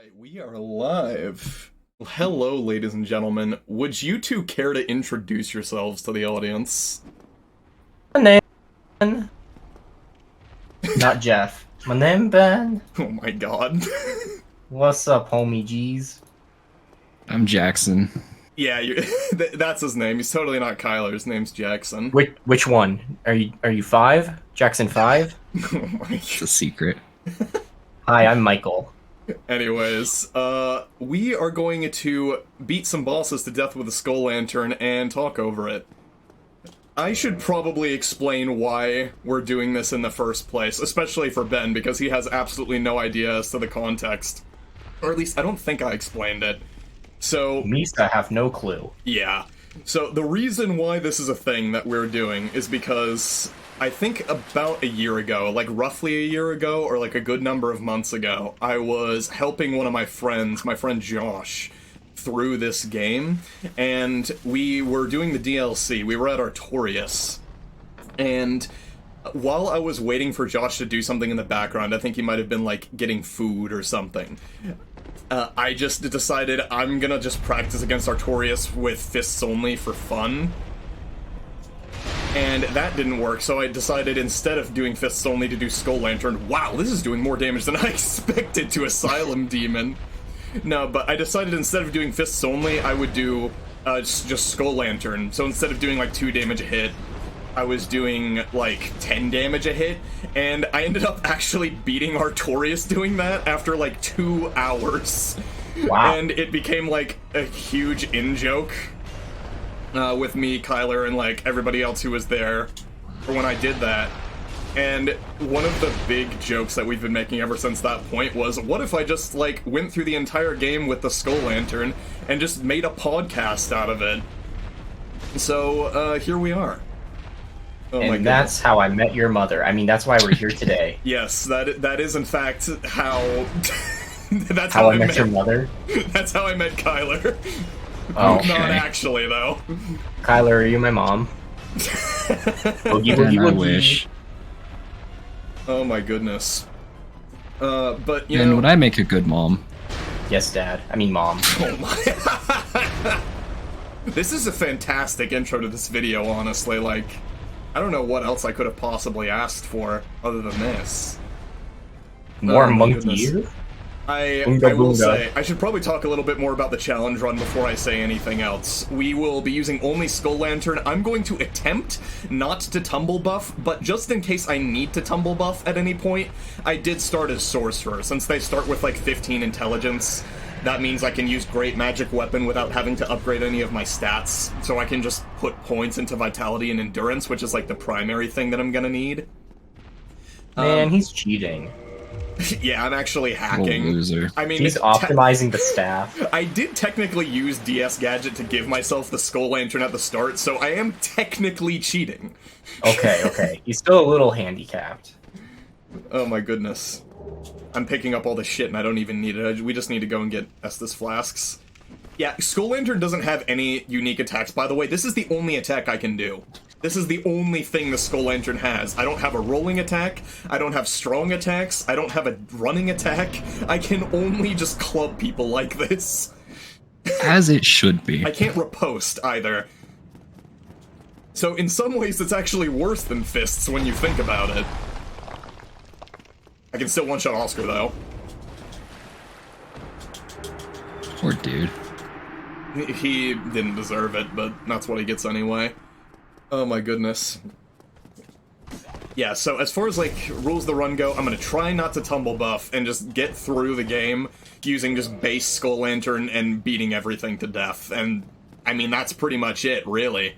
Right, we are live. Hello, ladies and gentlemen. Would you two care to introduce yourselves to the audience? My name Ben. Not Jeff. My name Ben. Oh my god. What's up, homie G's? I'm Jackson. Yeah, that's his name. He's totally not Kyler. His name's Jackson. Which one? Are you 5? Jackson 5? Oh my It's a secret. Hi, I'm Michael. Anyways, we are going to beat some bosses to death with a skull lantern and talk over it. I should probably explain why we're doing this in the first place, especially for Ben, because he has absolutely no idea as to the context. Or at least, I don't think I explained it. So, Misa have no clue. yeah. So, the reason why this is a thing that we're doing is because I think about a year ago, like roughly a year ago, or like a good number of months ago, I was helping one of my friend Josh, through this game, and we were doing the DLC. We were at Artorias, and while I was waiting for Josh to do something in the background, I think he might have been like getting food or something. I just decided I'm gonna just practice against Artorias with fists only for fun. And that didn't work, so I decided instead of doing fists only to do Skull Lantern. Wow, this is doing more damage than I expected to Asylum Demon. No, but I decided instead of doing fists only, I would do just Skull Lantern. So instead of doing like 2 damage a hit, I was doing like 10 damage a hit, and I ended up actually beating Artorias doing that after like 2 hours. Wow. And it became like a huge in-joke. With me, Kyler, and like everybody else who was there for when I did that. And one of the big jokes that we've been making ever since that point was, what if I just like went through the entire game with the Skull Lantern and just made a podcast out of it? So here we are. Oh my And that's how I met your mother. I mean, that's why we're here today. Yes, that is in fact how that's How I met your mother? That's how I met Kyler. Oh, Okay. Not actually though. Kyler, are you my mom? Boogie, Ben, boogie, I boogie. wish. Oh my goodness. But you Ben, know, would I make a good mom? Yes, Dad. I mean, Mom. oh my. This is a fantastic intro to this video, honestly. Like, I don't know what else I could have possibly asked for other than this. More Oh, my monkeys? goodness. I Boonga will boonga. say, I should probably talk a little bit more about the challenge run before I say anything else. We will be using only Skull Lantern. I'm going to attempt not to tumble buff, but just in case I need to tumble buff at any point, I did start as Sorcerer. Since they start with like 15 intelligence, that means I can use Great Magic Weapon without having to upgrade any of my stats, so I can just put points into Vitality and Endurance, which is like the primary thing that I'm gonna need. Man, he's cheating. Yeah, I'm actually What a hacking. loser. I mean, He's optimizing the staff. I did technically use DS Gadget to give myself the Skull Lantern at the start, so I am technically cheating. Okay. He's still a little handicapped. Oh my goodness. I'm picking up all this shit and I don't even need it. We just need to go and get Estus Flasks. Yeah, Skull Lantern doesn't have any unique attacks, by the way. This is the only attack I can do. This is the only thing the Skull Lantern has. I don't have a rolling attack, I don't have strong attacks, I don't have a running attack. I can only just club people like this. As it should be. I can't riposte either. So in some ways it's actually worse than fists when you think about it. I can still one-shot Oscar though. Poor dude. He didn't deserve it, but that's what he gets anyway. Oh my goodness. Yeah, so as far as like rules of the run go, I'm gonna try not to tumble buff and just get through the game using just base Skull Lantern and beating everything to death. And I mean, that's pretty much it, really.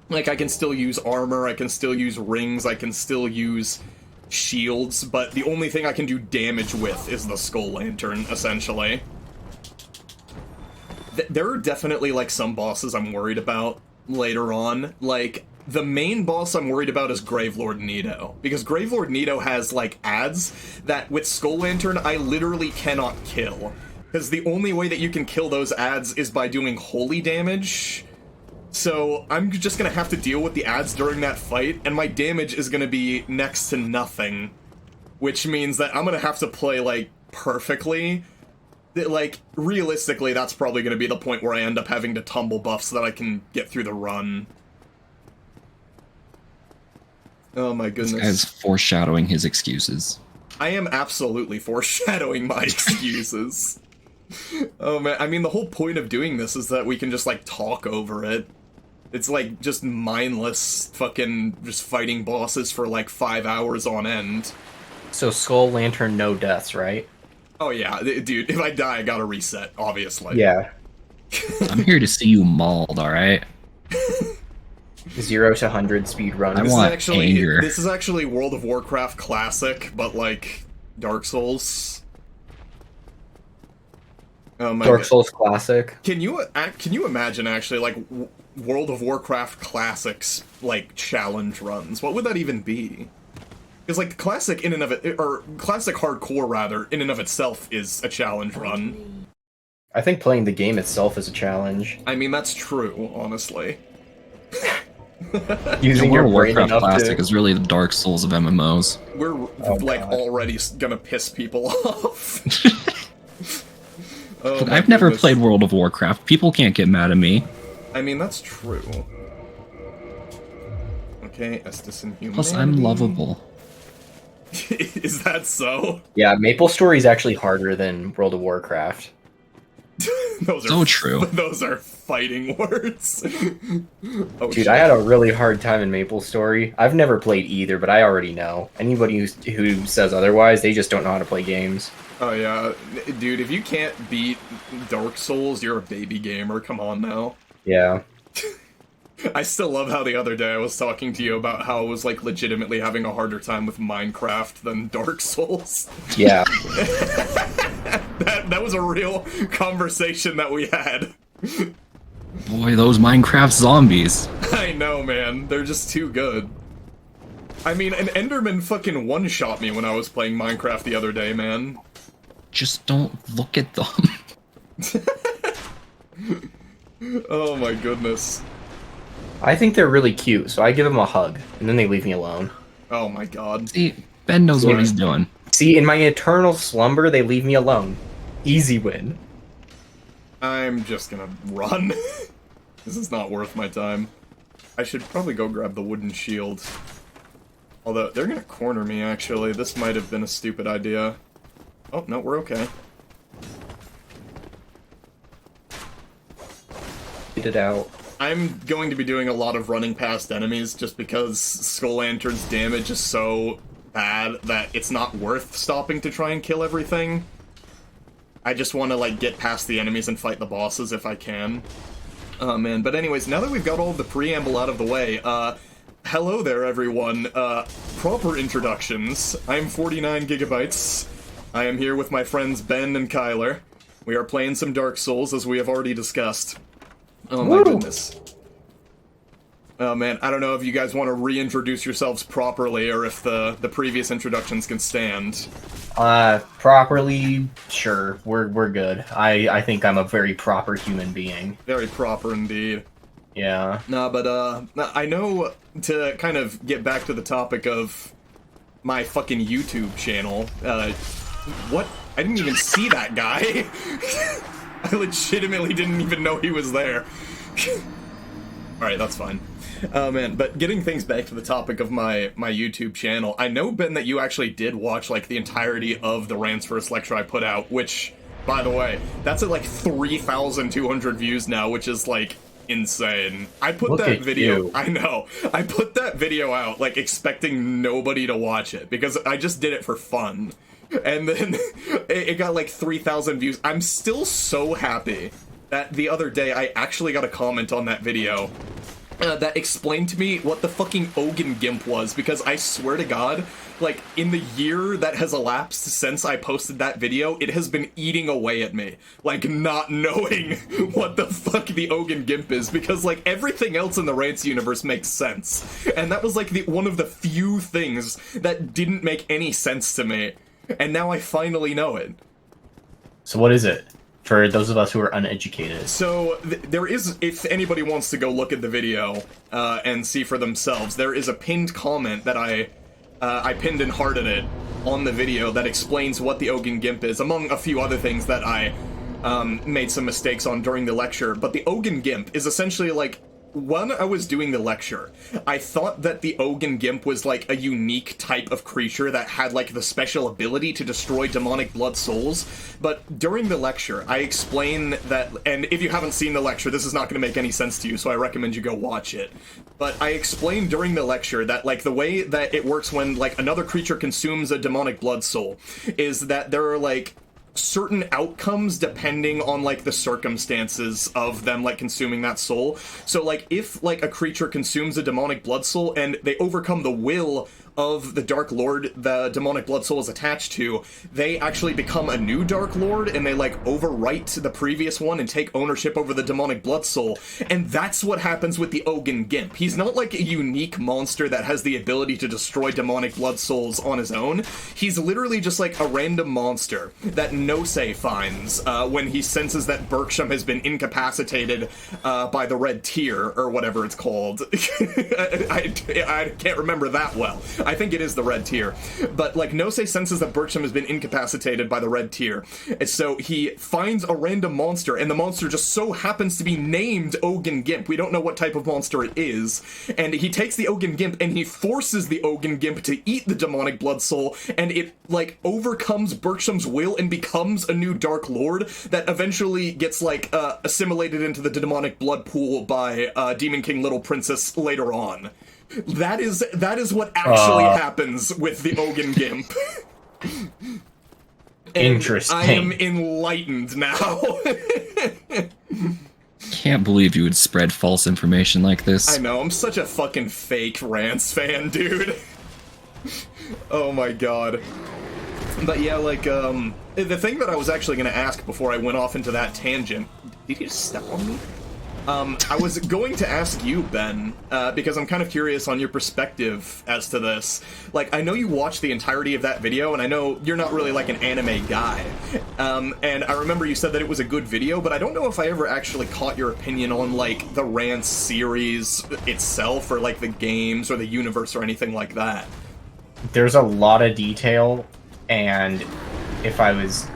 Like, I can still use armor, I can still use rings, I can still use shields, but the only thing I can do damage with is the Skull Lantern, essentially. There are definitely, like, some bosses I'm worried about later on. Like, the main boss I'm worried about is Gravelord Nito, because Gravelord Nito has, like, ads that, with Skull Lantern, I literally cannot kill. Because the only way that you can kill those ads is by doing holy damage. So I'm just gonna have to deal with the ads during that fight, and my damage is gonna be next to nothing. Which means that I'm gonna have to play, like, perfectly Like, realistically, that's probably going to be the point where I end up having to tumble buff so that I can get through the run. Oh my This goodness. guy's foreshadowing his excuses. I am absolutely foreshadowing my excuses. Oh man, I mean, the whole point of doing this is that we can just, like, talk over it. It's, like, just mindless fucking just fighting bosses for, like, 5 hours on end. So Skull Lantern, no deaths, right? Oh yeah, dude, if I die, I gotta reset, obviously. Yeah. I'm here to see you mauled, alright? 0 to 100 speed run. I want anger. This is actually World of Warcraft Classic, but, like, Dark Souls. Oh my Dark God. Souls Classic. Can you imagine, actually, like, World of Warcraft Classics, like, challenge runs? What would that even be? Because, like, Classic in and of it, or Classic Hardcore, rather, in and of itself is a challenge run. I think playing the game itself is a challenge. I mean, that's true, honestly. Using World your of brain Warcraft enough Classic to... is really the Dark Souls of MMOs. We're, like, God. already gonna piss people off. Oh, my I've never goodness. played World of Warcraft. People can't get mad at me. I mean, that's true. Okay, Estus and Humanity. Plus, I'm lovable. Is that so? Yeah, Maple Story is actually harder than World of Warcraft. Those are So true. Those are fighting words. Oh, Dude, shit. I had a really hard time in Maple Story. I've never played either, but I already know. Anybody who says otherwise, they just don't know how to play games. Oh yeah, dude, if you can't beat Dark Souls, you're a baby gamer. Come on now. Yeah. I still love how the other day I was talking to you about how I was, like, legitimately having a harder time with Minecraft than Dark Souls. Yeah. That was a real conversation that we had. Boy, those Minecraft zombies. I know, man. They're just too good. I mean, an Enderman fucking one-shot me when I was playing Minecraft the other day, man. Just don't look at them. Oh my goodness. I think they're really cute, so I give them a hug, and then they leave me alone. Oh my god. See, Ben knows what he's doing. See, in my eternal slumber, they leave me alone. Easy win. I'm just gonna run. This is not worth my time. I should probably go grab the wooden shield. Although, they're gonna corner me, actually. This might have been a stupid idea. Oh, no, we're okay. Get it out. I'm going to be doing a lot of running past enemies just because Skull Lantern's damage is so bad that it's not worth stopping to try and kill everything. I just want to, like, get past the enemies and fight the bosses if I can. Oh, man. But anyways, now that we've got all of the preamble out of the way, hello there, everyone. Proper introductions. I'm 49 Gigabytes. I am here with my friends Ben and Kyler. We are playing some Dark Souls, as we have already discussed. Oh my Woo! goodness. Oh man, I don't know if you guys want to reintroduce yourselves properly or if the previous introductions can stand. Properly, sure, we're good. I think I'm a very proper human being. Very proper indeed. Yeah. Nah, but I know, to kind of get back to the topic of my fucking YouTube channel, what? I didn't even see that guy. I legitimately didn't even know he was there. Alright, that's fine. Oh man, but getting things back to the topic of my YouTube channel, I know, Ben, that you actually did watch, like, the entirety of the Rants First lecture I put out, which, by the way, that's at, like, 3,200 views now, which is, like, insane. I put Look that at video... you. I know. I put that video out, like, expecting nobody to watch it, because I just did it for fun. And then it got, like, 3,000 views. I'm still so happy that the other day I actually got a comment on that video that explained to me what the fucking Ogun Gimp was, because I swear to God, like, in the year that has elapsed since I posted that video, it has been eating away at me. Like, not knowing what the fuck the Ogun Gimp is, because, like, everything else in the Rants universe makes sense. And that was, like, one of the few things that didn't make any sense to me. And now I finally know it. So what is it? For those of us who are uneducated. So, there is, if anybody wants to go look at the video and see for themselves, there is a pinned comment that I I pinned and hearted it on the video that explains what the Ogun Gimp is, among a few other things that I made some mistakes on during the lecture. But the Ogun Gimp is essentially like, when I was doing the lecture, I thought that the Ogun Gimp was like a unique type of creature that had like the special ability to destroy demonic blood souls. But during the lecture, I explain that, and if you haven't seen the lecture, this is not going to make any sense to you, so I recommend you go watch it. But I explained during the lecture that like the way that it works when like another creature consumes a demonic blood soul is that there are like certain outcomes depending on like the circumstances of them like consuming that soul. So like if like a creature consumes a demonic blood soul and they overcome the will of the Dark Lord the demonic blood soul is attached to, they actually become a new Dark Lord and they like overwrite the previous one and take ownership over the demonic blood soul. And that's what happens with the Ogun Gimp. He's not like a unique monster that has the ability to destroy demonic blood souls on his own. He's literally just like a random monster that Nosei finds when he senses that Berksham has been incapacitated by the Red Tier, or whatever it's called. I can't remember that well. I think it is the Red Tier. But, like, Nosei senses that Berksham has been incapacitated by the Red Tier. And so he finds a random monster, and the monster just so happens to be named Ogun Gimp. We don't know what type of monster it is. And he takes the Ogun Gimp, and he forces the Ogun Gimp to eat the demonic blood soul, and it, like, overcomes Berksham's will and becomes a new Dark Lord that eventually gets, like, assimilated into the demonic blood pool by Demon King Little Princess later on. That is what actually happens with the Ogun Gimp. Interesting. I am enlightened now. Can't believe you would spread false information like this. I know, I'm such a fucking fake Rance fan, dude. Oh my god. But yeah, like, the thing that I was actually gonna ask before I went off into that tangent... Did he just step on me? I was going to ask you, Ben, because I'm kind of curious on your perspective as to this. Like, I know you watched the entirety of that video, and I know you're not really, like, an anime guy. And I remember you said that it was a good video, but I don't know if I ever actually caught your opinion on, like, the Rance series itself, or, like, the games, or the universe, or anything like that. There's a lot of detail, and if I was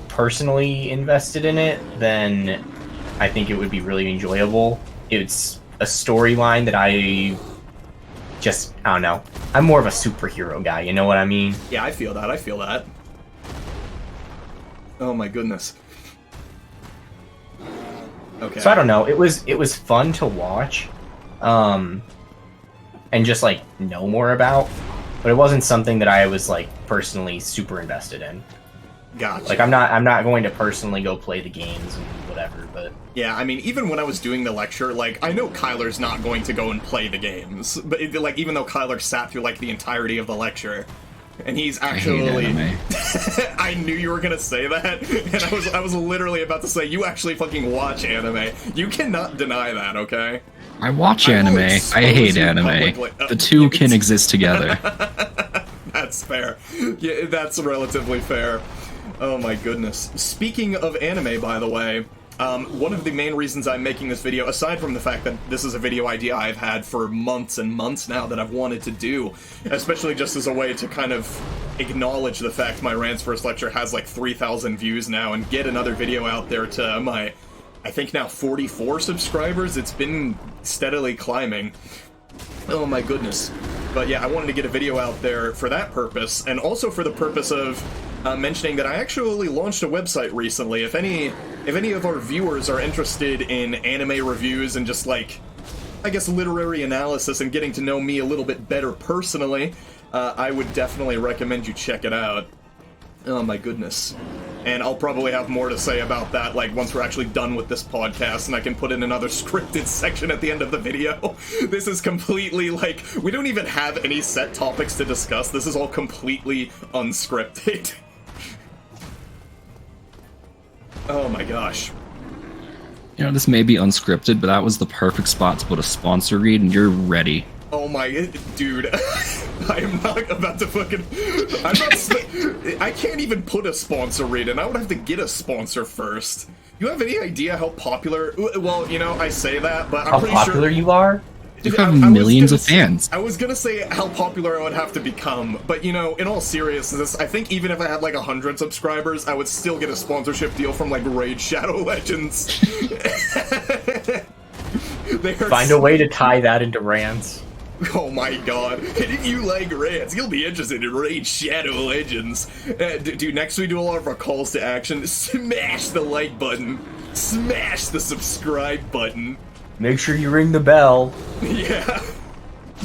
personally invested in it, then I think it would be really enjoyable. It's a storyline that I don't know. I'm more of a superhero guy, you know what I mean? Yeah, I feel that. Oh my goodness. Okay. So I don't know. It was fun to watch, and just like know more about, but it wasn't something that I was like personally super invested in. Gotcha. Like I'm not going to personally go play the games and whatever, but yeah, I mean, even when I was doing the lecture, like, I know Kyler's not going to go and play the games, but, like, even though Kyler sat through, like, the entirety of the lecture, and he's actually... I hate anime. I knew you were gonna say that, and I was literally about to say, you actually fucking watch anime. You cannot deny that, okay? I watch anime. I hate anime. The two can exist together. That's fair. Yeah, that's relatively fair. Oh my goodness. Speaking of anime, by the way, one of the main reasons I'm making this video, aside from the fact that this is a video idea I've had for months and months now that I've wanted to do, especially just as a way to kind of acknowledge the fact my Rance First Lecture has like 3,000 views now and get another video out there to my, I think now 44 subscribers. It's been steadily climbing. Oh my goodness. But yeah, I wanted to get a video out there for that purpose, and also for the purpose of mentioning that I actually launched a website recently. If any of our viewers are interested in anime reviews and just, like, I guess literary analysis and getting to know me a little bit better personally, I would definitely recommend you check it out. Oh my goodness. And I'll probably have more to say about that, like, once we're actually done with this podcast, and I can put in another scripted section at the end of the video. This is completely, like, we don't even have any set topics to discuss. This is all completely unscripted. Oh my gosh. You know, this may be unscripted, but that was the perfect spot to put a sponsor read, and you're ready. Oh my... Dude. I am not about to fucking... I can't even put a sponsor read, and I would have to get a sponsor first. You have any idea how popular... Well, you know, I say that, but I'm pretty sure... How popular you are? You I have was millions gonna of fans. I was gonna say how popular I would have to become, but you know, in all seriousness, I think even if I had like 100 subscribers, I would still get a sponsorship deal from like Raid Shadow Legends. Find a way to tie that into rants. Oh my god. And if you like rants, you'll be interested in Raid Shadow Legends. Dude, next we do a lot of our calls to action. Smash the like button. Smash the subscribe button. Make sure you ring the bell. Yeah.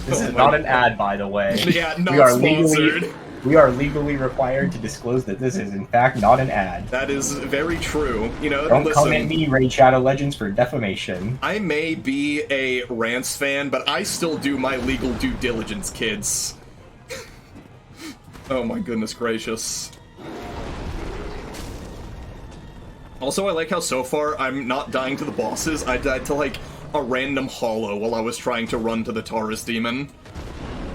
This Oh is my not an God. ad, by the way. Yeah, not sponsored. We are legally required to disclose that this is, in fact, not an ad. That is very true. You know, Don't listen, come at me, Raid Shadow Legends, for defamation. I may be a Rants fan, but I still do my legal due diligence, kids. Oh my goodness gracious. Also, I like how so far I'm not dying to the bosses. I died to, like, a random hollow while I was trying to run to the Taurus Demon.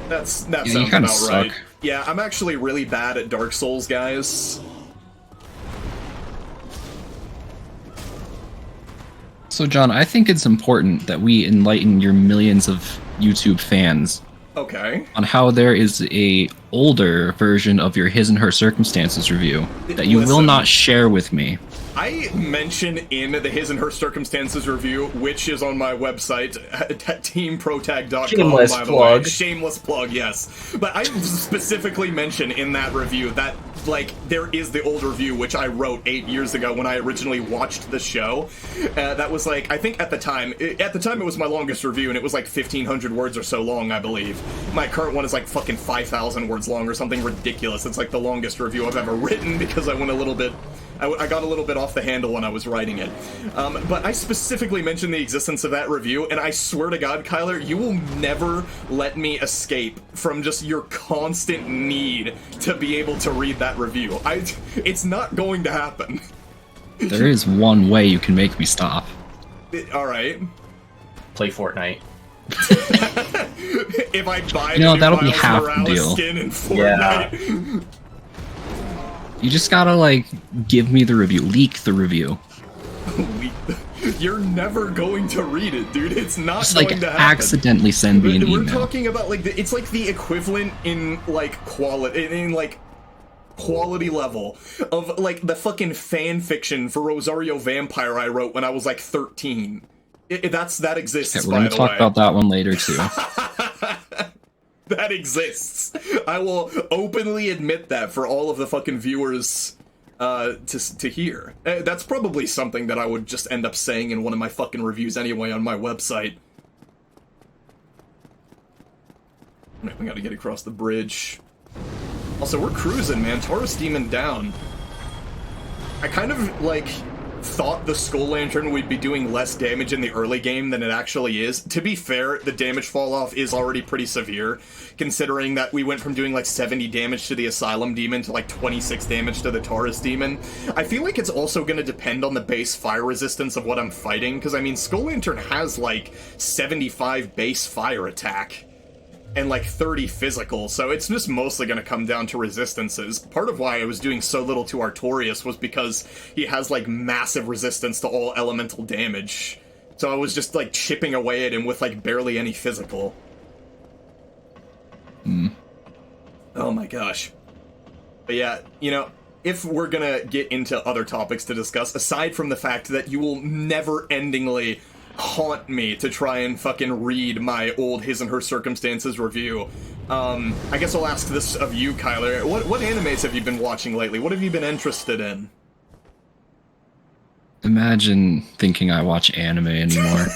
That Yeah, you sounds kinda about suck. right. Yeah, I'm actually really bad at Dark Souls, guys. So, John, I think it's important that we enlighten your millions of YouTube fans Okay. on how there is a older version of your His and Her Circumstances review that you will Listen. not share with me. I mention in the His and Her Circumstances review, which is on my website, at teamprotag.com, Shameless by the way. plug. Shameless plug, yes. But I specifically mention in that review that, like, there is the old review, which I wrote 8 years ago when I originally watched the show. That was, like, I think at the time it was my longest review, and it was, like, 1,500 words or so long, I believe. My current one is, like, fucking 5,000 words long or something ridiculous. It's, like, the longest review I've ever written because I went a little bit... I got a little bit off the handle when I was writing it. But I specifically mentioned the existence of that review, and I swear to God, Kyler, you will never let me escape from just your constant need to be able to read that review. It's not going to happen. There is one way you can make me stop. Alright. Play Fortnite. If I buy You know, the new that'll be Miles half the Morales deal. skin in Fortnite. You just gotta, like, give me the review. Leak the review. You're never going to read it, dude. It's not Just, going like, to happen. accidentally send me an We're email. talking about, like, it's like the equivalent in, like, quality level of, like, the fucking fan fiction for Rosario Vampire I wrote when I was, like, 13. That exists, Okay, we're by gonna the talk way. about that one later, too. That exists. I will openly admit that for all of the fucking viewers to hear. That's probably something that I would just end up saying in one of my fucking reviews anyway on my website. We gotta get across the bridge. Also, we're cruising, man. Taurus Demon down. I kind of, like, thought the Skull Lantern would be doing less damage in the early game than it actually is. To be fair, the damage fall-off is already pretty severe, considering that we went from doing, like, 70 damage to the Asylum Demon to, like, 26 damage to the Taurus Demon. I feel like it's also gonna depend on the base fire resistance of what I'm fighting, because, I mean, Skull Lantern has, like, 75 base fire attack and like 30 physical, so it's just mostly going to come down to resistances. Part of why I was doing so little to Artorias was because he has like massive resistance to all elemental damage. So I was just like chipping away at him with like barely any physical. Oh my gosh. But yeah, you know, if we're gonna get into other topics to discuss, aside from the fact that you will never-endingly haunt me to try and fucking read my old His and Her Circumstances review, I guess I'll ask this of you, Kyler. What animes have you been watching lately? What have you been interested in? Imagine thinking I watch anime anymore.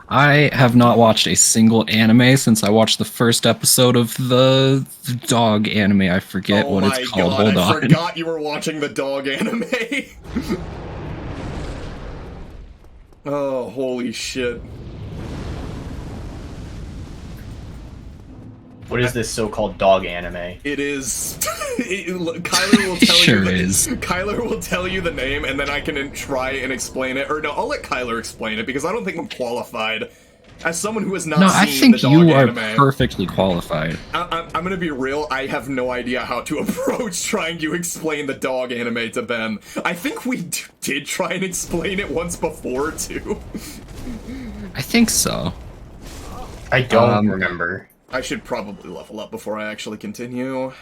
I have not watched a single anime since I watched the first episode of the dog anime. I forget what it's called. God, Hold I on. forgot you were watching the dog anime. Oh, holy shit. What is this so-called dog anime? It is. Kyler will tell Sure you. is. Kyler will tell you the name, and then I can try and explain it. Or no, I'll let Kyler explain it because I don't think I'm qualified. As someone who has not No, seen I think the dog you are anime, perfectly qualified. I'm gonna be real. I have no idea how to approach trying to explain the dog anime to Ben. I think we did try and explain it once before too. I think so. I don't Um, remember. I should probably level up before I actually continue.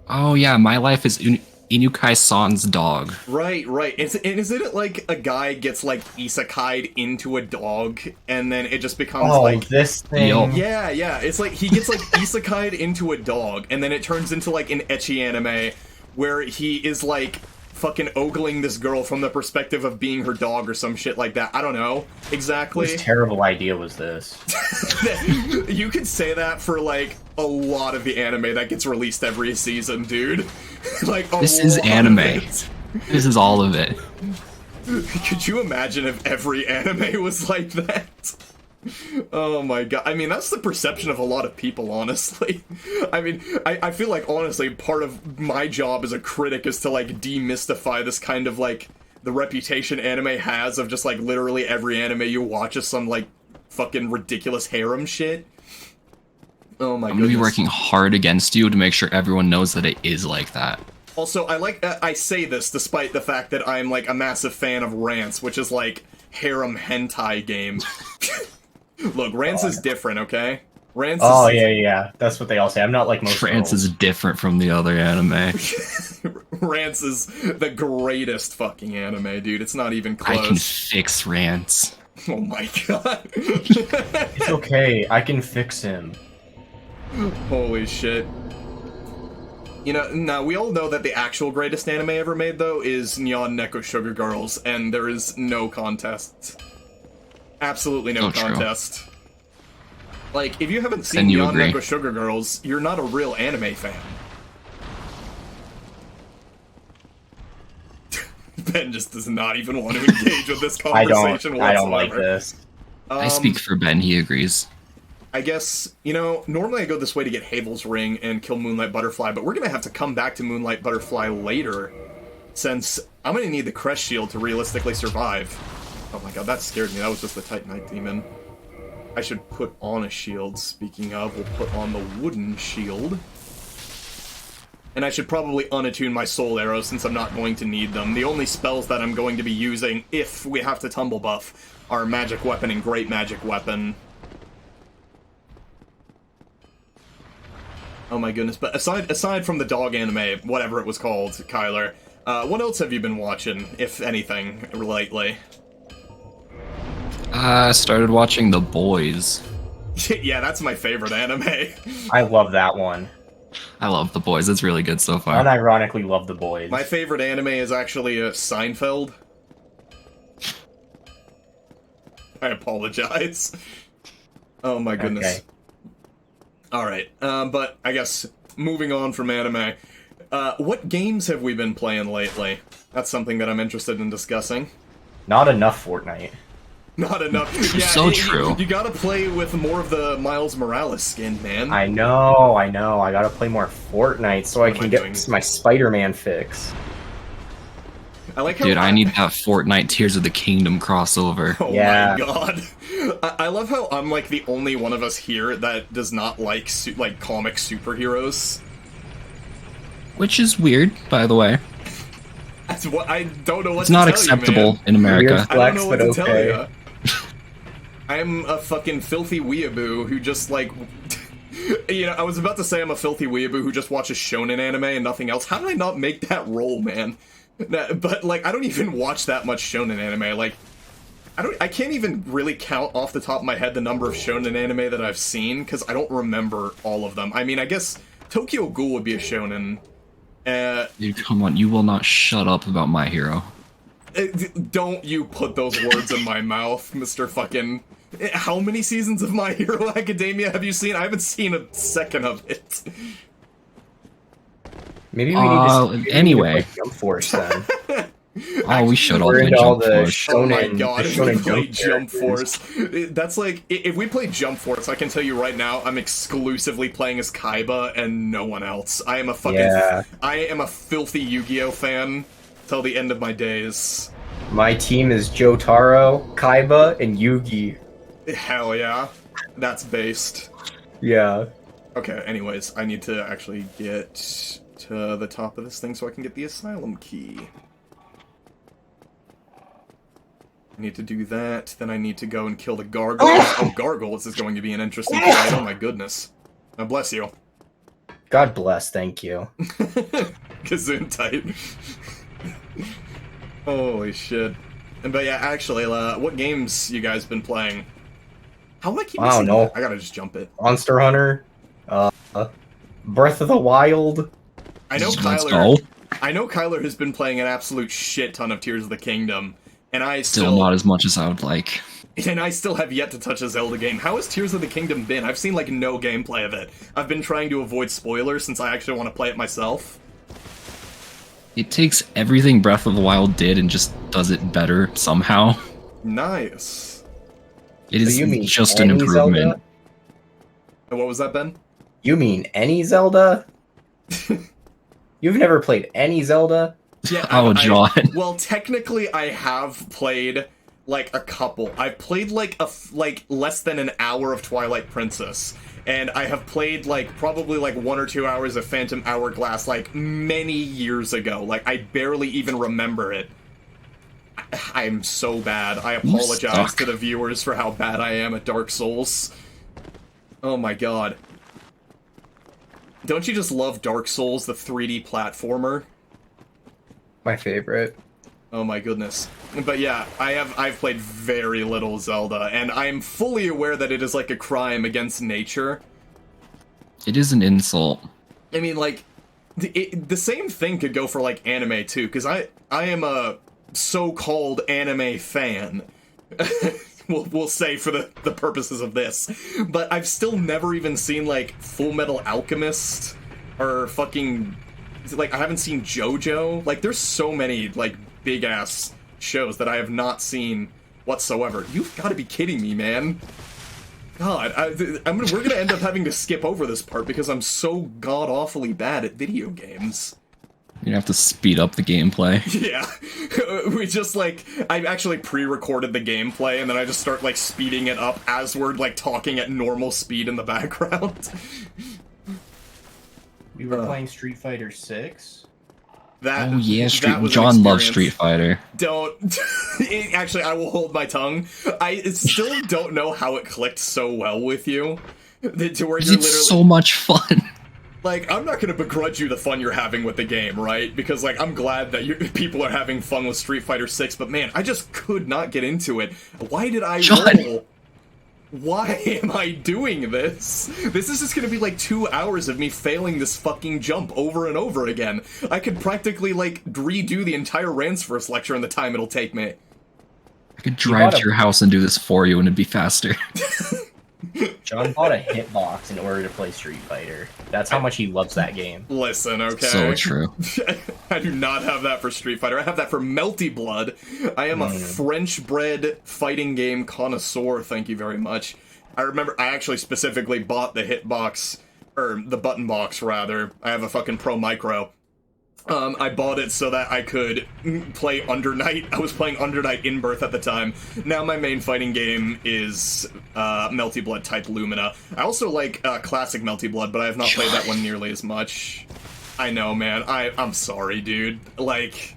Oh yeah, my life is Inukai-san's dog. Right, right. Isn't it like a guy gets like isekai'd into a dog, and then it just becomes Oh, like... this thing. Yo. Yeah, yeah. It's like he gets like isekai'd into a dog, and then it turns into like an ecchi anime where he is like fucking ogling this girl from the perspective of being her dog or some shit like that. I don't know exactly. Whose terrible idea was this? You could say that for like a lot of the anime that gets released every season, dude. Like This is lot of anime. it. This is all of it. Could you imagine if every anime was like that? Oh my god. I mean, that's the perception of a lot of people, honestly. I mean, I feel like, honestly, part of my job as a critic is to, like, demystify this kind of, like, the reputation anime has of just, like, literally every anime you watch is some, like, fucking ridiculous harem shit. Oh my I'm gonna be goodness. working hard against you to make sure everyone knows that it is like that. Also, I say this despite the fact that I'm, like, a massive fan of Rance, which is, like, harem hentai game. Look, Rance is different, okay? Rance Oh, is... yeah. That's what they all say. I'm not like most France girls. is different from the other anime. Rance is the greatest fucking anime, dude. It's not even I can close. fix Rance. Oh my god. It's okay. I can fix him. Holy shit. You know, now we all know that the actual greatest anime ever made, though, is Nyan Neko Sugar Girls, and there is no contest. Absolutely no Oh, true. contest. Like, if you haven't seen Then you Nyan agree. Neko Sugar Girls, you're not a real anime fan. Ben just does not even want to engage with this I conversation don't. whatsoever. I don't like this. I speak for Ben, he agrees. I guess, you know, normally I go this way to get Havel's Ring and kill Moonlight Butterfly, but we're gonna have to come back to Moonlight Butterfly later, since I'm gonna need the Crest Shield to realistically survive. Oh my god, that scared me. That was just the Titanite Demon. I should put on a shield. Speaking of, we'll put on the wooden shield. And I should probably unattune my soul arrows since I'm not going to need them. The only spells that I'm going to be using, if we have to tumble buff, are Magic Weapon and Great Magic Weapon. Oh my goodness, but aside from the dog anime, whatever it was called, Kyler, what else have you been watching, if anything, lately? I started watching The Boys. Yeah, that's my favorite anime. I love that one. I love The Boys, it's really good so far. Unironically love the boys. My favorite anime is actually Seinfeld. I apologize. Oh my goodness. Okay. Alright, but I guess moving on from anime, what games have we been playing lately? That's something that I'm interested in discussing. Not enough Fortnite. Not enough. Yeah, So true. You gotta play with more of the Miles Morales skin, man. I know. I gotta play more Fortnite so I What am can I get doing? my Spider-Man fix. I like how Dude, I need that Fortnite Tears of the Kingdom crossover. Oh Yeah. my god. I love how I'm like the only one of us here that does not like like comic superheroes. Which is weird, by the way. That's what I don't know what It's to not tell acceptable you, man. in America. Weird. I don't know Flex, what but to okay. tell you. I'm a fucking filthy weeaboo who just like you know, I was about to say I'm a filthy weeaboo who just watches shonen anime and nothing else. How did I not make that role, man? But like I don't even watch that much shonen anime. Like I can't even really count off the top of my head the number of shonen anime that I've seen because I don't remember all of them. I mean, I guess Tokyo Ghoul would be a shonen. Dude, come on, you will not shut up about My Hero. Don't you put those words in my mouth, Mr. fucking... How many seasons of My Hero Academia have you seen? I haven't seen a second of it. Maybe we need to anyway. play Jump Force then. Oh, we should all We're play into all Jump the Force. Oh my shonen, god, the if we shonen play jump Jump characters. Force. That's like, if we play Jump Force, I can tell you right now, I'm exclusively playing as Kaiba and no one else. I am a fucking... Yeah. I am a filthy Yu-Gi-Oh fan till the end of my days. My team is Jotaro, Kaiba, and Yugi. Hell yeah. That's based. Yeah. Okay, anyways, I need to actually get to the top of this thing so I can get the asylum key. I need to do that. Then I need to go and kill the gargoyles. Oh, gargoyles is going to be an interesting fight. Oh my goodness. Now bless you. God bless, thank you. Gesundheit. Holy shit. But yeah, actually, what games you guys been playing? How do I keep I don't missing know. that? I gotta just jump it. Monster Hunter, Breath of the Wild. I know Let's Kyler. go. I know Kyler has been playing an absolute shit ton of Tears of the Kingdom, and I Still not as much as I would like. And I still have yet to touch a Zelda game. How has Tears of the Kingdom been? I've seen, like, no gameplay of it. I've been trying to avoid spoilers since I actually want to play it myself. It takes everything Breath of the Wild did and just does it better somehow. Nice. It is you mean just an any improvement. Zelda? And what was that, Ben? You mean any Zelda? You've never played any Zelda? Yeah. Oh, John. Well, technically, I have played, like, a couple. I've played, like, less than an hour of Twilight Princess. And I have played, like, probably, like, 1 or 2 hours of Phantom Hourglass, like, many years ago. Like, I barely even remember it. I'm so bad. I apologize suck. to the viewers for how bad I am at Dark Souls. Oh my god. Don't you just love Dark Souls, the 3D platformer? My favorite. Oh my goodness. But yeah, I've played very little Zelda, and I'm fully aware that it is like a crime against nature. It is an insult. I mean, like, the same thing could go for, like, anime, too, because I am a so-called anime fan. we'll say for the purposes of this. But I've still never even seen, like, Full Metal Alchemist, or fucking, like, I haven't seen JoJo. Like, there's so many, like, big-ass shows that I have not seen whatsoever. You've got to be kidding me, man. God, we're gonna end up having to skip over this part because I'm so god-awfully bad at video games. You have to speed up the gameplay. Yeah, we just, like, I actually pre-recorded the gameplay, and then I just start, like, speeding it up as we're, like, talking at normal speed in the background. We were playing Street Fighter 6. That, Oh yeah, that was an John loves experience. Street Fighter. Don't. Actually, I will hold my tongue. I still don't know how it clicked so well with you. To where you're literally. It's so much fun. Like, I'm not gonna begrudge you the fun you're having with the game, right? Because, like, I'm glad that people are having fun with Street Fighter 6, but man, I just could not get into it. Why did I John. roll? Why am I doing this? This is just gonna be like 2 hours of me failing this fucking jump over and over again. I could practically, like, redo the entire Ransfurst lecture in the time it'll take me. I could drive bought to your house and do this for you and it'd be faster. John bought a hitbox in order to play Street Fighter. That's how much he loves that game. Listen, okay? So true. I do not have that for Street Fighter. I have that for Melty Blood. I am a French-bred fighting game connoisseur, thank you very much. I remember I actually specifically bought the hitbox, or the button box, rather. I have a fucking Pro Micro. I bought it so that I could play Undernight. I was playing Undernight in Birth at the time. Now my main fighting game is Melty Blood type Lumina. I also like classic Melty Blood, but I have not played that one nearly as much. I know, man. I'm sorry, dude. Like,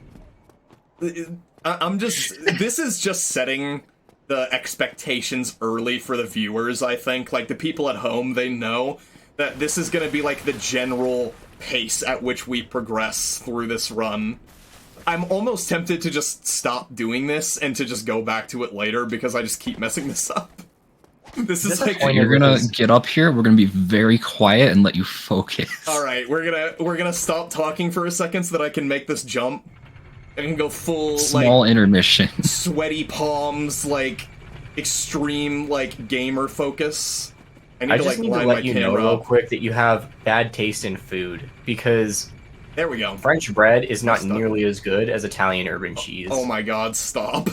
I'm just... This is just setting the expectations early for the viewers, I think. Like, the people at home, they know that this is gonna be, like, the general pace at which we progress through this run. I'm almost tempted to just stop doing this and to just go back to it later because I just keep messing this up. This is like... You're gonna get up here, we're gonna be very quiet and let you focus. Alright, we're gonna stop talking for a second so that I can make this jump. I can go full, Small like, intermission. sweaty palms, like, extreme, like, gamer focus. I need I to, just like, need to line my let you know camera real up. quick that you have bad taste in food, because There we go. French bread is not Stop. nearly as good as Italian urban cheese. Oh my god, stop.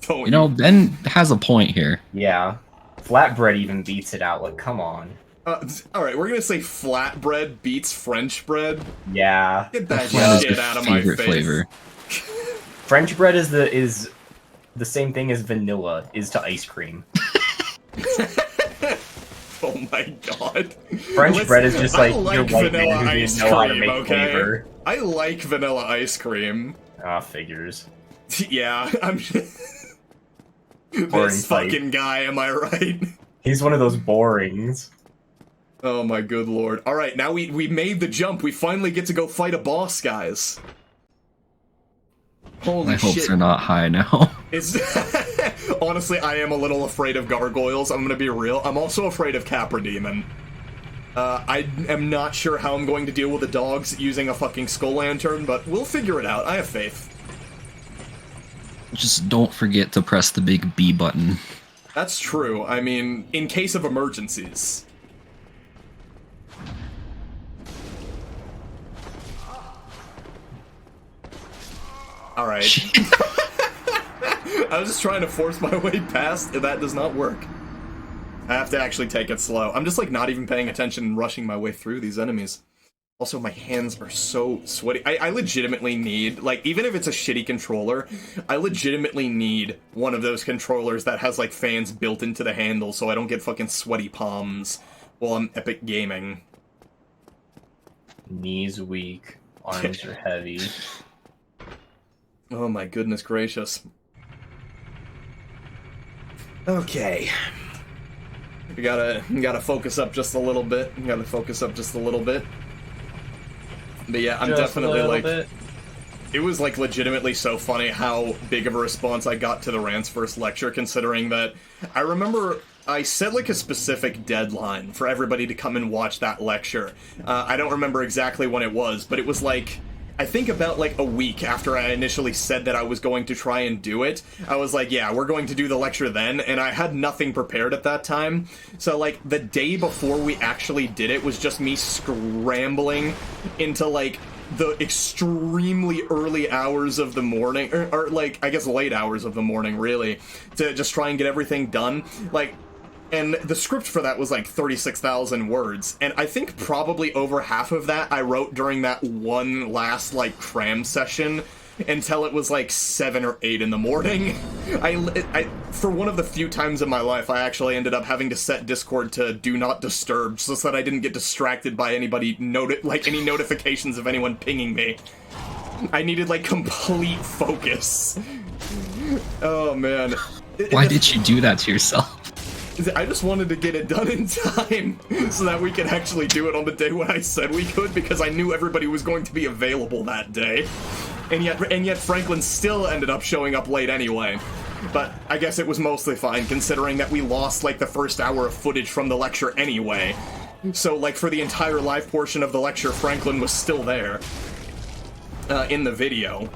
Don't You know, Ben has a point here. Yeah. Flatbread even beats it out, like, come on. Alright, we're gonna say flatbread beats French bread. Yeah. Get that Flat is shit your out of my favorite face. flavor. French bread is the same thing as vanilla is to ice cream. Oh my god. French bread is just like, I your like white vanilla man who ice didn't know how to cream, make okay? flavor. I like vanilla ice cream. Ah, figures. Yeah, I'm This fight. fucking guy, am I right? He's one of those borings. Oh my good lord. Alright, now we made the jump. We finally get to go fight a boss, guys. Holy My hopes shit. are not high now. It's honestly, I am a little afraid of gargoyles. I'm gonna be real. I'm also afraid of Capra Demon. I am not sure how I'm going to deal with the dogs using a fucking skull lantern, but we'll figure it out. I have faith. Just don't forget to press the big B button. That's true. I mean, in case of emergencies. Alright. I was just trying to force my way past, and that does not work. I have to actually take it slow. I'm just, like, not even paying attention and rushing my way through these enemies. Also, my hands are so sweaty. I legitimately need, like, even if it's a shitty controller, I legitimately need one of those controllers that has, like, fans built into the handle so I don't get fucking sweaty palms while I'm epic gaming. Knees weak, arms are heavy. Oh my goodness gracious. Okay. We gotta focus up just a little bit. We gotta focus up just a little bit. But yeah, I'm Just definitely a little like... bit. It was, like, legitimately so funny how big of a response I got to the Rant's first lecture, considering that I remember I set, like, a specific deadline for everybody to come and watch that lecture. I don't remember exactly when it was, but it was, like, I think about, like, a week after I initially said that I was going to try and do it. I was like, yeah, we're going to do the lecture then, and I had nothing prepared at that time. So, like, the day before we actually did it was just me scrambling into, like, the extremely early hours of the morning, or like, I guess late hours of the morning, really, to just try and get everything done. Like, and the script for that was like 36,000 words, and I think probably over half of that I wrote during that one last, like, cram session until it was like 7 or 8 in the morning. I for one of the few times in my life, I actually ended up having to set Discord to do not disturb so that I didn't get distracted by anybody any notifications of anyone pinging me. I needed, like, complete focus. Oh man. Why did you do that to yourself? I just wanted to get it done in time so that we could actually do it on the day when I said we could, because I knew everybody was going to be available that day. And yet Franklin still ended up showing up late anyway. But I guess it was mostly fine, considering that we lost, like, the first hour of footage from the lecture anyway. So, like, for the entire live portion of the lecture, Franklin was still there. In the video.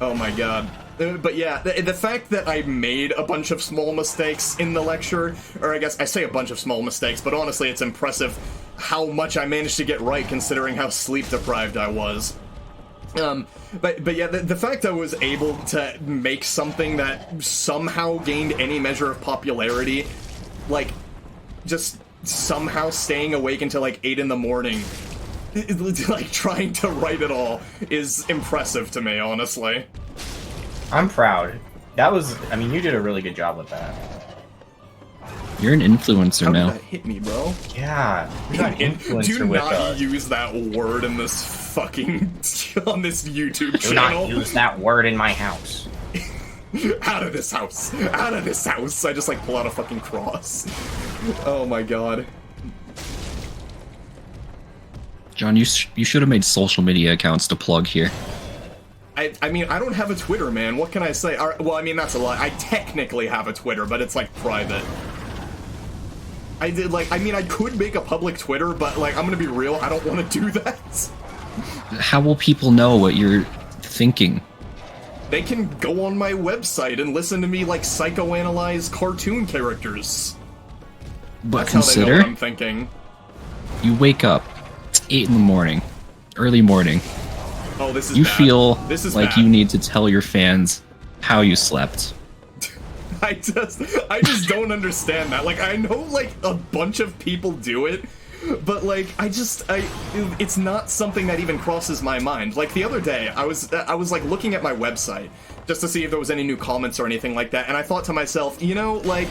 Oh my god. But yeah, the fact that I made a bunch of small mistakes in the lecture, or I guess I say a bunch of small mistakes, but honestly it's impressive how much I managed to get right considering how sleep deprived I was. But yeah, the fact I was able to make something that somehow gained any measure of popularity, like, just somehow staying awake until like 8 in the morning, like, trying to write it all, is impressive to me, honestly. I'm proud. That was, I mean, you did a really good job with that. You're an influencer How now. did that hit me, bro? Yeah, you're not an influencer Do with not us. use that word in this fucking on this YouTube Do channel. not use that word in my house. Out of this house! Out of this house! I just, like, pull out a fucking cross. Oh my god. John, you should have made social media accounts to plug here. I mean, I don't have a Twitter, man. What can I say? Well, I mean, that's a lie. I technically have a Twitter, but it's, like, private. I mean, I could make a public Twitter, but, like, I'm gonna be real, I don't want to do that. How will people know what you're thinking? They can go on my website and listen to me, like, psychoanalyze cartoon characters. But That's how they know consider, what I'm thinking. you wake up, it's 8 in the morning, early morning. Oh, this is You bad. feel This is like bad. you need to tell your fans how you slept. I just don't understand that. Like, I know, like, a bunch of people do it, but, like, it's not something that even crosses my mind. Like, the other day, I was like, looking at my website just to see if there was any new comments or anything like that, and I thought to myself, you know, like,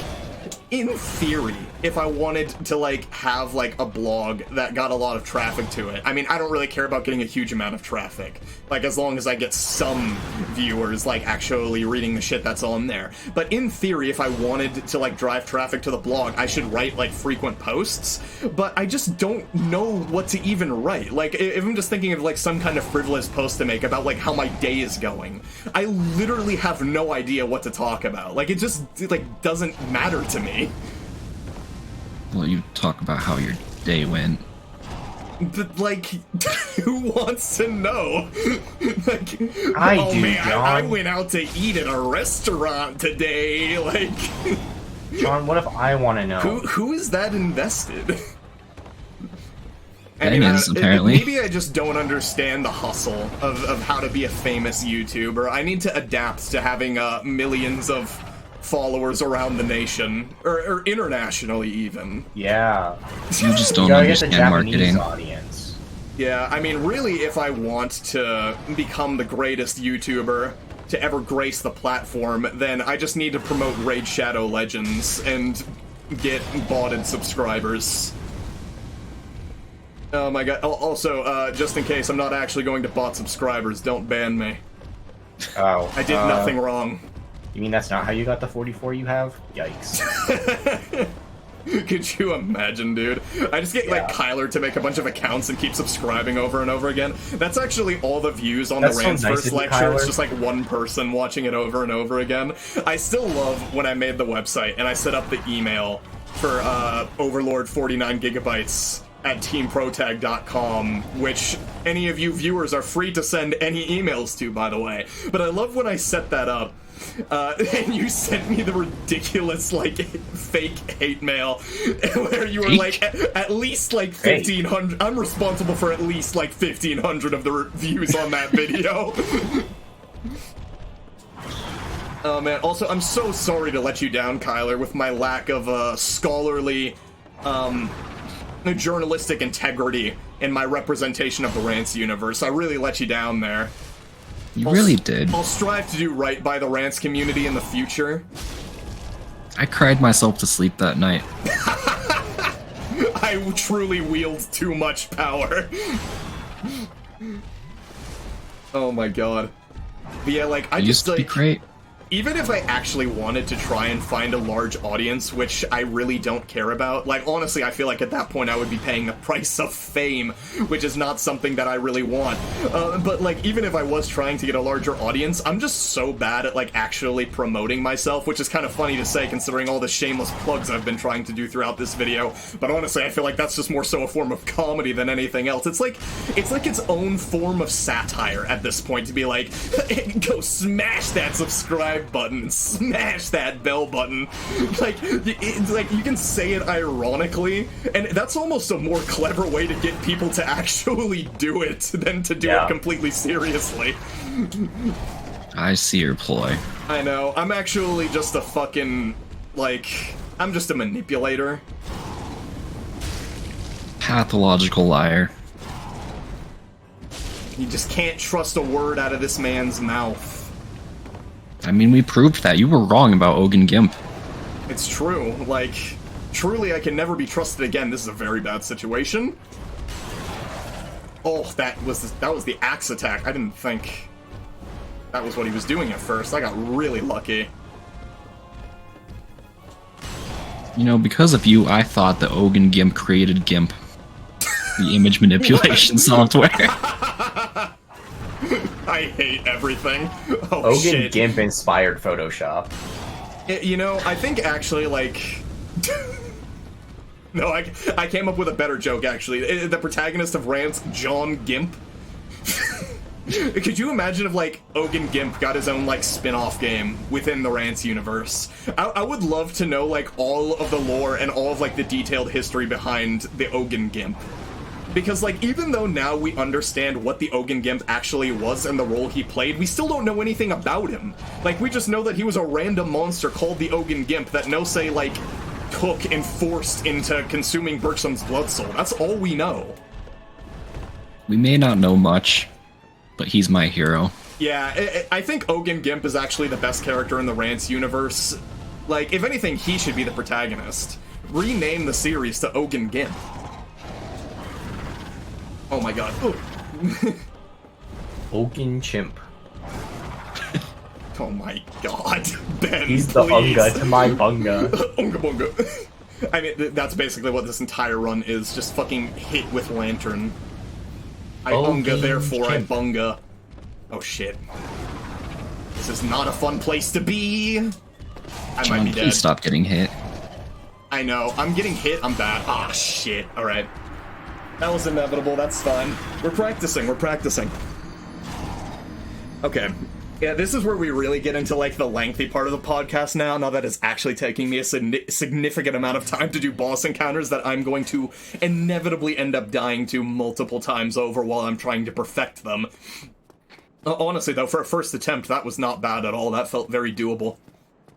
in theory, if I wanted to like have like a blog that got a lot of traffic to it. I mean, I don't really care about getting a huge amount of traffic. Like, as long as I get some viewers like actually reading the shit that's on there. But in theory, if I wanted to like drive traffic to the blog, I should write like frequent posts. But I just don't know what to even write. Like, if I'm just thinking of like some kind of frivolous post to make about like how my day is going, I literally have no idea what to talk about. Like, it just like doesn't matter to me. Well, you talk about how your day went. But, like, who wants to know? Like, I oh do, man, John. I went out to eat at a restaurant today. Like, John, what if I want to know? who is that invested? Ben is, apparently. Maybe I just don't understand the hustle of how to be a famous YouTuber. I need to adapt to having millions of followers around the nation, or internationally even. Yeah. You just don't You gotta get the understand Japanese marketing. audience. Yeah, I mean, really, if I want to become the greatest YouTuber to ever grace the platform, then I just need to promote Raid Shadow Legends and get botted subscribers. Oh my god. Also, just in case I'm not actually going to bot subscribers, don't ban me. Oh. I did nothing wrong. You mean that's not how you got the 44 you have? Yikes. Could you imagine, dude? I just get, like, Yeah. Kyler to make a bunch of accounts and keep subscribing over and over again. That's actually all the views on That's the so Rand's nice first of you, lecture. It's Kyler. just, like, one person watching it over and over again. I still love when I made the website and I set up the email for Overlord 49 gigabytes at teamprotag.com, which any of you viewers are free to send any emails to, by the way. But I love when I set that up, and you sent me the ridiculous, like, fake hate mail, where you were Fake? like, at least, like, Fake. 1,500, I'm responsible for at least, like, 1,500 of the views on that video. Oh, man. Also, I'm so sorry to let you down, Kyler, with my lack of, scholarly, journalistic integrity in my representation of the Rants universe. I really let you down there. You really did. I'll strive to do right by the Rants community in the future. I cried myself to sleep that night. I truly wield too much power. Oh my god. But yeah, like, I It used just, to be like, great. even if I actually wanted to try and find a large audience, which I really don't care about, like, honestly, I feel like at that point I would be paying the price of fame, which is not something that I really want. But, like, even if I was trying to get a larger audience, I'm just so bad at, like, actually promoting myself, which is kind of funny to say considering all the shameless plugs I've been trying to do throughout this video. But honestly, I feel like that's just more so a form of comedy than anything else. It's like its own form of satire at this point to be like, go smash that subscribe button, smash that bell button. Like, it's like you can say it ironically, and that's almost a more clever way to get people to actually do it than to do Yeah. it completely seriously. I see your ploy. I know, I'm actually just a fucking, like, I'm just a manipulator. Pathological liar. You just can't trust a word out of this man's mouth. I mean, we proved that. You were wrong about Ogun Gimp. It's true. Like, truly, I can never be trusted again. This is a very bad situation. Oh, that was the axe attack. I didn't think that was what he was doing at first. I got really lucky. You know, because of you, I thought that Ogun Gimp created GIMP, the image manipulation software. I hate everything. Oh, Ogun shit. Gimp inspired Photoshop. You know, I think actually, like... No, I came up with a better joke, actually. The protagonist of Rants, John Gimp. Could you imagine if, like, Ogun Gimp got his own, like, spin-off game within the Rants universe? I would love to know, like, all of the lore and all of, like, the detailed history behind the Ogun Gimp. Because, like, even though now we understand what the Ogun Gimp actually was and the role he played, we still don't know anything about him. Like, we just know that he was a random monster called the Ogun Gimp that No-Say, like, took and forced into consuming Bergson's blood soul. That's all we know. We may not know much, but he's my hero. Yeah, I think Ogun Gimp is actually the best character in the Rants universe. Like, if anything, he should be the protagonist. rename the series to Ogun Gimp. Oh my god. Ogun Chimp. Oh my god, Ben, He's the please. Unga to my Bunga. Unga bunga. I mean, that's basically what this entire run is, just fucking hit with Lantern. I Unga, therefore I bunga. Oh shit. This is not a fun place to be. I might be dead. Please stop getting hit. I know, I'm getting hit, I'm bad. Ah, shit, alright. That was inevitable, that's fine. We're practicing. Okay. Yeah, this is where we really get into, like, the lengthy part of the podcast now that it's actually taking me a significant amount of time to do boss encounters that I'm going to inevitably end up dying to multiple times over while I'm trying to perfect them. Honestly, though, for a first attempt, that was not bad at all. That felt very doable.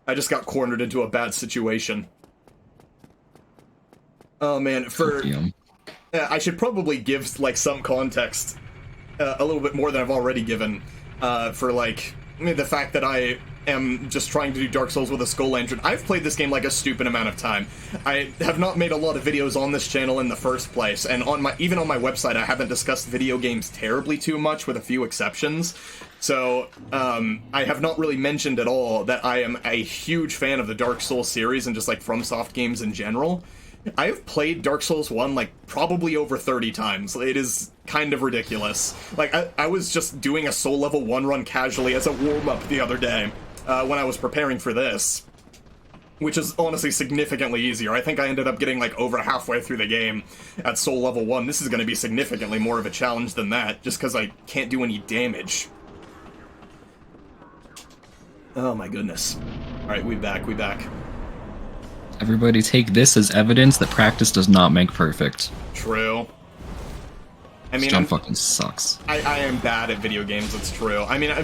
I just got cornered into a bad situation. Oh, man, I should probably give, like, some context, a little bit more than I've already given, for, like, the fact that I am just trying to do Dark Souls with a Skull Lantern. I've played this game like a stupid amount of time. I have not made a lot of videos on this channel in the first place, and even on my website I haven't discussed video games terribly too much, with a few exceptions. So, I have not really mentioned at all that I am a huge fan of the Dark Souls series and just, like, FromSoft games in general. I have played Dark Souls 1, like, probably over 30 times. It is kind of ridiculous. Like, I was just doing a Soul Level 1 run casually as a warm-up the other day, when I was preparing for this. Which is honestly significantly easier. I think I ended up getting, like, over halfway through the game at Soul Level 1. This is going to be significantly more of a challenge than that, just because I can't do any damage. Oh my goodness. Alright, we back. Everybody take this as evidence that practice does not make perfect. True. I mean, John fucking sucks. I am bad at video games, it's true. I mean,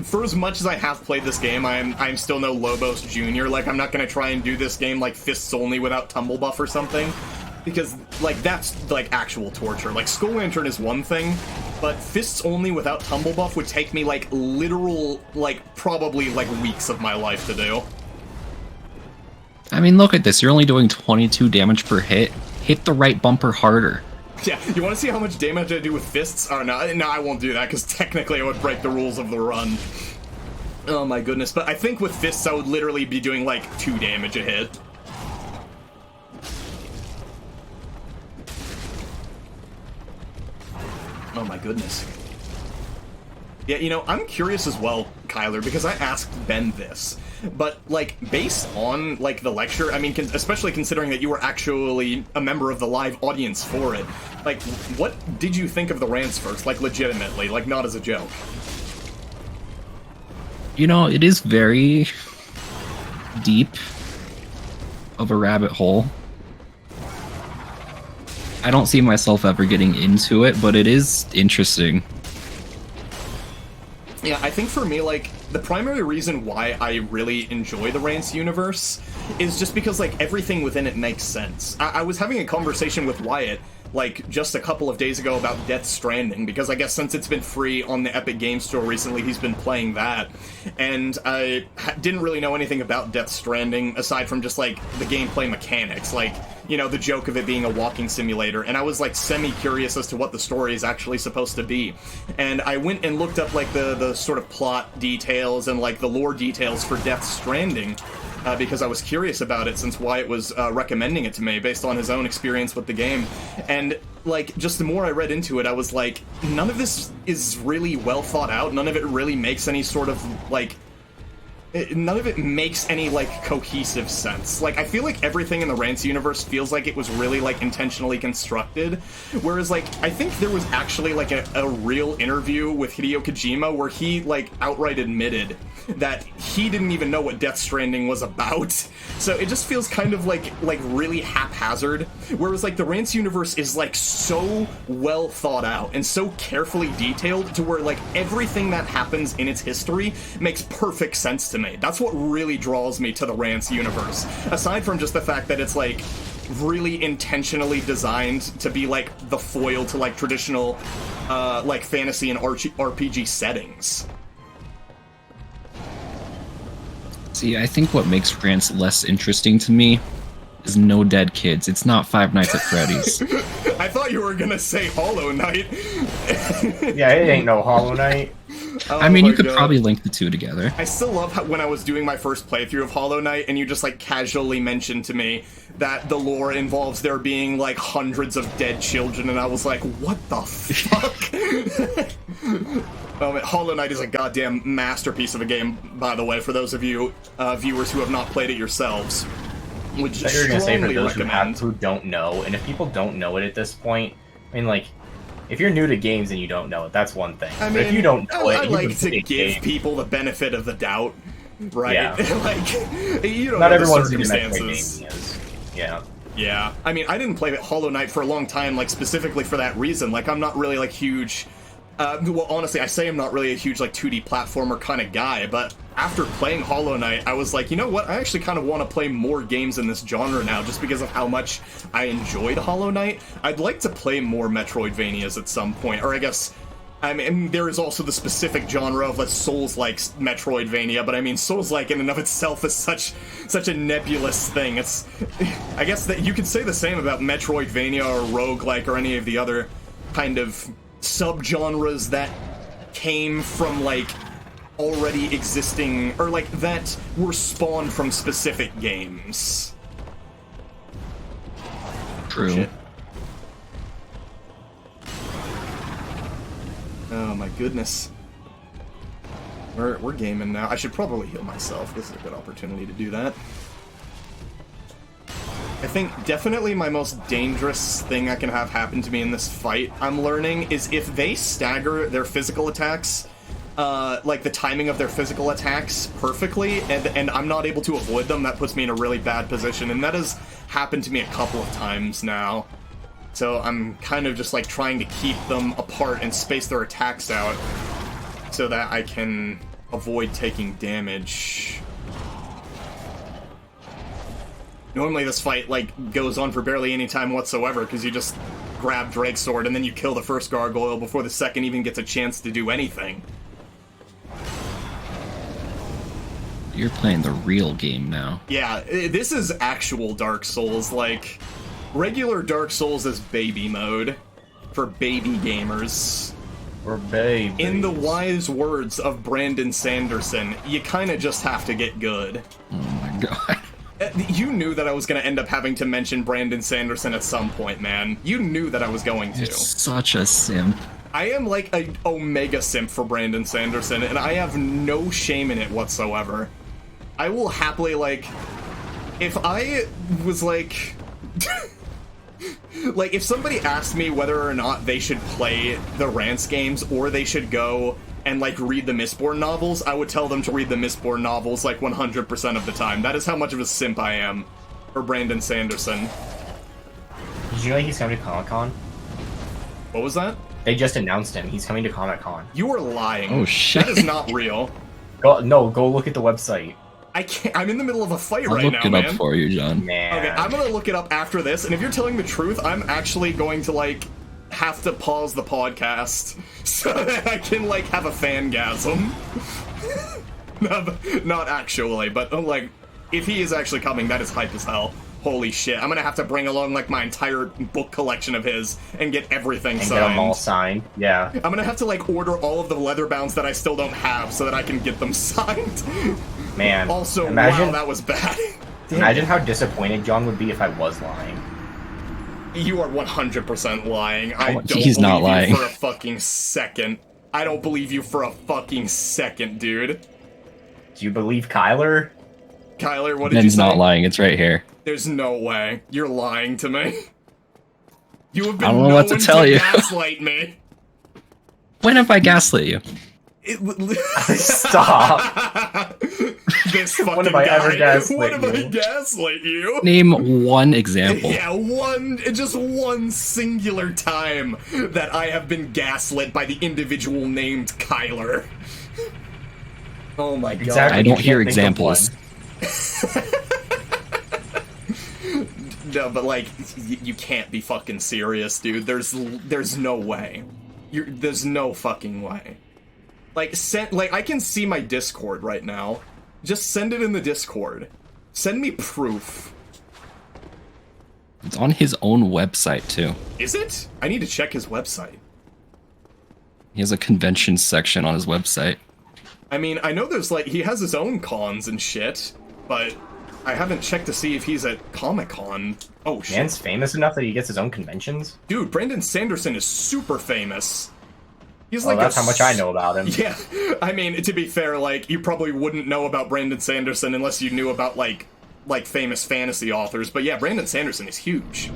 for as much as I have played this game, I'm still no Lobos Jr. Like, I'm not gonna try and do this game, like, fists only without tumble buff or something. Because, like, that's, like, actual torture. Like, Skull Lantern is one thing, but fists only without tumble buff would take me, like, literal, like, probably, like, weeks of my life to do. I mean, look at this. You're only doing 22 damage per hit. Hit the right bumper harder. Yeah, you want to see how much damage I do with fists? Oh, no, I won't do that, because technically I would break the rules of the run. Oh my goodness, but I think with fists I would literally be doing, like, 2 damage a hit. Oh my goodness. Yeah, you know, I'm curious as well, Kyler, because I asked Ben this. But, like, based on, like, the lecture, I mean, especially considering that you were actually a member of the live audience for it, like, what did you think of the rants first? Like, legitimately, like, not as a joke. You know, it is very deep of a rabbit hole. I don't see myself ever getting into it, but it is interesting. Yeah, I think for me, like, the primary reason why I really enjoy the Rants universe is just because, like, everything within it makes sense. I was having a conversation with Wyatt, like, just a couple of days ago about Death Stranding, because I guess since it's been free on the Epic Games Store recently, he's been playing that. And I didn't really know anything about Death Stranding, aside from just, like, the gameplay mechanics, like, you know, the joke of it being a walking simulator. And I was, like, semi-curious as to what the story is actually supposed to be. And I went and looked up, like, the sort of plot details and, like, the lore details for Death Stranding, because I was curious about it, since Wyatt was recommending it to me based on his own experience with the game. And, like, just the more I read into it, I was like, none of this is really well thought out. None of it really makes any sort of, like, none of it makes any, like, cohesive sense. Like, I feel like everything in the Rants universe feels like it was really, like, intentionally constructed. Whereas, like, I think there was actually, like, a real interview with Hideo Kojima where he, like, outright admitted that he didn't even know what Death Stranding was about. So it just feels kind of like really haphazard. Whereas, like, the Rants universe is, like, so well thought out and so carefully detailed to where, like, everything that happens in its history makes perfect sense to me. That's what really draws me to the Rants universe. Aside from just the fact that it's, like, really intentionally designed to be, like, the foil to, like, traditional, like, fantasy and RPG settings. See, I think what makes Rants less interesting to me is no dead kids. It's not Five Nights at Freddy's. I thought you were gonna say Hollow Knight. Yeah, it ain't no Hollow Knight. I mean, Oh you my could God. probably link the two together. I still love how when I was doing my first playthrough of Hollow Knight and you just like casually mentioned to me that the lore involves there being like hundreds of dead children, and I was like, what the fuck? Hollow Knight is a goddamn masterpiece of a game, by the way, for those of you viewers who have not played it yourselves. Would That you're gonna say for strongly those recommend. who don't know, and if people don't know it at this point, I mean, like, if you're new to games and you don't know it, that's one thing. I But mean, if you don't know I it, like you to can give game. people the benefit of the doubt, right? Yeah. Like, you don't Not know the everyone's into Metroid circumstances. gaming is. Yeah. Yeah, I mean, I didn't play Hollow Knight for a long time, like, specifically for that reason. Like, I'm not really, like, huge... well, honestly, I say I'm not really a huge, like, 2D platformer kind of guy, but after playing Hollow Knight, I was like, you know what? I actually kind of want to play more games in this genre now, just because of how much I enjoyed Hollow Knight. I'd like to play more Metroidvanias at some point, or I guess... I mean, there is also the specific genre of, like, Souls-like Metroidvania, but I mean, Souls-like in and of itself is such a nebulous thing. It's... I guess that you could say the same about Metroidvania or roguelike or any of the other kind of subgenres that came from, like, already existing, or, like, that were spawned from specific games. True. Shit. Oh my goodness. We're gaming now. I should probably heal myself. This is a good opportunity to do that. I think definitely my most dangerous thing that can have happen to me in this fight, I'm learning, is if they stagger their physical attacks, like the timing of their physical attacks perfectly, and I'm not able to avoid them, that puts me in a really bad position, and that has happened to me a couple of times now. So I'm kind of just like trying to keep them apart and space their attacks out so that I can avoid taking damage. Normally this fight like goes on for barely any time whatsoever because you just grab Drake's sword and then you kill the first gargoyle before the second even gets a chance to do anything. You're playing the real game now. Yeah, this is actual Dark Souls. Like, regular Dark Souls is baby mode for baby gamers. Or babies. In the wise words of Brandon Sanderson, you kind of just have to get good. Oh my god. You knew that I was going to end up having to mention Brandon Sanderson at some point, man. You knew that I was going to. You're such a simp. I am like a omega simp for Brandon Sanderson, and I have no shame in it whatsoever. I will happily, like, if I was like... like, if somebody asked me whether or not they should play the Rance games or they should go and, like, read the Mistborn novels, I would tell them to read the Mistborn novels, like, 100% of the time. That is how much of a simp I am for Brandon Sanderson. Did you know he's coming to Comic-Con? What was that? They just announced him. He's coming to Comic-Con. You are lying. Oh, shit. That is not real. Go look at the website. I can't. I'm in the middle of a fight I'll right look now, it man. up for you, John. Man. Okay, I'm gonna look it up after this, and if you're telling the truth, I'm actually going to, like, have to pause the podcast so that I can, like, have a fangasm. Not actually, but, like, if he is actually coming, that is hype as hell. Holy shit, I'm gonna have to bring along, like, my entire book collection of his and get everything And signed. get them all signed. Yeah. I'm gonna have to, like, order all of the leather bounds that I still don't have so that I can get them signed. Man. Also, imagine, wow, that was bad. imagine how disappointed John would be if I was lying. You are 100% lying. I don't He's believe not you lying. for a fucking second. I don't believe you for a fucking second, dude. Do you believe Kyler? Kyler, what did you Ben's say? not lying, it's right here. There's no way. You're lying to me. You have been I don't know what to known tell you. gaslight me. When have I gaslit you? Stop. This fucking When have I guy. ever gaslit When have I you? gaslit you? Name one example. Yeah, just one singular time that I have been gaslit by the individual named Kyler. Oh my god. Exactly. I don't You hear can't think of examples. No, but like, you can't be fucking serious, dude. There's no way. There's no fucking way. Like, I can see my Discord right now. Just send it in the Discord. Send me proof. It's on his own website too. Is it? I need to check his website. He has a convention section on his website. I mean, I know there's like, he has his own cons and shit, but I haven't checked to see if he's at Comic-Con. Oh shit. Man's famous enough that he gets his own conventions? Dude, Brandon Sanderson is super famous. He's Well, like that's how much I know about him. Yeah, I mean, to be fair, like, you probably wouldn't know about Brandon Sanderson unless you knew about, like famous fantasy authors, but yeah, Brandon Sanderson is huge.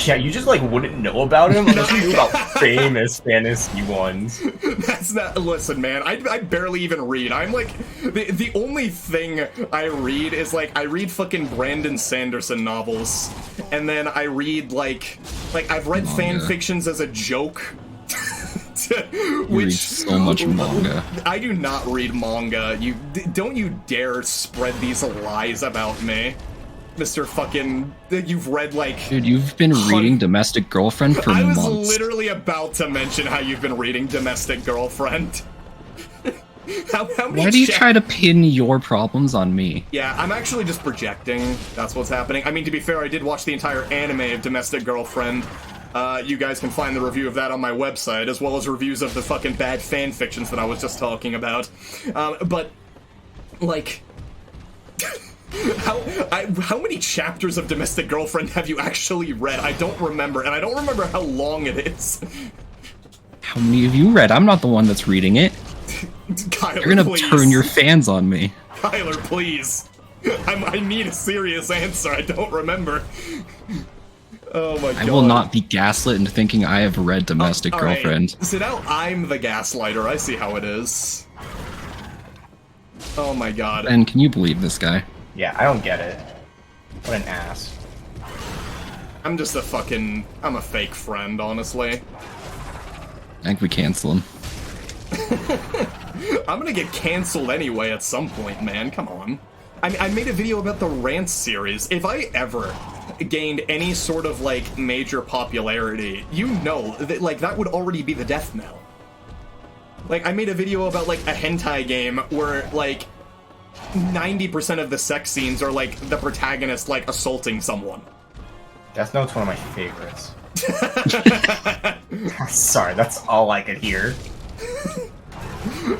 Yeah, you just, like, wouldn't know about him unless you knew about famous fantasy ones. That's not... Listen, man, I barely even read. I'm, like... The only thing I read is, like, I read fucking Brandon Sanderson novels, and then I read, like I've read fan fictions as a joke. You read so much manga. I do not read manga. Don't you dare spread these lies about me, Mr. Fucking... You've read, like... Dude, you've been reading Domestic Girlfriend for months. I was literally about to mention how you've been reading Domestic Girlfriend. how many Why do you try to pin your problems on me? Yeah, I'm actually just projecting. That's what's happening. I mean, to be fair, I did watch the entire anime of Domestic Girlfriend. You guys can find the review of that on my website, as well as reviews of the fucking bad fan fictions that I was just talking about. But, like... How many chapters of Domestic Girlfriend have you actually read? I don't remember, and I don't remember how long it is. How many have you read? I'm not the one that's reading it. Kyler, You're gonna please. turn your fans on me. Kyler, please. I need a serious answer. I don't remember. Oh my god. I will not be gaslit into thinking I have read Domestic Girlfriend. Right. So now I'm the gaslighter. I see how it is. Oh my god. And can you believe this guy? Yeah, I don't get it. What an ass. I'm just a fucking... I'm a fake friend, honestly. I think we cancel him. I'm gonna get canceled anyway at some point, man. Come on. I made a video about the Rants series. If I ever gained any sort of, like, major popularity, you know, that, like, that would already be the death knell. Like, I made a video about, like, a hentai game where, like, 90% of the sex scenes are, like, the protagonist, like, assaulting someone. Death Note's one of my favorites. Sorry, that's all I could hear.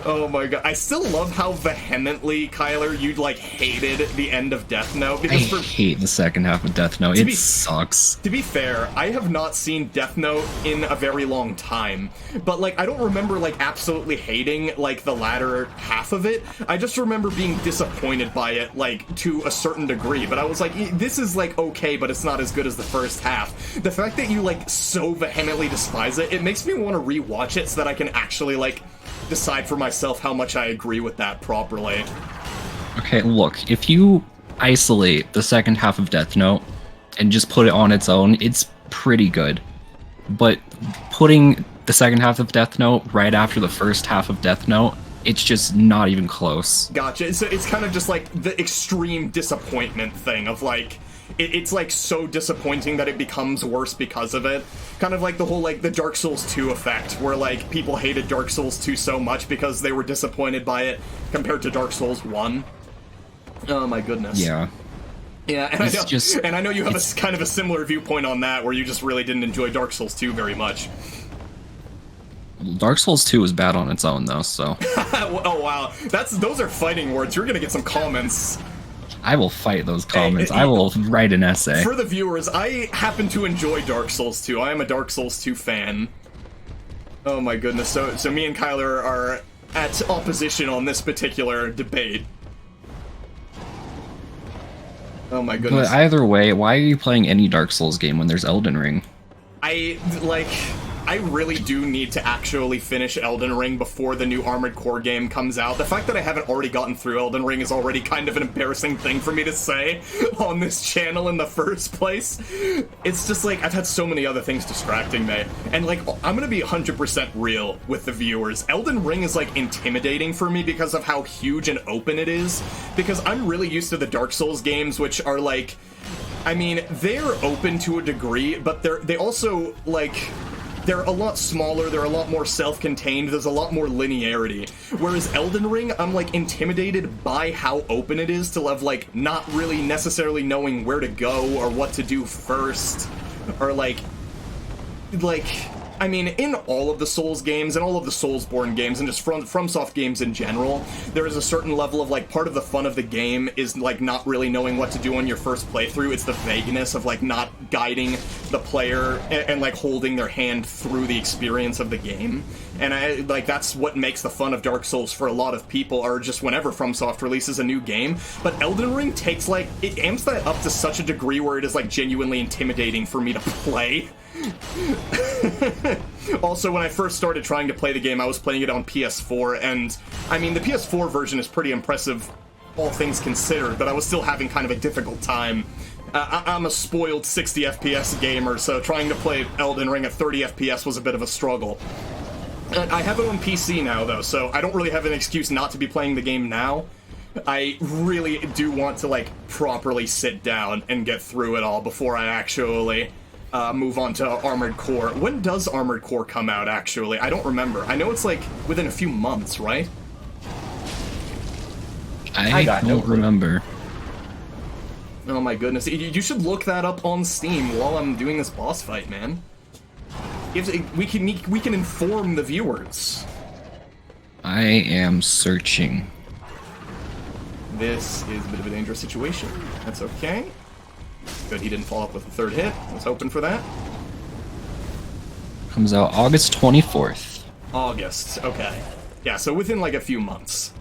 Oh my god. I still love how vehemently, Kyler, you, like, hated the end of Death Note. I Because hate the second half of Death Note. It sucks. To be fair, I have not seen Death Note in a very long time. But, like, I don't remember, like, absolutely hating, like, the latter half of it. I just remember being disappointed by it, like, to a certain degree. But I was like, this is, like, okay, but it's not as good as the first half. The fact that you, like, so vehemently despise it, it makes me want to rewatch it so that I can actually, like, decide for myself how much I agree with that properly. Okay, look, if you isolate the second half of Death Note and just put it on its own, it's pretty good. But putting the second half of Death Note right after the first half of Death Note, it's just not even close. Gotcha. So it's kind of just like the extreme disappointment thing of like, it's like so disappointing that it becomes worse because of it. Kind of like the whole like the Dark Souls 2 effect, where like people hated Dark Souls 2 so much because they were disappointed by it compared to Dark Souls 1. Oh my goodness. Yeah. Yeah, and I know you have a kind of a similar viewpoint on that, where you just really didn't enjoy Dark Souls 2 very much. Dark Souls 2 is bad on its own though, so. Oh wow, those are fighting words. You're gonna get some comments. I will fight those comments. I will write an essay. For the viewers, I happen to enjoy Dark Souls 2. I am a Dark Souls 2 fan. Oh my goodness. So me and Kyler are at opposition on this particular debate. Oh my goodness. But either way, why are you playing any Dark Souls game when there's Elden Ring? I really do need to actually finish Elden Ring before the new Armored Core game comes out. The fact that I haven't already gotten through Elden Ring is already kind of an embarrassing thing for me to say on this channel in the first place. It's just like, I've had so many other things distracting me. And like, I'm gonna be 100% real with the viewers. Elden Ring is like intimidating for me because of how huge and open it is. Because I'm really used to the Dark Souls games, which are like, I mean, they're open to a degree, but they also, like, they're a lot smaller, they're a lot more self-contained, there's a lot more linearity. Whereas Elden Ring, I'm like intimidated by how open it is to have like not really necessarily knowing where to go or what to do first, or like I mean, in all of the Souls games and all of the Soulsborne games and just FromSoft games in general, there is a certain level of like part of the fun of the game is like not really knowing what to do on your first playthrough. It's the vagueness of like not guiding the player and like holding their hand through the experience of the game. And I like that's what makes the fun of Dark Souls for a lot of people, or just whenever FromSoft releases a new game. But Elden Ring takes like it amps that up to such a degree where it is like genuinely intimidating for me to play. Also, when I first started trying to play the game, I was playing it on PS4, and I mean, the PS4 version is pretty impressive, all things considered, but I was still having kind of a difficult time. I'm a spoiled 60 FPS gamer, so trying to play Elden Ring at 30 FPS was a bit of a struggle. I have it on PC now, though, so I don't really have an excuse not to be playing the game now. I really do want to, like, properly sit down and get through it all before I actually move on to Armored Core. When does Armored Core come out, actually? I don't remember. I know it's, like, within a few months, right? I don't remember. Oh my goodness. You should look that up on Steam while I'm doing this boss fight, man. We can inform the viewers. I am searching. This is a bit of a dangerous situation. That's okay. Good, he didn't fall up with the third hit. I was hoping for that. Comes out August 24th. August, okay. Yeah, so within like a few months.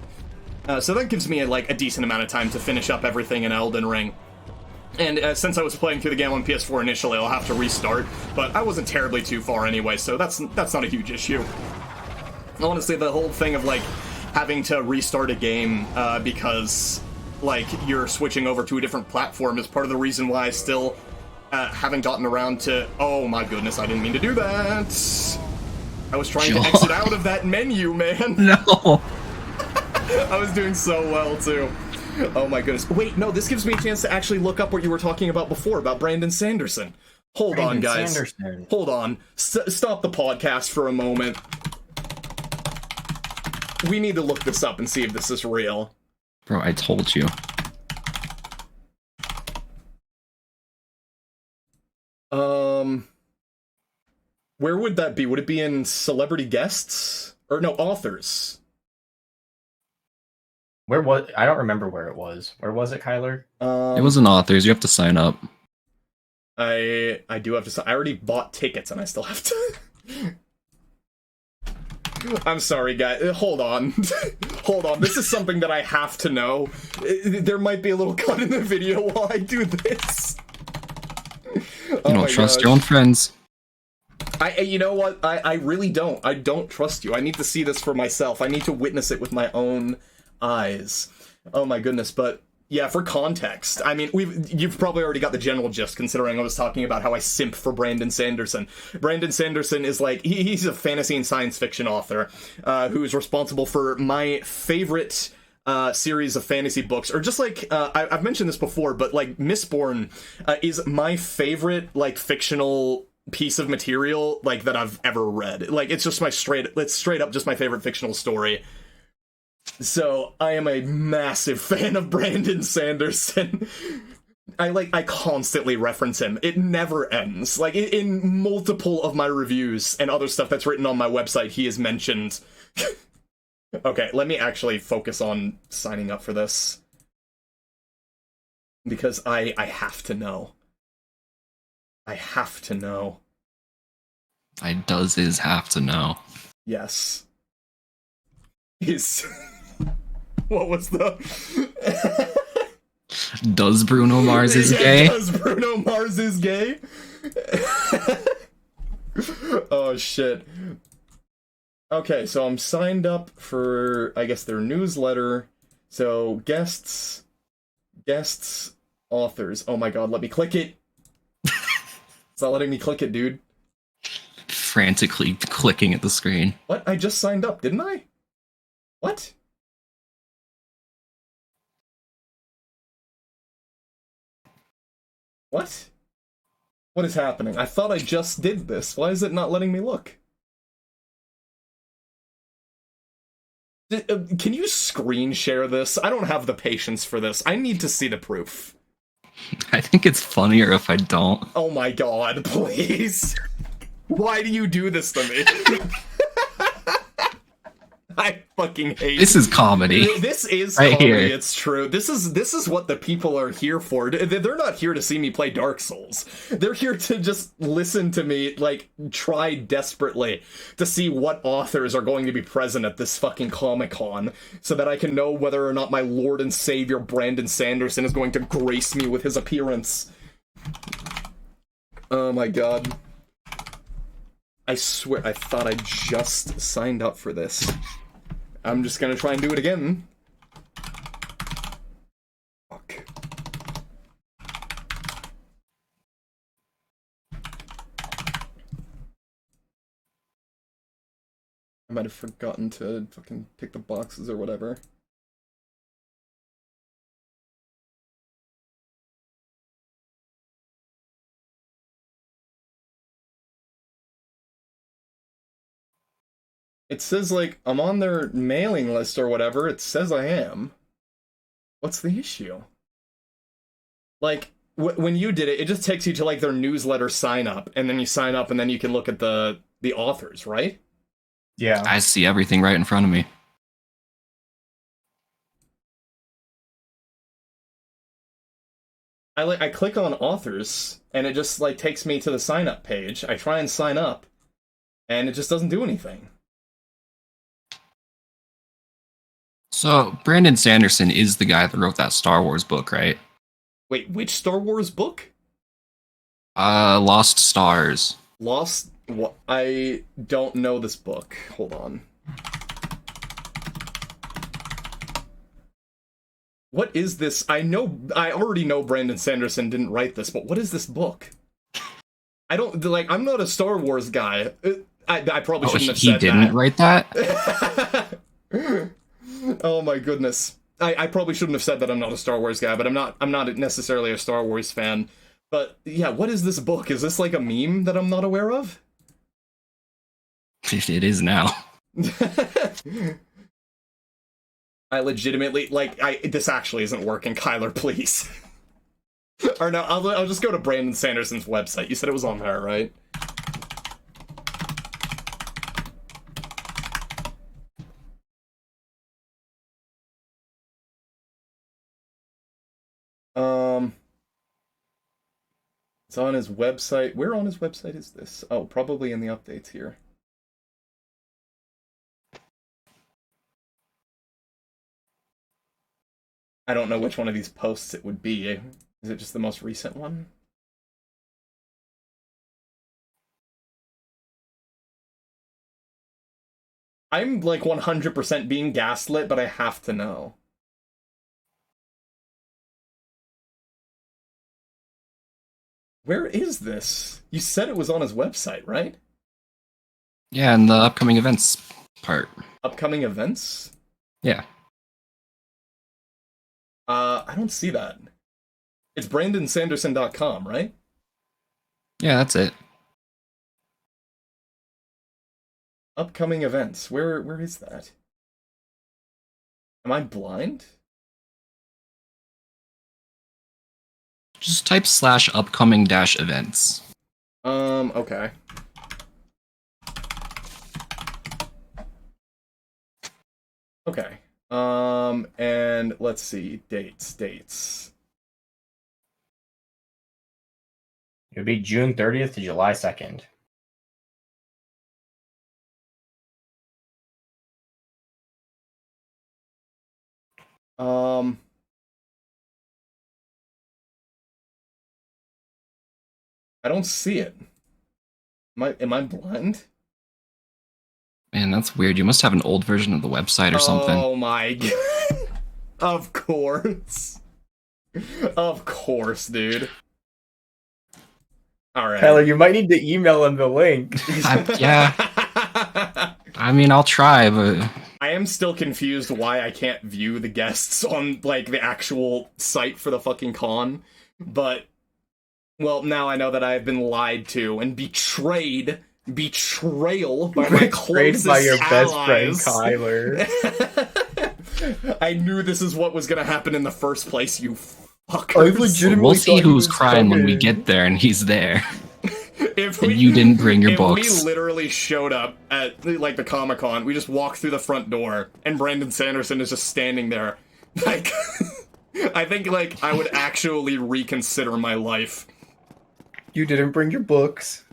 So that gives me like a decent amount of time to finish up everything in Elden Ring. And since I was playing through the game on PS4 initially, I'll have to restart, but I wasn't terribly too far anyway, so that's not a huge issue. Honestly, the whole thing of like having to restart a game because like you're switching over to a different platform is part of the reason why I still haven't gotten around to. Oh my goodness, I didn't mean to do that. I was trying to exit out of that menu, man. No. I was doing so well too. Oh my goodness. Wait, no, this gives me a chance to actually look up what you were talking about before, about Brandon Sanderson. Hold on, guys. Sanderson. Hold on. Stop the podcast for a moment. We need to look this up and see if this is real. Bro, I told you. Where would that be? Would it be in celebrity guests? Or no, authors. Where was? I don't remember where it was. Where was it, Kyler? It was an authors. You have to sign up. I do have to. I already bought tickets, and I still have to. I'm sorry, guys. Hold on. Hold on. This is something that I have to know. There might be a little cut in the video while I do this. You don't trust your own friends. You know what? I really don't. I don't trust you. I need to see this for myself. I need to witness it with my own eyes. Oh my goodness. But yeah, for context, I mean, you've probably already got the general gist, considering I was talking about how I simp for Brandon Sanderson. Brandon Sanderson is like, he's a fantasy and science fiction author who is responsible for my favorite series of fantasy books, or just like, I've mentioned this before, but like Mistborn is my favorite like fictional piece of material like that I've ever read. Like, it's just it's straight up just my favorite fictional story. So I am a massive fan of Brandon Sanderson. I constantly reference him. It never ends. Like, in multiple of my reviews and other stuff that's written on my website, he is mentioned. Okay, let me actually focus on signing up for this. Because I have to know. I have to know. I does is have to know. Yes. He's... What was the... Does Bruno Mars is gay? Does Bruno Mars is gay? Oh, shit. Okay, so I'm signed up for, I guess, their newsletter. So, guests, authors. Oh my god, let me click it. It's not letting me click it, dude. Frantically clicking at the screen. What? I just signed up, didn't I? What? What? What is happening? I thought I just did this. Why is it not letting me look? Can you screen share this? I don't have the patience for this. I need to see the proof. I think it's funnier if I don't. Oh my god, please. Why do you do this to me? I fucking hate This is comedy. This is Right comedy, here. it's true. This is what the people are here for. They're not here to see me play Dark Souls. They're here to just listen to me, like, try desperately to see what authors are going to be present at this fucking Comic-Con, so that I can know whether or not my Lord and Savior Brandon Sanderson is going to grace me with his appearance. Oh my god. I swear, I thought I just signed up for this. I'm just gonna try and do it again. Fuck. I might have forgotten to fucking pick the boxes or whatever. It says, like, I'm on their mailing list or whatever. It says I am. What's the issue? Like, when you did it, it just takes you to, like, their newsletter sign up, and then you sign up, and then you can look at the authors, right? Yeah. I see everything right in front of me. I click on authors, and it just, like, takes me to the sign up page. I try and sign up, and it just doesn't do anything. So, Brandon Sanderson is the guy that wrote that Star Wars book, right? Wait, which Star Wars book? Lost Stars. Lost? What? I don't know this book. Hold on. What is this? I already know Brandon Sanderson didn't write this, but what is this book? I don't, like, I'm not a Star Wars guy. I probably shouldn't have said He didn't write that? that. Oh my goodness. I probably shouldn't have said that I'm not a Star Wars guy, but I'm not necessarily a Star Wars fan. But yeah, what is this book? Is this like a meme that I'm not aware of? It is now. I legitimately, like, this actually isn't working. Kyler, please. Or no, I'll just go to Brandon Sanderson's website. You said it was on there, right? It's on his website. Where on his website is this? Oh, probably in the updates here. I don't know which one of these posts it would be. Is it just the most recent one? I'm like 100% being gaslit, but I have to know. Where is this? You said it was on his website, right? Yeah, and the upcoming events part. Upcoming events? Yeah. I don't see that. It's brandonsanderson.com, right? Yeah, that's it. Upcoming events. Where is that? Am I blind? Just type /upcoming-events. Okay. Okay. And let's see. Dates. It would be June 30th to July 2nd. I don't see it. Am I blind? Man, that's weird. You must have an old version of the website or something. Oh my god. Of course. Of course, dude. Alright. Tyler, you might need to email him the link. Yeah. I mean, I'll try, but I am still confused why I can't view the guests on, like, the actual site for the fucking con, but Well, now I know that I have been lied to and betrayed. Betrayal by my Betrayed closest by your best friend, allies. Kyler. I knew this is what was gonna happen in the first place, you fuckers. legitimately We'll see thought he who's was crying when we coming. get there and he's there. If And you didn't bring your if books. we literally showed up at like the Comic-Con, we just walked through the front door, and Brandon Sanderson is just standing there, like, I think like I would actually reconsider my life. You didn't bring your books.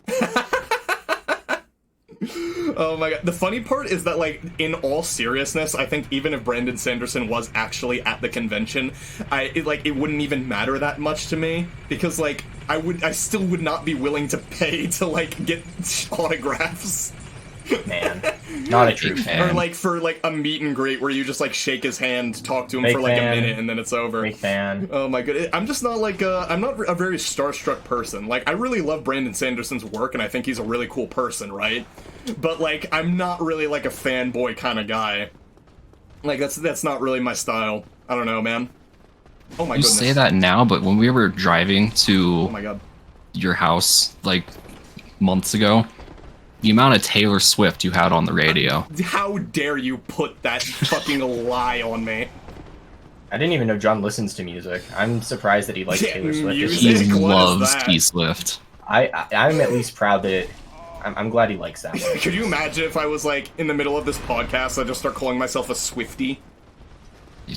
Oh my god. The funny part is that, like, in all seriousness, I think even if Brandon Sanderson was actually at the convention, it wouldn't even matter that much to me, because, like, I still would not be willing to pay to, like, get autographs. Man, not a true fan. Or, like, for, like, a meet and greet where you just, like, shake his hand, talk to him Fake for, like, fan. a minute, and then it's over. Big fan. Oh my god, I'm just not like I'm not a very starstruck person. Like, I really love Brandon Sanderson's work, and I think he's a really cool person, right? But like, I'm not really like a fanboy kind of guy. Like, that's not really my style. I don't know, man. Oh my You goodness. say that now, but when we were driving Oh to my god. your house like months ago, the amount of Taylor Swift you had on the radio. How dare you put that fucking lie on me? I didn't even know John listens to music. I'm surprised that he likes Yeah, Taylor Swift. music. He What is loves that? T Swift. I'm at least proud that I'm glad he likes that one. Could you imagine if I was like in the middle of this podcast, I just start calling myself a Swiftie?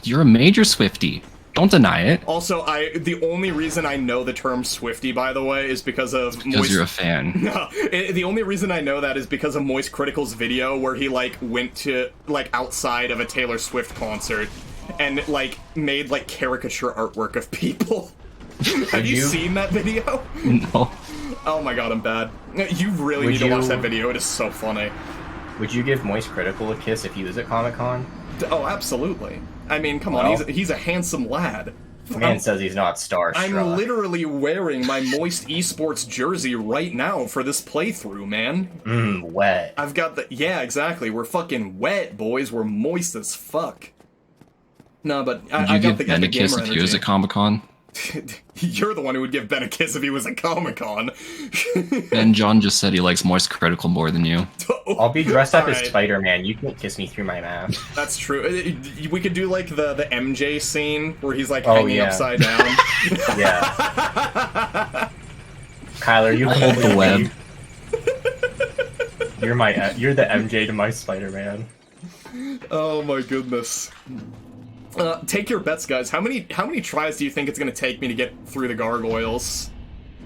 You're a major Swiftie. Don't deny it. Also, the only reason I know the term Swiftie, by the way, is because of Because you're a fan. No, the only reason I know that is because of Moist Critical's video where he, like, went to, like, outside of a Taylor Swift concert and, like, made, like, caricature artwork of people. Have you you? seen that video? No. Oh my god, I'm bad. You really Would need to watch you- that video, it is so funny. Would you give Moist Critical a kiss if he was at Comic-Con? Oh, absolutely. I mean, come on, Well- he's a handsome lad. The man says he's not starstruck. I'm literally wearing my Moist Esports jersey right now for this playthrough, man. Wet. I've got the... Yeah, exactly. We're fucking wet, boys. We're moist as fuck. No, but Would I you got give the Ben a gamer kiss if he was energy. at Comic Con? You're the one who would give Ben a kiss if he was at Comic-Con. And John just said he likes Moist Critical more than you. I'll be dressed up as Alright. Spider-Man. You can't kiss me through my mask. That's true. We could do, like, the MJ scene where he's, like, Oh, hanging yeah. upside down. Yeah. Kyler, you Hold the web. You're the MJ to my Spider-Man. Oh my goodness. Take your bets, guys. How many tries do you think it's gonna take me to get through the gargoyles?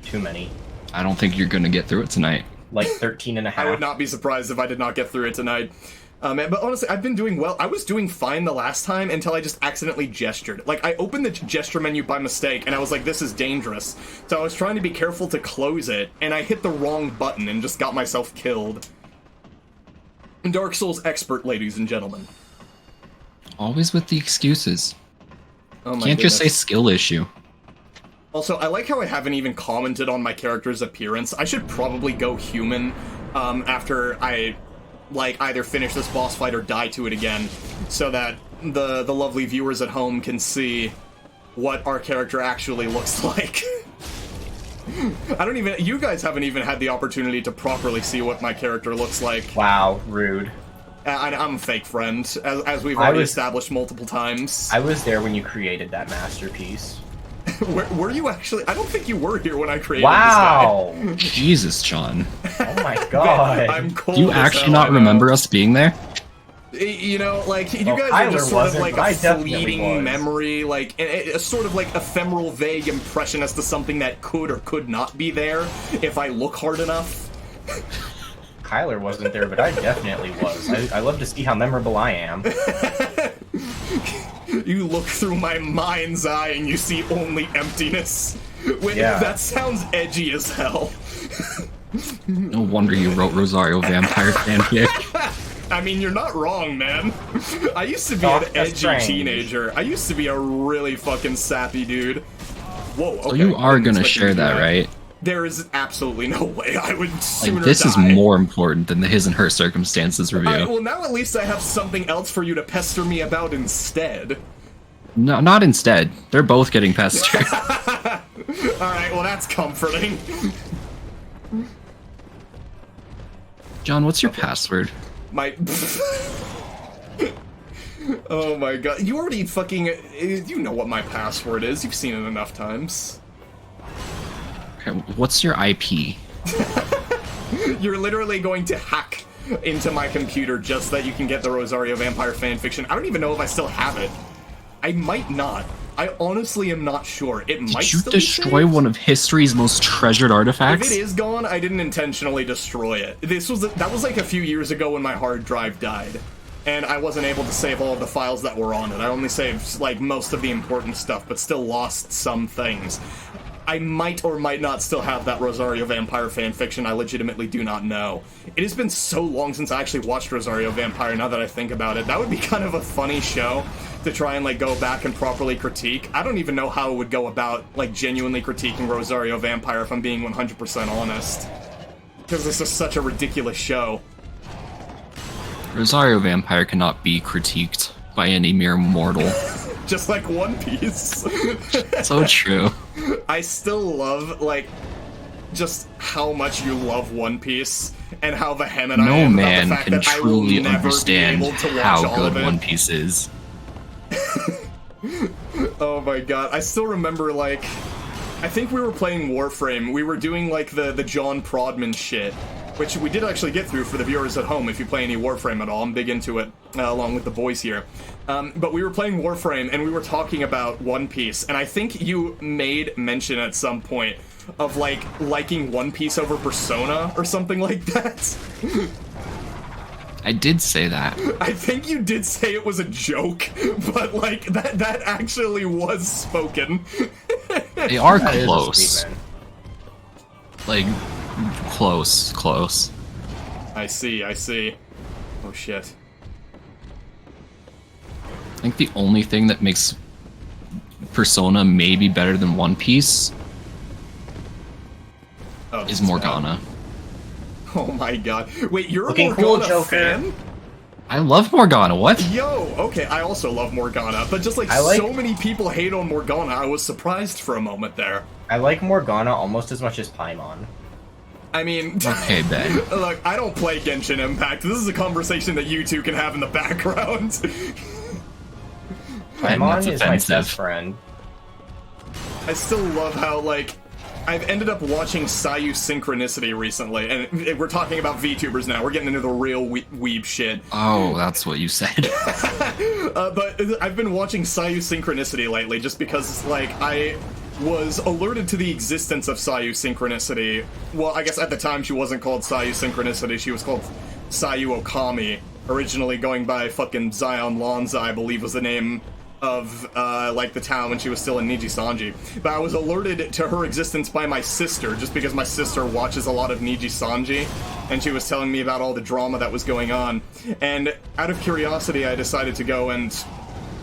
Too many. I don't think you're gonna get through it tonight. Like 13 and a half. I would not be surprised if I did not get through it tonight. Man, but honestly, I've been doing well. I was doing fine the last time until I just accidentally gestured. Like, I opened the gesture menu by mistake, and I was like, this is dangerous. So I was trying to be careful to close it, and I hit the wrong button and just got myself killed. Dark Souls expert, ladies and gentlemen. Always with the excuses. Oh my Can't just say goodness. skill issue. Also, I like how I haven't even commented on my character's appearance. I should probably go human after I, like, either finish this boss fight or die to it again, so that the lovely viewers at home can see what our character actually looks like. You guys haven't even had the opportunity to properly see what my character looks like. Wow, rude. I'm a fake friend, as we've I already was- established multiple times. I was there when you created that masterpiece. Were you actually? I don't think you were here when I created this guy. Wow! Jesus, John. Oh my god. I'm cold Do you as actually hell, not I know. remember us being there? You know, like, you Well, guys are Tyler just sort of wasn't, like but I a definitely fleeting was. memory, like, a sort of like ephemeral, vague impression as to something that could or could not be there if I look hard enough. Kyler wasn't there, but I definitely was. I love to see how memorable I am. You look through my mind's eye and you see only emptiness. Wait, Yeah. that sounds edgy as hell. No wonder you wrote Rosario Vampire fanfic. I mean, you're not wrong, man. I used to be Oh, an that's edgy strange. teenager. I used to be a really fucking sappy dude. Whoa, okay. So you I are didn't gonna expect you share to do that, right? There is absolutely no way I would sooner Like, this is die. more important than the His and Her Circumstances review. Alright, well, now at least I have something else for you to pester me about instead. No, not instead. They're both getting pestered. Alright, well that's comforting. John, what's your password? My... Oh my god. You already fucking... You know what my password is. You've seen it enough times. Okay, what's your IP? You're literally going to hack into my computer just that you can get the Rosario Vampire fanfiction. I don't even know if I still have it. I might not. I honestly am not sure. It might Did you still be destroy saved. one of history's most treasured artifacts? If it is gone, I didn't intentionally destroy it. That was like a few years ago when my hard drive died, and I wasn't able to save all of the files that were on it. I only saved like most of the important stuff, but still lost some things. I might or might not still have that Rosario Vampire fanfiction. I legitimately do not know. It has been so long since I actually watched Rosario Vampire, now that I think about it. That would be kind of a funny show to try and like go back and properly critique. I don't even know how it would go about like genuinely critiquing Rosario Vampire, if I'm being 100% honest. Because this is such a ridiculous show. Rosario Vampire cannot be critiqued by any mere mortal. Just like One Piece. So true. I still love, like, just how much you love One Piece and how vehement I No am about man the fact can that I will truly never understand be able to watch how all good of it. One Piece is. Oh my god, I still remember, like, I think we were playing Warframe. We were doing, like, the John Prodman shit, which we did actually get through for the viewers at home if you play any Warframe at all. I'm big into it, along with the boys here. But we were playing Warframe, and we were talking about One Piece, and I think you made mention at some point of, like, liking One Piece over Persona, or something like that. I did say that. I think you did say it was a joke, but, like, that actually was spoken. They are That is a close. statement. Like, close. I see. Oh shit. I think the only thing that makes Persona maybe better than One Piece Oh, is this Morgana. bad. Oh my god. Wait, you're Looking a cool, Morgana Joker. fan? I love Morgana, what? Yo, okay, I also love Morgana, but just like, I like- so many people hate on Morgana, I was surprised for a moment there. I like Morgana almost as much as Paimon. I mean, Okay, Ben. look, I don't play Genshin Impact. This is a conversation that you two can have in the background. Ben, Paimon that's is my offensive. best friend. I still love how, like, I've ended up watching Sayu Synchronicity recently, and we're talking about VTubers now. We're getting into the real weeb shit. Oh, that's what you said. But I've been watching Sayu Synchronicity lately just because, like, I was alerted to the existence of Sayu Synchronicity. Well, I guess at the time she wasn't called Sayu Synchronicity, she was called Sayu Okami, originally going by fucking Zion Lanza, I believe was the name of, like, the town when she was still in Nijisanji. But I was alerted to her existence by my sister, just because my sister watches a lot of Nijisanji, and she was telling me about all the drama that was going on. And out of curiosity, I decided to go and,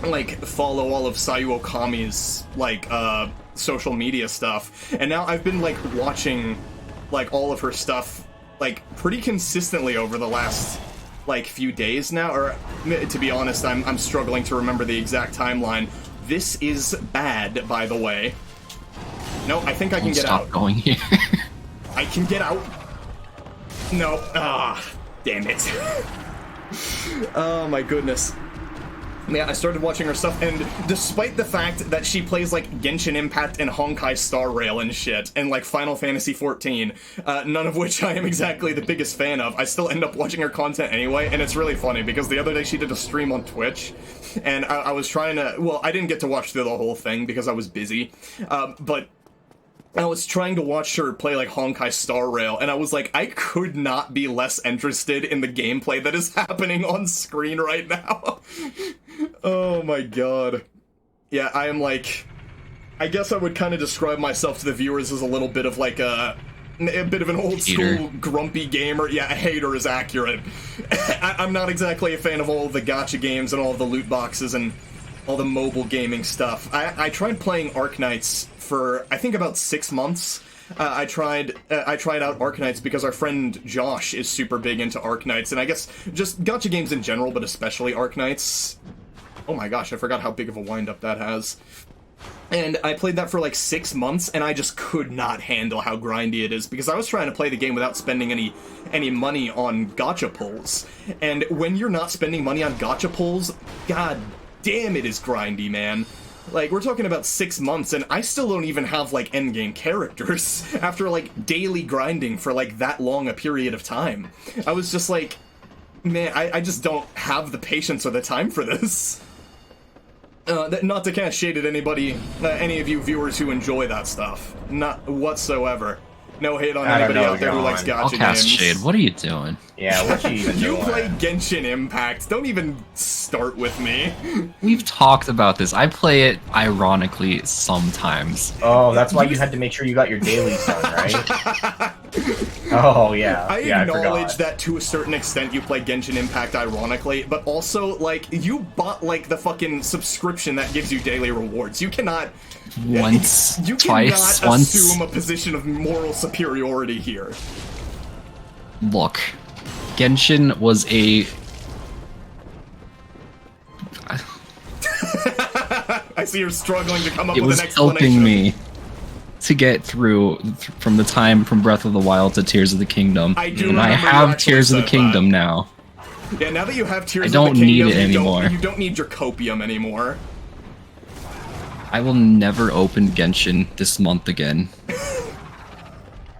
like, follow all of Sayu Okami's, like, social media stuff. And now I've been, like, watching, like, all of her stuff, like, pretty consistently over the last, like, few days now, or to be honest, I'm struggling to remember the exact timeline. This is bad, by the way. No, I think I can Don't get stop out. going here. I can get out. No. Ah, damn it. Oh my goodness. Yeah, I started watching her stuff, and despite the fact that she plays, like, Genshin Impact and Honkai Star Rail and shit, and, like, Final Fantasy XIV, none of which I am exactly the biggest fan of, I still end up watching her content anyway, and it's really funny, because the other day she did a stream on Twitch, and I was trying to, well, I didn't get to watch through the whole thing, because I was busy, but I was trying to watch her play, like, Honkai Star Rail, and I was like, I could not be less interested in the gameplay that is happening on screen right now. Oh my god. Yeah, I am, like, I guess I would kind of describe myself to the viewers as a little bit of, like, a bit of an old Hater. school grumpy gamer. Yeah, a hater is accurate. I'm not exactly a fan of all of the gacha games and all of the loot boxes and all the mobile gaming stuff. I tried playing Arknights for, I think, about 6 months. I tried out Arknights because our friend Josh is super big into Arknights, and I guess just gacha games in general, but especially Arknights. Oh my gosh, I forgot how big of a wind-up that has. And I played that for like 6 months, and I just could not handle how grindy it is, because I was trying to play the game without spending any money on gacha pulls. And when you're not spending money on gacha pulls, god damn, it is grindy, man. Like, we're talking about 6 months, and I still don't even have, like, endgame characters after, like, daily grinding for, like, that long a period of time. I was just like, man, I just don't have the patience or the time for this. Not to cast shade at anybody, any of you viewers who enjoy that stuff. Not whatsoever. No hate on anybody out there who likes I'll gacha cast games. shade. What are you doing? Yeah, what you even You doing? play Genshin Impact. Don't even start with me. We've talked about this. I play it ironically sometimes. Oh, that's why you had to make sure you got your dailies done, right? Oh, yeah. I yeah, acknowledge forgot. that to a certain extent you play Genshin Impact ironically, but also, like, you bought, like, the fucking subscription that gives you daily rewards. You cannot... Once, You twice, cannot once. assume a position of moral superiority here. Look, Genshin was a... I see you're struggling to come up It with was an explanation. helping me to get through from the time from Breath of the Wild to Tears of the Kingdom. I do and I remember you have actually Tears of the said Kingdom that. now. Yeah, now that you have Tears I of don't the need Kingdom, it anymore. You don't need your copium anymore. I will never open Genshin this month again.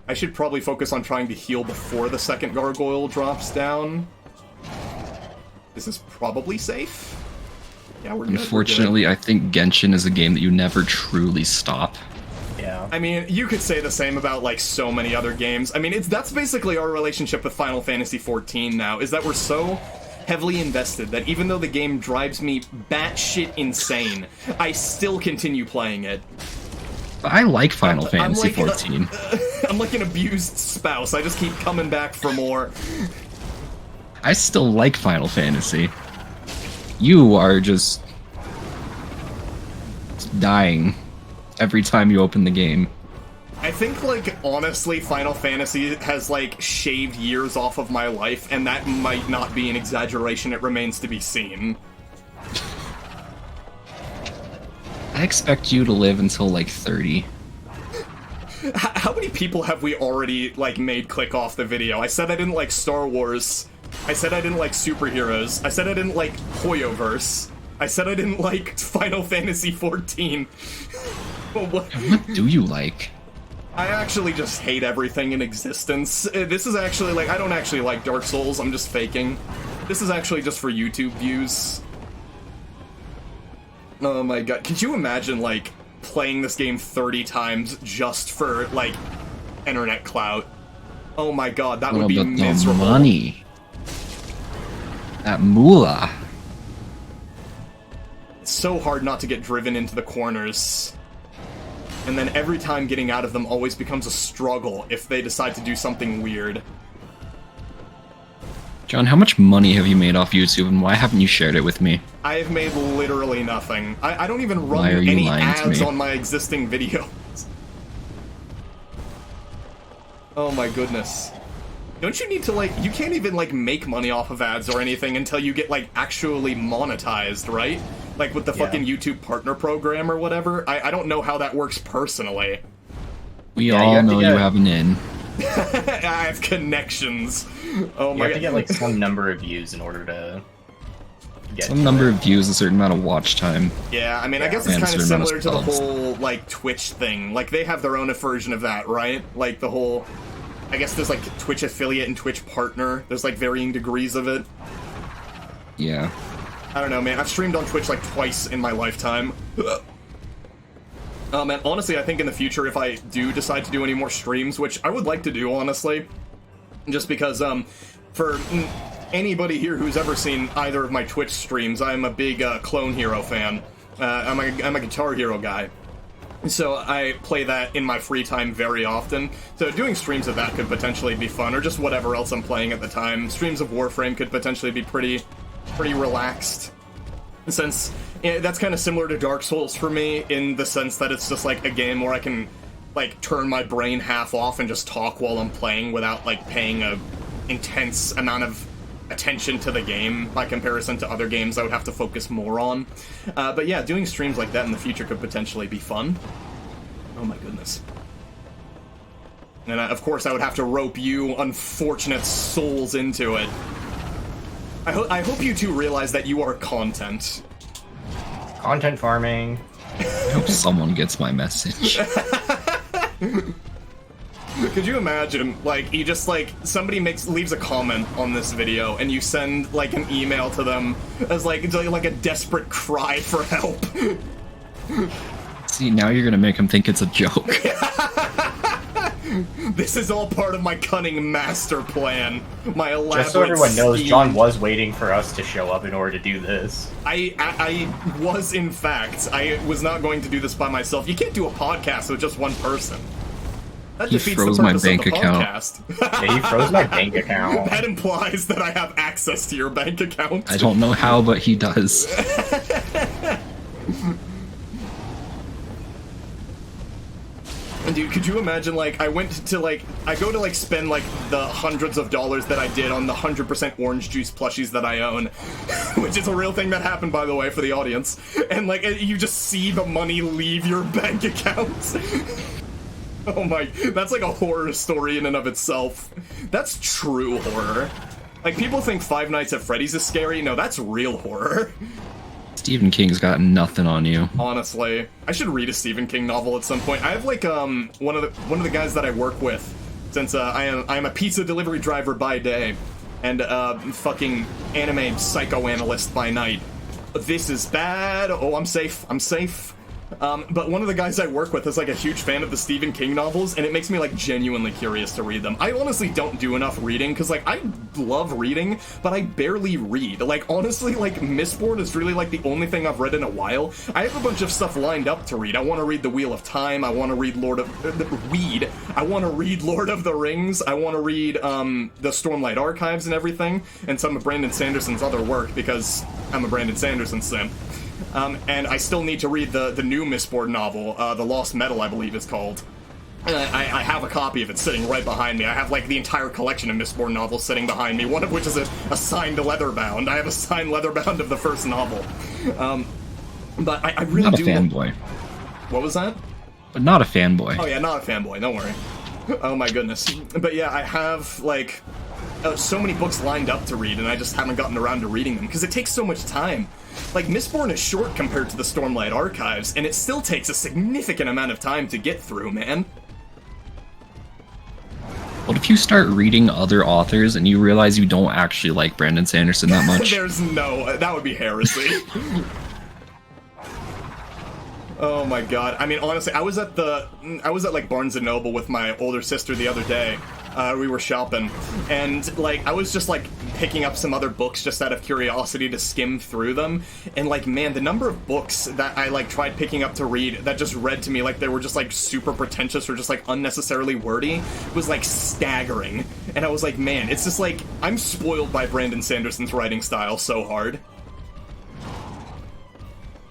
I should probably focus on trying to heal before the second gargoyle drops down. This is probably safe. Yeah, we're good. Unfortunately, I think Genshin is a game that you never truly stop. Yeah. I mean, you could say the same about, like, so many other games. I mean, that's basically our relationship with Final Fantasy XIV now, is that we're so heavily invested that even though the game drives me batshit insane, I still continue playing it. But I like Final I'm Fantasy like, XIV. I'm like an abused spouse. I just keep coming back for more. I still like Final Fantasy. You are just dying every time you open the game. I think, like, honestly, Final Fantasy has, like, shaved years off of my life, and that might not be an exaggeration. It remains to be seen. I expect you to live until like 30. How many people have we already, like, made click off the video? I said I didn't like Star Wars. I said I didn't like superheroes. I said I didn't like Hoyoverse. I said I didn't like Final Fantasy XIV. What? What do you like? I actually just hate everything in existence. This is actually, like, I don't actually like Dark Souls, I'm just faking. This is actually just for YouTube views. Oh my god, could you imagine, like, playing this game 30 times just for, like, internet clout? Oh my god, that would be But miserable. the money. That moolah. It's so hard not to get driven into the corners. And then every time getting out of them always becomes a struggle if they decide to do something weird. John, how much money have you made off YouTube and why haven't you shared it with me? I have made literally nothing. I don't even Why run are you any lying to ads me? on my existing videos. Oh my goodness. Don't you need to, like, you can't even, like, make money off of ads or anything until you get, like, actually monetized, right? Like, with the Yeah. fucking YouTube partner program or whatever. I don't know how that works personally. We Yeah, you all have to know you get- have an in. I have connections. Oh You my have to god. get like some number of views in order to get Some to number it. of views, a certain amount of watch time. Yeah, I mean, I Yeah. guess it's And a kind of certain amount similar of to the subs. whole, like, Twitch thing. Like, they have their own version of that, right? Like, the whole... I guess there's, like, Twitch affiliate and Twitch partner. There's, like, varying degrees of it. Yeah. I don't know, man. I've streamed on Twitch, like, twice in my lifetime. Oh, man, honestly, I think in the future, if I do decide to do any more streams, which I would like to do, honestly, just because, for anybody here who's ever seen either of my Twitch streams, I'm a big Clone Hero fan. I'm a Guitar Hero guy. So I play that in my free time very often. So doing streams of that could potentially be fun, or just whatever else I'm playing at the time. Streams of Warframe could potentially be pretty relaxed. Since that's kind of similar to Dark Souls for me, in the sense that it's just like a game where I can, like, turn my brain half off and just talk while I'm playing without, like, paying a intense amount of attention to the game by comparison to other games I would have to focus more on. But yeah, doing streams like that in the future could potentially be fun. Oh my goodness. And of course I would have to rope you unfortunate souls into it. I hope you two realize that you are content. Content farming. I hope someone gets my message. Could you imagine, like, you just, like, somebody leaves a comment on this video, and you send, like, an email to them as, like a desperate cry for help? See, now you're gonna make him think it's a joke. This is all part of my cunning master plan. My elaborate Just so everyone knows, scheme. John was waiting for us to show up in order to do this. I was, in fact. I was not going to do this by myself. You can't do a podcast with just one person. That He defeats froze the my purpose bank of the account. podcast. Yeah, he froze my bank account. That implies that I have access to your bank account. I don't know how, but he does. Dude, could you imagine, like, I go to, like, spend, like, the hundreds of dollars that I did on the 100% orange juice plushies that I own, which is a real thing that happened, by the way, for the audience, and, like, you just see the money leave your bank account. Oh my, that's like a horror story in and of itself. That's true horror. Like, people think Five Nights at Freddy's is scary. No, that's real horror. Stephen King's got nothing on you. Honestly, I should read a Stephen King novel at some point. I have, like, one of the guys that I work with, since I'm a pizza delivery driver by day, and fucking anime psychoanalyst by night. This is bad. Oh, I'm safe. I'm safe. But one of the guys I work with is, like, a huge fan of the Stephen King novels, and it makes me, like, genuinely curious to read them. I honestly don't do enough reading, because, like, I love reading, but I barely read. Like, honestly, like, Mistborn is really, like, the only thing I've read in a while. I have a bunch of stuff lined up to read. I want to read The Wheel of Time. I want to read Lord of the Rings. I want to read, the Stormlight Archives and everything, and some of Brandon Sanderson's other work, because I'm a Brandon Sanderson simp. And I still need to read the new Mistborn novel, The Lost Metal, I believe it's called. I have a copy of it sitting right behind me. I have, like, the entire collection of Mistborn novels sitting behind me, one of which is a signed leatherbound. I have a signed leatherbound of the first novel. But I really Not a do... fanboy. What was that? But not a fanboy. Oh yeah, not a fanboy, don't worry. Oh my goodness. But yeah, I have, like, so many books lined up to read, and I just haven't gotten around to reading them, because it takes so much time. Like, Mistborn is short compared to the Stormlight Archives, and it still takes a significant amount of time to get through, man. What if you start reading other authors and you realize you don't actually like Brandon Sanderson that much? That would be heresy. Oh my god. I mean, honestly, I was at like Barnes & Noble with my older sister the other day. We were shopping, and, like, I was just, like, picking up some other books just out of curiosity to skim through them, and, like, man, the number of books that I, like, tried picking up to read that just read to me like they were just, like, super pretentious or just, like, unnecessarily wordy was, like, staggering. And I was like, man, it's just, like, I'm spoiled by Brandon Sanderson's writing style so hard.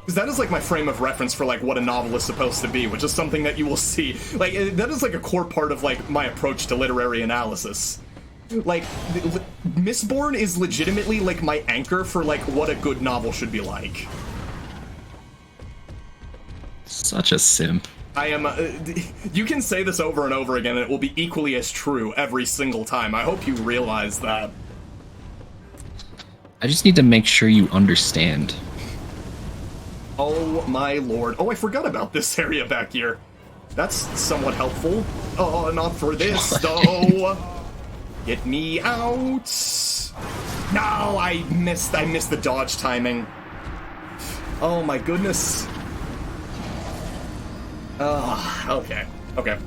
Because that is, like, my frame of reference for, like, what a novel is supposed to be, which is something that you will see. Like, that is, like, a core part of, like, my approach to literary analysis. Like, Mistborn is legitimately, like, my anchor for, like, what a good novel should be like. Such a simp. I am, you can say this over and over again, and it will be equally as true every single time. I hope you realize that. I just need to make sure you understand. Oh my lord. Oh, I forgot about this area back here. That's somewhat helpful. Oh, not for this, though. Get me out. No, I missed the dodge timing. Oh my goodness. Okay. Okay.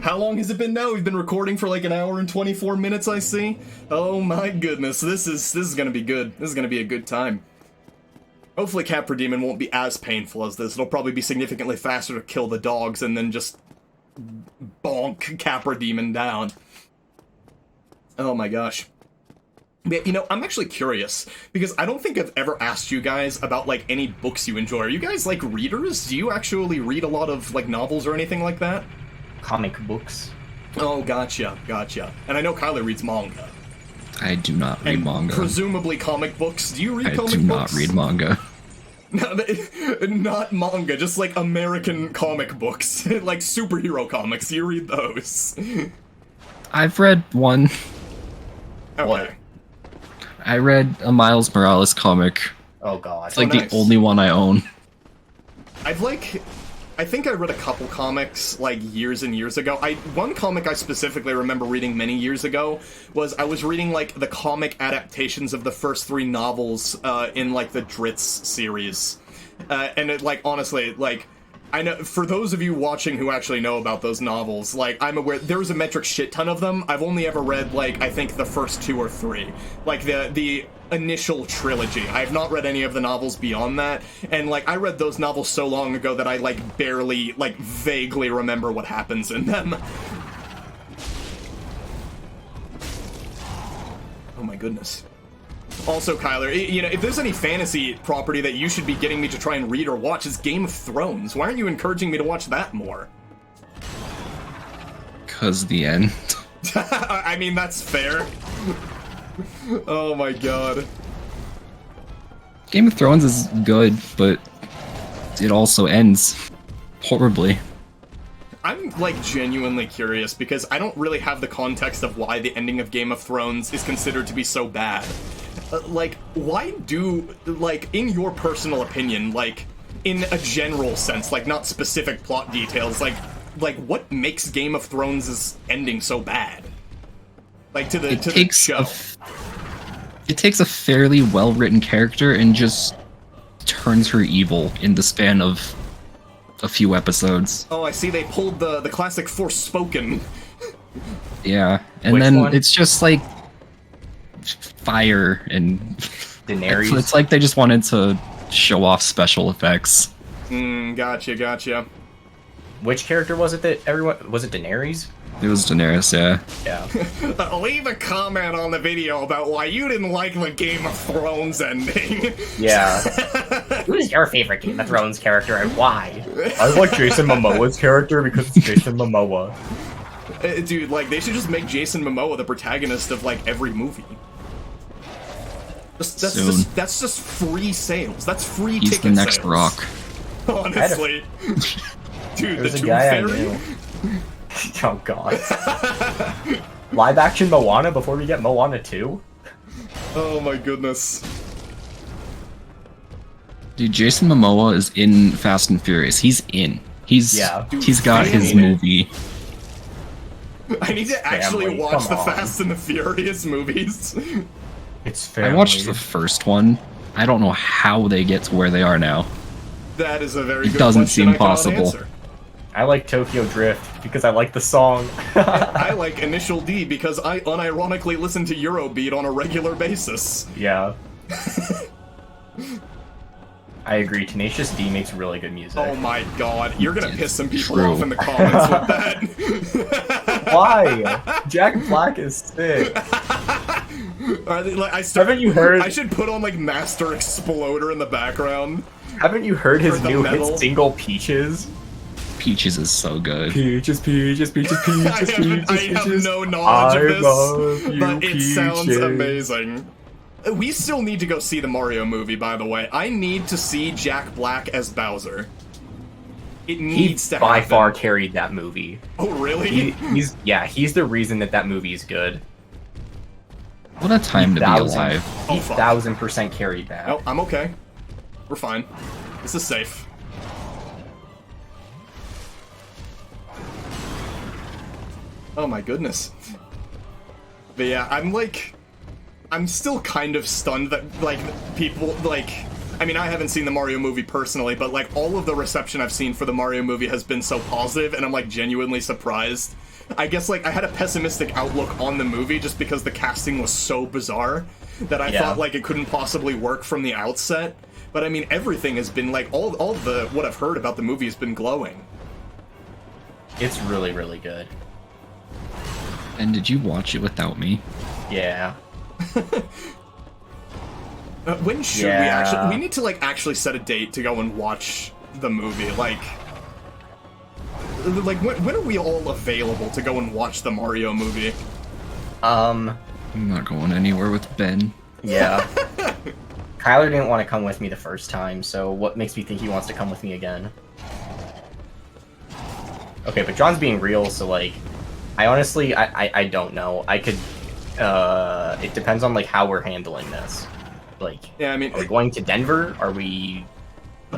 How long has it been now? We've been recording for like an hour and 24 minutes, I see. Oh my goodness. This is gonna be good. This is gonna be a good time. Hopefully Capra Demon won't be as painful as this. It'll probably be significantly faster to kill the dogs and then just bonk Capra Demon down. Oh my gosh. But, you know, I'm actually curious, because I don't think I've ever asked you guys about, like, any books you enjoy. Are you guys, like, readers? Do you actually read a lot of, like, novels or anything like that? Comic books. Oh, gotcha, gotcha. And I know Kyler reads manga. I do not read And manga. presumably comic books. Do you read I comic do not books? read manga. Not manga, just like American comic books. Like superhero comics. You read those. I've read one. Okay. What? I read a Miles Morales comic. Oh god. It's like nice. the only one I own. I think I read a couple comics like years and years ago. One comic I specifically remember reading many years ago was I was reading like the comic adaptations of the first 3 novels in like the Dritz series, and it like honestly like I know for those of you watching who actually know about those novels, like I'm aware there's a metric shit ton of them. I've only ever read like I think the first 2 or 3, like the initial trilogy. I have not read any of the novels beyond that, and like I read those novels so long ago that I like barely like vaguely remember what happens in them. Oh my goodness. Also, Kyler, you know, if there's any fantasy property that you should be getting me to try and read or watch, it's Game of Thrones. Why aren't you encouraging me to watch that more? 'Cause the end. I mean, that's fair. Oh my god. Game of Thrones is good, but it also ends horribly. I'm, like, genuinely curious, because I don't really have the context of why the ending of Game of Thrones is considered to be so bad. Like, why do, like, in your personal opinion, like, in a general sense, like, not specific plot details, like what makes Game of Thrones' ending so bad? Like, to the show. It takes a fairly well-written character and just turns her evil in the span of a few episodes. Oh, I see they pulled the classic Forspoken. Yeah, and Which then one? it's just like fire and Daenerys. it's like they just wanted to show off special effects. Gotcha. Which character was it that everyone was it Daenerys? It was Daenerys, yeah. Yeah. Leave a comment on the video about why you didn't like the Game of Thrones ending. Yeah. Who's your favorite Game of Thrones character and why? I like Jason Momoa's character because it's Jason Momoa. Dude, like, they should just make Jason Momoa the protagonist of, like, every movie. That's just free sales. That's free He's ticket the next sales. Rock. Honestly. Dude, There's the a Tooth guy I Fairy? knew. Oh god. Live action Moana before we get Moana 2? Oh my goodness. Dude, Jason Momoa is in Fast and Furious. He's in. He's got his fan. movie. I need to actually Family, watch come the on. Fast and the Furious movies. It's family. I watched the first one. I don't know how they get to where they are now. That is a very It good doesn't question seem I cannot possible. answer. I like Tokyo Drift because I like the song. I like Initial D because I unironically listen to Eurobeat on a regular basis. Yeah. I agree. Tenacious D makes really good music. Oh my god, you're gonna piss some people True. off in the comments with that. Why? Jack Black is sick. Haven't you heard? I should put on like Master Exploder in the background. Haven't you heard his For the new metal. hit single "Peaches"? Peaches is so good. Peaches, peaches, peaches, peaches, I have peaches. no knowledge I of this, love you, but it sounds peaches. amazing. We still need to go see the Mario movie, by the way. I need to see Jack Black as Bowser. It He needs to by happen. far carried that movie. Oh, really? He's the reason that movie is good. What a time to be alive. Oh, He fuck. 1000% carried that. No, I'm okay. We're fine. This is safe. Oh my goodness. But yeah, I'm still kind of stunned that, like, people, like, I mean, I haven't seen the Mario movie personally, but, like, all of the reception I've seen for the Mario movie has been so positive, and I'm, like, genuinely surprised. I guess, like, I had a pessimistic outlook on the movie just because the casting was so bizarre that I thought, like, it couldn't possibly work from the outset. But, I mean, everything has been, like, all the, what I've heard about the movie has been glowing. It's really, really good. And did you watch it without me? Yeah. When should we Yeah. actually... We need to, like, actually set a date to go and watch the movie. Like, when are we all available to go and watch the Mario movie? I'm not going anywhere with Ben. Yeah. Kyler didn't want to come with me the first time, so what makes me think he wants to come with me again? Okay, but John's being real, so like, I honestly, I don't know. I could, it depends on like how we're handling this. Like, Yeah, I mean, are we going to Denver? Are we,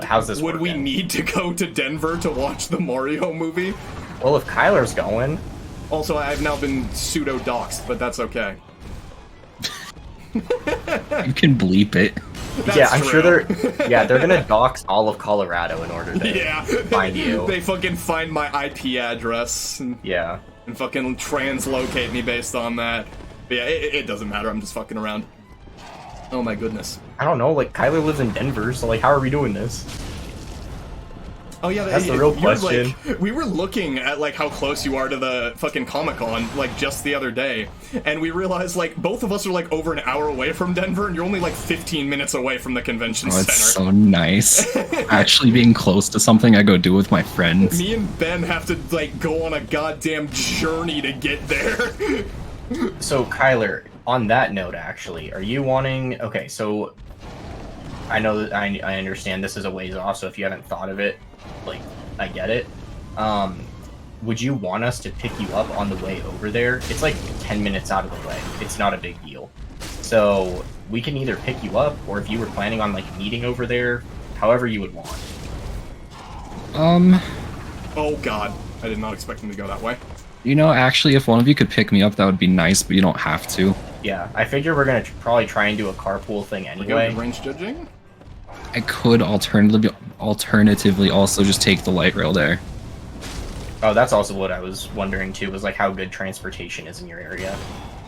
how's this would we working? need to go to Denver to watch the Mario movie? Well, if Kyler's going, Also, I've now been pseudo-doxxed, but that's okay. You can bleep it. That's yeah, I'm true. sure they're gonna dox all of Colorado in order to Yeah, find you. They fucking find my IP address and Yeah. fucking translocate me based on that. But yeah, it doesn't matter. I'm just fucking around. Oh my goodness. I don't know, like, Kyler lives in Denver, so, like, how are we doing this? Oh yeah, That's the real you're, question. Like, we were looking at like how close you are to the fucking Comic-Con like just the other day, and we realized like both of us are like over an hour away from Denver, and you're only like 15 minutes away from the convention Oh, it's center. so nice. Actually being close to something I go do with my friends. Me and Ben have to like go on a goddamn journey to get there. So, Kyler, on that note, actually, are you wanting... Okay, so... I know that I understand this is a ways off, so if you haven't thought of it, like, I get it. Would you want us to pick you up on the way over there? It's like 10 minutes out of the way. It's not a big deal. So, we can either pick you up, or if you were planning on, like, meeting over there, however you would want. Oh god, I did not expect him to go that way. You know, actually, if one of you could pick me up, that would be nice, but you don't have to. Yeah, I figure we're gonna probably try and do a carpool thing We're anyway. going to range judging? I could alternatively also just take the light rail there. Oh, that's also what I was wondering too, was like how good transportation is in your area.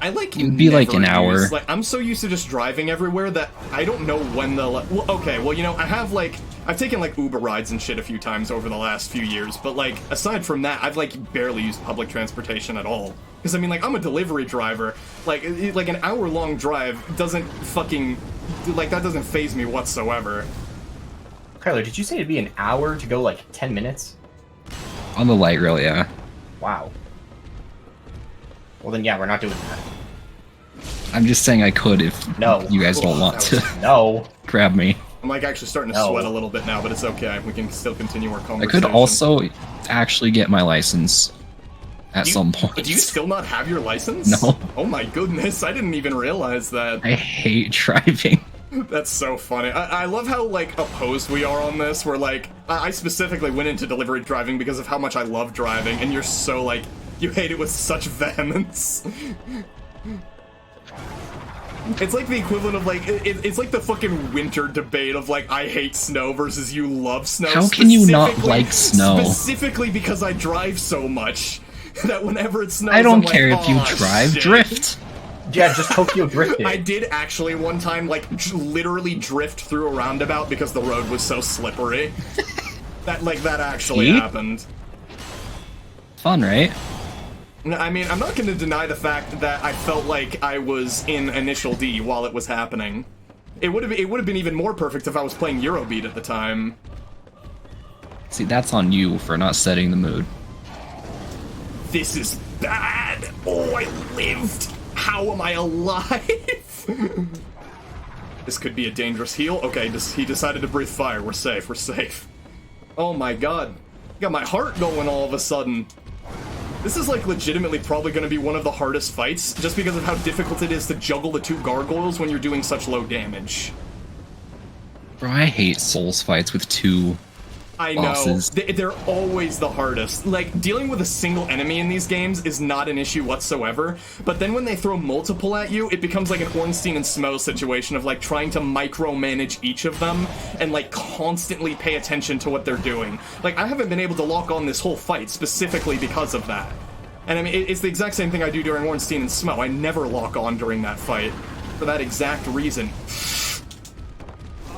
I like It'd be like never an hour. use- Like I'm so used to just driving everywhere that I don't know when the well, okay, well you know I have like I've taken like Uber rides and shit a few times over the last few years, but like aside from that, I've like barely used public transportation at all. Because I mean, like I'm a delivery driver. Like like an hour-long drive doesn't fucking like that doesn't faze me whatsoever. Kyler, did you say it'd be an hour to go like 10 minutes? On the light rail, yeah. Wow. Well then, yeah, we're not doing that. I'm just saying I could if No. you guys don't want to No. grab me. I'm like actually starting to No. sweat a little bit now, but it's okay. We can still continue our I conversation. could also actually get my license at some point. Do you still not have your license? No. Oh my goodness, I didn't even realize that. I hate driving. That's so funny. I love how, like, opposed we are on this, where, like, I specifically went into delivery driving because of how much I love driving, and you're so, like, you hate it with such vehemence. It's like the equivalent of, like, it's like the fucking winter debate of, like, I hate snow versus you love snow. How can you not Specifically- like snow? Specifically because I drive so much that whenever it snows, I don't I'm like, care if you "Aw, drive, shit." drift. Yeah, just Tokyo drifted. I did actually one time, like, literally drift through a roundabout because the road was so slippery. that actually See? happened. Fun, right? I mean, I'm not gonna deny the fact that I felt like I was in Initial D while it was happening. It would have been even more perfect if I was playing Eurobeat at the time. See, that's on you for not setting the mood. This is bad! Oh, I lived! How am I alive? This could be a dangerous heal. Okay, he decided to breathe fire. We're safe, we're safe. Oh my god. Got my heart going all of a sudden. This is like legitimately probably going to be one of the hardest fights, just because of how difficult it is to juggle the two gargoyles when you're doing such low damage. Bro, I hate Souls fights with two. I know. Bosses. They're always the hardest. Like, dealing with a single enemy in these games is not an issue whatsoever, but then when they throw multiple at you, it becomes like an Ornstein and Smo situation of, like, trying to micromanage each of them and, like, constantly pay attention to what they're doing. Like, I haven't been able to lock on this whole fight specifically because of that. And, I mean, it's the exact same thing I do during Ornstein and Smo. I never lock on during that fight for that exact reason.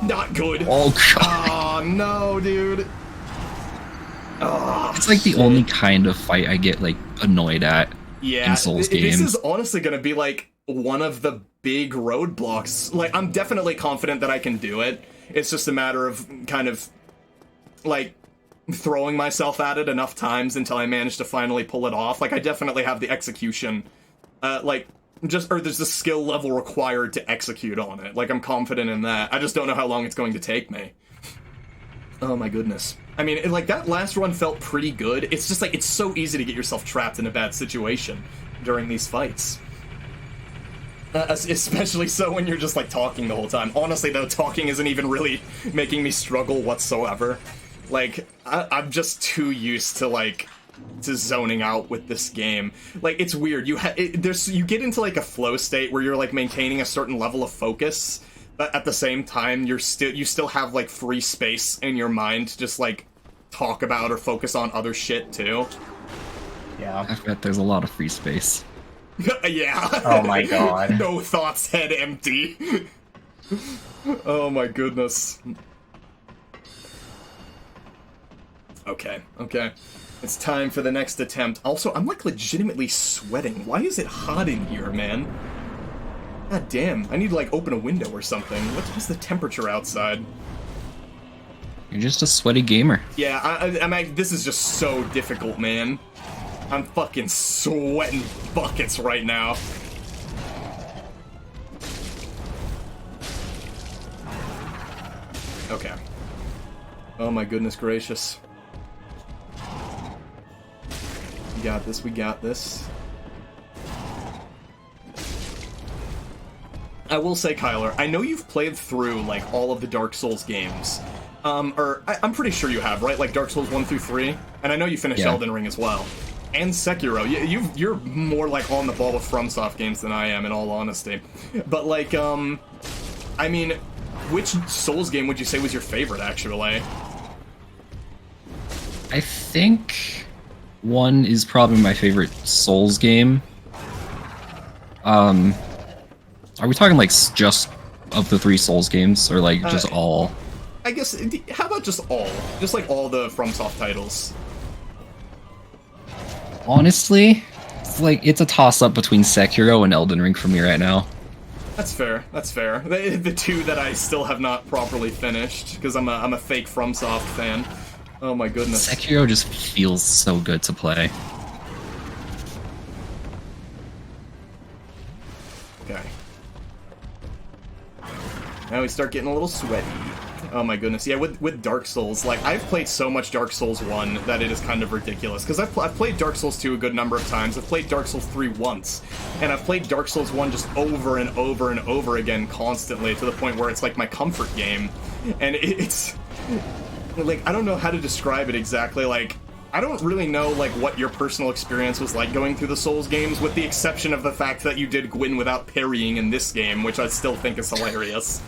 Not good. Oh god. Oh, no, dude. Oh, It's like the only kind of fight I get like annoyed at yeah, in Souls this games. is honestly gonna be like one of the big roadblocks. Like, I'm definitely confident that I can do it. It's just a matter of kind of like throwing myself at it enough times until I manage to finally pull it off. Like, I definitely have the execution. Like, or there's the skill level required to execute on it. Like, I'm confident in that. I just don't know how long it's going to take me. Oh my goodness. I mean, like, that last run felt pretty good. It's just, like, it's so easy to get yourself trapped in a bad situation during these fights. Especially so when you're just, like, talking the whole time. Honestly, though, talking isn't even really making me struggle whatsoever. Like, I'm just too used to, like, to zoning out with this game. Like, it's weird. You get into, like, a flow state where you're, like, maintaining a certain level of focus, but at the same time, you still have, like, free space in your mind to just, like, talk about or focus on other shit, too. Yeah. I bet there's a lot of free space. Yeah. Oh my god. No thoughts, head empty. Oh my goodness. Okay. It's time for the next attempt. Also, I'm like legitimately sweating. Why is it hot in here, man? God damn. I need to like open a window or something. What's the temperature outside? You're just a sweaty gamer. Yeah, I'm this is just so difficult, man. I'm fucking sweating buckets right now. Okay. Oh my goodness gracious. We got this, we got this. I will say, Kyler, I know you've played through, like, all of the Dark Souls games. I'm pretty sure you have, right? Like, Dark Souls 1 through 3? And I know you finished Elden Ring as well. And Sekiro. You're more, like, on the ball with FromSoft games than I am, in all honesty. But, like, I mean, which Souls game would you say was your favorite, actually? I think 1 is probably my favorite Souls game. Are we talking, like, just of the 3 Souls games, or, like, just all? I guess, how about just all? Just, like, all the FromSoft titles. Honestly, it's a toss-up between Sekiro and Elden Ring for me right now. That's fair. That's fair. The two that I still have not properly finished, because I'm a fake FromSoft fan. Oh my goodness. Sekiro just feels so good to play. Okay. Now we start getting a little sweaty. Oh my goodness, yeah, with Dark Souls, like, I've played so much Dark Souls 1 that it is kind of ridiculous, because I've played Dark Souls 2 a good number of times, I've played Dark Souls 3 once, and I've played Dark Souls 1 just over and over and over again constantly, to the point where it's like my comfort game, and it's, like, I don't know how to describe it exactly, like, I don't really know, like, what your personal experience was like going through the Souls games, with the exception of the fact that you did Gwyn without parrying in this game, which I still think is hilarious.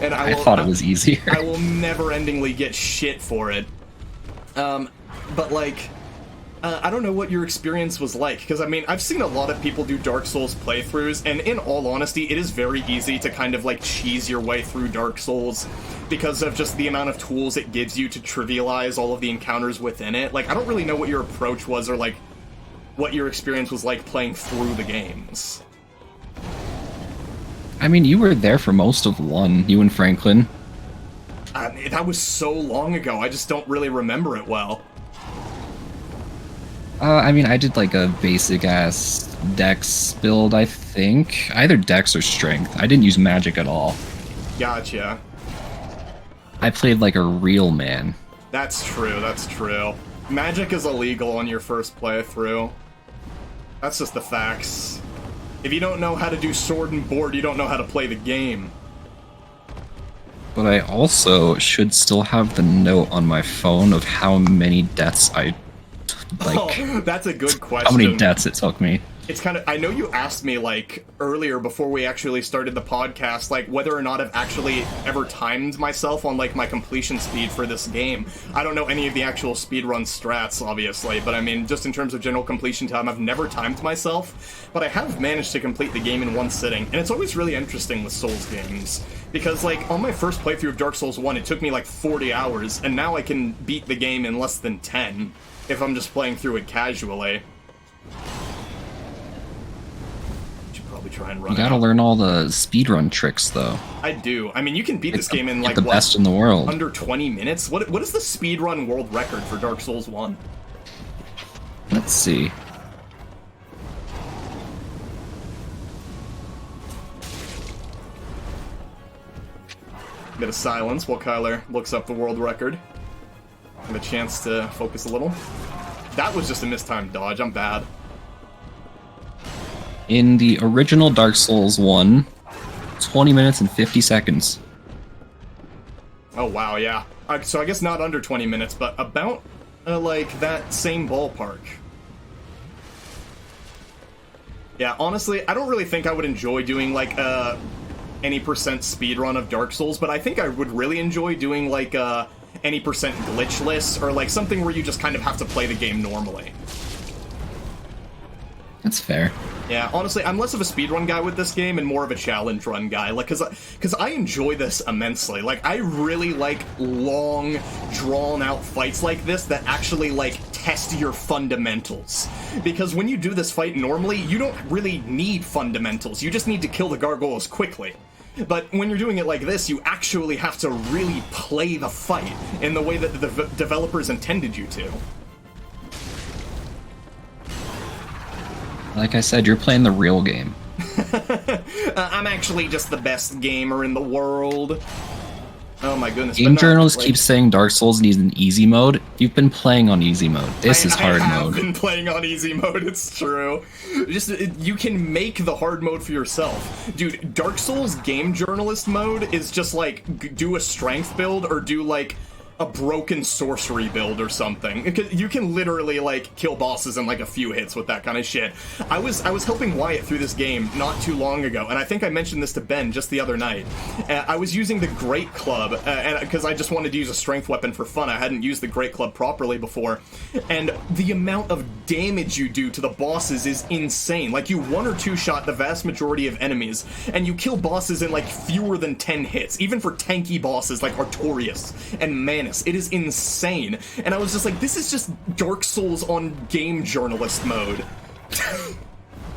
And I thought it was easier. I will never-endingly get shit for it. But, like, I don't know what your experience was like, because, I mean, I've seen a lot of people do Dark Souls playthroughs, and in all honesty, it is very easy to kind of, like, cheese your way through Dark Souls because of just the amount of tools it gives you to trivialize all of the encounters within it. Like, I don't really know what your approach was, or, like, what your experience was like playing through the games. I mean, you were there for most of 1, you and Franklin. That was so long ago, I just don't really remember it well. I mean, I did, like, a basic-ass Dex build, I think. Either Dex or Strength. I didn't use magic at all. Gotcha. I played like a real man. That's true, that's true. Magic is illegal on your first playthrough. That's just the facts. If you don't know how to do sword and board, you don't know how to play the game. But I also should still have the note on my phone of how many deaths that's a good question. How many deaths it took me. It's kind of, I know you asked me, like, earlier before we actually started the podcast, like, whether or not I've actually ever timed myself on, like, my completion speed for this game. I don't know any of the actual speedrun strats, obviously, but I mean, just in terms of general completion time, I've never timed myself, but I have managed to complete the game in one sitting, and it's always really interesting with Souls games, because, like, on my first playthrough of Dark Souls 1, it took me, like, 40 hours, and now I can beat the game in less than 10, if I'm just playing through it casually. Try and run. You gotta learn all the speedrun tricks, though. I do. I mean, you can beat this game in, like, the best in the world. Under 20 minutes? What is the speedrun world record for Dark Souls 1? Let's see. Bit of silence while Kyler looks up the world record. Have a chance to focus a little. That was just a mistimed dodge. I'm bad. In the original Dark Souls 1, 20 minutes and 50 seconds. Oh, wow, yeah. So I guess not under 20 minutes, but about, like, that same ballpark. Yeah, honestly, I don't really think I would enjoy doing, like, any percent speedrun of Dark Souls, but I think I would really enjoy doing, like, any percent glitchless, or, like, something where you just kind of have to play the game normally. That's fair. Yeah, honestly, I'm less of a speedrun guy with this game and more of a challenge run guy, like, cause I enjoy this immensely. Like, I really like long, drawn-out fights like this that actually, like, test your fundamentals. Because when you do this fight normally, you don't really need fundamentals, you just need to kill the gargoyles quickly. But when you're doing it like this, you actually have to really play the fight in the way that the developers intended you to. Like I said, you're playing the real game. I'm actually just the best gamer in the world. Oh my goodness. Game journalists keep saying Dark Souls needs an easy mode. You've been playing on easy mode. This is hard I have mode. been playing on easy mode, it's true. Just, you can make the hard mode for yourself. Dude, Dark Souls game journalist mode is just like, do a strength build or do like a broken sorcery build or something. You can literally like kill bosses in like a few hits with that kind of shit. I was helping Wyatt through this game not too long ago, and I think I mentioned this to Ben just the other night. I was using the Great Club, and because I just wanted to use a strength weapon for fun. I hadn't used the Great Club properly before, and the amount of damage you do to the bosses is insane. Like, you one or two shot the vast majority of enemies, and you kill bosses in like fewer than 10 hits, even for tanky bosses like Artorias and Manus. It is insane. And I was just like, this is just Dark Souls on game journalist mode.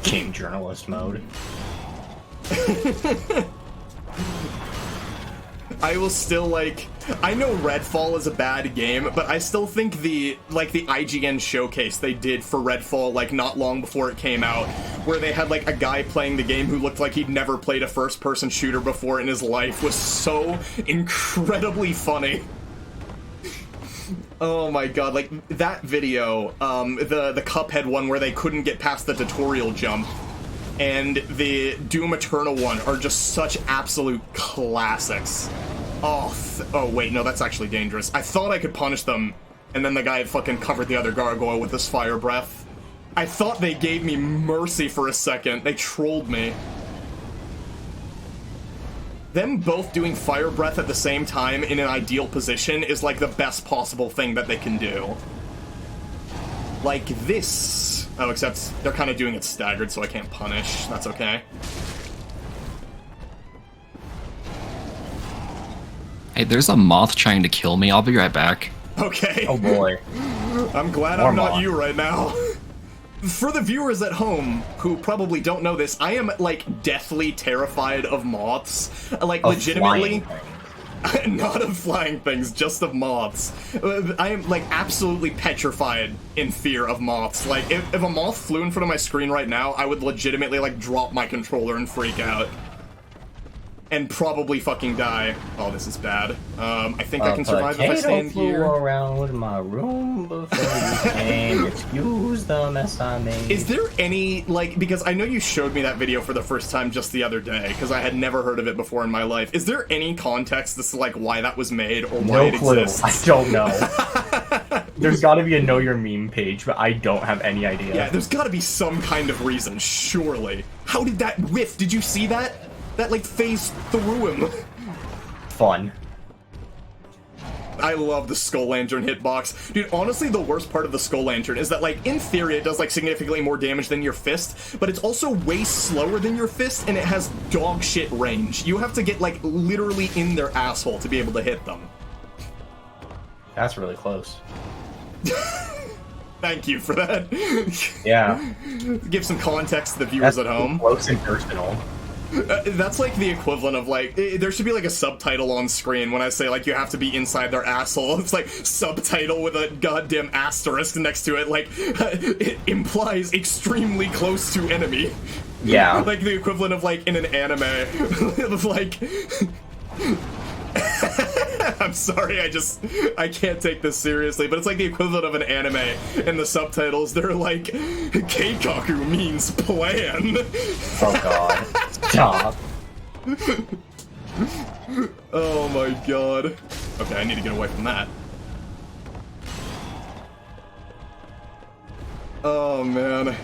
Game journalist mode. I will still, like, I know Redfall is a bad game, but I still think the IGN showcase they did for Redfall, like, not long before it came out, where they had, like, a guy playing the game who looked like he'd never played a first-person shooter before in his life, was so incredibly funny. Oh my god, like, that video, the Cuphead one where they couldn't get past the tutorial jump, and the Doom Eternal one are just such absolute classics. Oh, wait, no, that's actually dangerous. I thought I could punish them, and then the guy had fucking covered the other gargoyle with his fire breath. I thought they gave me mercy for a second. They trolled me. Them both doing fire breath at the same time in an ideal position is like the best possible thing that they can do. Like this. Oh, except they're kind of doing it staggered, so I can't punish. That's okay. Hey, there's a moth trying to kill me. I'll be right back. Okay. Oh boy. I'm glad I'm not you right now. For the viewers at home who probably don't know this, I am, like, deathly terrified of moths. Like, legitimately. Not of flying things, just of moths. I am, like, absolutely petrified in fear of moths. Like, if a moth flew in front of my screen right now, I would legitimately, like, drop my controller and freak out. And probably fucking die. Oh, this is bad. I think I can survive if I stand here. Around my room before you came. Excuse the mess I made. Is there any, like, because I know you showed me that video for the first time just the other day, because I had never heard of it before in my life. Is there any context as to, like, why that was made or why it exists? I don't know. There's gotta be a Know Your Meme page, but I don't have any idea. Yeah, there's gotta be some kind of reason, surely. How did that whiff? Did you see that? That, like, phased through him. Fun. I love the Skull Lantern hitbox. Dude, honestly, the worst part of the Skull Lantern is that, like, in theory, it does, like, significantly more damage than your fist, but it's also way slower than your fist, and it has dog shit range. You have to get, like, literally in their asshole to be able to hit them. That's really close. Thank you for that. Yeah. Give some context to the viewers at home. Close and personal. That's like the equivalent of, like, there should be like a subtitle on screen when I say, like, you have to be inside their asshole. It's like subtitle with a goddamn asterisk next to it, like, it implies extremely close to enemy. Yeah. Like the equivalent of, like, in an anime, of like sorry, I can't take this seriously, but it's like the equivalent of an anime in the subtitles. They're like, Keikaku means plan. Oh god. Stop. Oh my god. Okay, I need to get away from that. Oh man.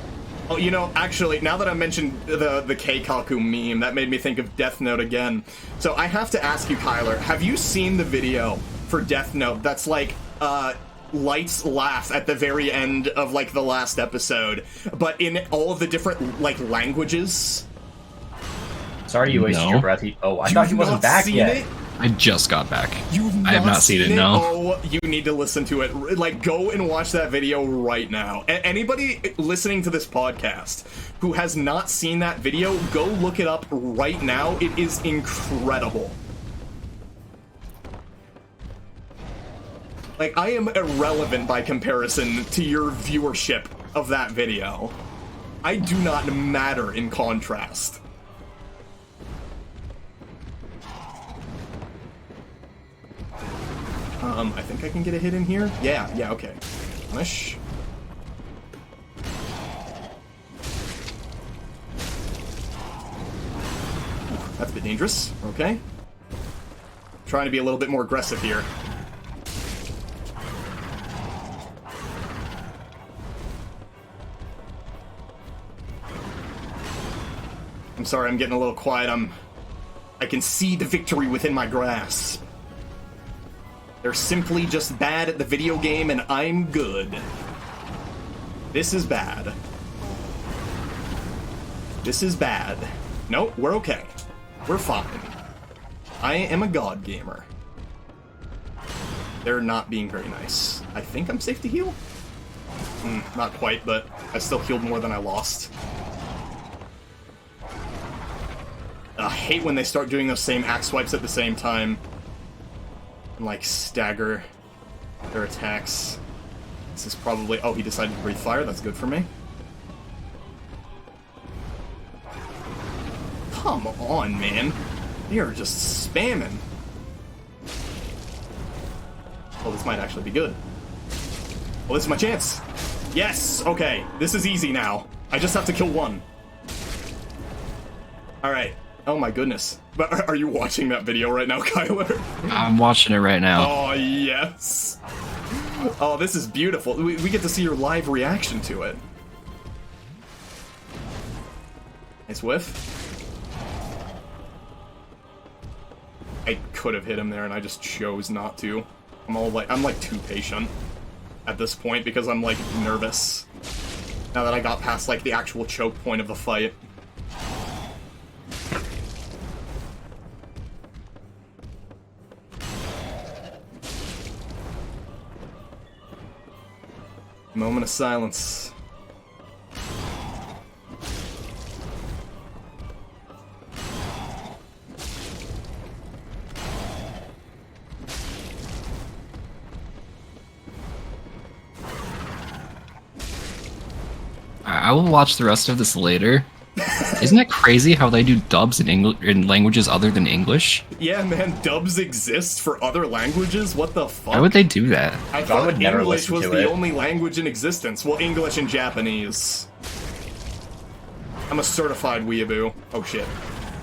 Oh, you know, actually, now that I mentioned the Keikaku meme, that made me think of Death Note again. So I have to ask you, Kyler, have you seen the video for Death Note that's like, Light's laugh at the very end of, like, the last episode, but in all of the different, like, languages? Sorry you wasted No. your breath. Oh, I thought he wasn't back yet. It? I just got back. You've I have not seen it, no. Oh, you need to listen to it. Like, go and watch that video right now. Anybody listening to this podcast who has not seen that video, go look it up right now. It is incredible. Like, I am irrelevant by comparison to your viewership of that video. I do not matter in contrast. I think I can get a hit in here. Yeah, okay. Punish. That's a bit dangerous. Okay. Trying to be a little bit more aggressive here. I'm sorry, I'm getting a little quiet. I can see the victory within my grasp. They're simply just bad at the video game, and I'm good. This is bad. This is bad. Nope, we're okay. We're fine. I am a god gamer. They're not being very nice. I think I'm safe to heal? Not quite, but I still healed more than I lost. I hate when they start doing those same axe swipes at the same time. And, like, stagger their attacks. This is probably... Oh, he decided to breathe fire. That's good for me. Come on, man. You're just spamming. Oh, this might actually be good. Well, this is my chance. Yes! Okay, this is easy now. I just have to kill one. Alright. Oh my goodness. But are you watching that video right now, Kyler? I'm watching it right now. Oh, yes. Oh, this is beautiful. We get to see your live reaction to it. Nice whiff. I could have hit him there and I just chose not to. I'm like too patient at this point because I'm like nervous. Now that I got past like the actual choke point of the fight. Moment of silence. I will watch the rest of this later. Isn't it crazy how they do dubs in languages other than English? Yeah, man, dubs exist for other languages? What the fuck? Why would they do that? I I thought would never English listen was to the it. only language in existence. Well, English and Japanese. I'm a certified weeaboo. Oh shit.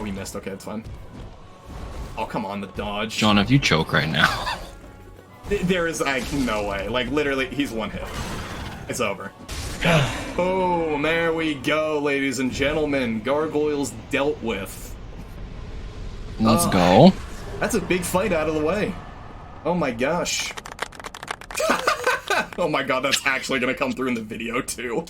Oh, he missed. Okay, it's fine. Oh, come on, the dodge. John, if you choke right now. There is, like, no way. Like, literally, he's one hit. It's over. Boom, there we go, ladies and gentlemen. Gargoyles dealt with. Let's go. That's a big fight out of the way. Oh my gosh. Oh my god, that's actually gonna come through in the video too.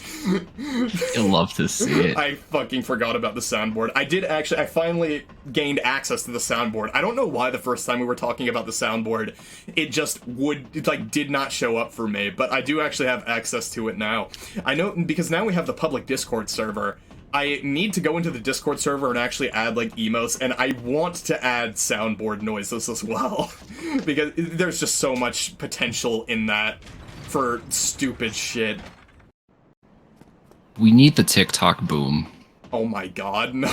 You'll love to see it. I fucking forgot about the soundboard. I finally gained access to the soundboard. I don't know why the first time we were talking about the soundboard, it did not show up for me, but I do actually have access to it now. I know, because now we have the public Discord server. I need to go into the Discord server and actually add, like, emotes, and I want to add soundboard noises as well. Because there's just so much potential in that for stupid shit. We need the TikTok boom. Oh my god, no.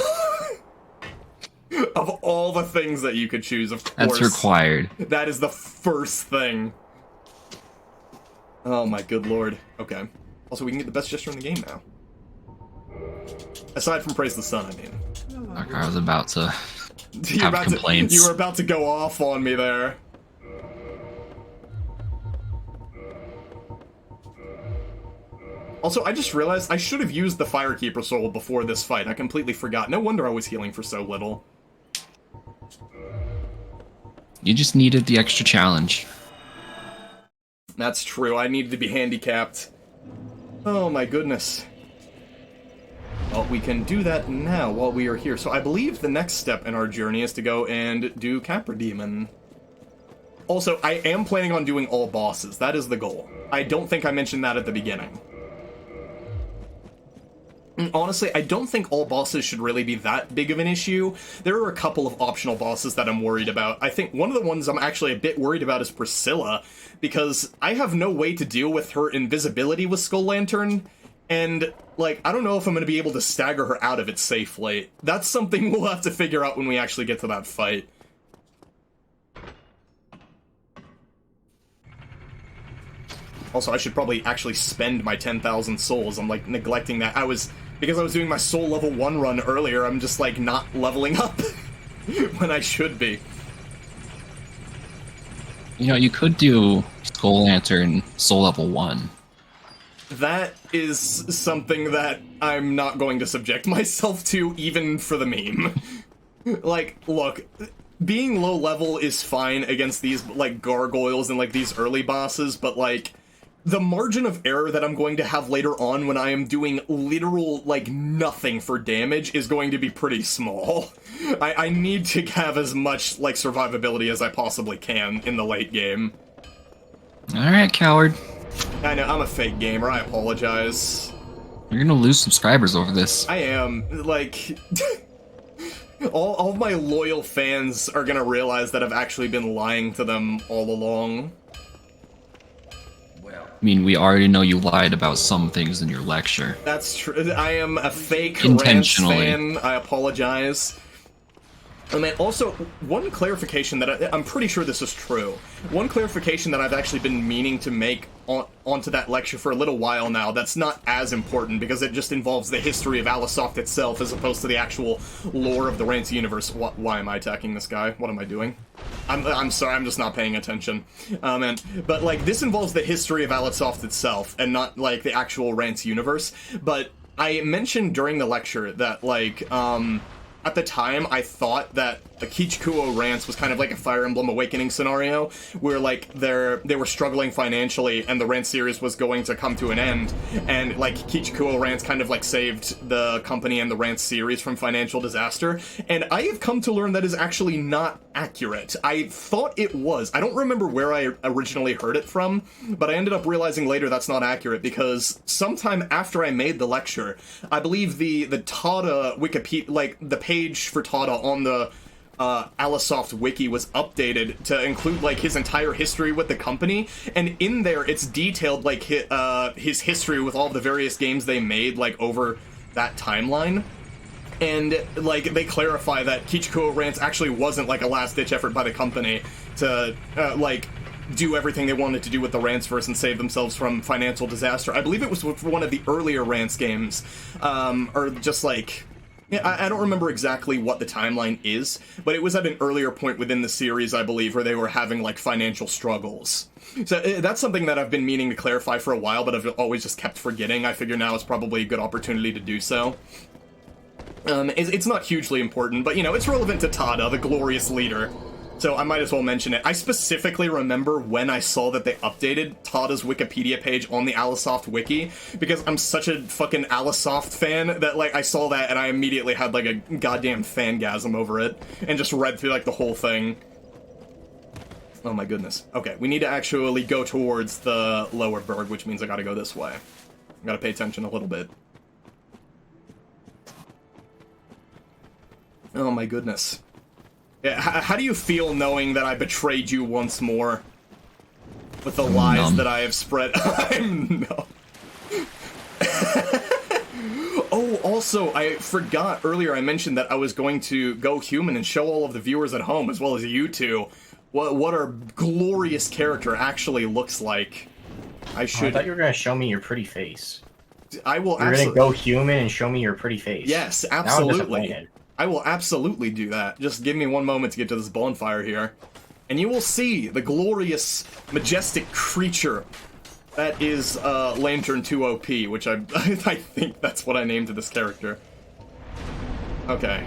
Of all the things that you could choose, of course. That's required. That is the first thing. Oh my good lord. Okay. Also, we can get the best gesture in the game now. Aside from Praise the Sun, I mean. Okay, I was about to You're have about complaints. You were about to go off on me there. Also, I just realized I should have used the Firekeeper Soul before this fight. I completely forgot. No wonder I was healing for so little. You just needed the extra challenge. That's true. I needed to be handicapped. Oh my goodness. Well, we can do that now while we are here. So I believe the next step in our journey is to go and do Capra Demon. Also, I am planning on doing all bosses. That is the goal. I don't think I mentioned that at the beginning. Honestly, I don't think all bosses should really be that big of an issue. There are a couple of optional bosses that I'm worried about. I think one of the ones I'm actually a bit worried about is Priscilla, because I have no way to deal with her invisibility with Skull Lantern, and, like, I don't know if I'm going to be able to stagger her out of it safely. That's something we'll have to figure out when we actually get to that fight. Also, I should probably actually spend my 10,000 souls. I'm, like, neglecting that. Because I was doing my soul level 1 run earlier, I'm just, like, not leveling up when I should be. You know, you could do Skull Lantern Soul Level 1. That is something that I'm not going to subject myself to, even for the meme. Like, look, being low level is fine against these, like, gargoyles and, like, these early bosses, but, like, the margin of error that I'm going to have later on when I am doing literal, like, nothing for damage is going to be pretty small. I need to have as much, like, survivability as I possibly can in the late game. Alright, coward. I know, I'm a fake gamer, I apologize. You're gonna lose subscribers over this. I am, like... all of my loyal fans are gonna realize that I've actually been lying to them all along. I mean, we already know you lied about some things in your lecture. That's true. I am a fake Rance Intentionally. fan. I apologize. And then also, one clarification that I'm pretty sure this is true. One clarification that I've actually been meaning to make onto that lecture for a little while now that's not as important because it just involves the history of Alisoft itself as opposed to the actual lore of the Rance universe. Why am I attacking this guy? What am I doing? I'm sorry, I'm just not paying attention. But, like, this involves the history of Alisoft itself and not, like, the actual Rance universe. But I mentioned during the lecture that, like, at the time, I thought that the Kichikuo Rance was kind of like a Fire Emblem Awakening scenario, where, like, they were struggling financially, and the Rance series was going to come to an end, and, like, Kichikuo Rance kind of, like, saved the company and the Rance series from financial disaster, and I have come to learn that is actually not accurate. I thought it was. I don't remember where I originally heard it from, but I ended up realizing later that's not accurate, because sometime after I made the lecture, I believe the Tada Wikipedia, like, the page for Tada on the Alisoft wiki was updated to include, like, his entire history with the company, and in there it's detailed, like, his history with all the various games they made, like, over that timeline. And, like, they clarify that Kichikuo Rance actually wasn't, like, a last-ditch effort by the company to, like, do everything they wanted to do with the Ranceverse and save themselves from financial disaster. I believe it was for one of the earlier Rance games, or just, like... Yeah, I don't remember exactly what the timeline is, but it was at an earlier point within the series, I believe, where they were having, like, financial struggles. So that's something that I've been meaning to clarify for a while, but I've always just kept forgetting. I figure now is probably a good opportunity to do so. It's not hugely important, but, you know, it's relevant to Tada, the glorious leader. So I might as well mention it. I specifically remember when I saw that they updated Tada's Wikipedia page on the Alisoft wiki, because I'm such a fucking Alisoft fan that, like, I saw that and I immediately had, like, a goddamn fangasm over it, and just read through, like, the whole thing. Oh my goodness. Okay, we need to actually go towards the lower berg, which means I gotta go this way. I gotta pay attention a little bit. Oh my goodness. Yeah, how do you feel knowing that I betrayed you once more? With the lies that I have spread? I'm numb. Oh, also, I forgot earlier I mentioned that I was going to go human and show all of the viewers at home, as well as you two, what our glorious character actually looks like. I I should... thought you were gonna show me your pretty face. I will You're gonna absolutely... go human and show me your pretty face. Yes, Now I'm absolutely. disappointed. I will absolutely do that. Just give me one moment to get to this bonfire here. And you will see the glorious, majestic creature that is Lantern 2OP, which I think that's what I named to this character. Okay.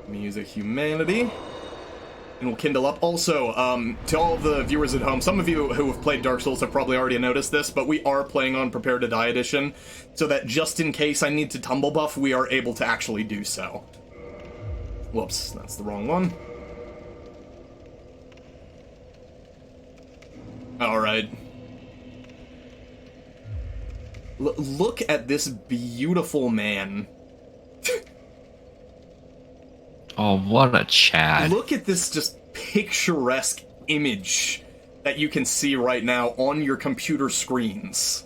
Music Humanity. And we'll kindle up. Also, to all of the viewers at home, some of you who have played Dark Souls have probably already noticed this, but we are playing on Prepare to Die Edition, so that just in case I need to tumble buff, we are able to actually do so. Whoops, that's the wrong one. Alright. Look at this beautiful man. Oh, what a Chad. Look at this just picturesque image that you can see right now on your computer screens.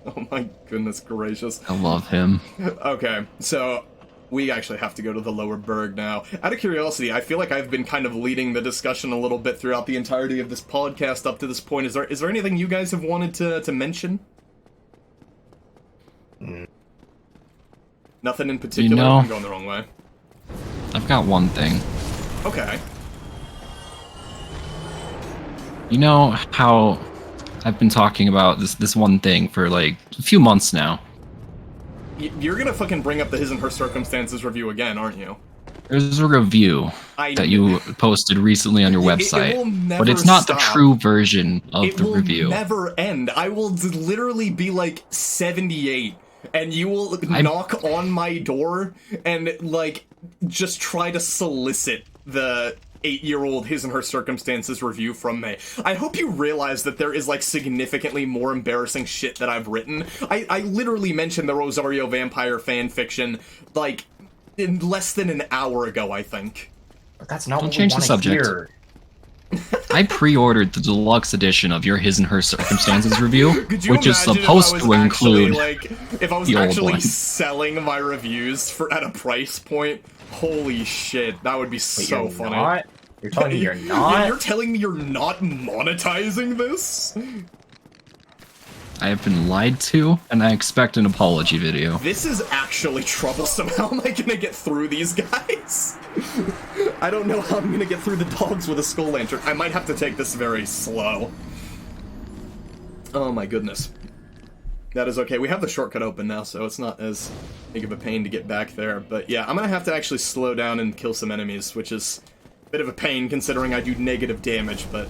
Oh my goodness gracious. I love him. Okay, so we actually have to go to the Lower Berg now. Out of curiosity, I feel like I've been kind of leading the discussion a little bit throughout the entirety of this podcast up to this point. Is there anything you guys have wanted to mention? Nothing in particular? You know, I'm going the wrong way. I've got one thing. Okay. You know how I've been talking about this one thing for like a few months now? You're gonna fucking bring up the His and Her Circumstances review again, aren't you? There's a review that you posted recently on your website, but it's not the true version of the review. It will never end. I will literally be like 78, and you will knock on my door and, like, just try to solicit the 8-year-old His and Her Circumstances review from me. I hope you realize that there is, like, significantly more embarrassing shit that I've written. I literally mentioned the Rosario Vampire fanfiction, like, in less than an hour ago, I think. But that's not Don't what change we the want to subject. hear. I pre-ordered the deluxe edition of your His and Her Circumstances review, Could you which is imagine supposed if I to was actually, include like, if I was the old actually one. selling my reviews at a price point? Holy shit, that would be Wait, so you're funny. not? You're telling me you're not? You're telling me you're not monetizing this? I have been lied to, and I expect an apology video. This is actually troublesome. How am I gonna get through these guys? I don't know how I'm gonna get through the dogs with a skull lantern. I might have to take this very slow. Oh my goodness. That is okay. We have the shortcut open now, so it's not as big of a pain to get back there. But yeah, I'm gonna have to actually slow down and kill some enemies, which is a bit of a pain considering I do negative damage, but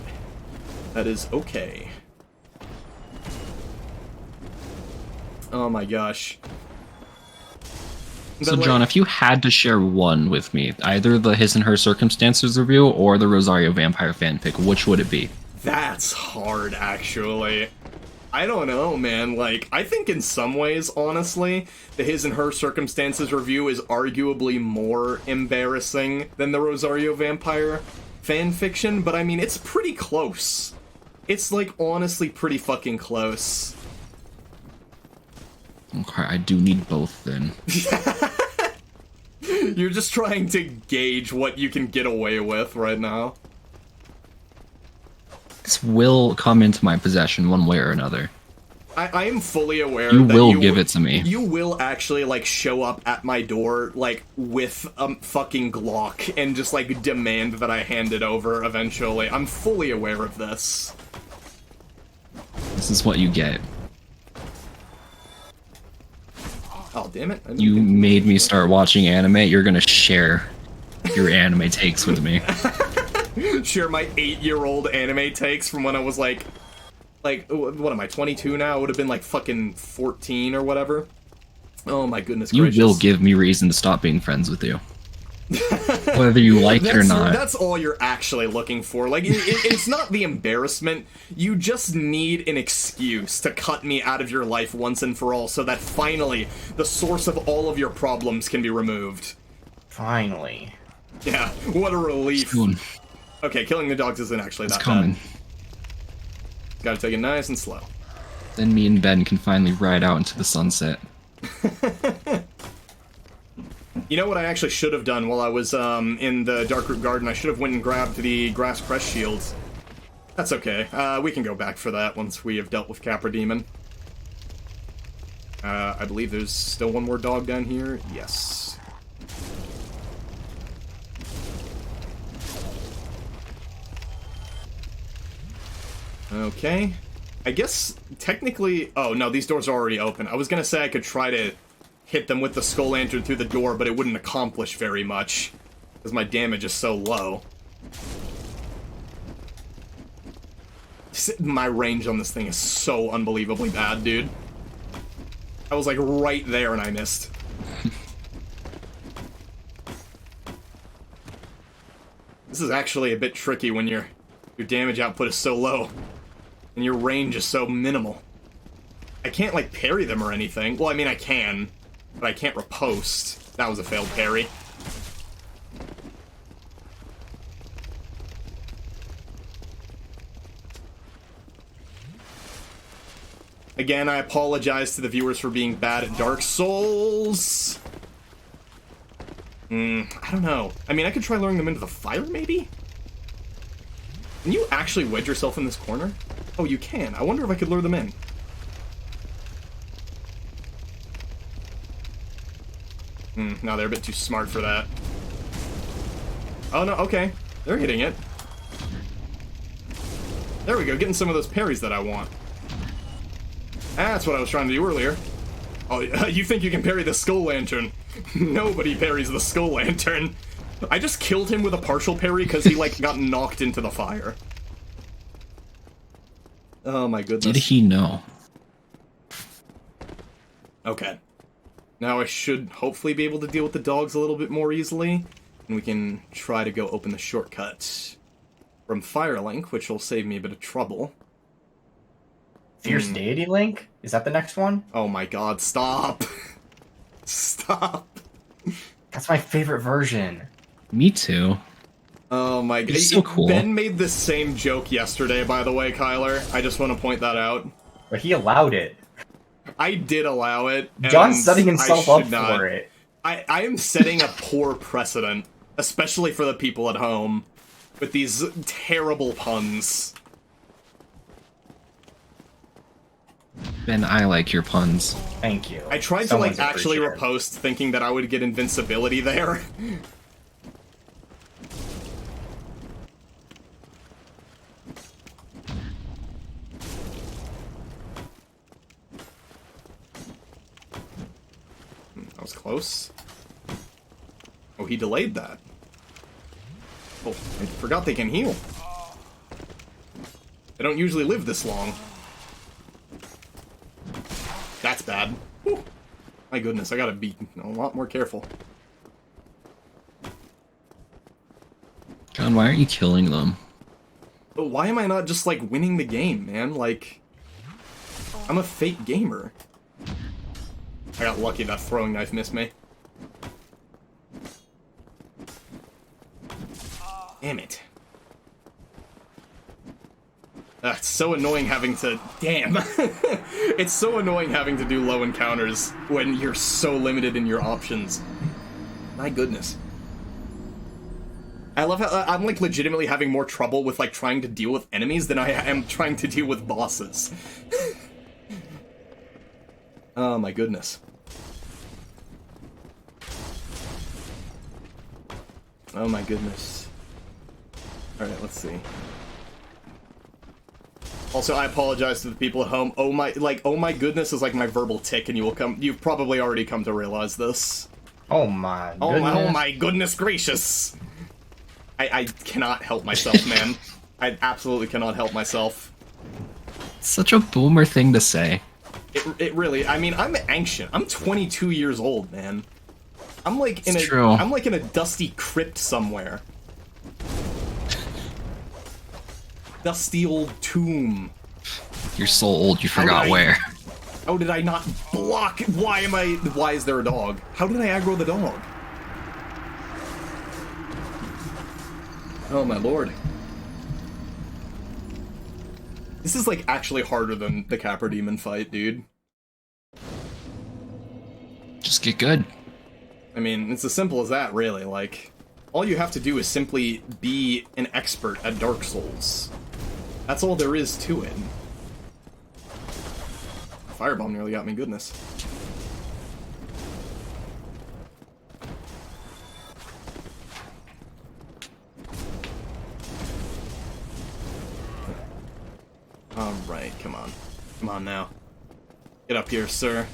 that is okay. Oh my gosh. So, John, if you had to share one with me, either the His and Her Circumstances review or the Rosario Vampire fanfic, which would it be? That's hard, actually. I don't know, man. Like, I think in some ways, honestly, the His and Her Circumstances review is arguably more embarrassing than the Rosario Vampire fanfiction, but I mean, it's pretty close. It's, like, honestly pretty fucking close. Okay, I do need both then. You're just trying to gauge what you can get away with right now. This will come into my possession one way or another. I am fully aware You that will give it to me. You will actually, like, show up at my door, like, with a fucking Glock and just, like, demand that I hand it over eventually. I'm fully aware of this. This is what you get. Oh, damn it. You made me start watching anime. You're gonna share your anime takes with me. Share my 8-year-old anime takes from when I was, like, what am I, 22 now? It would have been, like, fucking 14 or whatever. Oh my goodness You gracious. will give me reason to stop being friends with you. Whether you like it or not. That's all you're actually looking for. Like, it's not the embarrassment. You just need an excuse to cut me out of your life once and for all so that finally the source of all of your problems can be removed. Finally. Yeah, what a relief. Soon. Okay, killing the dogs isn't actually It's that coming. bad. Gotta take it nice and slow. Then me and Ben can finally ride out into the sunset. You know what I actually should have done while I was in the Darkroot Garden? I should have went and grabbed the Grass Crest shields. That's okay. We can go back for that once we have dealt with Capra Demon. I believe there's still one more dog down here. Yes. Okay. I guess, technically... Oh, no, these doors are already open. I was gonna say I could try to hit them with the Skull Lantern through the door, but it wouldn't accomplish very much, because my damage is so low. My range on this thing is so unbelievably bad, dude. I was, like, right there and I missed. This is actually a bit tricky when your damage output is so low. And your range is so minimal. I can't, like, parry them or anything. Well, I mean, I can, but I can't riposte. That was a failed parry. Again, I apologize to the viewers for being bad at Dark Souls. I don't know. I mean, I could try luring them into the fire, maybe? Can you actually wedge yourself in this corner? Oh, you can. I wonder if I could lure them in. No, they're a bit too smart for that. Oh, no, okay. They're hitting it. There we go, getting some of those parries that I want. That's what I was trying to do earlier. Oh, you think you can parry the Skull Lantern? Nobody parries the Skull Lantern. I just killed him with a partial parry because he, like, got knocked into the fire. Oh my goodness. Did he know? Okay. Now I should hopefully be able to deal with the dogs a little bit more easily. And we can try to go open the shortcut from Firelink, which will save me a bit of trouble. Fierce Deity Link? Is that the next one? Oh my god, stop! Stop! That's my favorite version. Me too. Oh my god. It's so cool. Ben made the same joke yesterday, by the way, Kyler. I just want to point that out. But he allowed it. I did allow it. John's setting himself up not. for it. I am setting a poor precedent, especially for the people at home, with these terrible puns. Ben, I like your puns. Thank you. I tried Someone's to, like, actually appreciative. riposte, thinking that I would get invincibility there. That was close. Oh, he delayed that. Oh, I forgot they can heal. They don't usually live this long. That's bad. Whew. My goodness, I gotta be a lot more careful. God, why aren't you killing them? But why am I not just, like, winning the game, man? Like, I'm a fake gamer. I got lucky that throwing knife missed me. Damn it. It's so annoying having to... Damn. It's so annoying having to do low encounters when you're so limited in your options. My goodness. I love how I'm, like, legitimately having more trouble with, like, trying to deal with enemies than I am trying to deal with bosses. Oh my goodness. Oh my goodness. Alright, let's see. Also, I apologize to the people at home. Oh my goodness is like my verbal tick, and you've probably already come to realize this. Oh my goodness. Oh my goodness gracious. I cannot help myself, man. I absolutely cannot help myself. Such a boomer thing to say. It really, I mean, I'm ancient. I'm 22 years old, man. I'm like in True. I'm like in a dusty crypt somewhere. Dusty old tomb. You're so old you forgot where. How did I not block? Why is there a dog? How did I aggro the dog? Oh my lord. This is, like, actually harder than the Capra Demon fight, dude. Just get good. I mean, it's as simple as that, really. Like, all you have to do is simply be an expert at Dark Souls. That's all there is to it. Firebomb nearly got me, goodness. Alright, come on. Come on now. Get up here, sir.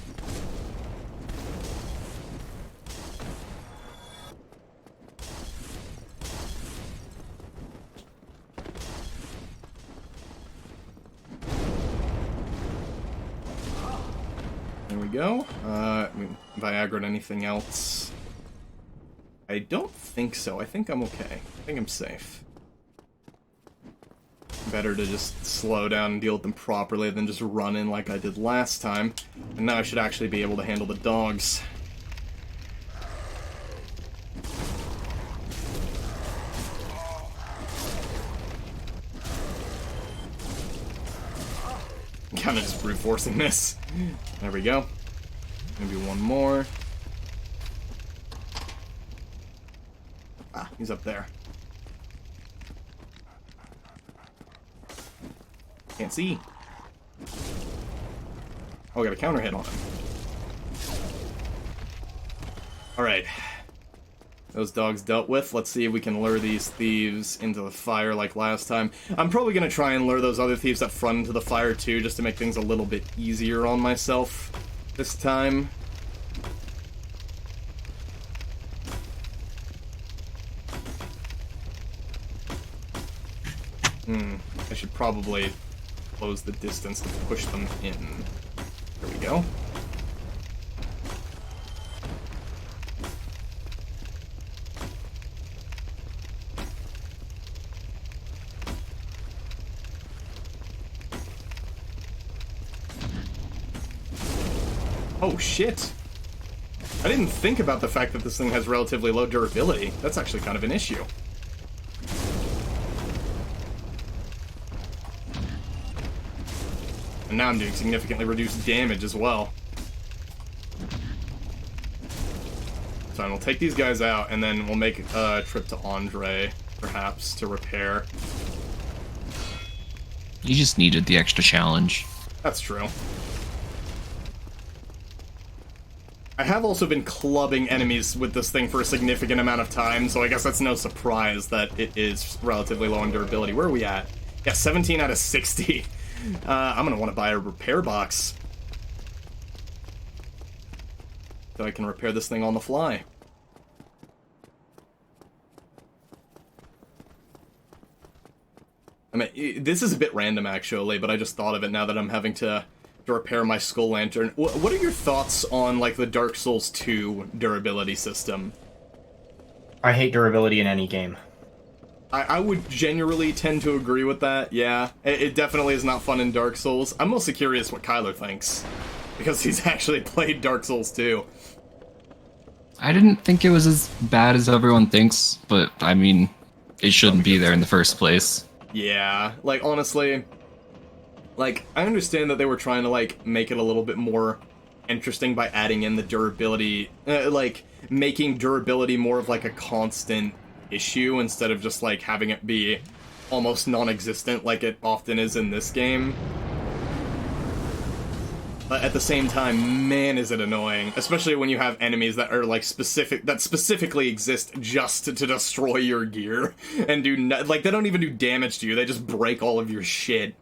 There we go. Have I aggroed anything else? I don't think so. I think I'm okay. I think I'm safe. Better to just slow down and deal with them properly than just run in like I did last time. And now I should actually be able to handle the dogs. Kinda just brute forcing this. There we go. Maybe one more. Ah, he's up there. Can't see. Oh, I got a counter hit on him. Alright. Those dogs dealt with. Let's see if we can lure these thieves into the fire like last time. I'm probably going to try and lure those other thieves up front into the fire too, just to make things a little bit easier on myself this time. I should probably close the distance to push them in. There we go. Oh shit! I didn't think about the fact that this thing has relatively low durability. That's actually kind of an issue. And now I'm doing significantly reduced damage as well. So we'll take these guys out, and then we'll make a trip to Andre, perhaps, to repair. You just needed the extra challenge. That's true. I have also been clubbing enemies with this thing for a significant amount of time, so I guess that's no surprise that it is relatively low in durability. Where are we at? Yeah, 17 out of 60. I'm gonna want to buy a repair box, so I can repair this thing on the fly. I mean, this is a bit random actually, but I just thought of it now that I'm having to repair my Skull Lantern. What are your thoughts on, like, the Dark Souls 2 durability system? I hate durability in any game. I would generally tend to agree with that, yeah. It definitely is not fun in Dark Souls. I'm mostly curious what Kyler thinks, because he's actually played Dark Souls 2. I didn't think it was as bad as everyone thinks, but, I mean, it shouldn't be there in the first place. Yeah, like, honestly, like, I understand that they were trying to, like, make it a little bit more interesting by adding in the durability, like, making durability more of, like, a constant issue instead of just, like, having it be almost non-existent like it often is in this game. But at the same time, man, is it annoying. Especially when you have enemies that are, like, specifically exist just to destroy your gear. And do like, they don't even do damage to you, they just break all of your shit.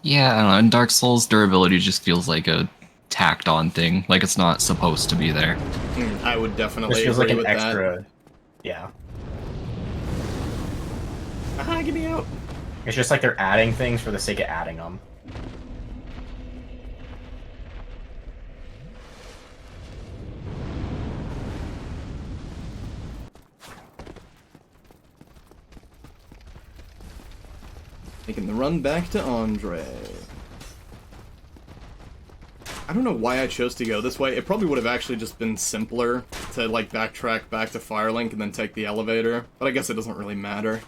Yeah, I don't know, in Dark Souls, durability just feels like a tacked-on thing, like it's not supposed to be there. I would definitely This feels agree like an with extra. that. Yeah. Aha, get me out! It's just like they're adding things for the sake of adding them. Making the run back to Andre. I don't know why I chose to go this way. It probably would have actually just been simpler to, like, backtrack back to Firelink and then take the elevator, but I guess it doesn't really matter.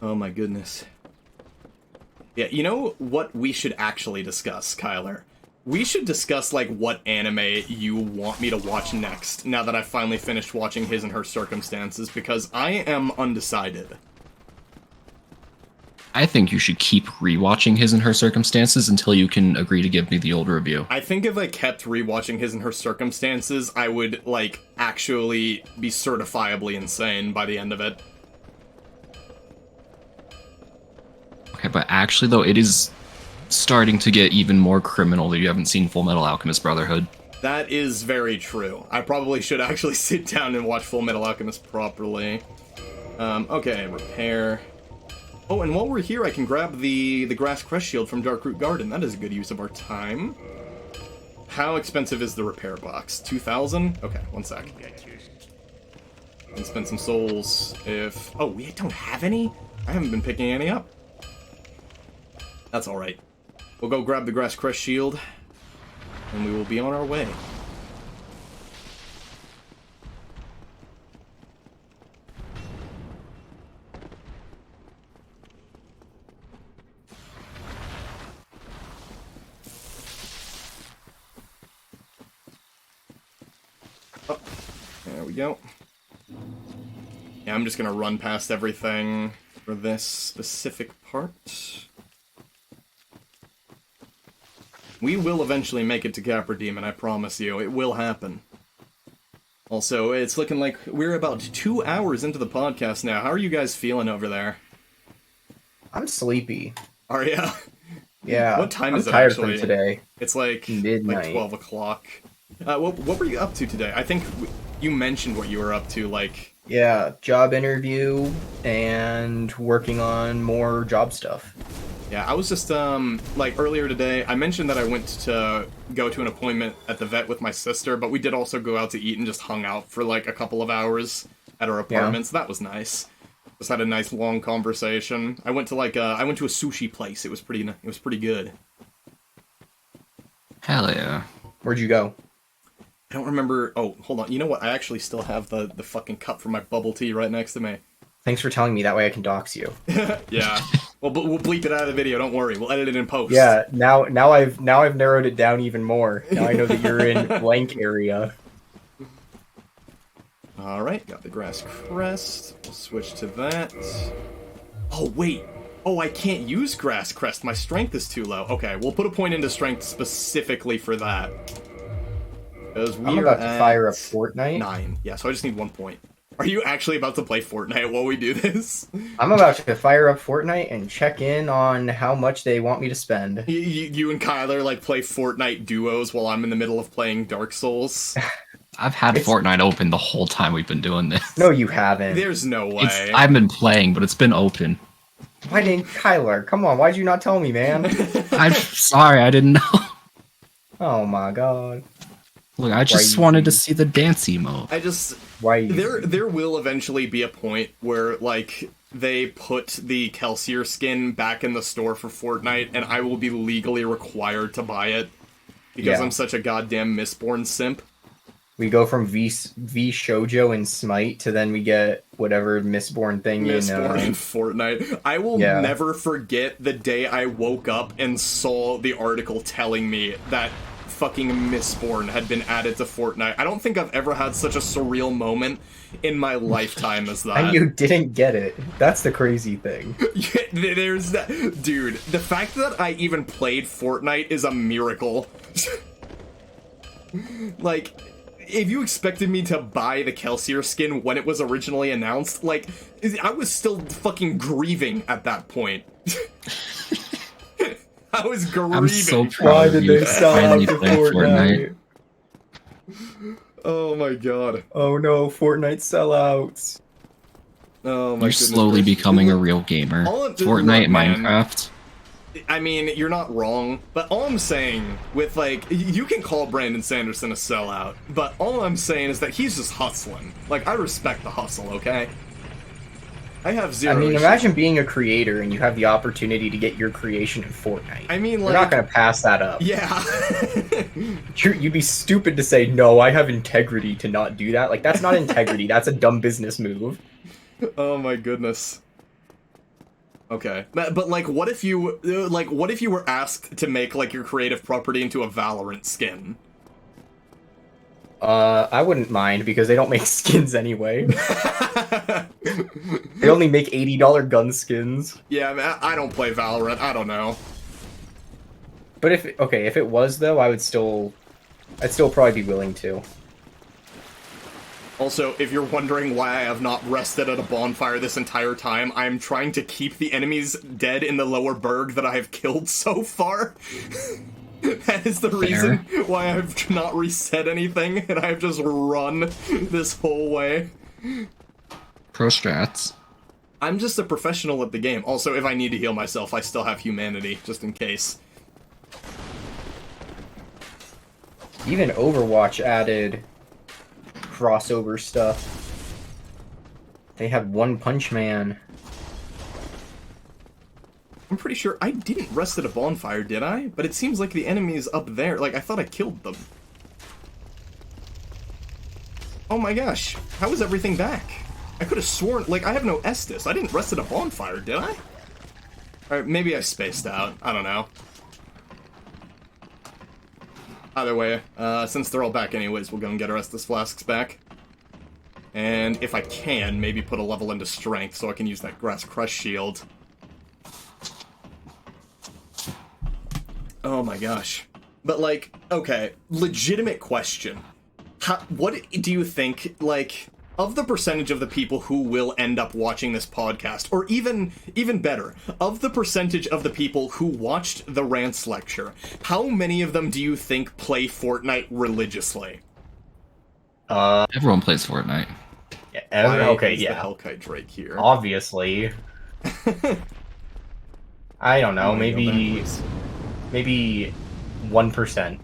Oh my goodness. Yeah, you know what we should actually discuss, Kyler? We should discuss, like, what anime you want me to watch next, now that I've finally finished watching His and Her Circumstances, because I am undecided. I think you should keep rewatching His and Her Circumstances until you can agree to give me the old review. I think if I kept rewatching His and Her Circumstances, I would, like, actually be certifiably insane by the end of it. Okay, but actually, though, it is starting to get even more criminal that you haven't seen Full Metal Alchemist Brotherhood. That is very true. I probably should actually sit down and watch Full Metal Alchemist properly. Okay, repair. Oh, and while we're here, I can grab the Grass Crest Shield from Darkroot Garden. That is a good use of our time. How expensive is the repair box? 2,000? Okay, one sec. And spend some souls if... Oh, we don't have any? I haven't been picking any up. That's alright. We'll go grab the Grass Crest Shield, and we will be on our way. Oh, there we go. Yeah, I'm just gonna run past everything for this specific part. We will eventually make it to Capra Demon, I promise you. It will happen. Also, it's looking like we're about 2 hours into the podcast now. How are you guys feeling over there? I'm sleepy. Are ya? Yeah. What time I'm is it tired actually? from today. It's like Midnight. like 12 o'clock. What were you up to today? I think you mentioned what you were up to, like... Yeah, job interview and working on more job stuff. Yeah, I was just, like, earlier today, I mentioned that I went to go to an appointment at the vet with my sister, but we did also go out to eat and just hung out for, like, a couple of hours at our apartment, so that was nice. Just had a nice, long conversation. I went to, like, I went to a sushi place. It was pretty good. Hell yeah. Where'd you go? I don't remember... Oh, hold on. You know what? I actually still have the fucking cup for my bubble tea right next to me. Thanks for telling me, that way I can dox you. Yeah. Well, we'll bleep it out of the video, don't worry. We'll edit it in post. Yeah, now I've narrowed it down even more. Now I know that you're in blank area. Alright, got the Grass Crest. We'll switch to that. Oh, wait. Oh, I can't use Grass Crest. My strength is too low. Okay, we'll put a point into strength specifically for that. Because I'm about to fire up Fortnite. 9. Yeah, so I just need 1 point. Are you actually about to play Fortnite while we do this? I'm about to fire up Fortnite and check in on how much they want me to spend. You and Kyler, like, play Fortnite duos while I'm in the middle of playing Dark Souls? I've had Fortnite open the whole time we've been doing this. No, you haven't. There's no way. I've been playing, but it's been open. Why didn't Kyler? Come on, why'd you not tell me, man? I'm sorry, I didn't know. Oh my god. Look, I just wanted to see the dance emote. Why? There will eventually be a point where, like, they put the Kelsier skin back in the store for Fortnite, and I will be legally required to buy it because I'm such a goddamn Mistborn simp. We go from V Shoujo and Smite to then we get whatever Mistborn thing Mistborn in Fortnite. I will never forget the day I woke up and saw the article telling me that fucking Mistborn had been added to Fortnite. I don't think I've ever had such a surreal moment in my lifetime as that. And you didn't get it. That's the crazy thing. Yeah, there's that. Dude, the fact that I even played Fortnite is a miracle. Like, if you expected me to buy the Kelsier skin when it was originally announced, like, I was still fucking grieving at that point. I was grieving. I'm so proud Why of did you they sell out finally to playing Fortnite? Oh my god. Oh no, Fortnite sellouts. Oh my You're slowly becoming a real gamer. Fortnite, Minecraft. I mean, you're not wrong, but all I'm saying with, like, you can call Brandon Sanderson a sellout, but all I'm saying is that he's just hustling. Like, I respect the hustle, okay? I have zero. I mean, issue. imagine being a creator and you have the opportunity to get your creation in Fortnite. I mean, you're like, not gonna pass that up. Yeah. You'd be stupid to say, no, I have integrity to not do that. Like, that's not integrity. That's a dumb business move. Oh my goodness. Okay, but like, what if you were asked to make like your creative property into a Valorant skin? I wouldn't mind because they don't make skins anyway. They only make $80 gun skins. Yeah, man, I don't play Valorant. I don't know. But if it was though, I'd still probably be willing to. Also, if you're wondering why I have not rested at a bonfire this entire time, I am trying to keep the enemies dead in the lower berg that I have killed so far. That is the reason why I've not reset anything, and I've just run this whole way. Pro strats. I'm just a professional at the game. Also, if I need to heal myself, I still have humanity, just in case. Even Overwatch added crossover stuff. They had One Punch Man. I'm pretty sure I didn't rest at a bonfire, did I? But it seems like the enemy's up there. Like, I thought I killed them. Oh my gosh. How is everything back? I could have sworn... Like, I have no Estus. I didn't rest at a bonfire, did I? Alright, maybe I spaced out. I don't know. Either way, since they're all back anyways, we'll go and get our Estus flasks back. And if I can, maybe put a level into strength so I can use that Grass Crush shield. Oh my gosh. But like, okay, legitimate question. What do you think, like, of the percentage of the people who will end up watching this podcast, or even better, of the percentage of the people who watched the Rants lecture, how many of them do you think play Fortnite religiously? Everyone plays Fortnite. Yeah, okay, the yeah. Hellkite Drake here. Obviously. I don't know, maybe 1%.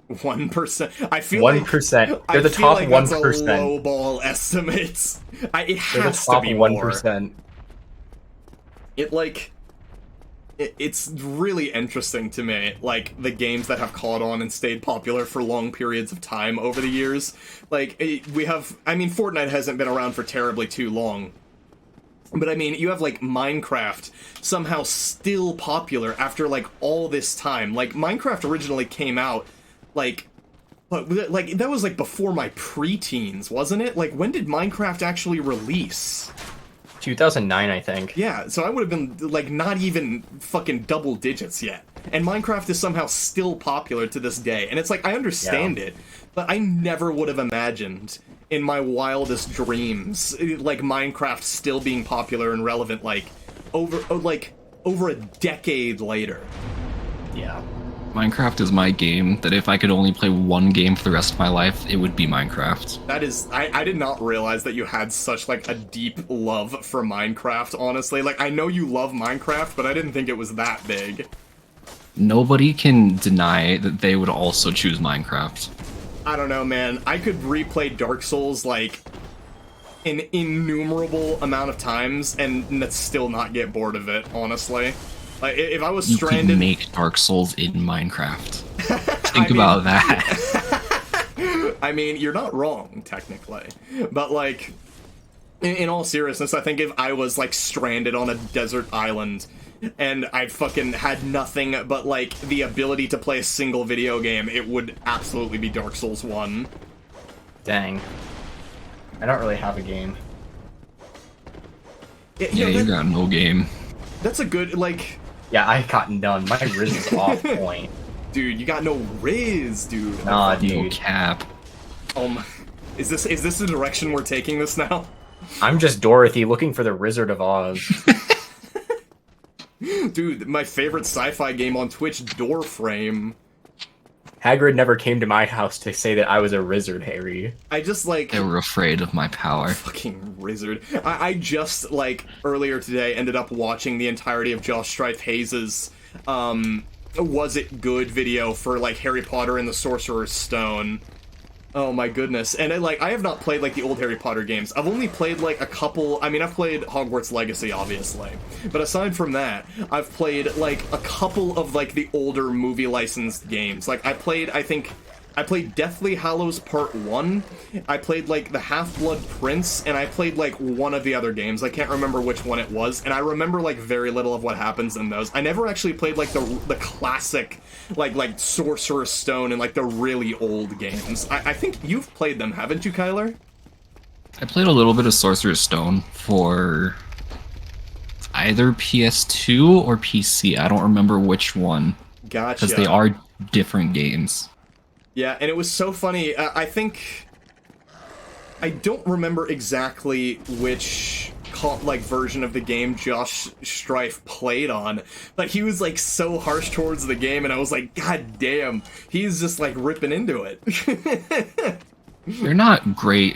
1%. I feel 1%. They're the I feel top like 1%. That's a low ball estimate. It They're the has to top be 1%. More. It's really interesting to me, like, the games that have caught on and stayed popular for long periods of time over the years. Like, Fortnite hasn't been around for terribly too long. But I mean, you have, like, Minecraft somehow still popular after, like, all this time. Like, Minecraft originally came out, like, that was, like, before my preteens, wasn't it? Like, when did Minecraft actually release? 2009, I think. Yeah, so I would have been, like, not even fucking double digits yet. And Minecraft is somehow still popular to this day. And it's like, I understand it, but I never would have imagined in my wildest dreams, like, Minecraft still being popular and relevant, like, over a decade later. Yeah. Minecraft is my game that if I could only play one game for the rest of my life, it would be Minecraft. That is, I did not realize that you had such, like, a deep love for Minecraft, honestly. Like, I know you love Minecraft, but I didn't think it was that big. Nobody can deny that they would also choose Minecraft. I don't know, man. I could replay Dark Souls, like, an innumerable amount of times and still not get bored of it, honestly. Like, if I was stranded... You could make Dark Souls in Minecraft. Think about that. I mean, you're not wrong, technically. But, like, in all seriousness, I think if I was, like, stranded on a desert island and I fucking had nothing but, like, the ability to play a single video game, it would absolutely be Dark Souls 1. Dang. I don't really have a game. Yeah, you got no game. That's a good, like... Yeah, I got none. My Riz is off point. Dude, you got no Riz, dude. Nah, No dude. cap. Is this the direction we're taking this now? I'm just Dorothy looking for the Wizard of Oz. Dude, my favorite sci-fi game on Twitch, Doorframe. Hagrid never came to my house to say that I was a wizard, Harry. I just, like... They were afraid of my power. Fucking wizard. I just, like, earlier today ended up watching the entirety of Josh Strife Hayes' Was It Good video for, like, Harry Potter and the Sorcerer's Stone. Oh my goodness. And I have not played, like, the old Harry Potter games. I've only played, like, a couple... I mean, I've played Hogwarts Legacy, obviously. But aside from that, I've played, like, a couple of, like, the older movie licensed games. Like, I played, I think, I played Deathly Hallows Part 1, I played, like, the Half-Blood Prince, and I played, like, one of the other games. I can't remember which one it was, and I remember, like, very little of what happens in those. I never actually played, like, the classic, like Sorcerer's Stone and, like, the really old games. I think you've played them, haven't you, Kyler? I played a little bit of Sorcerer's Stone for either PS2 or PC. I don't remember which one. Gotcha. Because they are different games. Yeah, and it was so funny. I think I don't remember exactly which version of the game Josh Strife played on, but he was like so harsh towards the game, and I was like, God damn, he's just like ripping into it. They're not great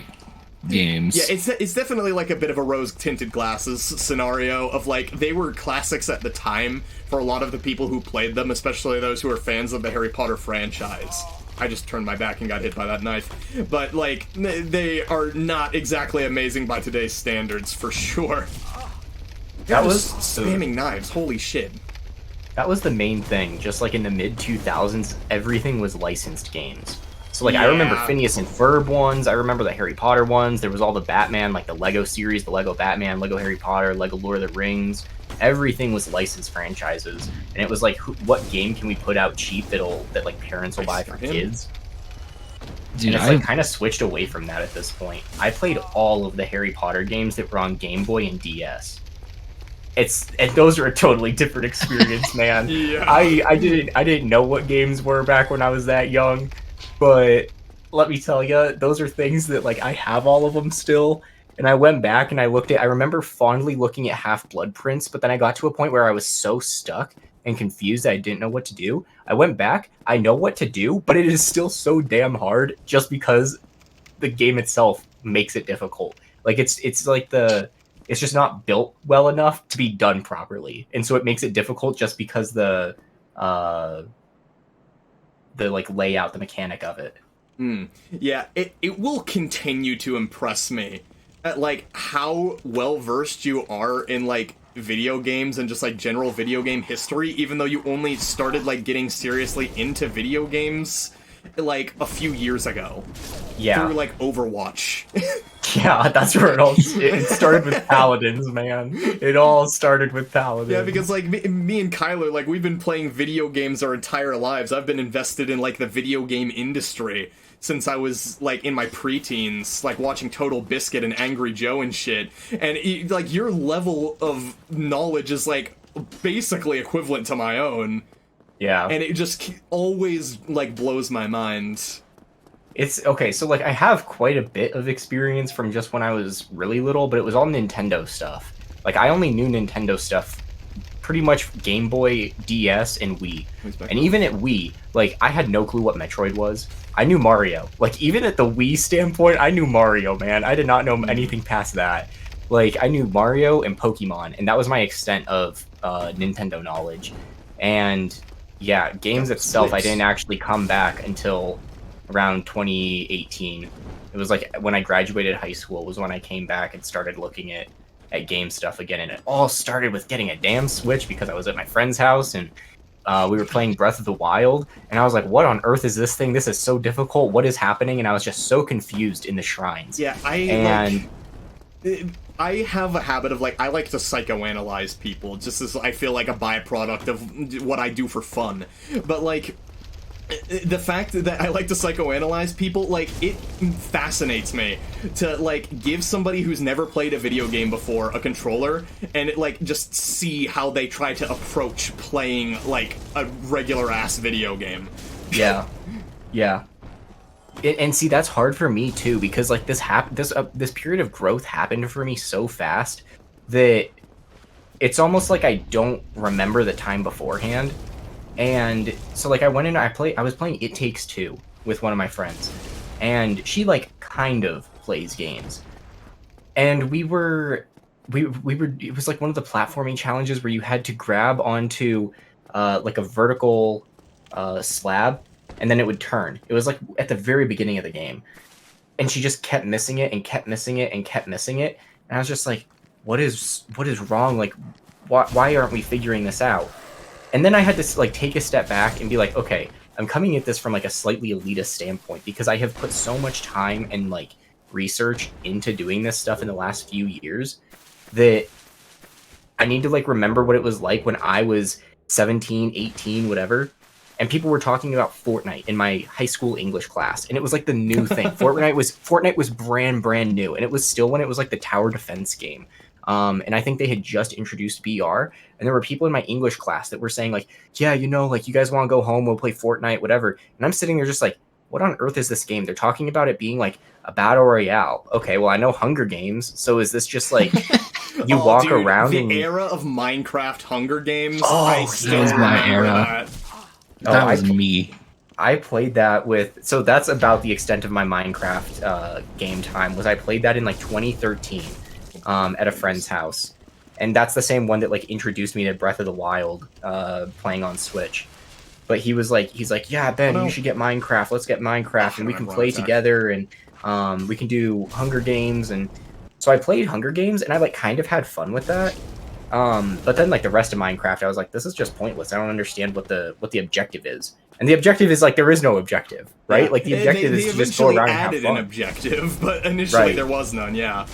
games. Yeah, it's definitely like a bit of a rose-tinted glasses scenario of like they were classics at the time for a lot of the people who played them, especially those who are fans of the Harry Potter franchise. I just turned my back and got hit by that knife. But, like, they are not exactly amazing by today's standards, for sure. That was spamming knives, holy shit. That was the main thing. Just like in the mid-2000s, everything was licensed games. So, like, Yeah. I remember Phineas and Ferb ones, I remember the Harry Potter ones, there was all the Batman, like the Lego series, the Lego Batman, Lego Harry Potter, Lego Lord of the Rings. Everything was licensed franchises, and it was like, what game can we put out cheap that like parents will buy for kids? Dude, And it's like kind of switched away from that at this point. I played all of the Harry Potter games that were on Game Boy and DS. And those are a totally different experience, man. Yeah. I didn't know what games were back when I was that young, but let me tell you, those are things that like I have all of them still. And I went back and I remember fondly looking at Half-Blood Prince, but then I got to a point where I was so stuck and confused that I didn't know what to do. I went back, I know what to do, but it is still so damn hard just because the game itself makes it difficult. Like it's just not built well enough to be done properly. And so it makes it difficult just because the like layout, the mechanic of it. Yeah, it will continue to impress me at like how well versed you are in like video games and just like general video game history, even though you only started like getting seriously into video games like a few years ago. Yeah. Through like Overwatch. Yeah, that's where it started with Paladins, man. It all started with Paladins. Yeah, because like me and Kyler, like we've been playing video games our entire lives. I've been invested in like the video game industry since I was like in my preteens, like watching Total Biscuit and Angry Joe and shit. And like your level of knowledge is like basically equivalent to my own. Yeah. And it just always like blows my mind. It's okay, so like I have quite a bit of experience from just when I was really little, but it was all Nintendo stuff. Like I only knew Nintendo stuff pretty much Game Boy, DS, and Wii. And even at Wii, like I had no clue what Metroid was. I knew Mario. Like even at the Wii standpoint, I knew Mario, man. I did not know anything past that. Like I knew Mario and Pokemon, and that was my extent of Nintendo knowledge. And yeah, games itself, I didn't actually come back until around 2018. It was like when I graduated high school was when I came back and started looking at game stuff again, and it all started with getting a damn Switch because I was at my friend's house and we were playing Breath of the Wild, and I was like, what on earth is this thing? This is so difficult. What is happening? And I was just so confused in the shrines. Yeah, I have a habit of like I like to psychoanalyze people just as I feel like a byproduct of what I do for fun. But like the fact that I like to psychoanalyze people, like, it fascinates me to, like, give somebody who's never played a video game before a controller and, like, just see how they try to approach playing, like, a regular-ass video game. Yeah. Yeah. And see, that's hard for me, too, because, like, this period of growth happened for me so fast that it's almost like I don't remember the time beforehand. And so like I went in, I was playing It Takes Two with one of my friends, and she like kind of plays games, and we were it was like one of the platforming challenges where you had to grab onto like a vertical slab, and then it would turn. It was like at the very beginning of the game, and she just kept missing it and kept missing it and kept missing it, and I was just like, what is wrong? Like why aren't we figuring this out? And then I had to like take a step back and be like, okay, I'm coming at this from like a slightly elitist standpoint because I have put so much time and like research into doing this stuff in the last few years that I need to like remember what it was like when I was 17, 18, whatever. And people were talking about Fortnite in my high school English class, and it was like the new thing. Fortnite was brand new, and it was still when it was like the tower defense game. And I think they had just introduced BR, and there were people in my English class that were saying like, yeah, you know, like you guys want to go home, we'll play Fortnite, whatever. And I'm sitting there just like, what on earth is this game? They're talking about it being like a battle royale. Okay, well I know Hunger Games, so is this just like you walk dude, around? The and... era of Minecraft Hunger Games. Oh, I still that was my remember era. that. That was me. I played that with, so that's about the extent of my Minecraft game time. Was I played that in like 2013 at a friend's house, and that's the same one that like introduced me to Breath of the Wild playing on Switch. But he's like, yeah, Ben, you should get Minecraft. Let's get Minecraft, and we can play together, and we can do Hunger Games. And so I played Hunger Games, and I like kind of had fun with that. But then like the rest of Minecraft, I was like, this is just pointless. I don't understand what the objective is. And the objective is like there is no objective, right? Yeah. Like the objective is to just go around and have fun. They added an objective, but initially there was none. Yeah.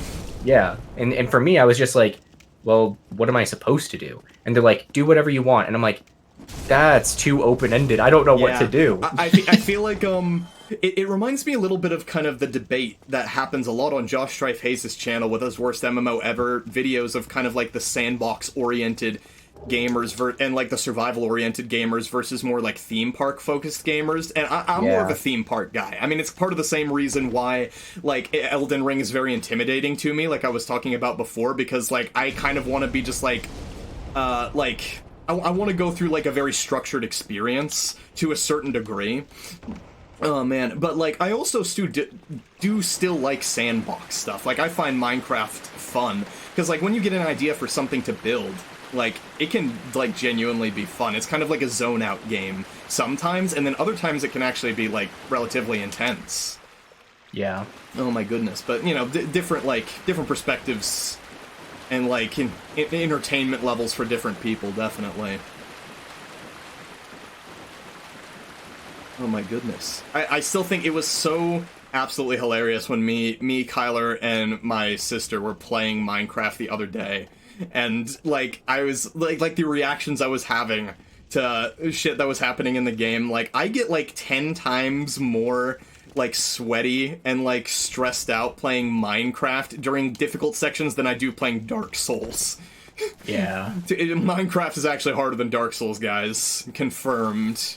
Yeah, and for me, I was just like, well, what am I supposed to do? And they're like, do whatever you want, and I'm like, that's too open ended. I don't know what to do. I feel like it reminds me a little bit of kind of the debate that happens a lot on Josh Strife Hayes' channel with his worst MMO ever videos of kind of like the sandbox oriented gamers and like the survival oriented gamers versus more like theme park focused gamers. And I'm more of a theme park guy. I mean, it's part of the same reason why like Elden Ring is very intimidating to me, like I was talking about before, because like I kind of want to be just like I want to go through like a very structured experience to a certain degree. Oh man, but like I also do still like sandbox stuff. Like I find Minecraft fun because like when you get an idea for something to build, like it can like genuinely be fun. It's kind of like a zone out game sometimes, and then other times it can actually be like relatively intense. Yeah. Oh my goodness, but you know, different perspectives and like entertainment levels for different people, definitely. Oh my goodness. I still think it was so absolutely hilarious when me, Kyler, and my sister were playing Minecraft the other day. And, like, I was, like the reactions I was having to shit that was happening in the game, like, I get, like, 10 times more, like, sweaty and, like, stressed out playing Minecraft during difficult sections than I do playing Dark Souls. Yeah. Minecraft is actually harder than Dark Souls, guys. Confirmed.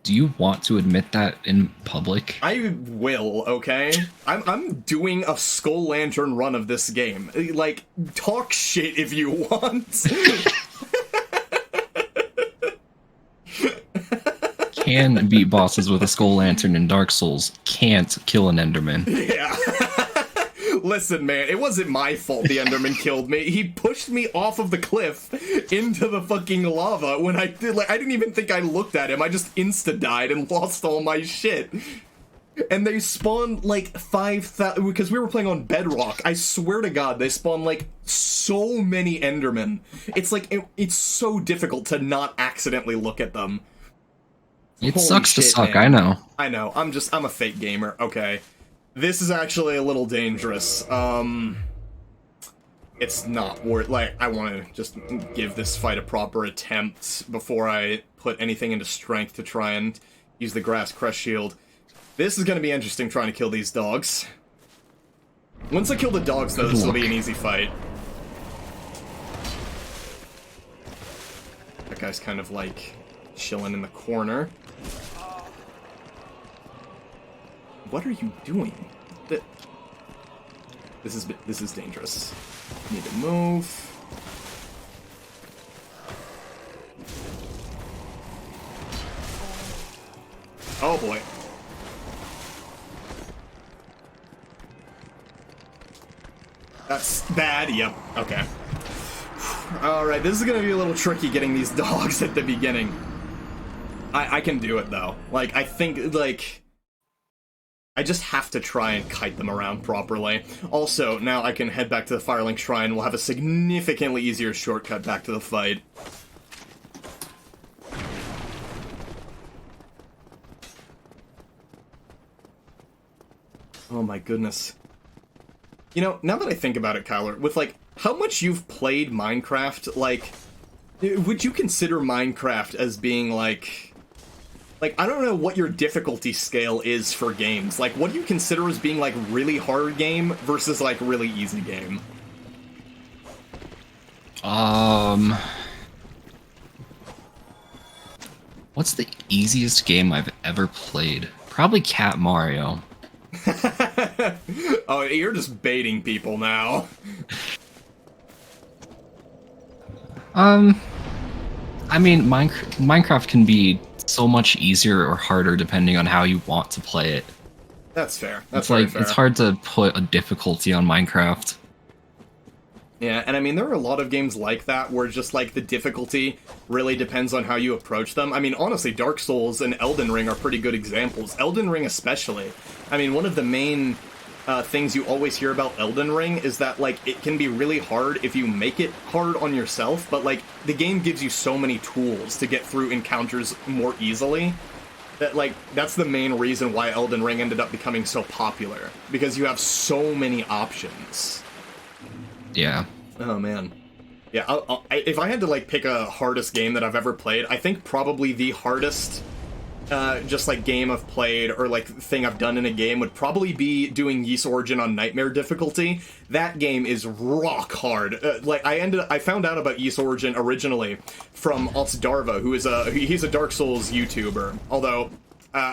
Do you want to admit that in public? I will, okay? I'm doing a Skull Lantern run of this game. Like, talk shit if you want. Can beat bosses with a Skull Lantern in Dark Souls. Can't kill an Enderman. Yeah. Listen, man, it wasn't my fault the Enderman killed me. He pushed me off of the cliff into the fucking lava when I did, like, I didn't even think I looked at him. I just insta-died and lost all my shit. And they spawned, like, 5,000, because we were playing on Bedrock. I swear to God, they spawned, like, so many Endermen. It's like, it's so difficult to not accidentally look at them. It Holy sucks shit, to suck, man. I know. I'm a fake gamer, okay. This is actually a little dangerous. It's not worth, like, I want to just give this fight a proper attempt before I put anything into strength to try and use the Grass Crest Shield. This is going to be interesting trying to kill these dogs. Once I kill the dogs, though, this will be an easy fight. That guy's kind of, like, chilling in the corner. What are you doing? This is dangerous. Need to move. Oh boy. That's bad. Yep. Okay. Alright, this is gonna be a little tricky getting these dogs at the beginning. I can do it though. Like, I think, like, I just have to try and kite them around properly. Also, now I can head back to the Firelink Shrine. We'll have a significantly easier shortcut back to the fight. Oh my goodness. You know, now that I think about it, Kyler, with like how much you've played Minecraft, like, would you consider Minecraft as being like I don't know what your difficulty scale is for games. Like, what do you consider as being like really hard game versus like really easy game? What's the easiest game I've ever played? Probably Cat Mario. Oh, you're just baiting people now. I mean, Minecraft can be so much easier or harder depending on how you want to play it. That's fair. That's It's very like fair. it's hard to put a difficulty on Minecraft. Yeah, and I mean, there are a lot of games like that where just, like, the difficulty really depends on how you approach them. I mean, honestly, Dark Souls and Elden Ring are pretty good examples. Elden Ring especially. I mean, one of the main things you always hear about Elden Ring is that, like, it can be really hard if you make it hard on yourself, but, like, the game gives you so many tools to get through encounters more easily that, like, that's the main reason why Elden Ring ended up becoming so popular. Because you have so many options. Yeah. Oh man, yeah. If I had to like pick a hardest game that I've ever played, I think probably the hardest, just like game I've played or like thing I've done in a game would probably be doing Ys Origin on Nightmare difficulty. That game is rock hard. Like I found out about Ys Origin originally from Darva, who is he's a Dark Souls YouTuber, although.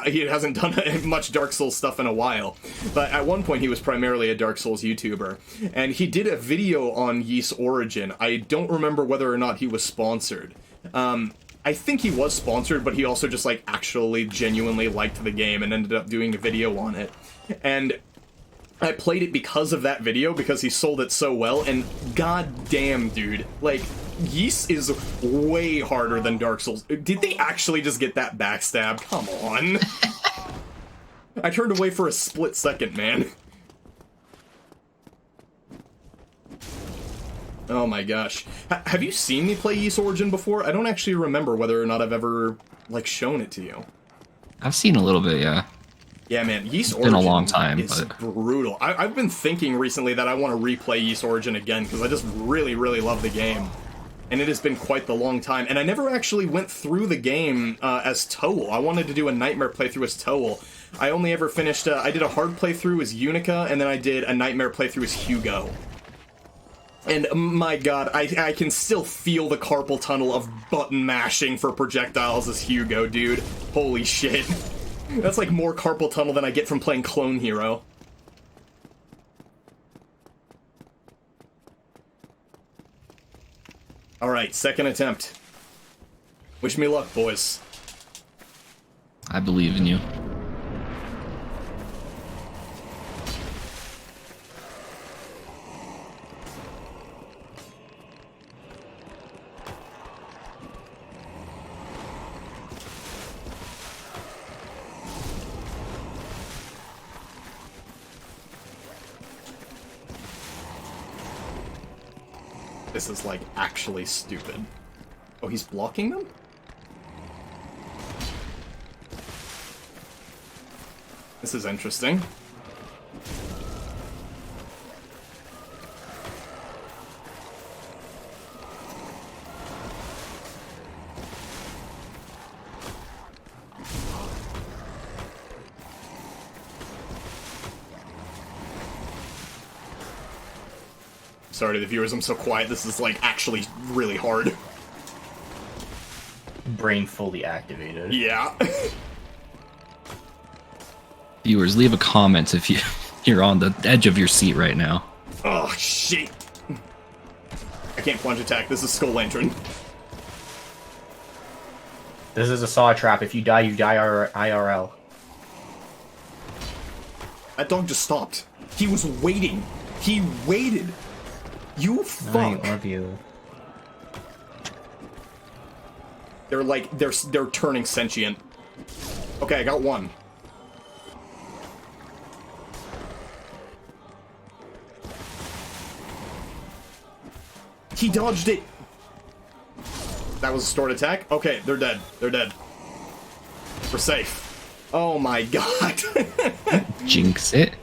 He hasn't done much Dark Souls stuff in a while, but at one point he was primarily a Dark Souls YouTuber, and he did a video on Ys Origin. I don't remember whether or not he was sponsored. I think he was sponsored, but he also just like actually genuinely liked the game and ended up doing a video on it. And I played it because of that video, because he sold it so well, and goddamn, dude, like, Ys is way harder than Dark Souls. Did they actually just get that backstab? Come on. I turned away for a split second, man. Oh my gosh. Have you seen me play Ys Origin before? I don't actually remember whether or not I've ever, like, shown it to you. I've seen a little bit, yeah. Yeah, man, Ys It's been Origin a long time, is but brutal. I've been thinking recently that I want to replay Ys Origin again, because I just really, really love the game. And it has been quite the long time. And I never actually went through the game as Toel. I wanted to do a Nightmare playthrough as Toel. I only ever finished, I did a hard playthrough as Unica, and then I did a Nightmare playthrough as Hugo. And my god, I can still feel the carpal tunnel of button mashing for projectiles as Hugo, dude. Holy shit. That's like more carpal tunnel than I get from playing Clone Hero. Alright, second attempt. Wish me luck, boys. I believe in you. This is, like, actually stupid. Oh, he's blocking them? This is interesting. Sorry to the viewers, I'm so quiet. This is, like, actually really hard. Brain fully activated. Yeah. Viewers, leave a comment if you're on the edge of your seat right now. Oh, shit. I can't plunge attack. This is Skull Lantern. This is a saw trap. If you die IRL. That dog just stopped. He was waiting. He waited. You fuck. I love you. They're like, they're turning sentient. Okay, I got one. He dodged it. That was a stored attack? Okay, they're dead. They're dead. We're safe. Oh my god. Jinx it.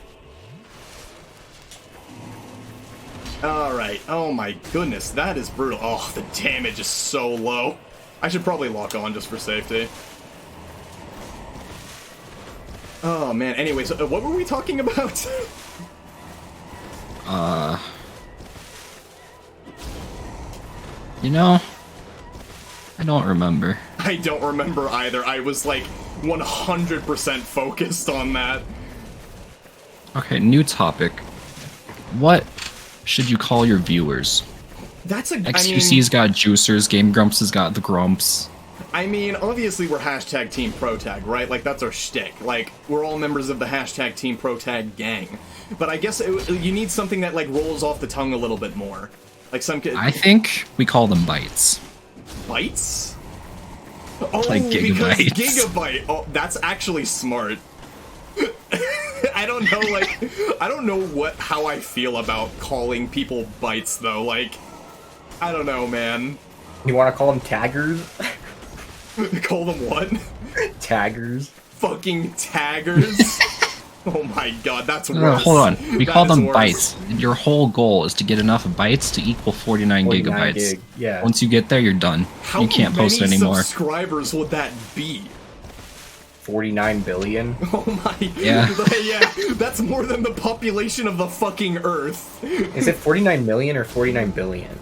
Alright, oh my goodness, that is brutal. Oh, the damage is so low. I should probably lock on just for safety. Oh man, anyways, what were we talking about? You know, I don't remember. I don't remember either. I was like 100% focused on that. Okay, new topic. What should you call your viewers? That's a... XQC's got Juicers, Game Grumps has got the Grumps. I mean, obviously we're hashtag Team Protag, right? Like, that's our shtick. Like, we're all members of the hashtag Team Protag gang. But I guess you need something that, like, rolls off the tongue a little bit more. Like some... I think we call them bytes. Bytes? Oh, Like because gigabytes. gigabyte. Oh, that's actually smart. I don't know, like, I don't know how I feel about calling people bytes, though. Like, I don't know, man. You want to call them taggers? Call them what? Taggers. Fucking taggers? Oh my god, that's worse. No, hold on. We That call is them worse. bytes. Your whole goal is to get enough bytes to equal 49 gigabytes. Gig, yeah. Once you get there, you're done. How You can't post many anymore. subscribers would that be? 49 billion. Oh my... Yeah. Yeah, that's more than the population of the fucking Earth. Is it 49 million or 49 billion?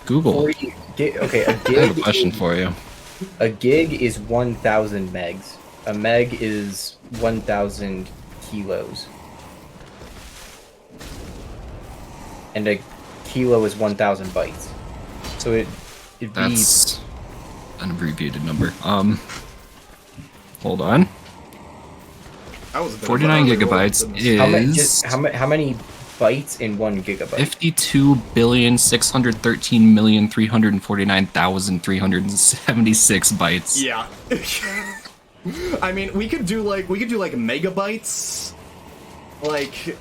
Google. 40, okay, a I have a gig. question for you. A gig is 1,000 megs. A meg is 1,000 kilos. And a kilo is 1,000 bytes. So it'd be... That's an abbreviated number. Hold on. That was a bit of 49 a- gigabytes is how many bytes in 1 gigabyte? 52,613,349,376 bytes. Yeah. I mean, we could do like megabytes. Like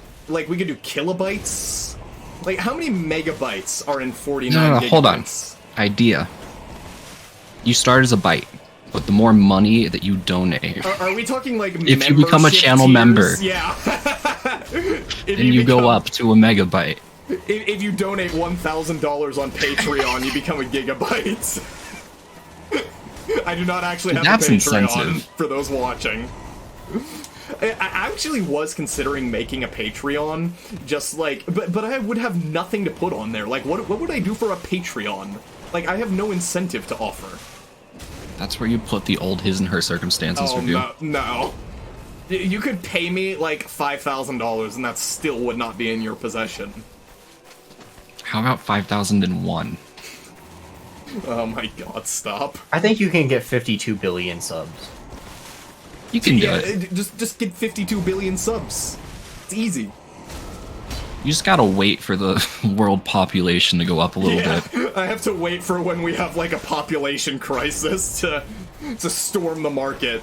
we could do kilobytes. Like, how many megabytes are in 49 No, gigabytes? hold on. Idea. You start as a byte, but the more money that you donate, Are we talking like if you become a membership channel tiers? member, Yeah. If then you go become- up to a megabyte. If you donate $1,000 on Patreon, you become a gigabyte. I do not actually have That's a Patreon incentive. for those watching. I actually was considering making a Patreon, just like, but I would have nothing to put on there. Like, what would I do for a Patreon? Like, I have no incentive to offer. That's where you put the old his and her circumstances Oh review. no. You could pay me like $5,000, and that still would not be in your possession. How about 5,001? Oh my god, stop. I think you can get 52 billion subs. You can do Yeah, it. just get 52 billion subs. It's easy. You just gotta wait for the world population to go up a little bit. I have to wait for when we have like a population crisis to storm the market.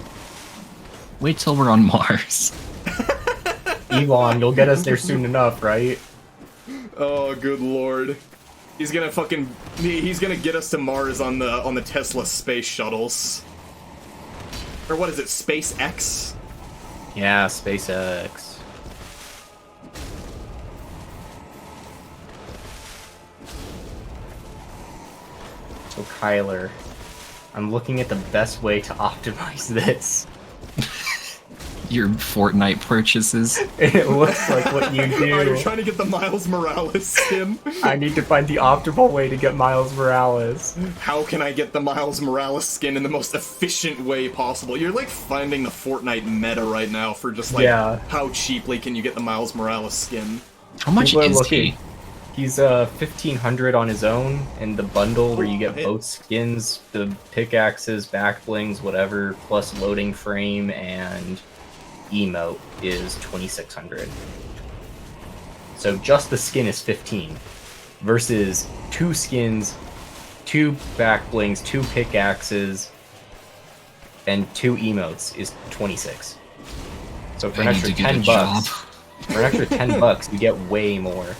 Wait till we're on Mars. Elon, you'll get us there soon enough, right? Oh, good lord. He's gonna get us to Mars on the Tesla space shuttles. Or what is it, SpaceX? Yeah, SpaceX. So Kyler, I'm looking at the best way to optimize this. Your Fortnite purchases. It looks like what you Oh, you're do. trying to get the Miles Morales skin? I need to find the optimal way to get Miles Morales. How can I get the Miles Morales skin in the most efficient way possible? You're like finding the Fortnite meta right now for just like, Yeah. how cheaply can you get the Miles Morales skin? How much People are is looking. he? He's 1,500 on his own, and the bundle where you get Oh, both skins, the pickaxes, back blings, whatever, plus loading frame and emote is 2,600. So just the skin is 15, versus 2 skins, 2 back blings, 2 pickaxes, and 2 emotes is 26. So for an I need extra to get a 10 job. bucks, for an extra 10 bucks, you get way more.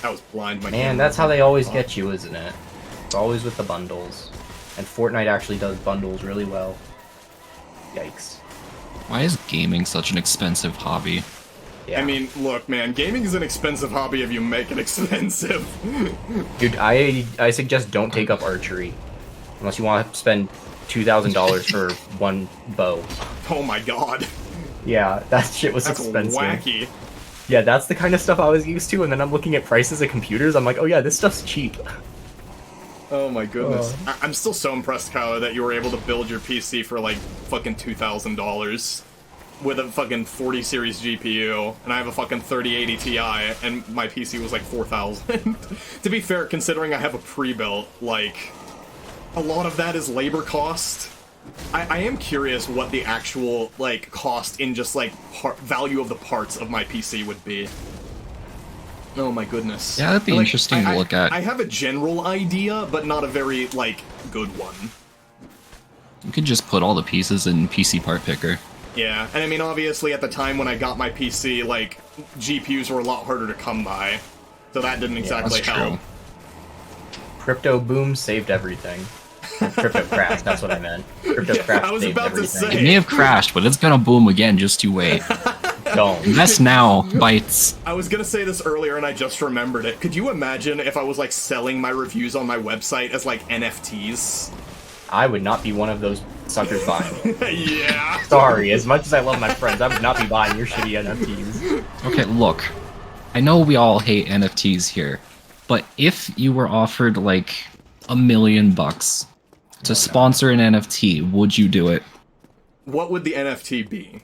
I was blind. My Man, camera that's how was they always off. get you, isn't it? It's always with the bundles. And Fortnite actually does bundles really well. Yikes. Why is gaming such an expensive hobby? Yeah. I mean, look, man, gaming is an expensive hobby if you make it expensive. Dude, I suggest don't take up archery unless you want to spend $2,000 for one bow. Oh my god. Yeah, that shit was That's expensive. wacky. Yeah, that's the kind of stuff I was used to, and then I'm looking at prices of computers. I'm like, oh yeah, this stuff's cheap. Oh my goodness. I'm still so impressed, Kyler, that you were able to build your PC for like fucking $2,000 with a fucking 40 series GPU, and I have a fucking 3080 Ti, and my PC was like $4,000. To be fair, considering I have a pre-built, like, a lot of that is labor cost. I am curious what the actual, like, cost in just, like, value of the parts of my PC would be. Oh my goodness. Yeah, that'd be Like, interesting to look at. I have a general idea, but not a very, like, good one. You could just put all the pieces in PC part picker. Yeah, and I mean, obviously, at the time when I got my PC, like, GPUs were a lot harder to come by, so that didn't exactly That's help. true. Crypto boom saved everything. Crypto crash, that's what I meant. Crypto crash I was saved about to everything. say. It may have crashed, but it's gonna boom again, just you wait. Don't. Invest now, bites. I was gonna say this earlier and I just remembered it. Could you imagine if I was, like, selling my reviews on my website as, like, NFTs? I would not be one of those suckers buying it. Yeah. Sorry, as much as I love my friends, I would not be buying your shitty NFTs. Okay, look. I know we all hate NFTs here, but if you were offered like $1 million to sponsor an NFT, would you do it? What would the NFT be?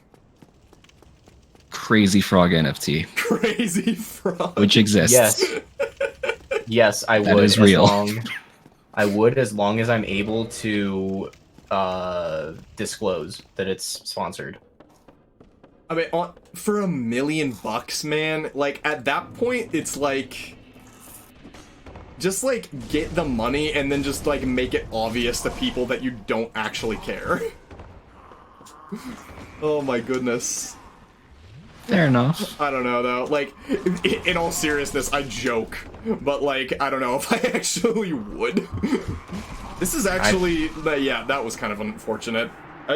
Crazy Frog NFT, Crazy Frog. which exists. Yes. Yes, I That would. is real. I would, as long as I'm able to disclose that it's sponsored. I mean, for $1 million, man, like, at that point, it's like... Just, like, get the money and then just, like, make it obvious to people that you don't actually care. Oh my goodness. Fair enough. I don't know, though. Like, in all seriousness, I joke. But, like, I don't know if I actually would. This is actually... yeah, that was kind of unfortunate.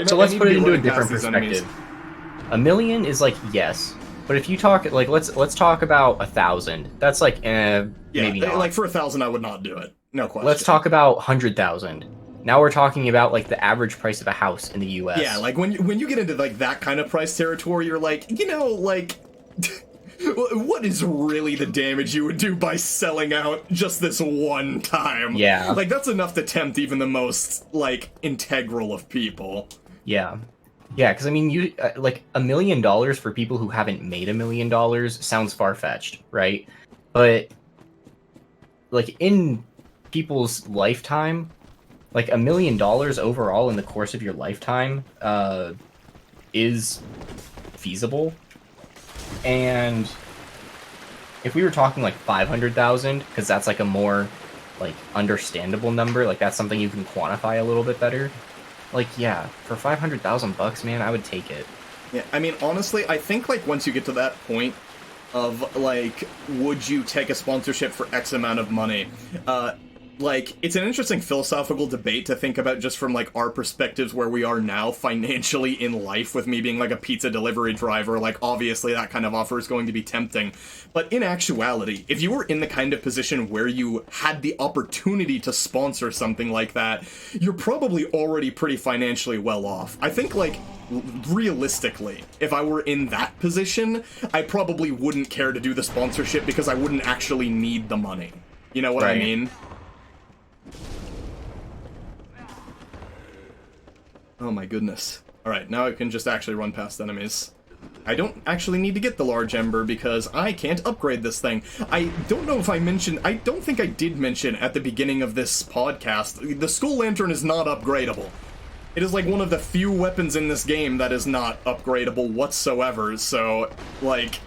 So let's need put to it be into a running past different these enemies. perspective. $1 million is like, yes. But if you talk, like, let's talk about 1,000. That's like, Yeah, maybe not. like, for 1,000, I would not do it. No question. Let's talk about 100,000. Now we're talking about, like, the average price of a house in the U.S. Yeah, like, when you get into, like, that kind of price territory, you're like, you know, like... what is really the damage you would do by selling out just this one time? Yeah. Like, that's enough to tempt even the most, like, integral of people. Yeah. Yeah, because, I mean, you like, $1 million for people who haven't made $1 million sounds far-fetched, right? But, like, in people's lifetime, like, $1 million overall in the course of your lifetime is feasible. And if we were talking, like, 500,000, because that's, like, a more, like, understandable number, like, that's something you can quantify a little bit better. Like, yeah, for $500,000, man, I would take it. Yeah, I mean, honestly, I think, like, once you get to that point of, like, would you take a sponsorship for X amount of money, like, it's an interesting philosophical debate to think about just from, like, our perspectives where we are now financially in life, with me being, like, a pizza delivery driver. Like, obviously that kind of offer is going to be tempting. But in actuality, if you were in the kind of position where you had the opportunity to sponsor something like that, you're probably already pretty financially well off. I think, like, realistically, if I were in that position, I probably wouldn't care to do the sponsorship because I wouldn't actually need the money. You know what I Right. mean? Oh my goodness. Alright, now I can just actually run past enemies. I don't actually need to get the large ember because I can't upgrade this thing. I don't know if I mentioned, I don't think I did mention at the beginning of this podcast, the Skull Lantern is not upgradable. It is like one of the few weapons in this game that is not upgradable whatsoever, so, like,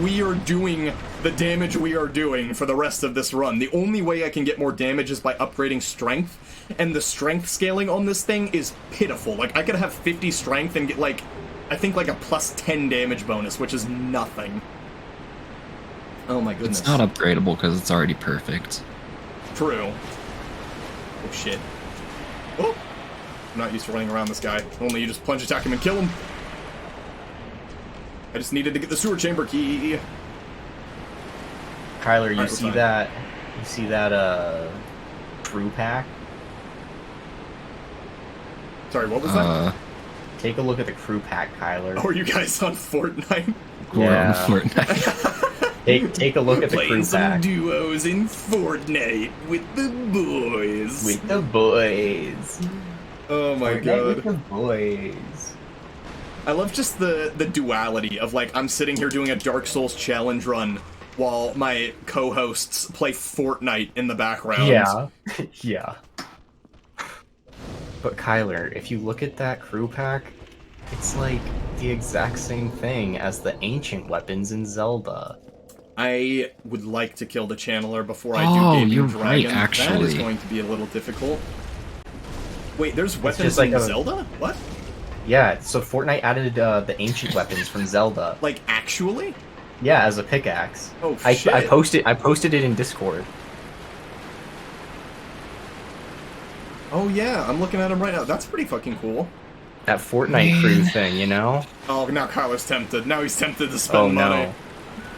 we are doing the damage we are doing for the rest of this run. The only way I can get more damage is by upgrading strength, and the strength scaling on this thing is pitiful. Like, I could have 50 strength and get, like, I think, like, a plus 10 damage bonus, which is nothing. Oh my goodness. It's not upgradable because it's already perfect. True. Oh shit. Oh! I'm not used to running around this guy. Only you just plunge attack him and kill him. I just needed to get the sewer chamber key. Kyler, you Alright, see we're fine. that? You see that? Crew pack. Sorry, what was that? Take a look at the crew pack, Kyler. Oh, are you guys on Fortnite? We're on Yeah. Fortnite. Take a look at the crew Playing some pack. duos in Fortnite with the boys. With the boys. Oh my Fortnite with god. the boys. I love just the duality of, like, I'm sitting here doing a Dark Souls challenge run while my co-hosts play Fortnite in the background. Yeah. Yeah. But Kyler, if you look at that crew pack, it's like the exact same thing as the ancient weapons in Zelda. I would like to kill the channeler before I Oh, do Gaping you're Dragon. right, That is actually. going to be a little difficult. Wait, there's weapons just like in a- Zelda? What? Yeah, so Fortnite added the ancient weapons from Zelda. Like, actually? Yeah, as a pickaxe. Oh, I shit. posted it in Discord. Oh, yeah, I'm looking at him right now. That's pretty fucking cool. That Fortnite crew thing, you know? Oh, now Kyler's tempted. Now he's tempted to spend Oh money. no.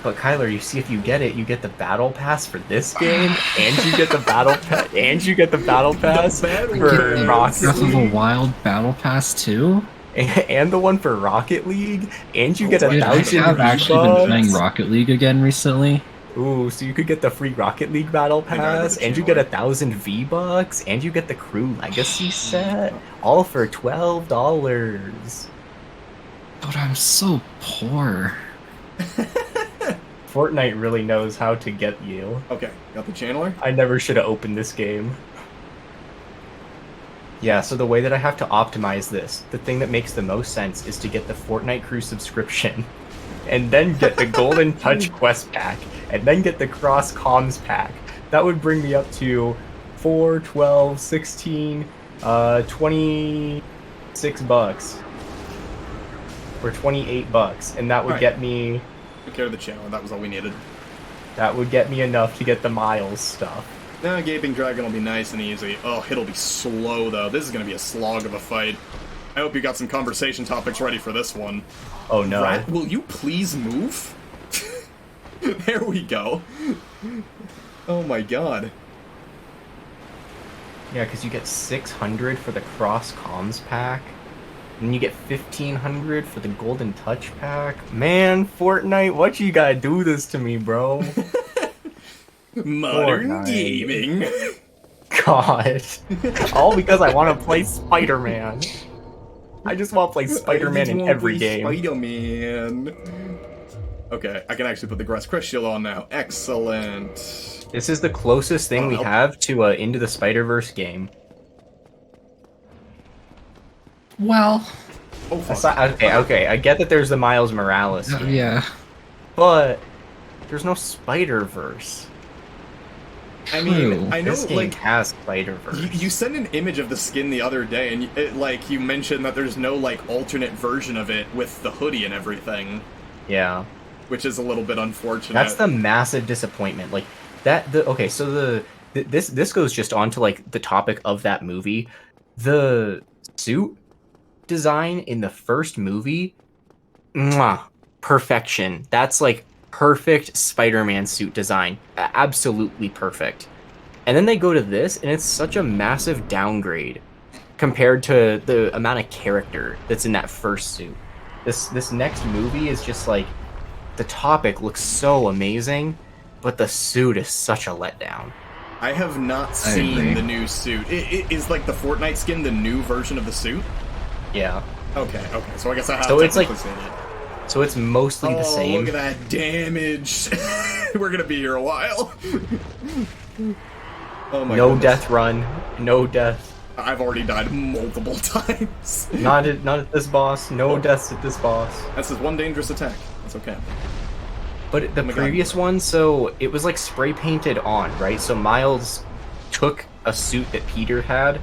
But Kyler, you see, if you get it, you get the battle pass for this game, and you get the battle pass, battle for pass. Rocket Breath of the League, Wild Battle Pass 2? and the one for Rocket League, and you get Oh, a wait, I 1,000 have actually been playing V-Bucks. Rocket League again recently. Ooh, so you could get the free Rocket League battle I gotta go pass, to and you get 1,000 V-Bucks, and you get the Crew Legacy set, all for $12. But I'm so poor. Fortnite really knows how to get you. Okay, got the channeler. I never should have opened this game. Yeah, so the way that I have to optimize this, the thing that makes the most sense is to get the Fortnite Crew subscription, and then get the Golden Touch Quest Pack, and then get the Cross Comms Pack. That would bring me up to 4, 12, 16, 26 bucks. Or 28 bucks, and that would Right. get me Took care of the channeler. That was all we needed. enough to get the Miles stuff. Now, Gaping Dragon will be nice and easy. Oh, it'll be slow, though. This is going to be a slog of a fight. I hope you got some conversation topics ready for this one. Oh no. Rat, will you please move? There we go. Oh my god. Yeah, because you get 600 for the Cross Comms pack, and you get 1,500 for the Golden Touch pack. Man, Fortnite, what you gotta do this to me, bro? Modern Fortnite. gaming. God. All because I want to play Spider-Man. I just want to play Spider-Man in every game. Spider-Man. Okay, I can actually put the Grass Crest Shield on now. Excellent. This is the closest thing we Oh. have to Into the Spider-Verse game. Well, Oh, fuck. Okay, I get that there's the Miles Morales game, yeah. but there's no Spider-Verse. I mean, True. I know, This game like, has Spider-Verse. you sent an image of the skin the other day, and you mentioned that there's no, like, alternate version of it with the hoodie and everything, Yeah. which is a little bit unfortunate. That's the massive disappointment. Like this goes just on to like the topic of that movie. The suit design in the first movie, mwah, perfection. That's like perfect Spider-Man suit design. Absolutely perfect. And then they go to this and it's such a massive downgrade compared to the amount of character that's in that first suit. This next movie is just like, the topic looks so amazing, but the suit is such a letdown. I have not I seen agree. the new suit. Is like the Fortnite skin the new version of the suit? Yeah. Okay, so I guess I have So it's like- technically seen it. So it's mostly the same. Look at that damage. We're gonna be here a while. Oh my No goodness. death run. No death. I've already died multiple times. Not at this boss. No deaths at this boss. That's his one dangerous attack. That's okay. But the Oh my God. previous one, so it was like spray painted on, right? So Miles took a suit that Peter had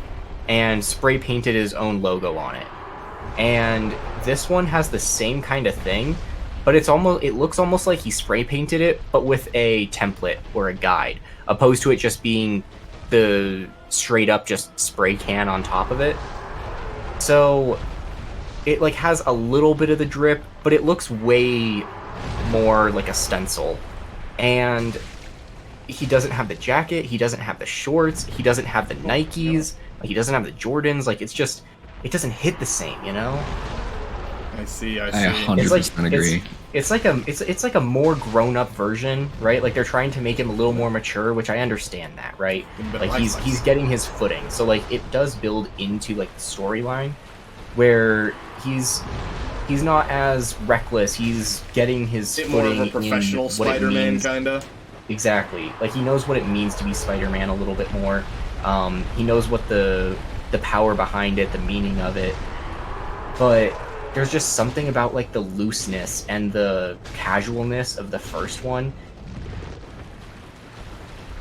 and spray painted his own logo on it. And this one has the same kind of thing, but it looks almost like he spray painted it, but with a template or a guide, opposed to it just being the straight up just spray can on top of it. So it like has a little bit of the drip, but it looks way more like a stencil. And he doesn't have the jacket, he doesn't have the shorts, he doesn't have the Nikes, like he doesn't have the Jordans, like it's just, it doesn't hit the same, you know? I see. I 100% agree. It's like a more grown-up version, right? Like they're trying to make him a little more mature, which I understand that, right? Like he's getting his footing. So like it does build into like the storyline where he's not as reckless. He's getting his footing more of a professional Spider-Man kinda. Exactly. Like he knows what it means to be Spider-Man a little bit more. He knows what the power behind it, the meaning of it. But there's just something about like the looseness and the casualness of the first one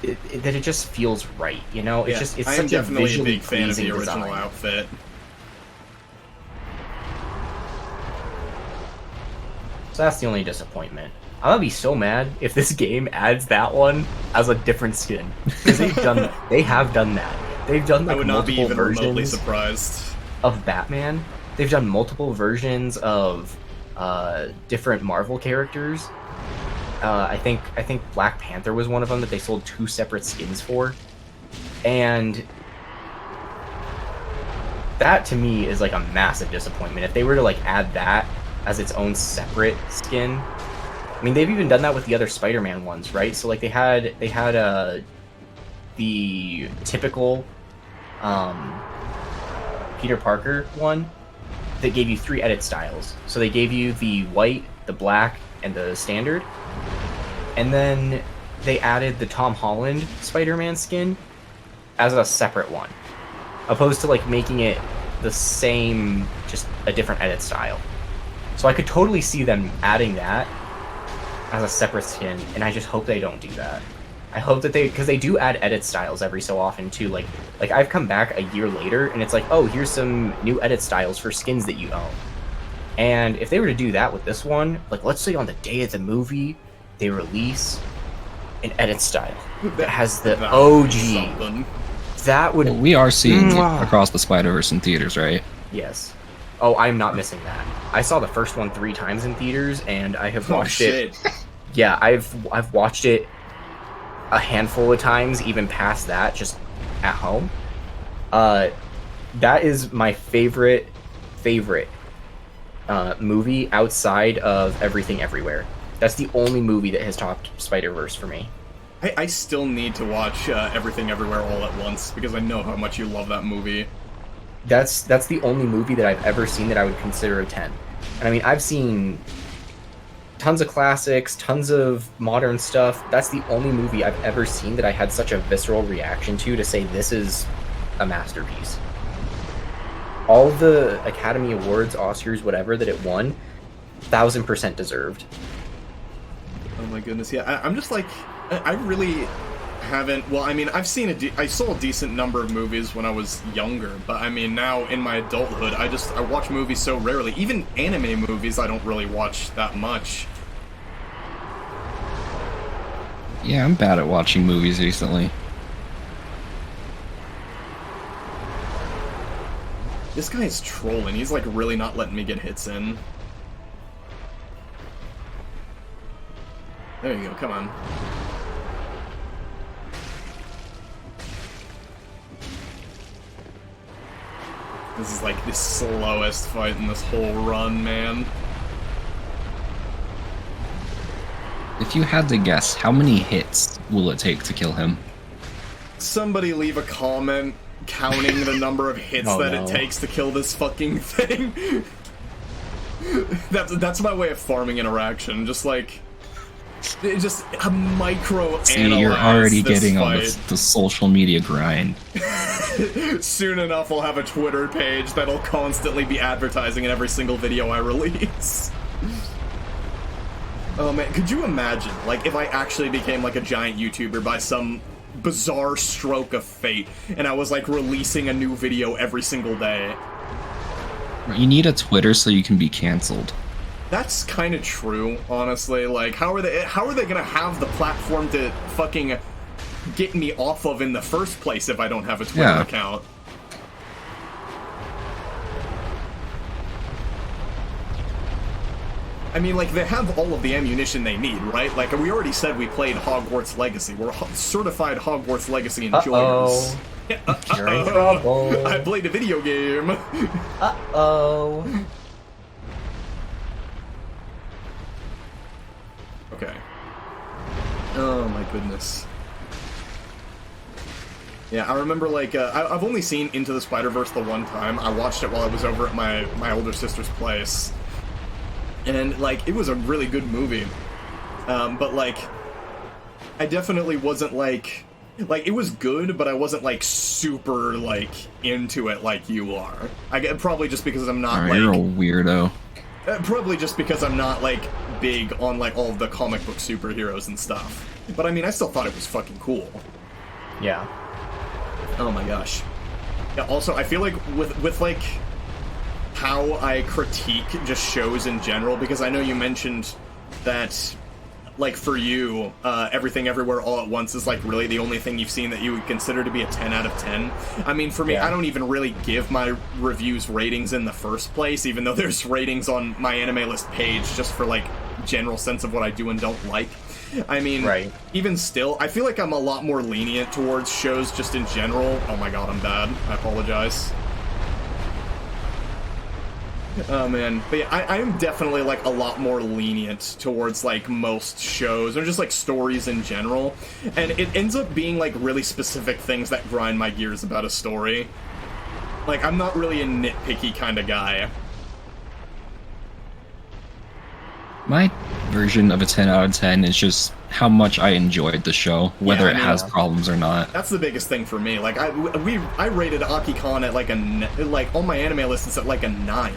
that it just feels right, you know? It's just it's such a visually pleasing design. I'm definitely a big fan of the original outfit. So that's the only disappointment. I'm gonna be so mad if this game adds that one as a different skin, because they have done that. They've done like I would not be multiple even remotely versions surprised. of Batman. They've done multiple versions of different Marvel characters. I think Black Panther was one of them that they sold 2 separate skins for, and that to me is like a massive disappointment. If they were to like add that as its own separate skin, I mean they've even done that with the other Spider-Man ones, right? So like they had the typical Peter Parker one that gave you 3 edit styles. So they gave you the white, the black, and the standard. And then they added the Tom Holland Spider-Man skin as a separate one, opposed to like making it the same, just a different edit style. So I could totally see them adding that as a separate skin, and I just hope they don't do that. I hope that because they do add edit styles every so often too. Like I've come back a year later and it's like, oh, here's some new edit styles for skins that you own. And if they were to do that with this one, like let's say on the day of the movie, they release an edit style that has the OG. That would... Well, we are seeing Across the Spider-Verse in theaters, right? Yes. Oh, I'm not missing that. I saw the first one 3 times in theaters, and I have watched it. Yeah, I've watched it a handful of times, even past that, just at home. That is my favorite movie outside of Everything Everywhere. That's the only movie that has topped Spider-Verse for me. I still need to watch Everything Everywhere All at Once, because I know how much you love that movie. That's the only movie that I've ever seen that I would consider a 10. And I mean, I've seen tons of classics, tons of modern stuff. That's the only movie I've ever seen that I had such a visceral reaction to say this is a masterpiece. All the Academy Awards, Oscars, whatever that it won, 1000% deserved. Oh my goodness, yeah. I'm just like, I really haven't. Well, I mean, I saw a decent number of movies when I was younger, but I mean, now in my adulthood, I watch movies so rarely. Even anime movies, I don't really watch that much. Yeah, I'm bad at watching movies recently. This guy is trolling. He's like really not letting me get hits in. There you go, come on. This is like the slowest fight in this whole run, man. If you had to guess, how many hits will it take to kill him? Somebody leave a comment counting the number of hits it takes to kill this fucking thing. That's my way of farming interaction. Just like, just a micro. See, you're already getting on the social media grind. Soon enough, I'll have a Twitter page that'll constantly be advertising in every single video I release. Oh man, could you imagine, like, if I actually became like a giant YouTuber by some bizarre stroke of fate, and I was like releasing a new video every single day? You need a Twitter so you can be canceled. That's kind of true, honestly. Like, how are they gonna have the platform to fucking get me off of in the first place if I don't have a Twitter account? I mean, like, they have all of the ammunition they need, right? Like, we already said we played Hogwarts Legacy. We're certified Hogwarts Legacy enjoyers. Yeah, You're in trouble. I played a video game. Uh-oh. Okay. Oh my goodness. Yeah, I remember, like, I've only seen Into the Spider-Verse the one time. I watched it while I was over at my older sister's place. And, like, it was a really good movie. But, like, I definitely wasn't, like, it was good, but I wasn't, like, super, like, into it like you are. Probably just because I'm not, like... You're a weirdo. Probably just because I'm not, like, big on, like, all of the comic book superheroes and stuff. But, I mean, I still thought it was fucking cool. Yeah. Oh my gosh. Yeah, also, I feel like with like, how I critique just shows in general, because I know you mentioned that, like, for you, Everything Everywhere All at Once is, like, really the only thing you've seen that you would consider to be a 10 out of 10. I mean, for me, Yeah. I don't even really give my reviews ratings in the first place, even though there's ratings on my anime list page just for, like, general sense of what I do and don't like. I mean, Right. even still, I feel like I'm a lot more lenient towards shows just in general. Oh my god, I'm bad. I apologize. Oh man, but yeah, I am definitely, like, a lot more lenient towards, like, most shows, or just, like, stories in general, and it ends up being, like, really specific things that grind my gears about a story. Like, I'm not really a nitpicky kind of guy. My version of a 10 out of 10 is just how much I enjoyed the show, whether I it mean, has problems or not. That's the biggest thing for me. Like, I rated Aki-Kon at, like, like, on my anime list it's at, like, a 9.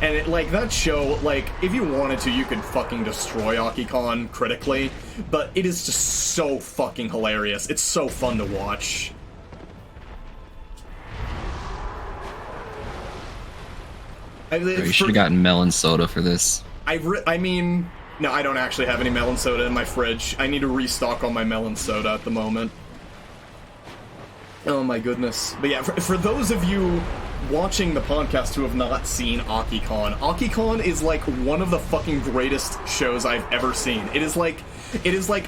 And, it, like, that show, like, if you wanted to, you could fucking destroy Aki-Kon critically, but it is just so fucking hilarious. It's so fun to watch. You should have gotten melon soda for this. I mean, no, I don't actually have any melon soda in my fridge. I need to restock on my melon soda at the moment. Oh my goodness. But yeah, for those of you watching the podcast who have not seen Aki-Kon, Aki-Kon is like one of the fucking greatest shows I've ever seen. It is like,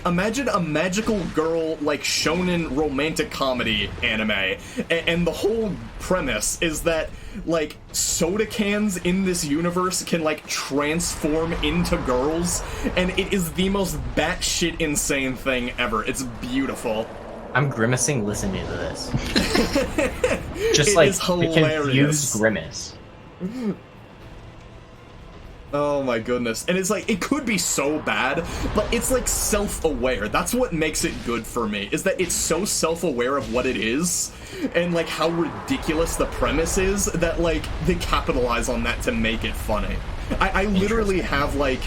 imagine a magical girl, like, shonen romantic comedy anime, and the whole premise is that, like, soda cans in this universe can, like, transform into girls, and it is the most batshit insane thing ever. It's beautiful. I'm grimacing listening to this. Just It like is the hilarious. confused grimace. Oh my goodness. And it's like, it could be so bad, but it's like self-aware. That's what makes it good for me, is that it's so self-aware of what it is, and like how ridiculous the premise is, that like they capitalize on that to make it funny. I literally have like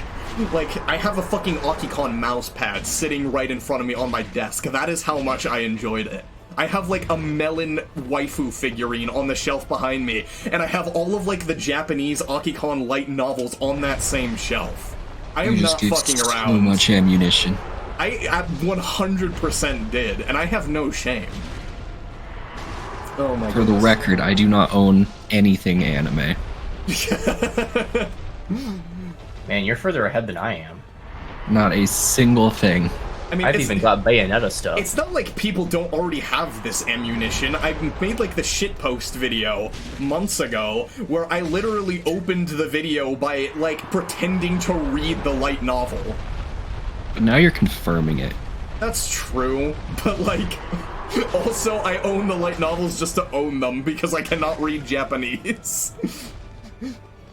I have a fucking Aki-Kon mouse pad sitting right in front of me on my desk. That is how much I enjoyed it. I have, like, a melon waifu figurine on the shelf behind me, and I have all of, like, the Japanese Aki-Kon light novels on that same shelf. I am not fucking around. So much ammunition. I 100% did, and I have no shame. Oh my For the record, I do not own anything anime. Man, you're further ahead than I am. Not a single thing. I mean, I've even got Bayonetta stuff. It's not like people don't already have this ammunition. I made, like, the shitpost video months ago where I literally opened the video by, like, pretending to read the light novel. But now you're confirming it. That's true, but, like, also I own the light novels just to own them because I cannot read Japanese.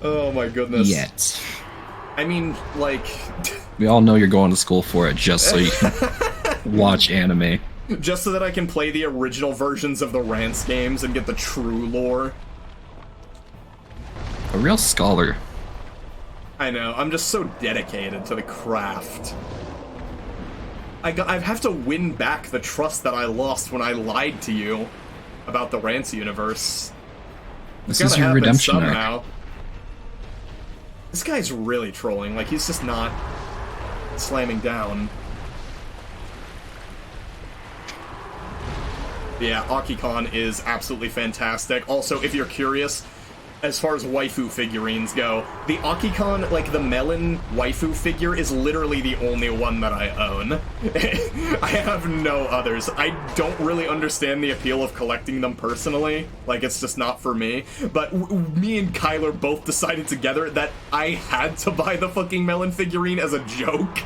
Oh my goodness. Yet. I mean, like... We all know you're going to school for it just so you can watch anime. Just so that I can play the original versions of the Rance games and get the true lore. A real scholar. I know, I'm just so dedicated to the craft. I have to win back the trust that I lost when I lied to you about the Rance universe. This It's is gotta your happen redemption arc. somehow. This guy's really trolling, like, he's just not slamming down. Yeah, Aki-Kon is absolutely fantastic. Also, if you're curious, as far as waifu figurines go, the Akikon, like the Melon waifu figure, is literally the only one that I own. I have no others. I don't really understand the appeal of collecting them personally. Like, it's just not for me. But me and Kyler both decided together that I had to buy the fucking Melon figurine as a joke.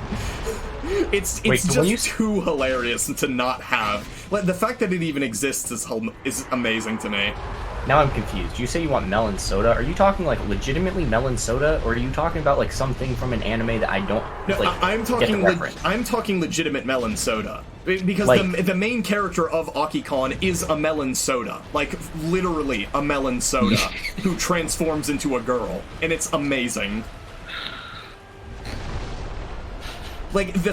It's Wait, so just too hilarious to not have. Like, the fact that it even exists is amazing to me. Now I'm confused. You say you want melon soda. Are you talking like legitimately melon soda, or are you talking about like something from an anime that I don't No, like? I'm get the reference? I'm talking legitimate melon soda because Like- the main character of Akikon is a melon soda, like literally a melon soda who transforms into a girl, and it's amazing. Like, the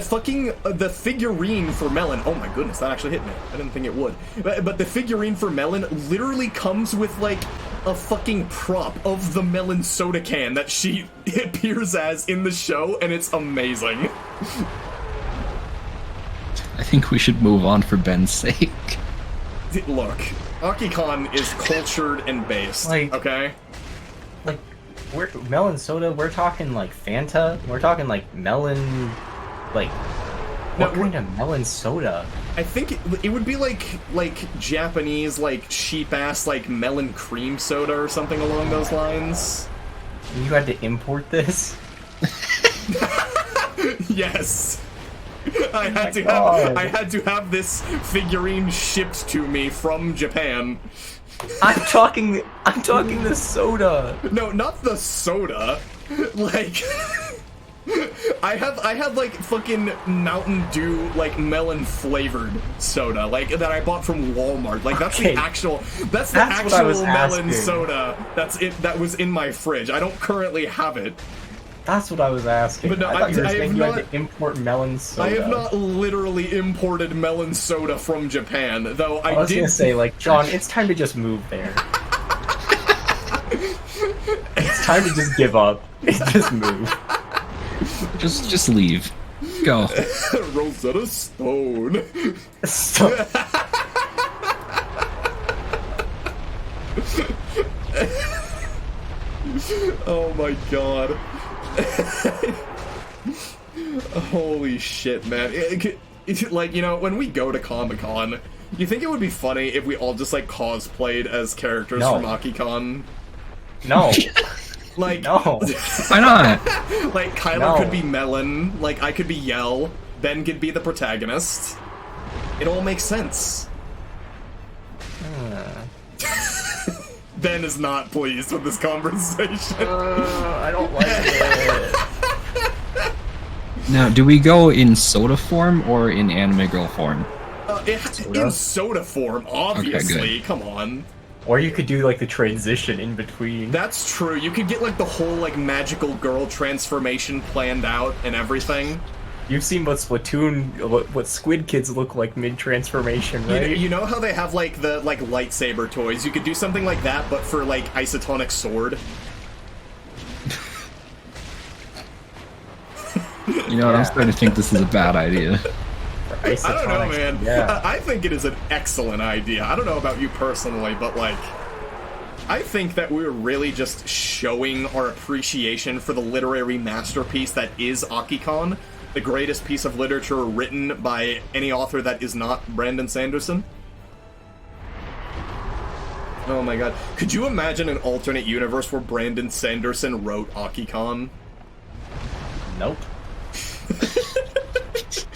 figurine for Melon, oh my goodness, that actually hit me. I didn't think it would. But the figurine for Melon literally comes with, like, a fucking prop of the Melon soda can that she appears as in the show, and it's amazing. I think we should move on for Ben's sake. Look, Akikon is cultured and based, Like- okay? Like, we're melon soda. We're talking like Fanta. We're talking like melon. Like, what No, kind of melon soda? I think it would be like Japanese, like, sheep-ass, like, melon cream soda or something along those lines. You had to import this? Yes. I had to have this figurine shipped to me from Japan. I'm talking the soda. No, not the soda. Like I have like fucking Mountain Dew like melon flavored soda like that I bought from Walmart. Like that's Okay. the actual That's what I was melon asking. soda. That was in my fridge. I don't currently have it. That's what I was asking. But no, I thought you were I have saying you had not- to import melon soda. I have not literally imported melon soda from Japan, though I was did gonna say, like, John, it's time to just move there. It's time to just give up. Just move. Just leave. Go. Rosetta Stone. Stop. Oh my god. Holy shit, man. Like, you know, when we go to Comic-Con, you think it would be funny if we all just, like, cosplayed as characters No. from Akikon? No. Like, No. Why not? like, Kyler No. could be Melon, like, I could be Yell, Ben could be the protagonist. It all makes sense. Ben is not pleased with this conversation. I don't like it. Now, do we go in soda form or in anime girl form? In soda form, obviously. good. Come on. Or you could do, like, the transition in between. That's true. You could get, like, the whole, like, magical girl transformation planned out and everything. You've seen what Splatoon, what Squid Kids look like mid-transformation, right? You know how they have, like, the, like, lightsaber toys? You could do something like that, but for, like, isotonic sword. You know what? I'm starting to think this is a bad idea. I don't know, Isotonic, man. Yeah. I think it is an excellent idea. I don't know about you personally, but, like, I think that we're really just showing our appreciation for the literary masterpiece that is Akikon, the greatest piece of literature written by any author that is not Brandon Sanderson. Oh my god. Could you imagine an alternate universe where Brandon Sanderson wrote Akikon? Nope.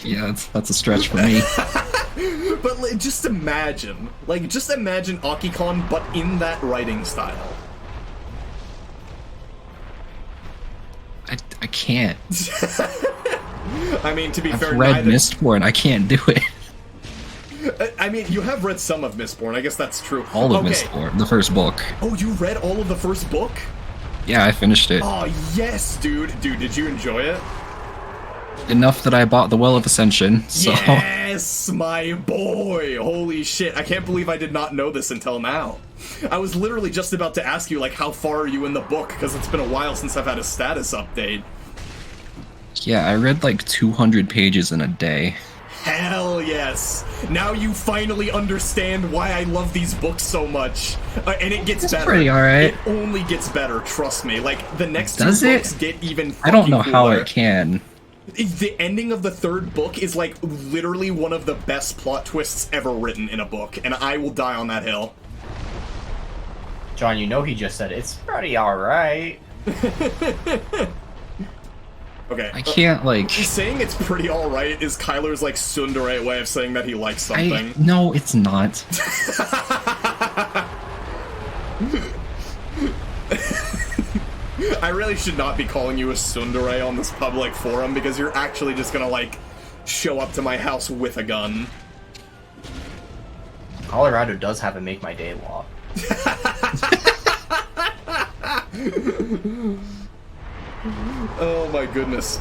Yeah, that's a stretch for me. But like, just imagine. Like, just imagine Akikon, but in that writing style. I can't. I mean, to be I've fair, read Mistborn. I can't do it. I mean, you have read some of Mistborn. I guess that's true. All of Okay. Mistborn, the first book. Oh, you read all of the first book? Yeah, I finished it. Oh, yes, dude. Dude, did you enjoy it? Enough that I bought the Well of Ascension, so... Yes, my boy. Holy shit. I can't believe I did not know this until now. I was literally just about to ask you, like, how far are you in the book? Because it's been a while since I've had a status update. Yeah, I read like 200 pages in a day. Hell yes! Now you finally understand why I love these books so much. And it gets better. pretty alright. It only gets better, trust me. Like, the next Does two it? books get even I don't know fucking how cooler. it can. The ending of the third book is, like, literally one of the best plot twists ever written in a book, and I will die on that hill. John, you know he just said it's pretty alright. Okay. I can't, like... Saying it's pretty alright is Kyler's, like, tsundere way of saying that he likes something. No, it's not. I really should not be calling you a tsundere on this public forum because you're actually just gonna, like, show up to my house with a gun. Colorado does have a make my day law. Oh my goodness.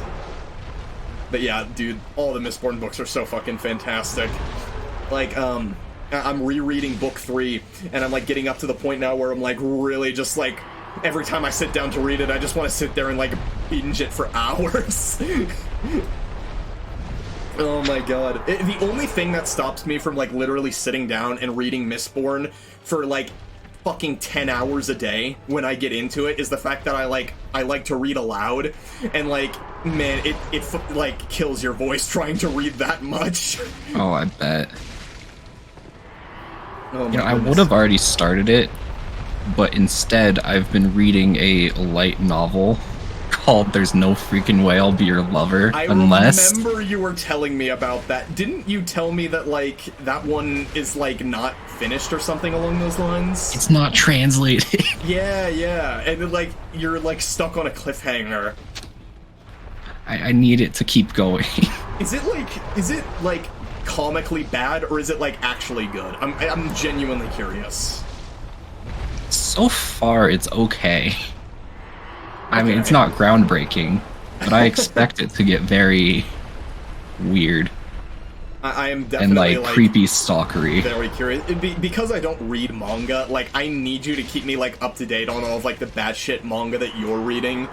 But yeah, dude, all the Mistborn books are so fucking fantastic. Like, I'm rereading book 3, and I'm, like, getting up to the point now where I'm, like, really just, like, every time I sit down to read it, I just want to sit there and, like, binge it for hours. Oh my god. The only thing that stops me from, like, literally sitting down and reading Mistborn for, like, fucking 10 hours a day when I get into it is the fact that I like to read aloud, and, like, man, it like, kills your voice trying to read that much. Oh, I bet. Oh my You know, I goodness. would have already started it, but instead I've been reading a light novel called There's No Freaking Way I'll Be Your Lover I Unless... remember you were telling me about that. Didn't you tell me that, like, that one is, like, not finished or something along those lines? It's not translated. Yeah, and, like, you're, like, stuck on a cliffhanger. I need it to keep going. Is it, like, comically bad, or is it, like, actually good? I'm genuinely curious. So far, it's okay. I mean, Okay. it's not groundbreaking, but I expect it to get very weird I am and, definitely, like, creepy stalkery. very curious. Because I don't read manga, like, I need you to keep me, like, up to date on all of, like, the bad shit manga that you're reading.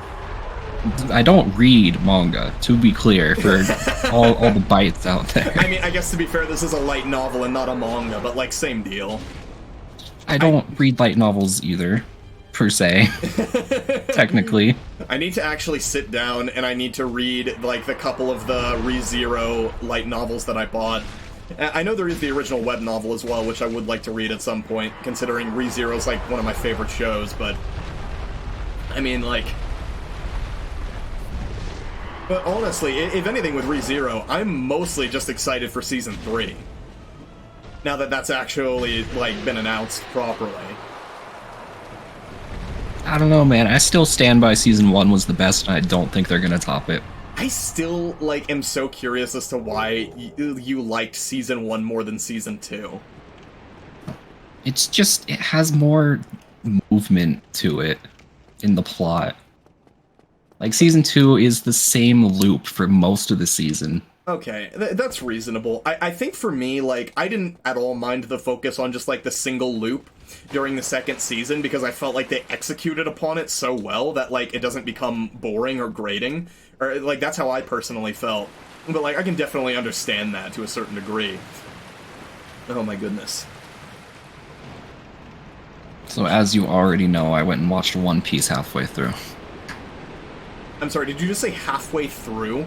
I don't read manga, to be clear, for all the bites out there. I mean, I guess to be fair, this is a light novel and not a manga, but, like, same deal. I don't read light novels either, per se. Technically. I need to actually sit down and I need to read, like, the couple of the ReZero light novels that I bought. I know there is the original web novel as well, which I would like to read at some point, considering ReZero's, like, one of my favorite shows, but... I mean, like... But honestly, if anything with ReZero, I'm mostly just excited for Season 3. Now that that's actually, like, been announced properly. I don't know, man. I still stand by Season 1 was the best, and I don't think they're gonna top it. I still, like, am so curious as to why you liked Season 1 more than Season 2. It's just, it has more movement to it in the plot. Like, Season 2 is the same loop for most of the season. Okay, that's reasonable. I think for me, like, I didn't at all mind the focus on just, like, the single loop during the second season, because I felt like they executed upon it so well that, like, it doesn't become boring or grating. Or, like, that's how I personally felt. But, like, I can definitely understand that to a certain degree. Oh my goodness. So as you already know, I went and watched One Piece halfway through. I'm sorry, did you just say halfway through?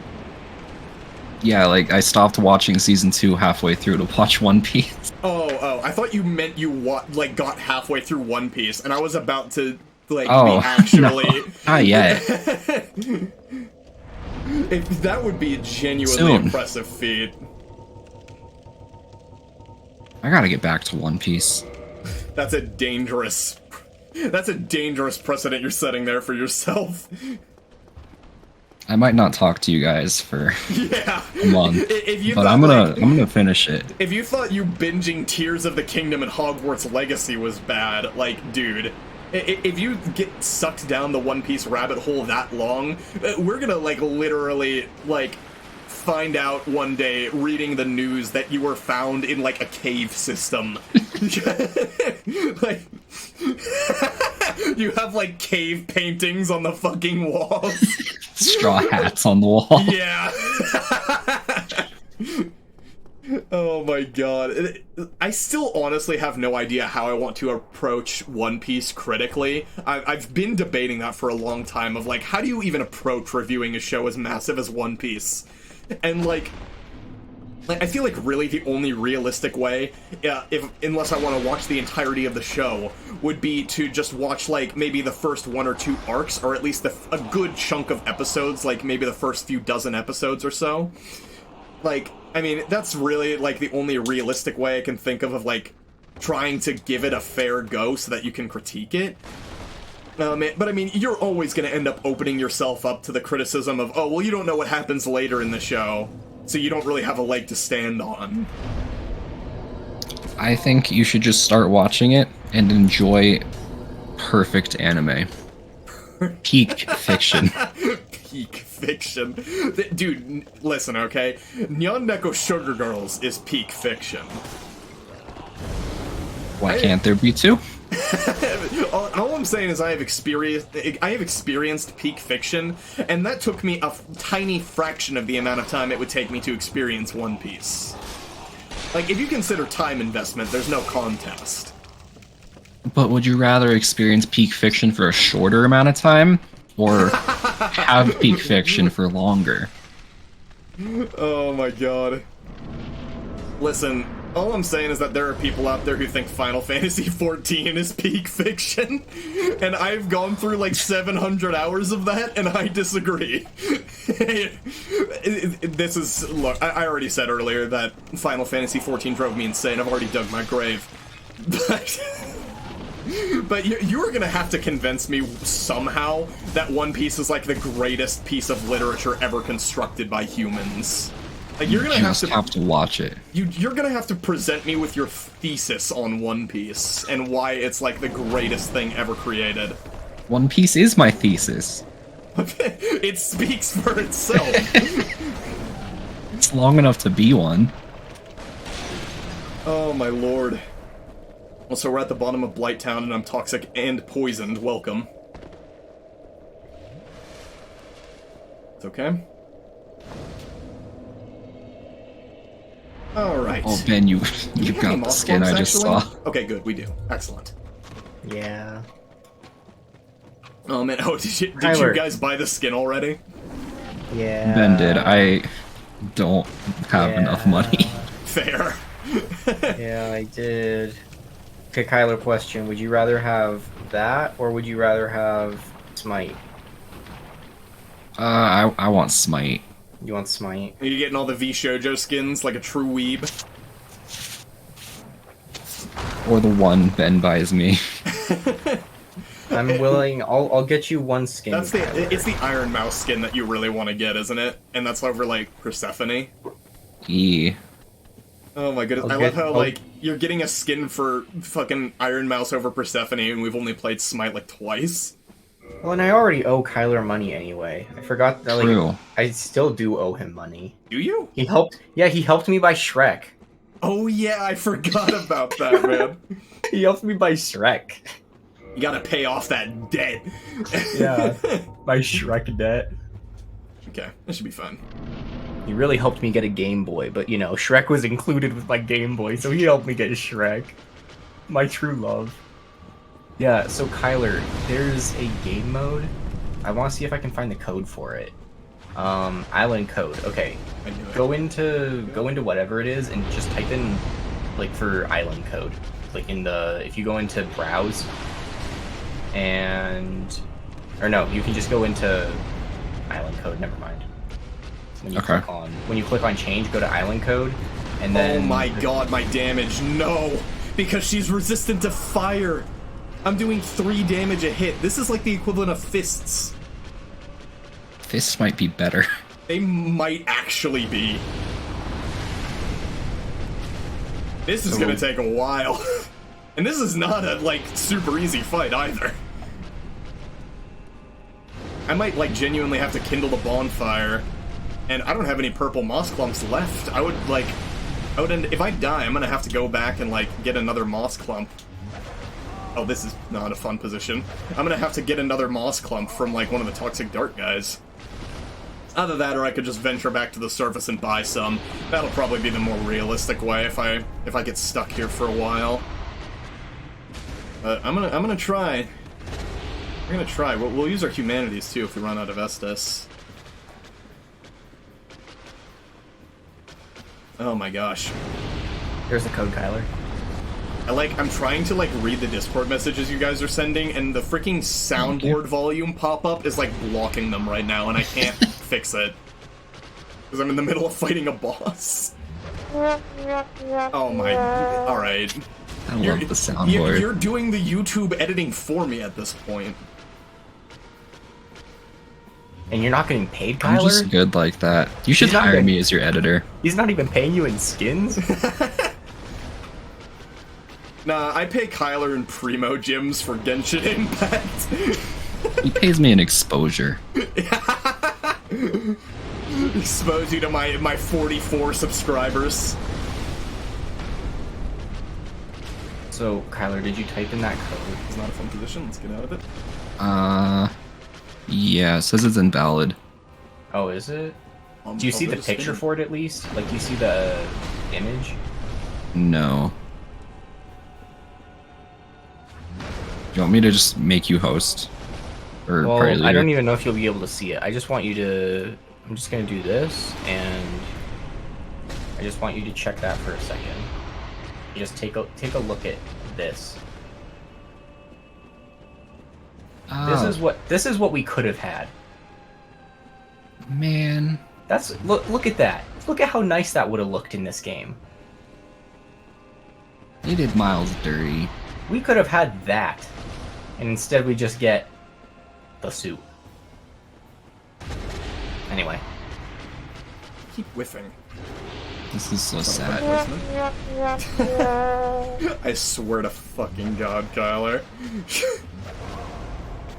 Yeah, like, I stopped watching Season 2 halfway through to watch One Piece. Oh, I thought you meant you, like, got halfway through One Piece, and I was about to, like, Oh, be actually... no, not yet. That would be a genuinely Soon. impressive feat. I gotta get back to One Piece. That's a dangerous precedent you're setting there for yourself. I might not talk to you guys for Yeah. a month, If you but thought, I'm like, gonna finish it. if you thought you binging Tears of the Kingdom and Hogwarts Legacy was bad, like, dude, if you get sucked down the One Piece rabbit hole that long, we're gonna, like, literally, like, find out one day reading the news that you were found in, like, a cave system. Like, you have, like, cave paintings on the fucking walls. Straw hats on the wall. Yeah. Oh my god. I still honestly have no idea how I want to approach One Piece critically. I've been debating that for a long time of like, how do you even approach reviewing a show as massive as One Piece? And like I feel like really the only realistic way, unless I want to watch the entirety of the show, would be to just watch like maybe the first 1 or 2 arcs, or at least a good chunk of episodes, like maybe the first few dozen episodes or so. Like, I mean, that's really like the only realistic way I can think of like trying to give it a fair go so that you can critique it. But I mean, you're always going to end up opening yourself up to the criticism of, oh, well, you don't know what happens later in the show, so you don't really have a leg to stand on. I think you should just start watching it and enjoy perfect anime. Peak fiction. Peak fiction. Dude, listen, okay? Nyan Neko Sugar Girls is peak fiction. Why can't there be 2? All I'm saying is I have experienced peak fiction, and that took me a tiny fraction of the amount of time it would take me to experience One Piece. Like, if you consider time investment, there's no contest. But would you rather experience peak fiction for a shorter amount of time, or have peak fiction for longer? Oh my god. Listen, all I'm saying is that there are people out there who think Final Fantasy XIV is peak fiction, and I've gone through like 700 hours of that, and I disagree. This is, look, I already said earlier that Final Fantasy XIV drove me insane. I've already dug my grave. But you're gonna have to convince me somehow that One Piece is like the greatest piece of literature ever constructed by humans. Like, you're gonna have to watch it. You're gonna have to present me with your thesis on One Piece and why it's like the greatest thing ever created. One Piece is my thesis. It speaks for itself. It's long enough to be one. Oh my lord. Well, so we're at the bottom of Blight Town, and I'm toxic and poisoned. Welcome. It's okay. Alright. Oh, Ben, you got the skin I just saw. Okay, good, we do. Excellent. Yeah. Oh man, oh, did you guys buy the skin already? Yeah. Ben did. I don't have enough money. Fair. Yeah, I did. Okay, Kyler, question. Would you rather have that, or would you rather have Smite? I want Smite. You want Smite? Are you getting all the V Shoujo skins like a true weeb? Or the one Ben buys me. I'm willing. I'll get you one skin. That's Kyler. it's the Iron Mouse skin that you really want to get, isn't it? And that's over like Persephone. E. Oh my goodness! I love how like you're getting a skin for fucking Iron Mouse over Persephone, and we've only played Smite like twice. Well, and I already owe Kyler money anyway. I forgot that. True. Like, I still do owe him money. Do you? He helped. Yeah, he helped me buy Shrek. Oh yeah, I forgot about that, man. He helped me buy Shrek. You gotta pay off that debt. Yeah, my Shrek debt. Okay, that should be fun. He really helped me get a Game Boy, but you know, Shrek was included with my Game Boy, so he helped me get Shrek. My true love. Yeah, so Kyler, there's a game mode. I want to see if I can find the code for it. Island code. Okay. I knew it. Go into whatever it is and just type in like for island code. Like in the if you go into browse and or no, you can just go into island code, never mind. When you click on change, go to island code and then oh my god, my damage. No! Because she's resistant to fire. I'm doing 3 damage a hit. This is like the equivalent of fists. Fists might be better. They might actually be. This is gonna take a while. And this is not a, like, super easy fight either. I might, like, genuinely have to kindle the bonfire. And I don't have any purple moss clumps left. If I die, I'm gonna have to go back and, like, get another moss clump. Oh, this is not a fun position. I'm gonna have to get another moss clump from, like, one of the Toxic Dart guys. Either that, or I could just venture back to the surface and buy some. That'll probably be the more realistic way if I get stuck here for a while. I'm gonna try. We're gonna try. We'll use our humanities too if we run out of Estus. Oh my gosh. Here's the code, Kyler. I'm trying to, read the Discord messages you guys are sending, and the freaking soundboard volume pop-up is, blocking them right now, and I can't fix it. Because I'm in the middle of fighting a boss. Oh my... Alright. I love the soundboard. You're doing the YouTube editing for me at this point. And you're not getting paid, Kyler? I'm just good like that. You should hire me as your editor. He's not even paying you in skins? Nah, I pay Kyler in Primo Gems for Genshin Impact. He pays me in exposure. Expose you to my 44 subscribers. So, Kyler, did you type in that code? It's not a fun position, let's get out of it. Yeah, it says it's invalid. Oh, is it? Do you see the picture for it at least? Do you see the image? No. Do you want me to just make you host? Or party leader? I don't even know if you'll be able to see it. I just want you to... I'm just gonna do this, and... I just want you to check that for a second. Just take a look at this. This is what we could have had. Man. Look at that. Look at how nice that would have looked in this game. They did Miles dirty. We could have had that. And instead we just get the suit. Anyway. Keep whiffing. This is so sad. I swear to fucking God, Kyler.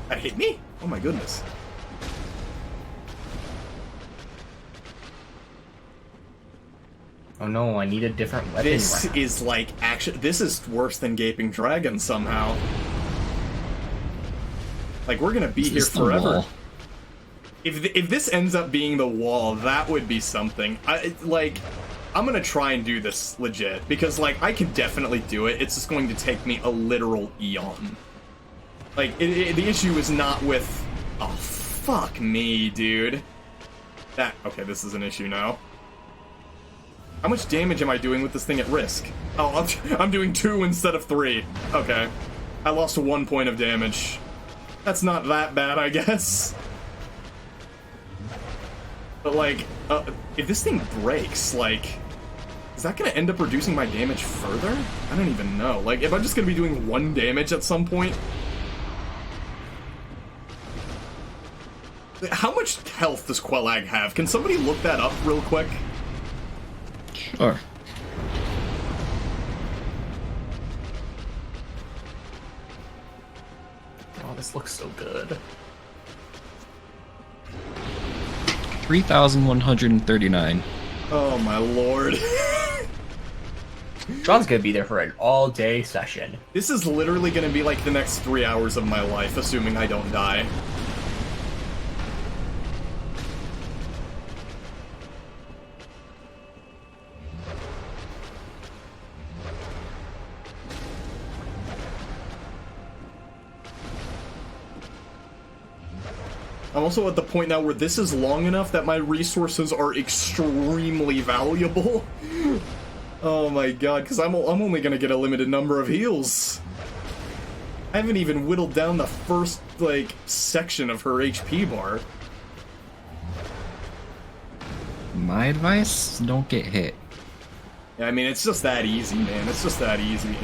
That hit me? Oh my goodness. Oh no, I need a different weapon. This is this is worse than Gaping Dragon somehow. We're gonna be here forever. If this ends up being the wall, that would be something. I'm gonna try and do this legit, because, I can definitely do it, it's just going to take me a literal eon. The issue is not with... Oh, fuck me, dude. Okay, this is an issue now. How much damage am I doing with this thing at risk? Oh, I'm doing 2 instead of 3. Okay. I lost 1 point of damage. That's not that bad, I guess. But, if this thing breaks, is that gonna end up reducing my damage further? I don't even know. If I'm just gonna be doing 1 damage at some point... How much health does Quelag have? Can somebody look that up real quick? Sure. Oh, this looks so good. 3,139. Oh my lord. John's gonna be there for an all-day session. This is literally gonna be the next 3 hours of my life, assuming I don't die. I'm also at the point now where this is long enough that my resources are extremely valuable. Oh my god, because I'm only gonna get a limited number of heals. I haven't even whittled down the first, section of her HP bar. My advice, don't get hit. Yeah, I mean, it's just that easy, man. It's just that easy.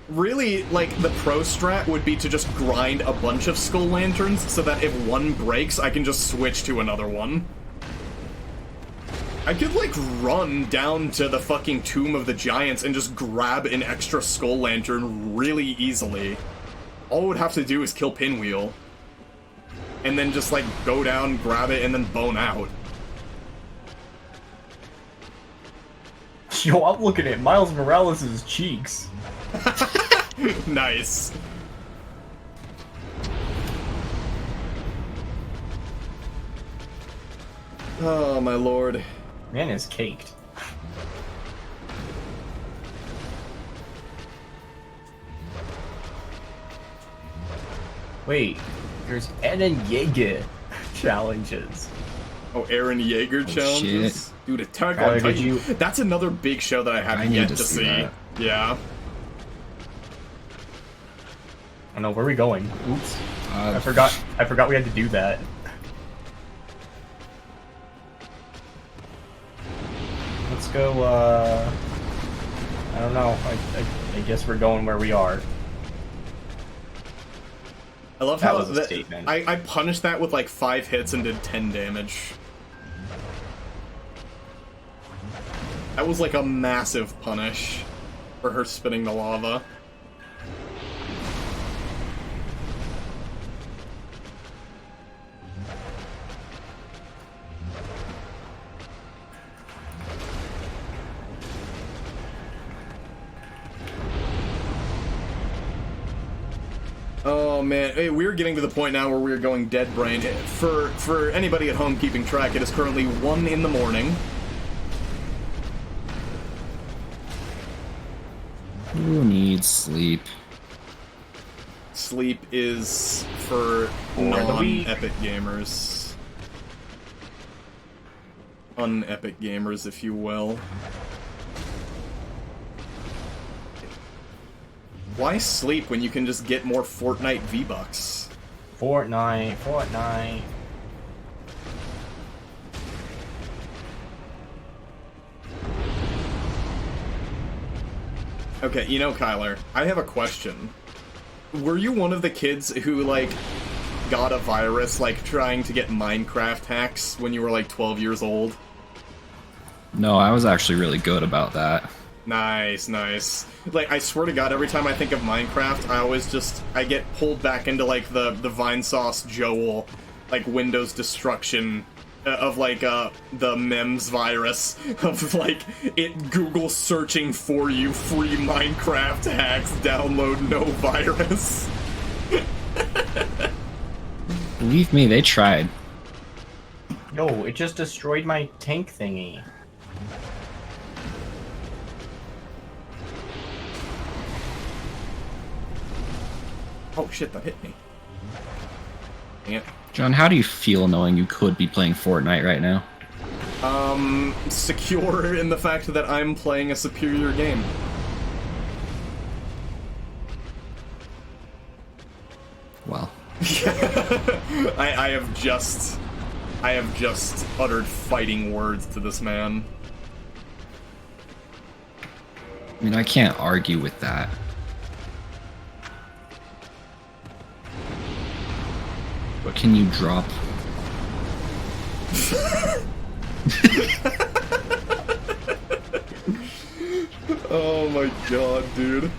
Really, the pro strat would be to just grind a bunch of Skull Lanterns so that if one breaks, I can just switch to another one. I could, run down to the fucking Tomb of the Giants and just grab an extra Skull Lantern really easily. All I would have to do is kill Pinwheel. And then just, go down, grab it, and then bone out. Yo, I'm looking at Miles Morales' cheeks. Nice. Oh my lord. Man is caked. Wait, there's Eren Yeager challenges. Oh, Eren Yeager challenges? shit. Dude, Attack Tyler, on did Titan. you- That's another big show that I have I yet need to to see. see that. Yeah. Oh no, where are we going? Oops. Uh, I forgot we had to do that. Let's go, I don't know. I guess we're going where we are. I love That how was a statement. I punished that with like 5 hits and did 10 damage. That was like a massive punish for her spitting the lava. Oh man, hey, we're getting to the point now where we're going dead brain. For anybody at home keeping track, it is currently 1 in the morning. Who needs sleep? Sleep is for the weak. non-epic gamers. Un-epic gamers, if you will. Why sleep when you can just get more Fortnite V-Bucks? Fortnite. Okay, you know, Kyler, I have a question. Were you one of the kids who, like, got a virus, like, trying to get Minecraft hacks when you were, like, 12 years old? No, I was actually really good about that. Nice, nice. Like, I swear to God, every time I think of Minecraft, I get pulled back into, like, the Vinesauce Joel, like, Windows destruction of, like, the MEMS virus, of, like, it Google searching for you free Minecraft hacks, download no virus. Believe me, they tried. No, it just destroyed my tank thingy. Oh shit, that hit me. Dang it. John, how do you feel knowing you could be playing Fortnite right now? Secure in the fact that I'm playing a superior game. Well, I have just uttered fighting words to this man. I mean, I can't argue with that. But can you drop? Oh my god, dude.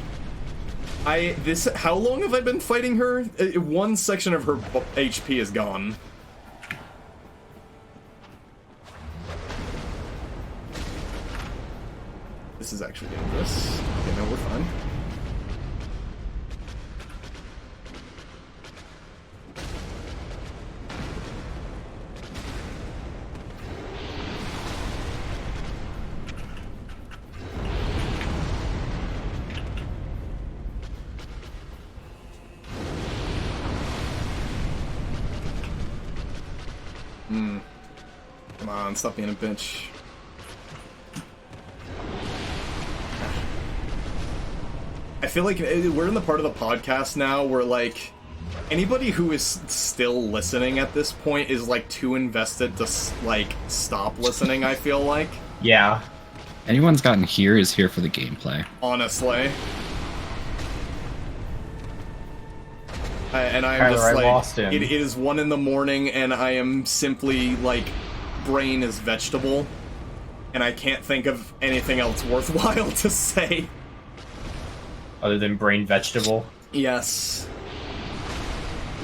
How long have I been fighting her? One section of her HP is gone. This is actually dangerous. Okay, no, we're fine. Come on, stop being a bitch. I feel like we're in the part of the podcast now where, like, anybody who is still listening at this point is, like, too invested to, like, stop listening, I feel like. Yeah. Anyone's gotten here is here for the gameplay. Honestly. And I'm Tyler, just I like, lost him. it is 1 in the morning and I am simply, like, brain is vegetable. And I can't think of anything else worthwhile to say. Other than brain vegetable. Yes.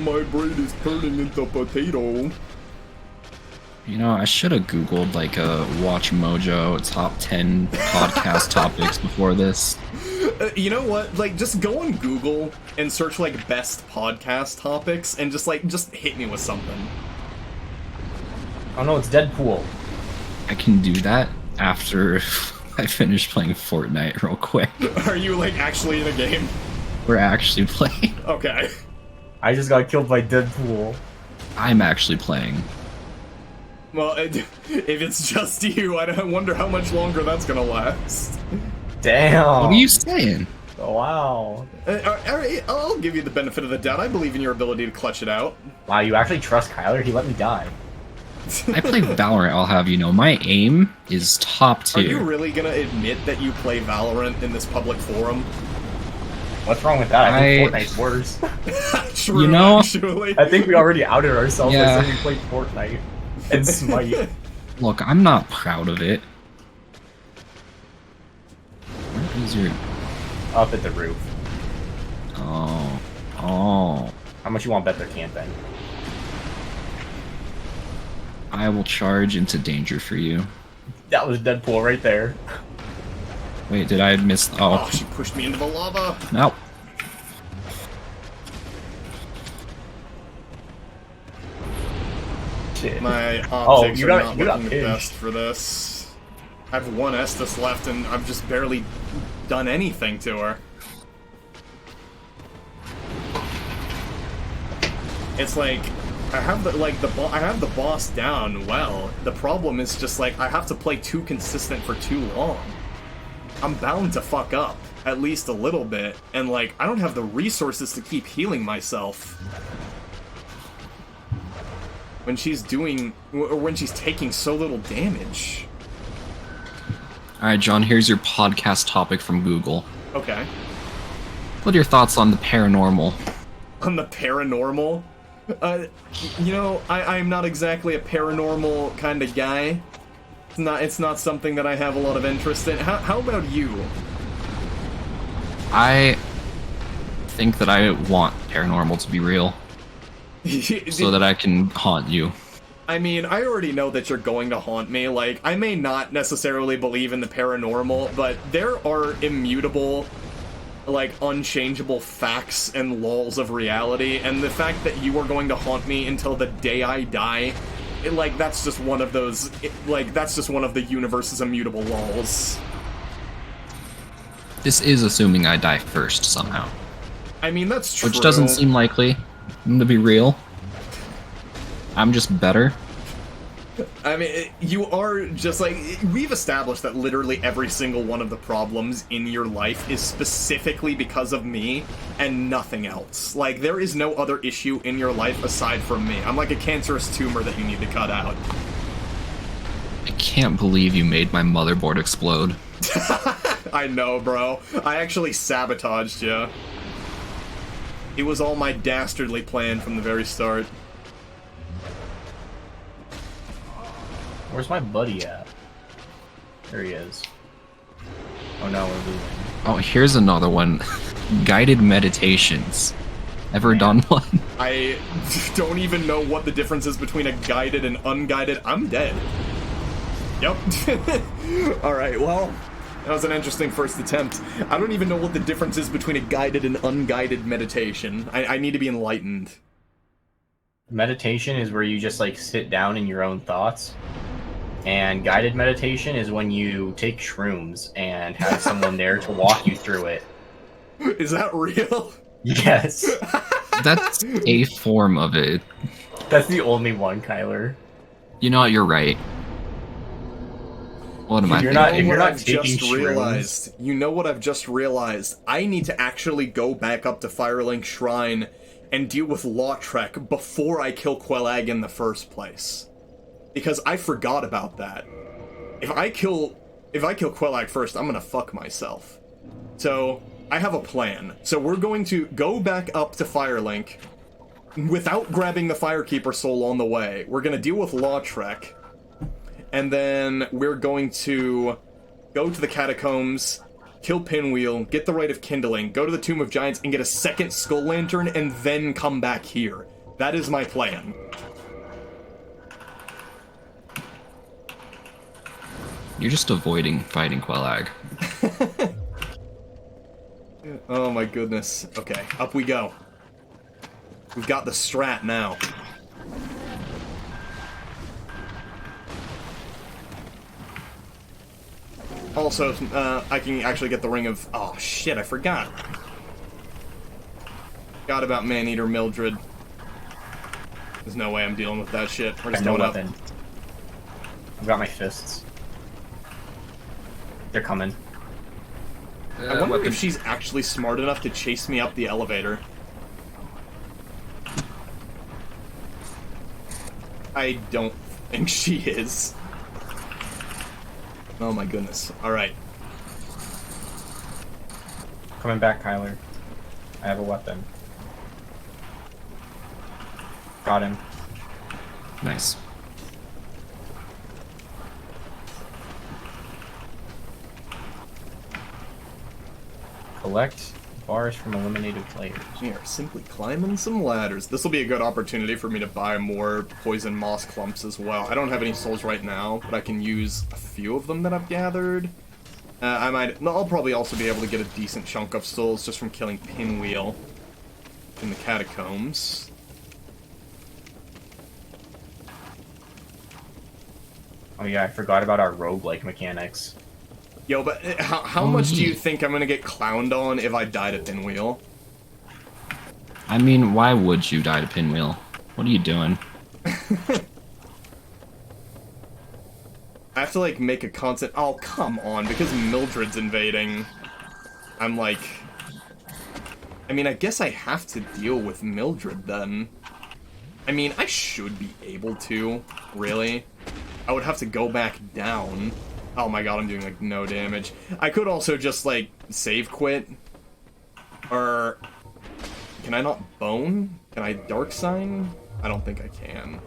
My brain is turning into potato. You know, I should have Googled, like, Watch Mojo top 10 podcast topics before this. You know what? Like, just go on Google and search, like, best podcast topics and just hit me with something. Oh no, it's Deadpool. I can do that after I finish playing Fortnite real quick. Are you like actually in a game? We're actually playing. Okay. I just got killed by Deadpool. I'm actually playing. Well, if it's just you, I wonder how much longer that's gonna last. Damn. What are you saying? Oh, wow. Alright, I'll give you the benefit of the doubt. I believe in your ability to clutch it out. Wow, you actually trust Kyler? He let me die. I play Valorant, I'll have you know. My aim is top Are tier. you really gonna admit that you play Valorant in this public forum? What's wrong with that? I think Fortnite's worse. True, You know- actually. I think we already outed ourselves Yeah. by saying we played Fortnite and Smite. Look, I'm not proud of it. Where is your... Up at the roof. Oh. Oh. How much you want to bet they're camping? I will charge into danger for you. That was Deadpool right there. Wait, did I miss... Oh, Oh. she pushed me into the lava. No. Shit. My Oh, optics you are got not looking the pinched. best for this. I have one Estus left, and I've just barely done anything to her. It's like I have the boss down well. The problem is just like I have to play too consistent for too long. I'm bound to fuck up at least a little bit, and like I don't have the resources to keep healing myself. When she's doing, or when she's taking so little damage. Alright, John, here's your podcast topic from Google. Okay. What are your thoughts on the paranormal? On the paranormal? You know, I'm not exactly a paranormal kind of guy. It's not something that I have a lot of interest in. How about you? I think that I want paranormal to be real, so that I can haunt you. I mean, I already know that you're going to haunt me. Like, I may not necessarily believe in the paranormal, but there are immutable, like, unchangeable facts and laws of reality, and the fact that you are going to haunt me until the day I die, that's just one of those, that's just one of the universe's immutable laws. This is assuming I die first somehow, I mean, that's true. which doesn't seem likely, to be real. I'm just better. I mean, you are just like, we've established that literally every single one of the problems in your life is specifically because of me and nothing else. Like, there is no other issue in your life aside from me. I'm like a cancerous tumor that you need to cut out. I can't believe you made my motherboard explode. I know, bro. I actually sabotaged you. It was all my dastardly plan from the very start. Where's my buddy at? There he is. Oh no, we're losing. Oh, here's another one. Guided meditations. Ever done one? I don't even know what the difference is between a guided and unguided. I'm dead. Yep. Alright, well, that was an interesting first attempt. I don't even know what the difference is between a guided and unguided meditation. I need to be enlightened. Meditation is where you just like sit down in your own thoughts. And guided meditation is when you take shrooms and have someone there to walk you through it. Is that real? Yes. That's a form of it. That's the only one, Kyler. You know what? You're right. What am I You're thinking? not- You if know you're what not I've taking just shrooms- realized. You know what I've just realized? I need to actually go back up to Firelink Shrine and deal with Lautrec before I kill Quelag in the first place. Because I forgot about that. If I kill Quelag first, I'm gonna fuck myself. So, I have a plan. So we're going to go back up to Firelink without grabbing the Firekeeper soul on the way. We're gonna deal with Lautrec. And then we're going to go to the catacombs, kill Pinwheel, get the Rite of Kindling, go to the Tomb of Giants, and get a second Skull Lantern, and then come back here. That is my plan. You're just avoiding fighting Quelag. Oh my goodness. Okay, up we go. We've got the strat now. Also, I can actually get the ring of... Oh, shit, I forgot. Forgot about Maneater Mildred. There's no way I'm dealing with that shit. We're I just have no going up. weapon. I've got my fists. They're coming. I wonder if she's actually smart enough to chase me up the elevator. I don't think she is. Oh my goodness. Alright. Coming back, Kyler. I have a weapon. Got him. Nice. Collect bars from eliminated players. We are simply climbing some ladders. This will be a good opportunity for me to buy more poison moss clumps as well. I don't have any souls right now, but I can use a few of them that I've gathered. I'll probably also be able to get a decent chunk of souls just from killing Pinwheel in the catacombs. Oh yeah, I forgot about our roguelike mechanics. Yo, but how much do you think I'm gonna get clowned on if I die to Pinwheel? I mean, why would you die to Pinwheel? What are you doing? I have to, like, make a constant... Oh, come on, because Mildred's invading. I'm like... I mean, I guess I have to deal with Mildred, then. I mean, I should be able to, really. I would have to go back down. Oh my god, I'm doing, like, no damage. I could also just, like, save quit. Or... Can I not bone? Can I dark sign? I don't think I can.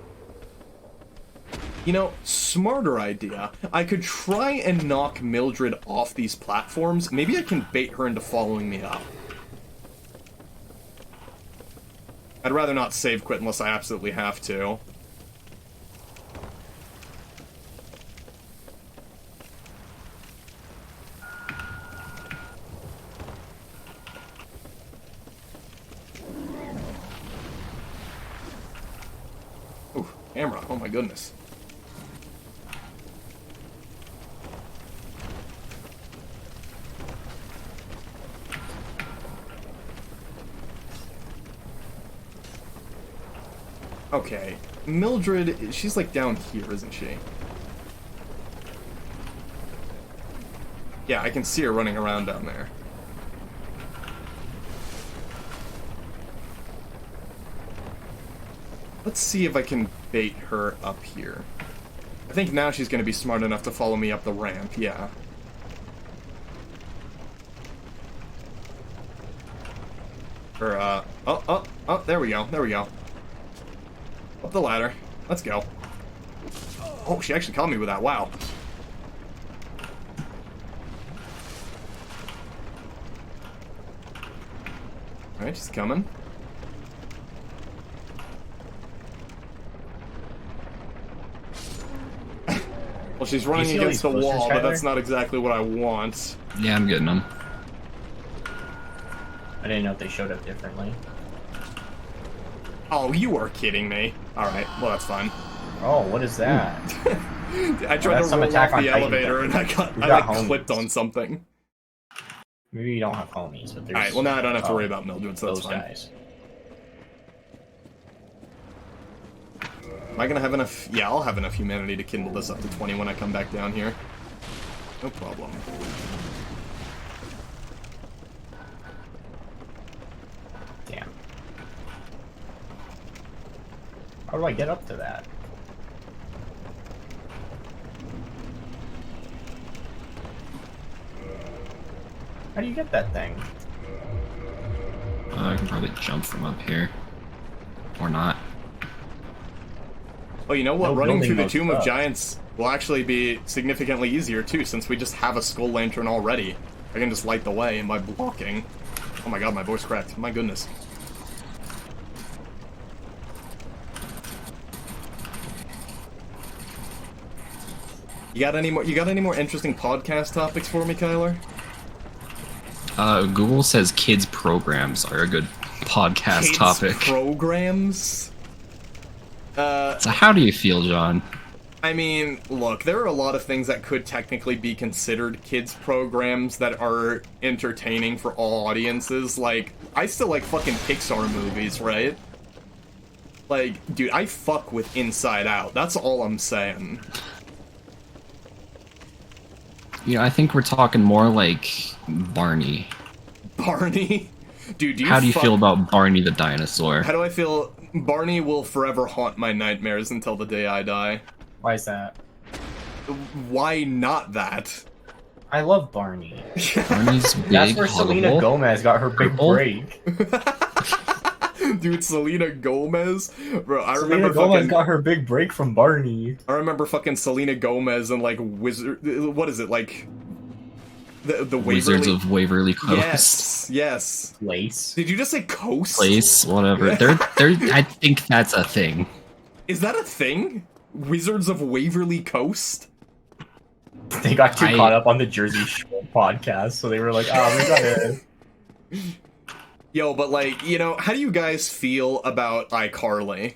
You know, smarter idea. I could try and knock Mildred off these platforms. Maybe I can bait her into following me up. I'd rather not save quit unless I absolutely have to. Ooh, camera. Oh my goodness. Okay, Mildred, she's like down here, isn't she? Yeah, I can see her running around down there. Let's see if I can bait her up here. I think now she's gonna be smart enough to follow me up the ramp, yeah. Or, oh, there we go, there we go. Up the ladder. Let's go. Oh, she actually caught me with that. Wow. Alright, she's coming. Well, she's running against the wall, but that's not exactly what I want. Yeah, I'm getting them. I didn't know if they showed up differently. Oh, you are kidding me. Alright, well, that's fine. Oh, what is that? I tried to roll off the elevator and I got clipped on something. Maybe you don't have homies, but there's... Alright, well now I don't have to worry about Mildred, so that's those fine. guys. Am I gonna have enough... Yeah, I'll have enough humanity to kindle this up to 20 when I come back down here. No problem. Damn. How do I get up to that? How do you get that thing? I can probably jump from up here. Or not. Well, you know what? No Running through the building Tomb those of up. Giants will actually be significantly easier, too, since we just have a skull lantern already. I can just light the way by blocking. Oh my god, my voice cracked. My goodness. You got any more interesting podcast topics for me, Kyler? Google says kids programs are a good podcast Kids topic. programs? So how do you feel, John? I mean, look, there are a lot of things that could technically be considered kids programs that are entertaining for all audiences. Like, I still like fucking Pixar movies, right? Like, dude, I fuck with Inside Out. That's all I'm saying. Yeah, I think we're talking more like Barney. Barney? Dude, How do you feel about Barney the dinosaur? How do I feel? Barney will forever haunt my nightmares until the day I die. Why is that? Why not that? I love Barney. Barney's big, That's where Selena huggable. Gomez got her big Purple? break. Dude, Selena Gomez? Bro, I Selena remember Gomez fucking... got her big break from Barney. I remember fucking Selena Gomez and, like, Wizard... What is it, like... The Waverly... Wizards of Waverly Coast. Yes, yes. Lace. Did you just say Coast? Place, whatever. They're I think that's a thing. Is that a thing? Wizards of Waverly Coast? They got too caught up on the Jersey Shore podcast, so they were like, "Oh, we gotta." Yo, but like, you know, how do you guys feel about iCarly?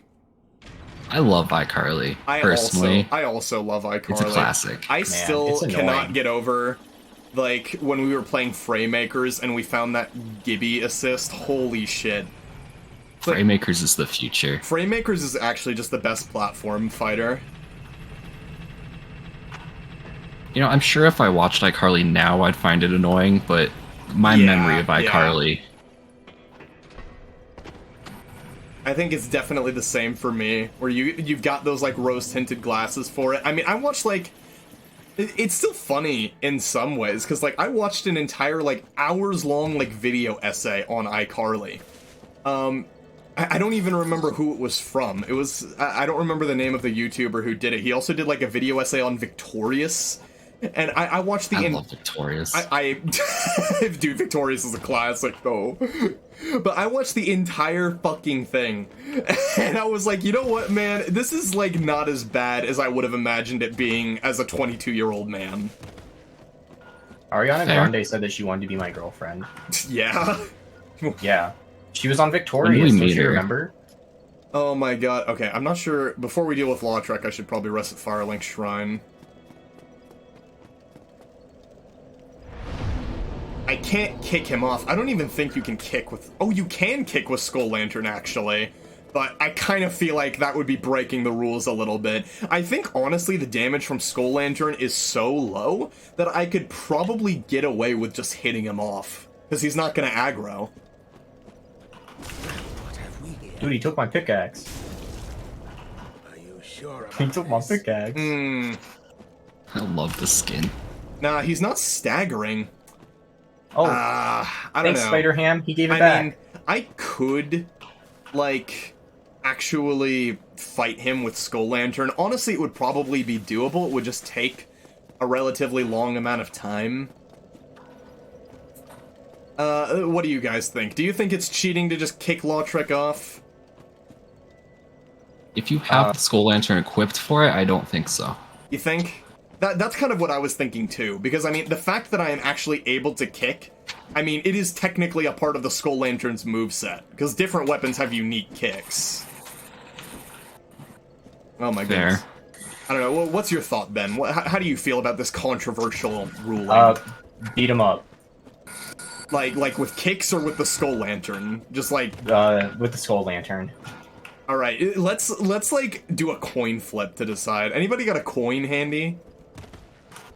I love iCarly, personally. I also love iCarly. It's a classic. I still it's cannot annoying. get over, like, when we were playing Fraymakers and we found that Gibby assist. Holy shit. Fraymakers is the future. Fraymakers is actually just the best platform fighter. You know, I'm sure if I watched iCarly now, I'd find it annoying, but my Yeah, memory of iCarly... I think it's definitely the same for me, where you've got those, like, rose-tinted glasses for it. I mean, I watched, like... It's still funny in some ways, because, like, I watched an entire, like, hours-long, like, video essay on iCarly. I don't even remember who it was from. It was... I don't remember the name of the YouTuber who did it. He also did, like, a video essay on Victorious. And I watched the... I love Victorious. Dude, Victorious is a classic, though. But I watched the entire fucking thing. And I was like, you know what, man? This is, like, not as bad as I would have imagined it being as a 22-year-old man. Ariana Fair. Grande said that she wanted to be my girlfriend. Yeah? Yeah, she was on When Victorious. do we Don't meet you her? remember? Oh my god. Okay, I'm not sure. Before we deal with Lautrec, I should probably rest at Firelink Shrine. I can't kick him off. I don't even think you can kick with... Oh, you can kick with Skull Lantern, actually. But I kind of feel like that would be breaking the rules a little bit. I think, honestly, the damage from Skull Lantern is so low that I could probably get away with just hitting him off. Because he's not going to aggro. Dude, he took my pickaxe. Are you sure He about took my this? pickaxe. I love the skin. Nah, he's not staggering. Oh, I don't thanks, know. Spider-Ham. He gave it I back. mean, I could, like, actually fight him with Skull Lantern. Honestly, it would probably be doable. It would just take a relatively long amount of time. What do you guys think? Do you think it's cheating to just kick Lautrec off? If you have the Skull Lantern equipped for it, I don't think so. You think? That's kind of what I was thinking too, because I mean, the fact that I am actually able to kick, I mean, it is technically a part of the Skull Lantern's moveset, because different weapons have unique kicks. Oh my Fair. goodness. I don't know, what's your thought, Ben? How do you feel about this controversial ruling? Beat him up. Like with kicks or with the Skull Lantern? Just like... With the Skull Lantern. Alright, let's like, do a coin flip to decide. Anybody got a coin handy?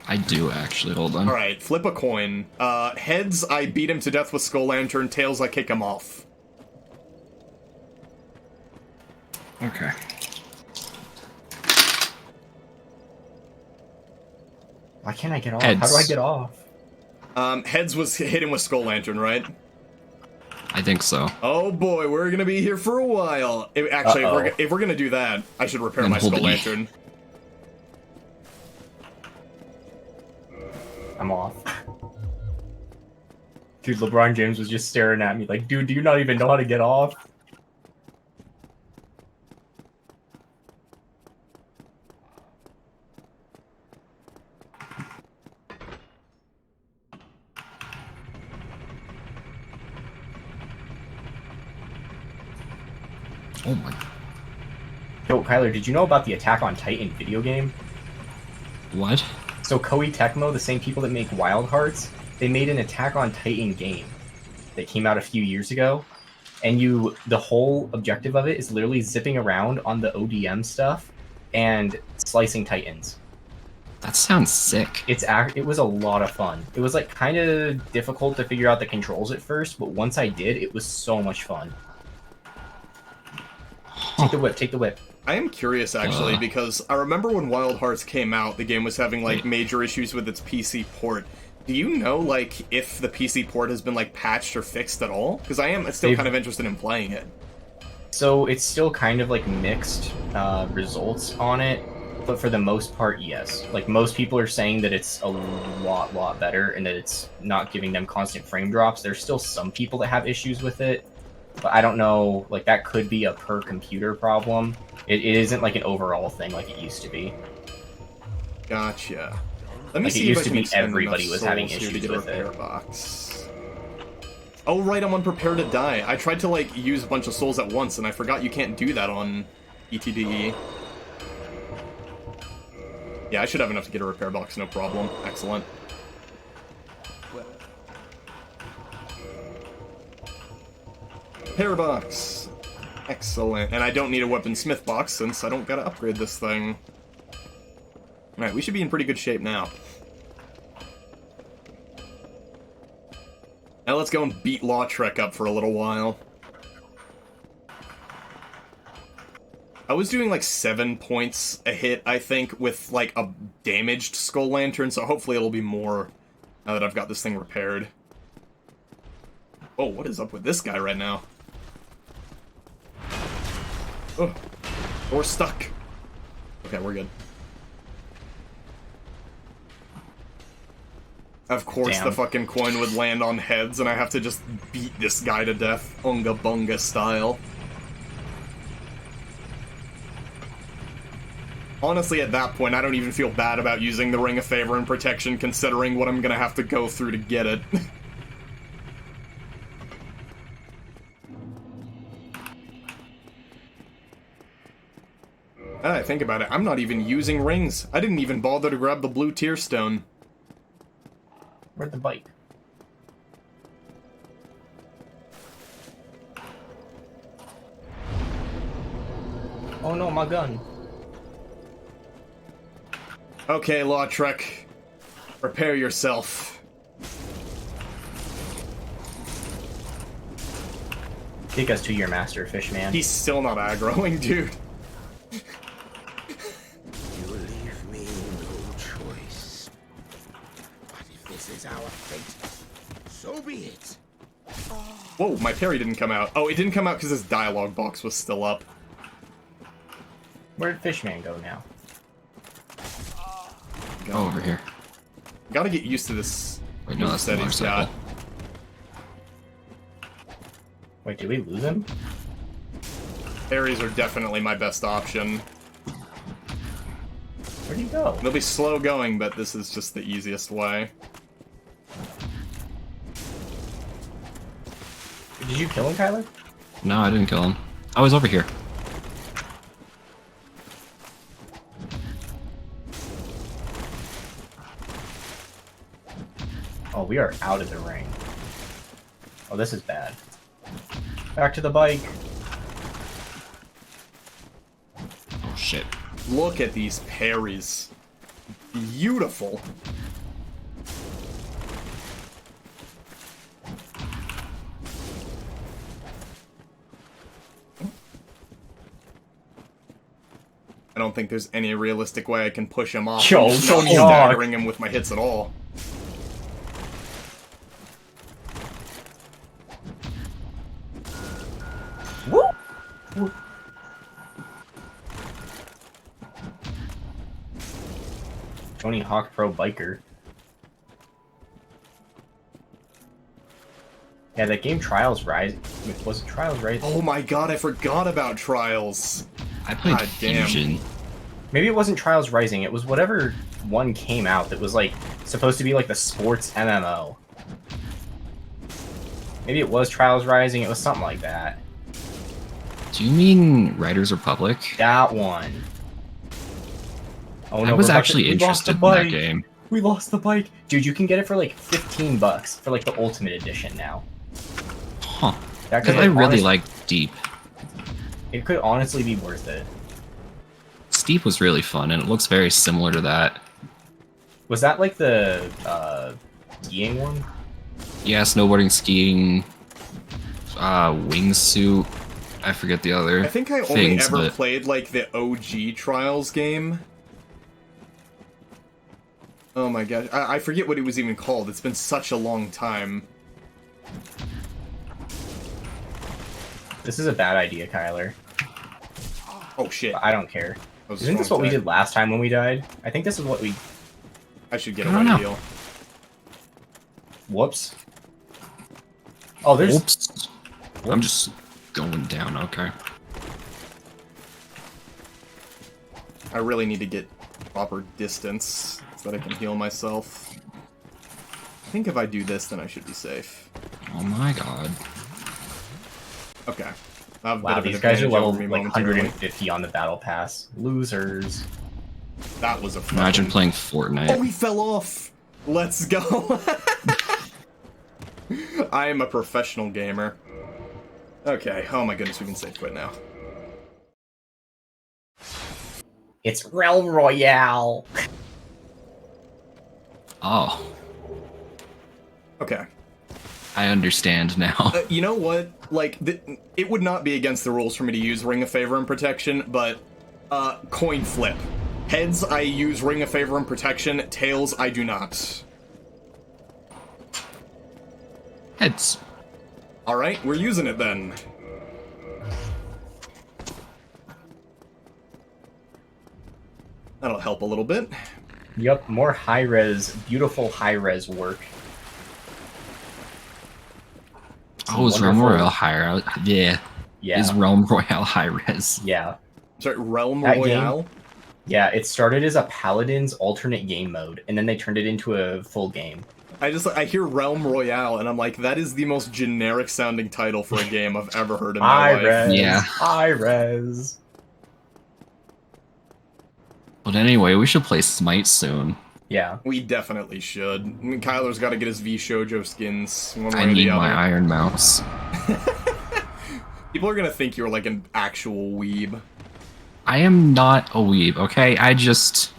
I do, actually. Hold on. Alright, flip a coin. Heads, I beat him to death with Skull Lantern. Tails, I kick him off. Okay. Why can't I get off? Heads. How do I get off? Heads was hitting with Skull Lantern, right? I think so. Oh boy, we're gonna be here for a while. Actually, if we're gonna do that, I should repair And my hold Skull E. Lantern. I'm off. Dude, LeBron James was just staring at me like, dude, do you not even know how to get off? Oh my... Yo, Kyler, did you know about the Attack on Titan video game? What? So Koei Tecmo, the same people that make Wild Hearts, they made an Attack on Titan game that came out a few years ago. And the whole objective of it is literally zipping around on the ODM stuff and slicing Titans. That sounds sick. It was a lot of fun. It was like kind of difficult to figure out the controls at first, but once I did, it was so much fun. Take the whip, take the whip. I am curious, actually, because I remember when Wild Hearts came out, the game was having, like, major issues with its PC port. Do you know, like, if the PC port has been, like, patched or fixed at all? Because I am still kind of interested in playing it. So it's still kind of, like, mixed results on it, but for the most part, yes. Like, most people are saying that it's a lot better and that it's not giving them constant frame drops. There's still some people that have issues with it, but I don't know, like, that could be a per computer problem. It isn't like an overall thing like it used to be. Gotcha. Let me Like, it see used if I to can be expend everybody enough was having souls here to issues get a with it. repair box. Oh, right, I'm on Prepare to Die. I tried to, like, use a bunch of souls at once, and I forgot you can't do that on ETDE. Yeah, I should have enough to get a repair box, no problem. Excellent. Repair box. Excellent. And I don't need a weaponsmith box, since I don't gotta upgrade this thing. Alright, we should be in pretty good shape now. Now let's go and beat Lautrec up for a little while. I was doing like 7 points a hit, I think, with like a damaged Skull Lantern, so hopefully it'll be more now that I've got this thing repaired. Oh, what is up with this guy right now? Oh, we're stuck. Okay, we're good. Of course, Damn. the fucking coin would land on heads, and I have to just beat this guy to death, Unga Bunga style. Honestly, at that point, I don't even feel bad about using the Ring of Favor and Protection, considering what I'm gonna have to go through to get it. Now that I think about it, I'm not even using rings. I didn't even bother to grab the blue tear stone. Where'd the bike? Oh no, my gun. Okay, Lautrec. Prepare yourself. Take us to your master, Fishman. He's still not aggroing, dude. You leave me no choice. But if this is our fate, so be it. Whoa, my parry didn't come out. Oh, it didn't come out because his dialogue box was still up. Where'd Fishman go now? Oh, over here. Gotta get used to this. Wait, no, that's the moveset he's motorcycle. Wait, did we lose him? Parries are definitely my best option. Where'd he go? They'll be slow going, but this is just the easiest way. Did you kill him, Kyler? No, I didn't kill him. I was over here. Oh, we are out of the ring. Oh, this is bad. Back to the bike. Oh, shit. Look at these parries. Beautiful. I don't think there's any realistic way I can push him off. Yo, I'm just not Tony Hawk. staggering him with my hits at all. Woo! Woo. Tony Hawk Pro Biker. Yeah, that game Trials Rise. Was it Trials Rise? Oh my god, I forgot about Trials. I played God damn. Fusion. Maybe it wasn't Trials Rising. It was whatever one came out that was like supposed to be like the sports MMO. Maybe it was Trials Rising. It was something like that. Do you mean Riders Republic? That one. Oh I was we're about actually we lost the interested in that bike. game. We lost the bike. Dude, you can get it for like $15 for like the Ultimate Edition now. Huh. That Because could I really honest- like Deep. It could honestly be worth it. Steep was really fun, and it looks very similar to that. Was that like the skiing one? Yeah, snowboarding, skiing, wingsuit. I forget the other I think I only things, ever but played like the OG Trials game. Oh my gosh, I forget what it was even called. It's been such a long time. This is a bad idea, Kyler. Oh shit. But I don't care. I was Isn't this wrong what we today. did last time when we died? I think this is what we... I should get a I don't way know. deal. Whoops. Oh, there's... Oops. I'm just going down, okay. I really need to get proper distance so that I can heal myself. I think if I do this, then I should be safe. Oh my god. Okay. I have a Wow, bit of an these guys are advantage level over me like momentarily. 150 on the battle pass. Losers. That was a fucking... Imagine playing Fortnite. Oh, he fell off! Let's go! I am a professional gamer. Okay, oh my goodness, we can safe quit now. It's Realm Royale. Oh, Okay. I understand now. You know what? Like, it would not be against the rules for me to use Ring of Favor and Protection, but, coin flip. Heads, I use Ring of Favor and Protection. Tails, I do not. Heads. Alright, we're using it then. That'll help a little bit. Yup, more high-res, beautiful high-res work. Oh, is Realm Wonderful. Royale higher? Yeah. Yeah. Is Realm Royale high res? Yeah. Sorry, Realm That Royale? Yeah, it started as a Paladin's alternate game mode, and then they turned it into a full game. I hear Realm Royale, and I'm like, that is the most generic sounding title for a game I've ever heard in my life. High-res. Yeah. High-res. But anyway, we should play Smite soon. Yeah. We definitely should. I mean, Kyler's got to get his V Shoujo skins one way I or need the other. my Iron Mouse. People are gonna think you're like an actual weeb. I am not a weeb, okay? I just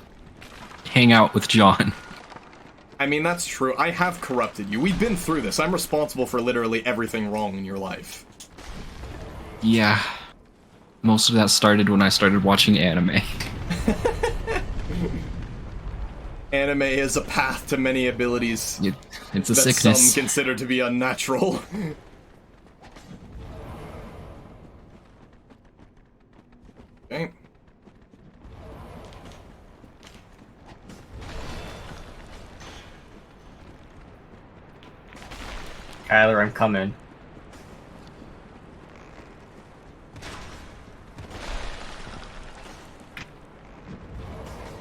hang out with John. I mean, that's true. I have corrupted you. We've been through this. I'm responsible for literally everything wrong in your life. Yeah. Most of that started when I started watching anime. Anime is a path to many abilities It's a that sickness. some consider to be unnatural. Okay. Kyler, I'm coming.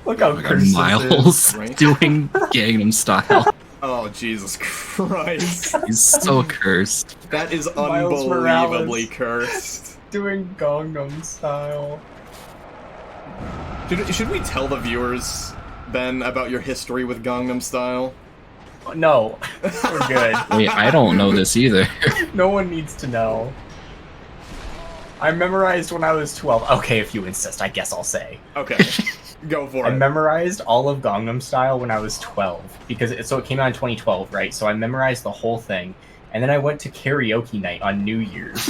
Look how Oh my God, cursed this Miles right? doing Gangnam Style. Oh, Jesus Christ. He's so cursed. That is Miles unbelievably Morales. cursed. Doing Gangnam Style. Should we tell the viewers, Ben, about your history with Gangnam Style? No, we're good. Wait, I don't know this either. No one needs to know. I memorized when I was 12. Okay, if you insist, I guess I'll say. Okay, go for I it. memorized all of Gangnam Style when I was 12 because so it came out in 2012, right? So I memorized the whole thing, and then I went to karaoke night on New Year's,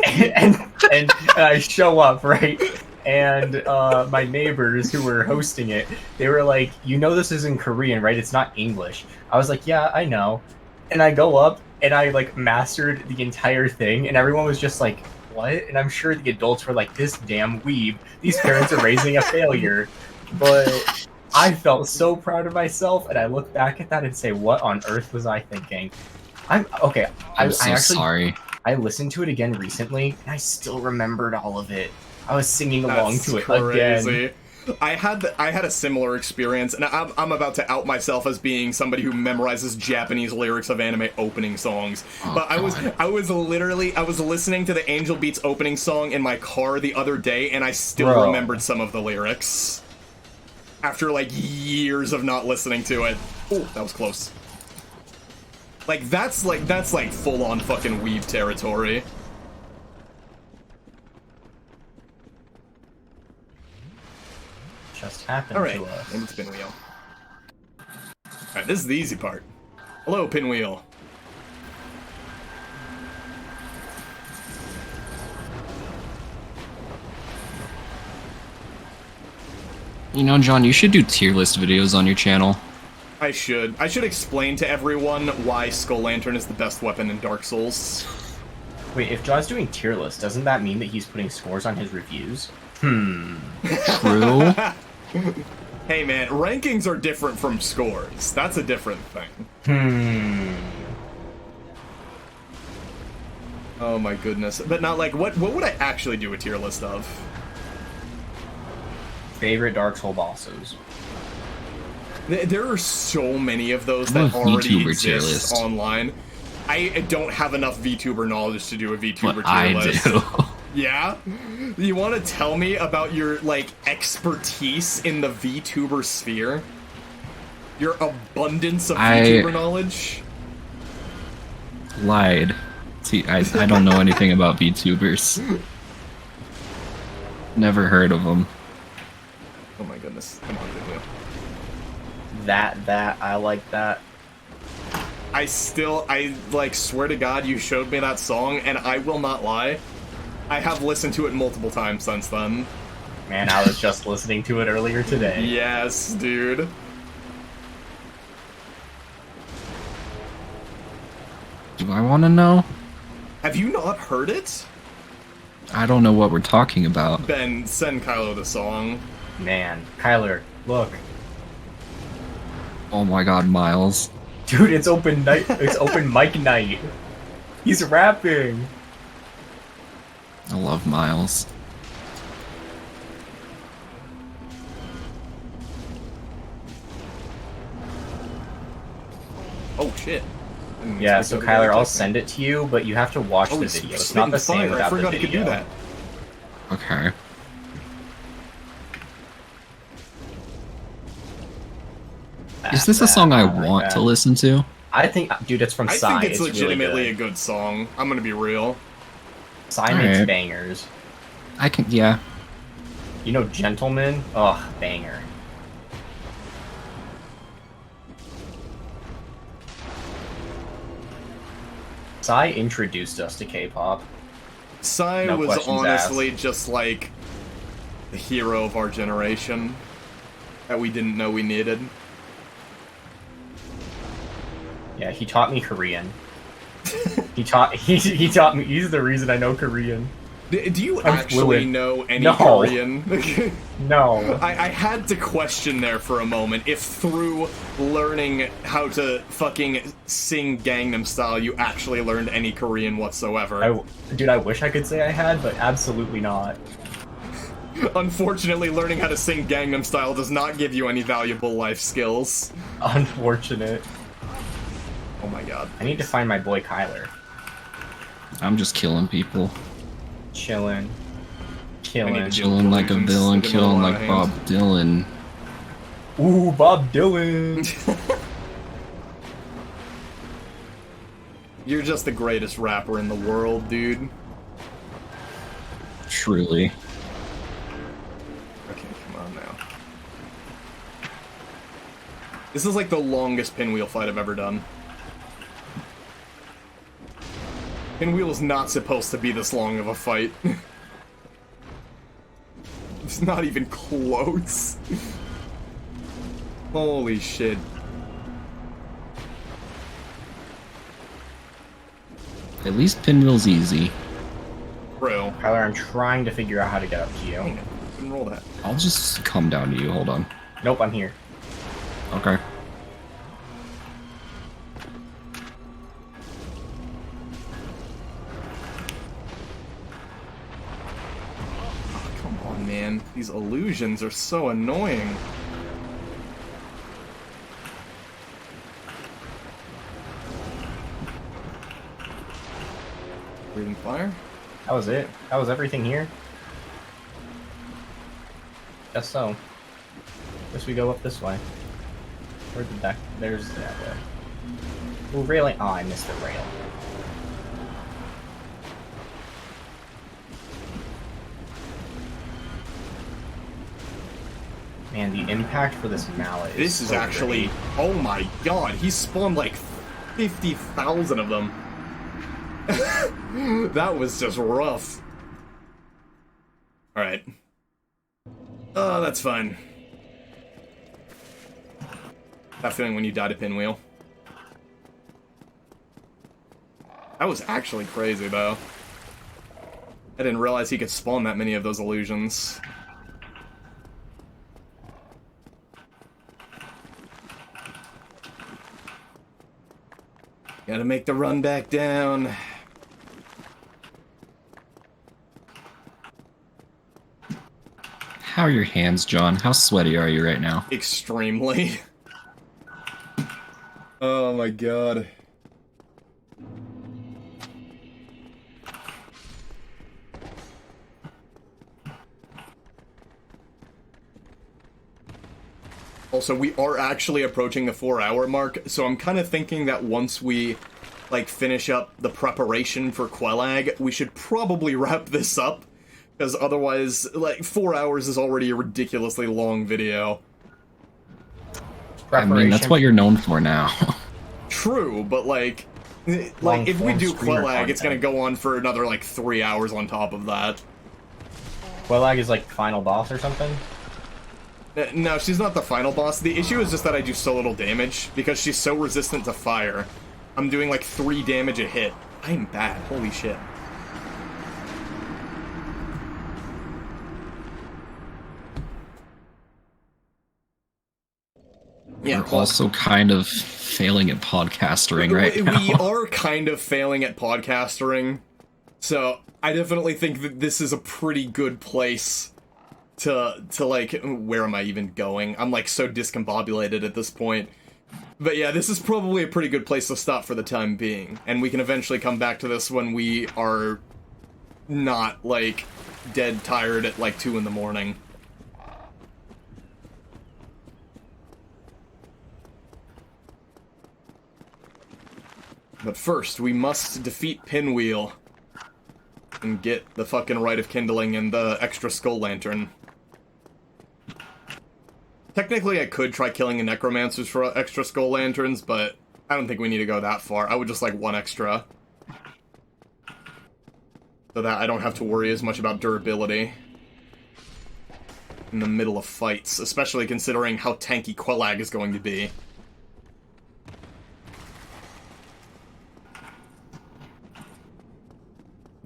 and I show up, right? And my neighbors who were hosting it, they were like, "You know this is in Korean, right? It's not English." I was like, "Yeah, I know." And I go up and I like mastered the entire thing, and everyone was just like, "What?" And I'm sure the adults were like, "This damn weeb. These parents are raising a failure." But I felt so proud of myself, and I look back at that and say, "What on earth was I thinking?" I'm okay. I'm so I actually sorry. I listened to it again recently, and I still remembered all of it. I was singing along That's to it crazy. again. I had a similar experience, and I'm about to out myself as being somebody who memorizes Japanese lyrics of anime opening songs. Oh, But I was God. listening to the Angel Beats opening song in my car the other day, and I still Bro. remembered some of the lyrics after like years of not listening to it. Oh, that was close. That's like full on fucking weeb territory. Just happened All right, to us. and it's Pinwheel. All right, this is the easy part. Hello, Pinwheel. You know, John, you should do tier list videos on your channel. I should explain to everyone why Skull Lantern is the best weapon in Dark Souls. Wait, if John's doing tier list, doesn't that mean that he's putting scores on his reviews? True. Hey man, rankings are different from scores. That's a different thing. Oh my goodness. But not like, what would I actually do a tier list of? Favorite Dark Souls bosses. There are so many of those I that love already VTuber tier exist list. online. I don't have enough VTuber knowledge to do a VTuber What tier I list. do. Yeah? You want to tell me about your, like, expertise in the VTuber sphere? Your abundance of VTuber knowledge? Lied. See, I don't know anything about VTubers. Never heard of them. Oh my goodness. Come on, video. That, I like that. I swear to God, you showed me that song, and I will not lie. I have listened to it multiple times since then. Man, I was just listening to it earlier today. Yes, dude. Do I want to know? Have you not heard it? I don't know what we're talking about. Ben, send Kylo the song. Man, Kyler, look. Oh my god, Miles. Dude, it's open night. It's open mic night. He's rapping. I love Miles. Oh shit. Yeah, so Kyler, I'll send it to you, but you have to watch Oh, the he's video. It's spitting not the same fire. I without the forgot he video. could do that. Okay. Is this a song I want to listen to? I think, dude, it's from I Psy. think it's legitimately really a good song. I'm gonna be real. Psy makes Alright. bangers. I can, yeah. You know, Gentleman? Ugh, banger. Psy introduced us to K-pop. Psy No was questions honestly just like the hero of our generation that we didn't know we needed. Yeah, he taught me Korean. he taught me. He's the reason I know Korean. Do you I'm actually fluent. know any No. Korean? No. I had to question there for a moment if through learning how to fucking sing Gangnam Style you actually learned any Korean whatsoever. Dude, I wish I could say I had, but absolutely not. Unfortunately, learning how to sing Gangnam Style does not give you any valuable life skills. Unfortunate. Oh my god. I need to find my boy Kyler. I'm just killing people. Chillin'. I need Killing. to Chilling like a Delusions, villain, get killing them out like of Bob hand. Dylan. Ooh, Bob Dylan. You're just the greatest rapper in the world, dude. Truly. Okay, come on now. This is like the longest pinwheel fight I've ever done. Pinwheel is not supposed to be this long of a fight. It's not even close. Holy shit. At least Pinwheel's easy. Bro. Kyler, I'm trying to figure out how to get up to you. Dang it. Couldn't roll that. I'll just come down to you, hold on. Nope, I'm here. Okay. Come on man. These illusions are so annoying. Breathing fire? That was it. That was everything here. Guess so. Guess we go up this way. Where'd the deck? There's that way. Ooh, railing. Oh, I missed the rail. Man, the impact for this mallet is This is so actually... great. Oh my god, he spawned like 50,000 of them. That was just rough. Alright. Oh, that's fine. That feeling when you die to Pinwheel. That was actually crazy, though. I didn't realize he could spawn that many of those illusions. Gotta make the run back down. How are your hands, John? How sweaty are you right now? Extremely. Oh my god. Also, we are actually approaching the 4-hour mark, so I'm kind of thinking that once we, like, finish up the preparation for Quelag, we should probably wrap this up, because otherwise, like, 4 hours is already a ridiculously long video. I mean, that's what you're known for now. True, but, like, if we do streamer Quelag, it's gonna content. go on for another, like, 3 hours on top of that. Quelag is like final boss or something? No, she's not the final boss. The issue is just that I do so little damage, because she's so resistant to fire. I'm doing like 3 damage a hit. I'm bad, holy shit. Yeah, We're also kind of failing at podcastering right now. We are kind of failing at podcastering, so I definitely think that this is a pretty good place to like, where am I even going? I'm like so discombobulated at this point. But yeah, this is probably a pretty good place to stop for the time being, and we can eventually come back to this when we are not like dead tired at like 2 in the morning. But first, we must defeat Pinwheel and get the fucking Rite of Kindling and the extra Skull Lantern. Technically, I could try killing the Necromancers for extra Skull Lanterns, but I don't think we need to go that far. I would just like 1 extra. So that I don't have to worry as much about durability in the middle of fights, especially considering how tanky Quelag is going to be.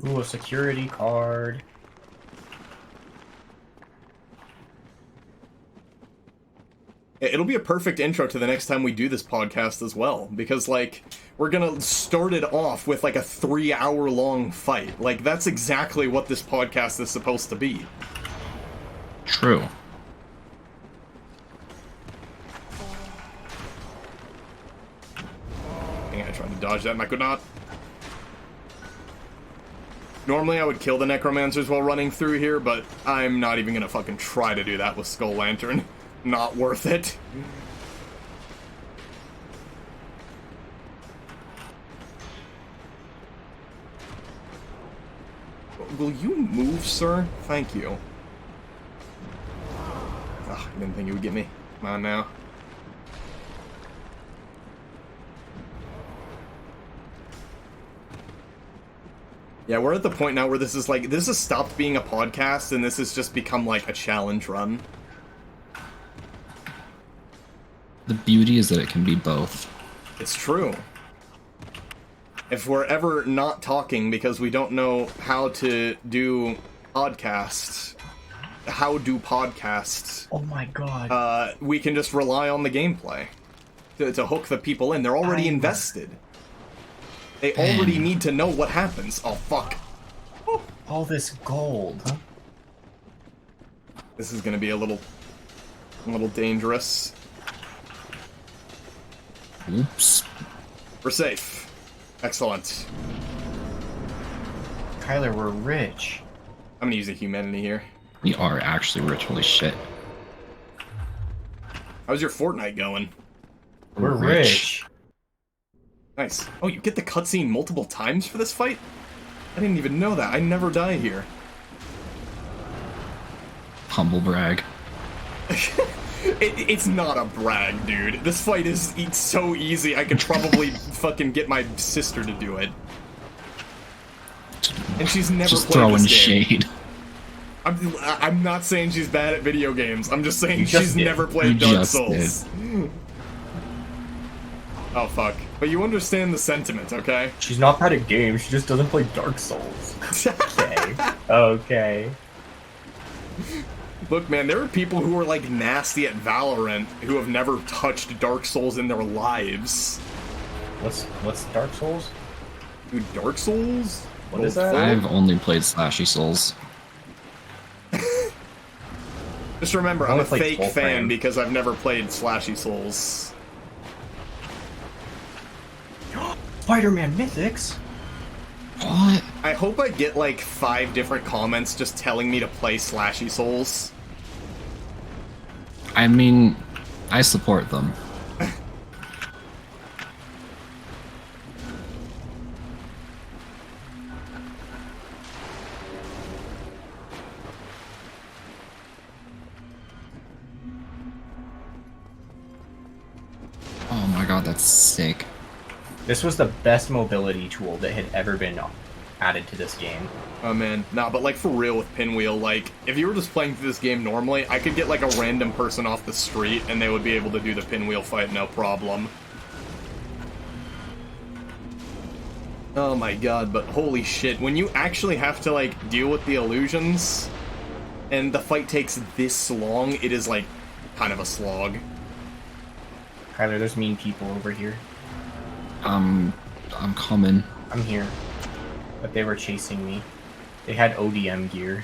Ooh, a security card. It'll be a perfect intro to the next time we do this podcast as well, because, like, we're gonna start it off with, like, a 3-hour-long fight. Like, that's exactly what this podcast is supposed to be. True. I think I tried to dodge that and I could not. Normally I would kill the Necromancers while running through here, but I'm not even gonna fucking try to do that with Skull Lantern. Not worth it. Will you move, sir? Thank you. Ugh, I didn't think you would get me. Come on now. Yeah, we're at the point now where this is like, this has stopped being a podcast and this has just become like a challenge run. The beauty is that it can be both. It's true. If we're ever not talking because we don't know how to do podcasts, Oh my god. we can just rely on the gameplay to hook the people in. They're already invested. They already need to know what happens. Oh, fuck. All this gold. This is gonna be a little dangerous. Oops. We're safe. Excellent. Kyler, we're rich. I'm gonna use a humanity here. We are actually rich. Holy shit. How's your Fortnite going? We're rich. Nice. Oh, you get the cutscene multiple times for this fight? I didn't even know that. I never die here. Humble brag. It's not a brag, dude. This fight is it's so easy. I could probably fucking get my sister to do it. And she's never Just played throwing this game. shade. I'm not saying she's bad at video games. I'm just saying You just she's did. never played You Dark just Souls. Oh fuck. But you understand the sentiment, okay? She's not bad at games, she just doesn't play Dark Souls. Okay. Okay. Look, man, there are people who are like nasty at Valorant who have never touched Dark Souls in their lives. What's Dark Souls? Dude, Dark Souls? What is that? I've only played Slashy Souls. Just remember, I've I'm only a played fake Full fan Frame. because I've never played Slashy Souls. Spider-Man Mythics? What? I hope I get like 5 different comments just telling me to play Slashy Souls. I mean, I support them. Oh my god, that's sick. This was the best mobility tool that had ever been added to this game. Oh man, nah, but like for real with Pinwheel, like if you were just playing through this game normally, I could get like a random person off the street and they would be able to do the Pinwheel fight no problem. Oh my god, but holy shit, when you actually have to like deal with the illusions and the fight takes this long, it is like kind of a slog. Kyler, there's mean people over here. I'm coming. I'm here. But they were chasing me. They had ODM gear.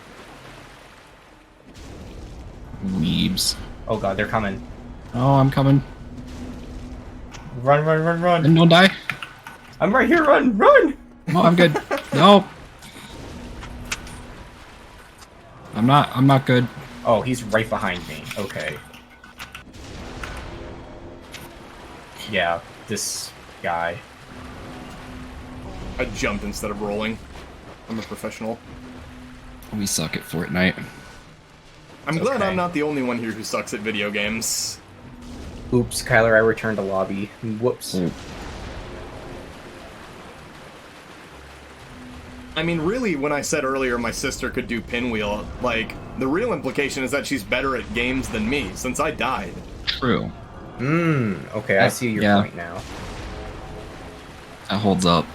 Weebs. Oh god, they're coming. Oh, I'm coming. Run, run, run, run! And don't die. I'm right here, run, run! No, I'm good. No. I'm not good. Oh, he's right behind me. Okay. Yeah, this guy. I jumped instead of rolling. I'm a professional. We suck at Fortnite. I'm It's glad okay. I'm not the only one here who sucks at video games. Oops, Kyler, I returned to lobby. Whoops. Oh, I mean, really, when I said earlier my sister could do Pinwheel, like, the real implication is that she's better at games than me, since I died. true. Okay, I see your Yeah. point now. That holds up.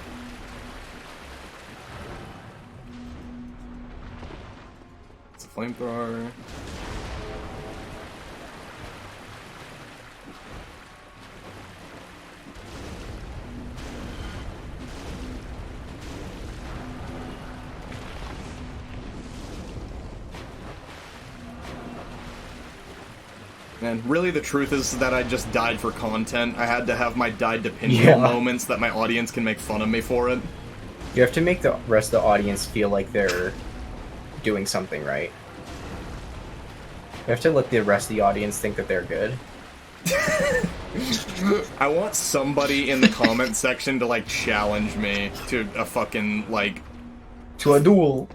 It's a flamethrower. And really, the truth is that I just died for content. I had to have my died to Pinwheel Yeah. moments that my audience can make fun of me for it. You have to make the rest of the audience feel like they're doing something right. You have to let the rest of the audience think that they're good. I want somebody in the comment section to, like, challenge me to a fucking, like... To a duel!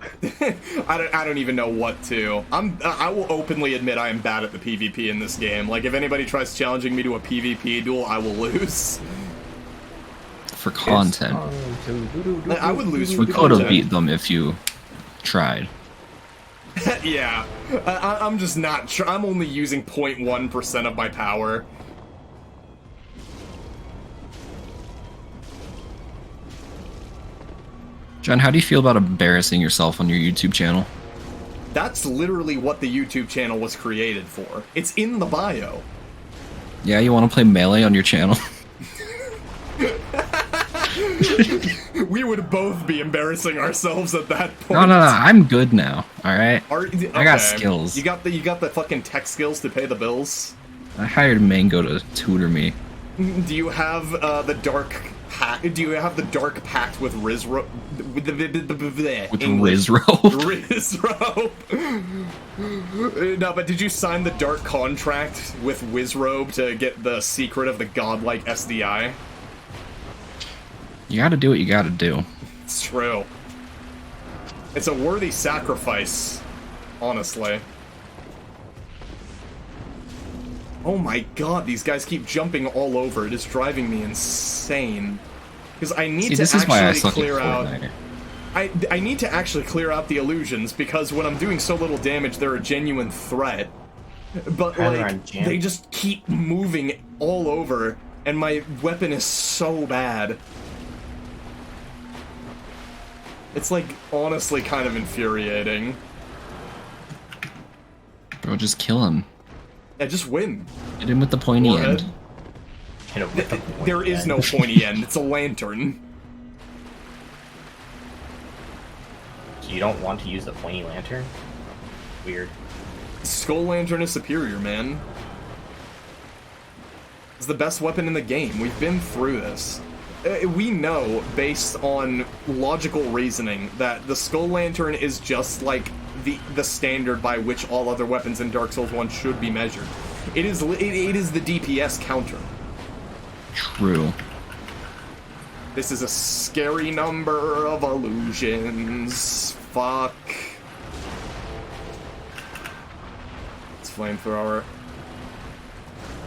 I don't even know what to. I will openly admit I am bad at the PvP in this game. Like, if anybody tries challenging me to a PvP duel, I will lose. For content. I would lose for We could have content. beat them if you tried. Yeah. I'm just not sure. I'm only using 0.1% of my power. John, how do you feel about embarrassing yourself on your YouTube channel? That's literally what the YouTube channel was created for. It's in the bio. Yeah, you want to play Melee on your channel? We would both be embarrassing ourselves at that point. No, I'm good now. All right. I got Okay. skills. You got the fucking tech skills to pay the bills. I hired Mango to tutor me. Do you have the dark pact? Do you have the dark pact with Rizro? With Rizro. Rizrobe. No, but did you sign the dark contract with Wizrobe to get the secret of the godlike SDI? You gotta do what you gotta do. It's true. It's a worthy sacrifice, honestly. Oh my god, these guys keep jumping all over. It is driving me insane. Because I need See, to this is why I actually suck at clear out... Fortnite. I need to actually clear out the illusions, because when I'm doing so little damage, they're a genuine threat. But, like, they just keep moving all over, and my weapon is so bad. It's, like, honestly kind of infuriating. Bro, just kill him. Yeah, just win. Hit him with the pointy Warhead. end. Hit him with the pointy There is end. no pointy end, it's a lantern. So you don't want to use the pointy lantern? Weird. Skull Lantern is superior, man. It's the best weapon in the game. We've been through this. We know, based on logical reasoning, that the Skull Lantern is just like the standard by which all other weapons in Dark Souls 1 should be measured. It is the DPS counter. True. This is a scary number of illusions. Fuck. It's flamethrower.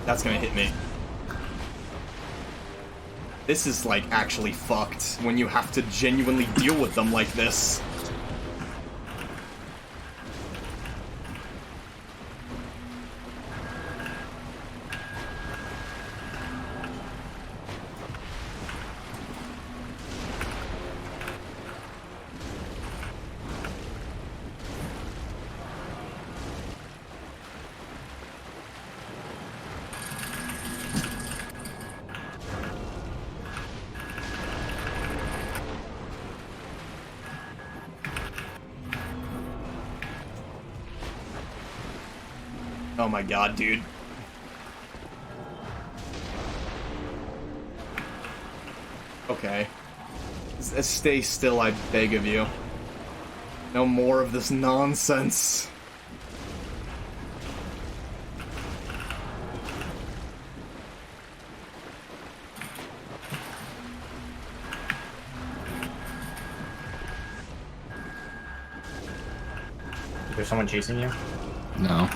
That's gonna hit me. This is, like, actually fucked when you have to genuinely deal with them like this. Oh my god, dude. Okay. Stay still, I beg of you. No more of this nonsense. Is there someone chasing you? No.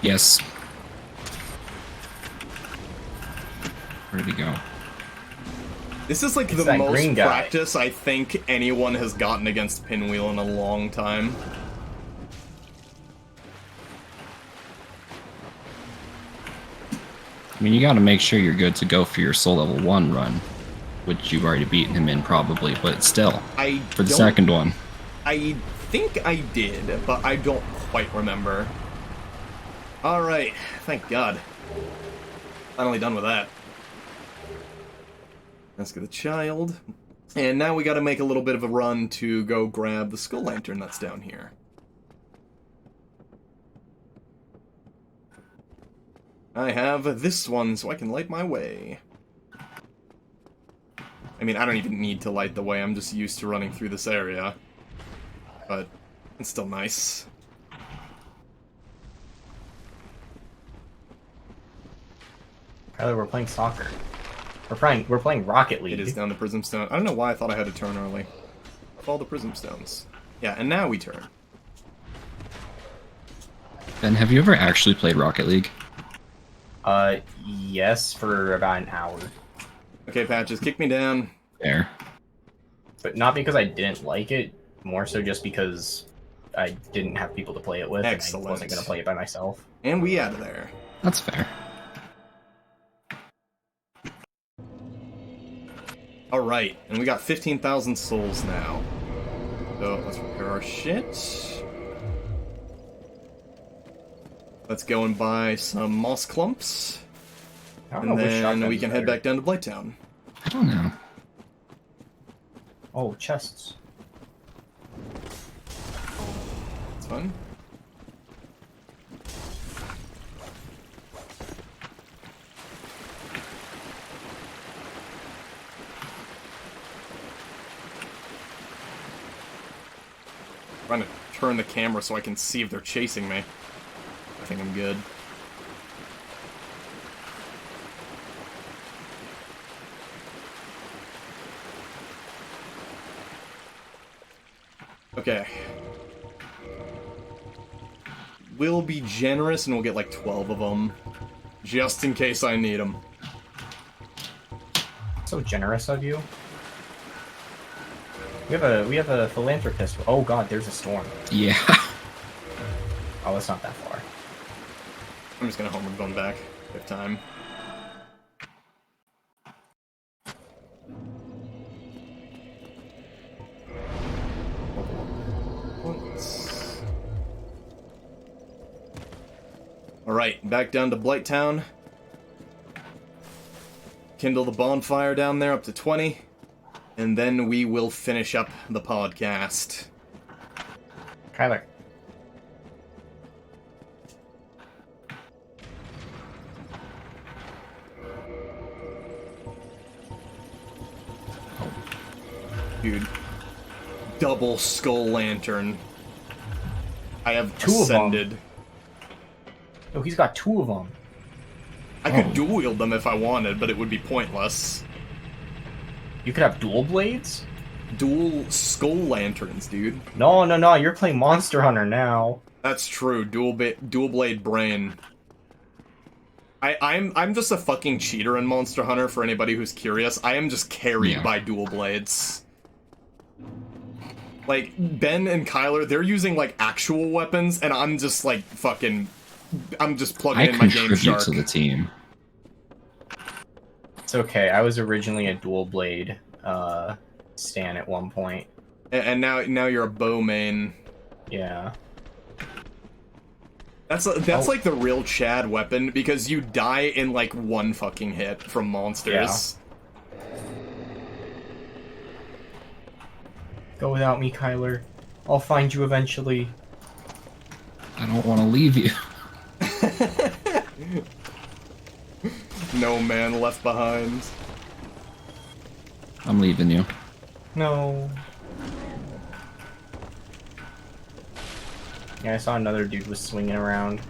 Yes. Where'd he go? This is like It's the that most green guy. practice I think anyone has gotten against Pinwheel in a long time. I mean, you gotta make sure you're good to go for your soul level 1 run, which you've already beaten him in probably, but still, for the second one. I think I did, but I don't quite remember. Alright, thank God. Finally done with that. Let's get the child. And now we gotta make a little bit of a run to go grab the Skull Lantern that's down here. I have this one so I can light my way. I mean, I don't even need to light the way, I'm just used to running through this area. But it's still nice. Tyler, we're playing soccer. We're playing Rocket League. It is down the Prism Stone. I don't know why I thought I had to turn early. Follow the Prism Stones. Yeah, and now we turn. Ben, have you ever actually played Rocket League? Yes, for about an hour. Okay, Patches, kick me down. There. But not because I didn't like it, more so just because I didn't have people to play it with, Excellent. and I wasn't going to play it by myself. And we out of there. That's fair. Alright, and we got 15,000 souls now. So, let's repair our shit. Let's go and buy some moss clumps, I don't and know which then shotgun's we can head better. back down to Blighttown. I don't know. Oh, chests. It's fun. Trying to turn the camera so I can see if they're chasing me. I think I'm good. Okay. We'll be generous and we'll get like 12 of them. Just in case I need them. So generous of you. We have a philanthropist. Oh god, there's a storm. Yeah. Oh, it's not that far. I'm just gonna home and going back. If time. Alright, back down to Blighttown. Kindle the bonfire down there up to 20. And then we will finish up the podcast. Kyler. Dude. Double skull lantern. I have Two of them. ascended. Oh, he's got 2 of them. I could dual wield them if I wanted, but it would be pointless. You could have dual blades? Dual skull lanterns, dude. No, no, no, you're playing Monster Hunter now. That's true. Dual blade brain. I'm just a fucking cheater in Monster Hunter. For anybody who's curious, I am just carried by dual blades. Like Ben and Kyler, they're using like actual weapons, and I'm just like fucking. I'm just plugging I in my Game contribute Shark. to the team. It's okay, I was originally a dual blade stan at one point. And now you're a bow main. Yeah. That's like the real Chad weapon because you die in like one fucking hit from monsters. Go without me, Kyler. I'll find you eventually. I don't want to leave you. No man left behind. I'm leaving you. No. Yeah, I saw another dude was swinging around.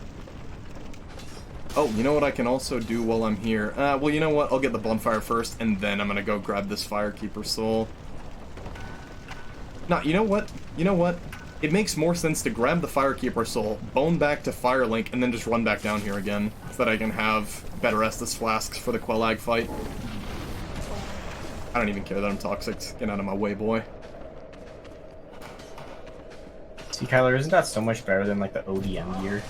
Oh, you know what I can also do while I'm here? Well, you know what? I'll get the bonfire first, and then I'm gonna go grab this Firekeeper soul. Nah, you know what? You know what? It makes more sense to grab the Firekeeper soul, bone back to Firelink, and then just run back down here again, so that I can have better Estus flasks for the Quelag fight. I don't even care that I'm toxic. Get out of my way, boy. See, Kyler, isn't that so much better than like the ODM gear?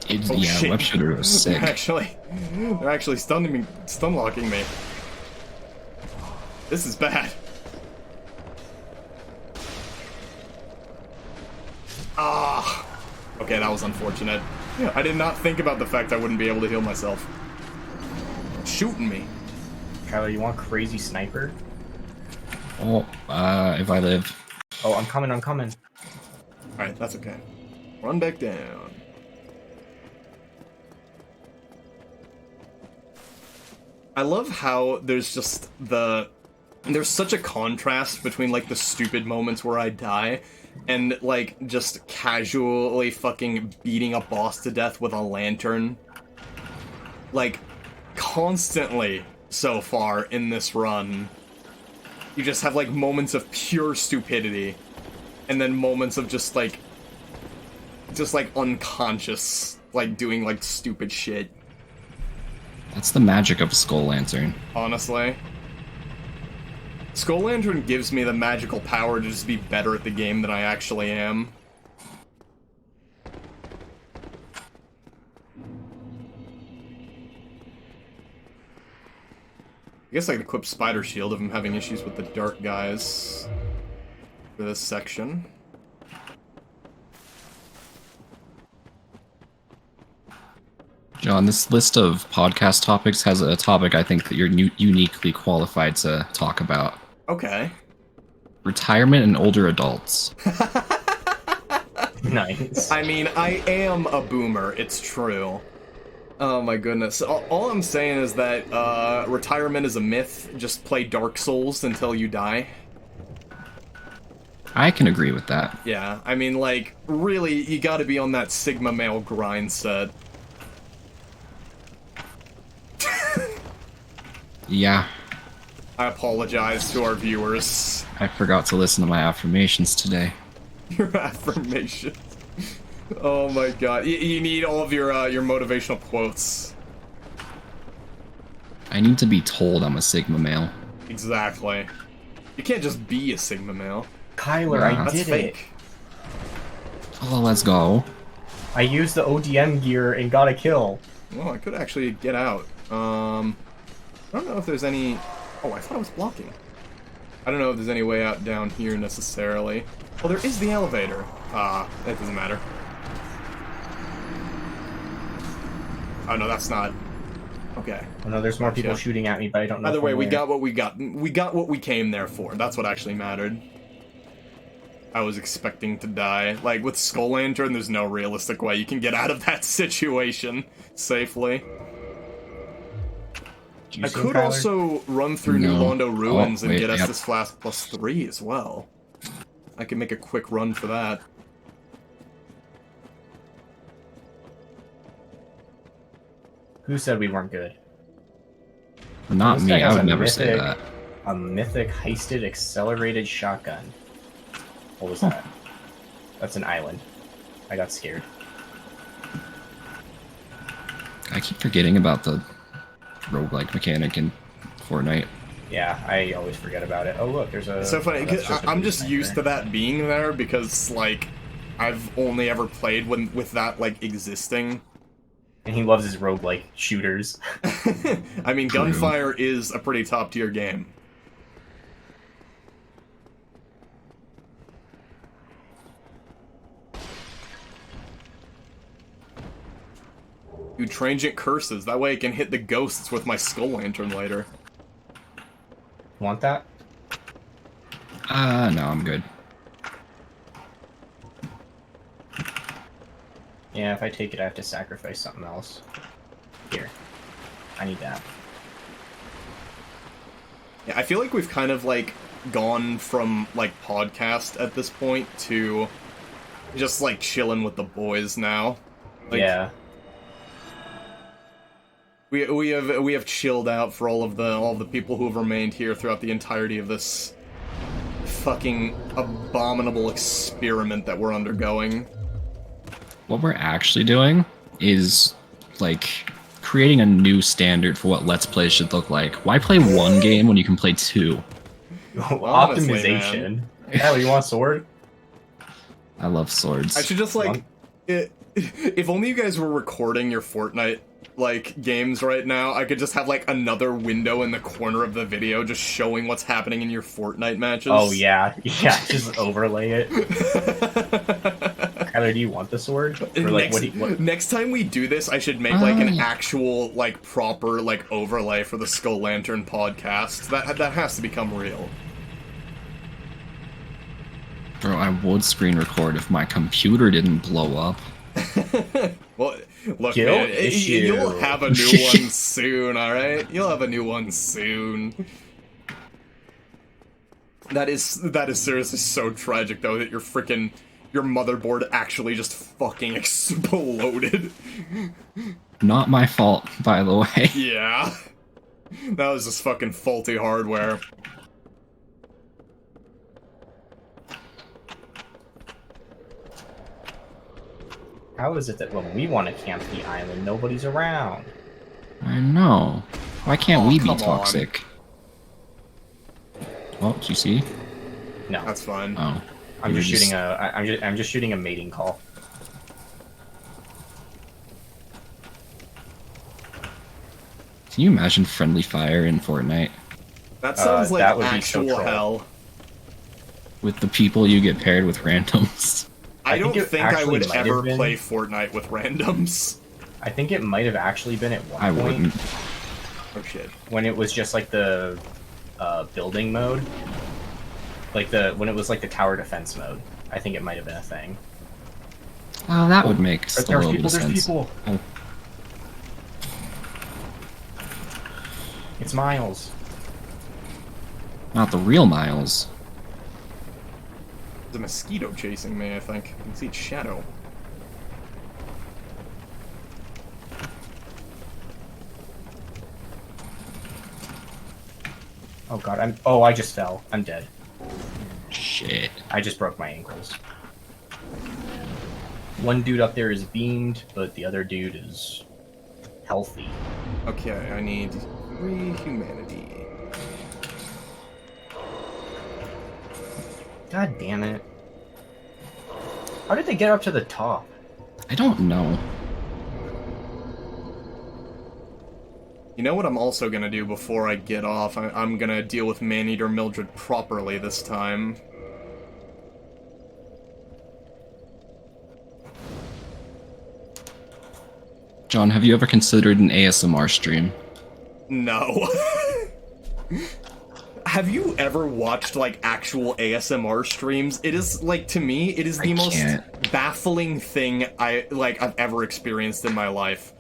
It's, Oh, yeah, shit. web shooter was sick. They're actually stun locking me. This is bad. Ah. Okay, that was unfortunate. I did not think about the fact I wouldn't be able to heal myself. Shooting me. Kyler, you want crazy sniper? Oh, if I live. Oh, I'm coming, I'm coming. Alright, that's okay. Run back down. I love how there's such a contrast between like the stupid moments where I die and like just casually fucking beating a boss to death with a lantern. Like constantly so far in this run. You just have like moments of pure stupidity and then moments of just like unconscious, like doing like stupid shit. That's the magic of a Skull Lantern. Honestly. Skull Lantern gives me the magical power to just be better at the game than I actually am. I guess I could equip Spider Shield if I'm having issues with the dark guys for this section. John, this list of podcast topics has a topic I think that you're uniquely qualified to talk about. Okay. Retirement and older adults. Nice. I mean, I am a boomer, it's true. Oh my goodness. All I'm saying is that retirement is a myth. Just play Dark Souls until you die. I can agree with that. Yeah, I mean, like, really, you gotta be on that Sigma male grind set. Yeah, I apologize to our viewers. I forgot to listen to my affirmations today. Your affirmations. Oh my god. You need all of your motivational quotes. I need to be told I'm a Sigma male. Exactly. You can't just be a Sigma male. Kyler, I That's did fake. Oh, let's go. it. I used the ODM gear and got a kill. Well, I could actually get out. I don't know if there's any... Oh, I thought I was blocking. I don't know if there's any way out down here necessarily. Well, there is the elevator. That doesn't matter. Oh, no, that's not... Okay. Oh no, there's more people Gotcha. shooting at me, but I don't know. Either from way, we where. got what we got. We got what we came there for. That's what actually mattered. I was expecting to die. Like, with Skull Lantern, there's no realistic way you can get out of that situation safely. Do you I see him, could Kyler? also run through New No. Londo Ruins Oh, and wait, get yep. Estus Flask +3 as well. I could make a quick run for that. Who said we weren't good? Not This guy me, I has would a never say mythic- that. A mythic heisted accelerated shotgun. What was that? That's an island. I got scared. I keep forgetting about the roguelike mechanic in Fortnite. Yeah, I always forget about it. Oh look, there's a. It's so funny, oh, that's 'cause a I'm blue just used to sniper. that being there because, like, I've only ever played with that, like, existing. And he loves his roguelike shooters. I mean, True. Gunfire is a pretty top-tier game. Dude, Transient Curses. That way I can hit the ghosts with my Skull Lantern later. Want that? No, I'm good. Yeah, if I take it, I have to sacrifice something else. Here. I need that. Yeah, I feel like we've kind of, like, gone from, like, podcast at this point to just, like, chilling with the boys now. Like, Yeah. We have chilled out for all of the people who have remained here throughout the entirety of this fucking abominable experiment that we're undergoing. What we're actually doing is, like, creating a new standard for what Let's Play should look like. Why play one game when you can play two? Honestly, Optimization. Yeah, you want a sword? I love swords. I should just like, if only you guys were recording your Fortnite like games right now, I could just have like another window in the corner of the video just showing what's happening in your Fortnite matches. Oh yeah, yeah. Just overlay it. Kyler, do you want the sword? Or like, Next time we do this, I should make like an actual, like, proper, like, overlay for the Skull Lantern podcast. That has to become real. Bro, I would screen record if my computer didn't blow up. Well, look, Guilt man, issue. you'll have a new one soon, alright? You'll have a new one soon. That is seriously so tragic, though, that your motherboard actually just fucking exploded. Not my fault, by the way. Yeah. That was just fucking faulty hardware. How is it that when we want to camp the island, nobody's around? I know. Why can't Oh, we be come on. toxic? Oh, did you see? No, That's fine. Oh. I'm You just were shooting I'm just shooting a mating call. Can you imagine friendly fire in Fortnite? That sounds like that would be so actual troll. hell. With the people you get paired with randoms? I don't think it think I actually would might ever have been- play Fortnite with randoms. I think it might have actually been at one I point wouldn't. Oh shit. when it was just like the building mode, when it was like the tower defense mode. I think it might have been a thing. Oh, that would make a There's little bit people. of There's sense. people. Oh. It's Miles. Not the real Miles. There's a mosquito chasing me, I think. I can see its shadow. Oh god, I just fell. I'm dead. Shit. I just broke my ankles. One dude up there is beamed, but the other dude is healthy. Okay, I need 3 humanity. God damn it. How did they get up to the top? I don't know. You know what I'm also gonna do before I get off? I'm gonna deal with Maneater Mildred properly this time. John, have you ever considered an ASMR stream? No. Have you ever watched, like, actual ASMR streams? It is, like, to me, it is the most baffling thing I've ever experienced in my life.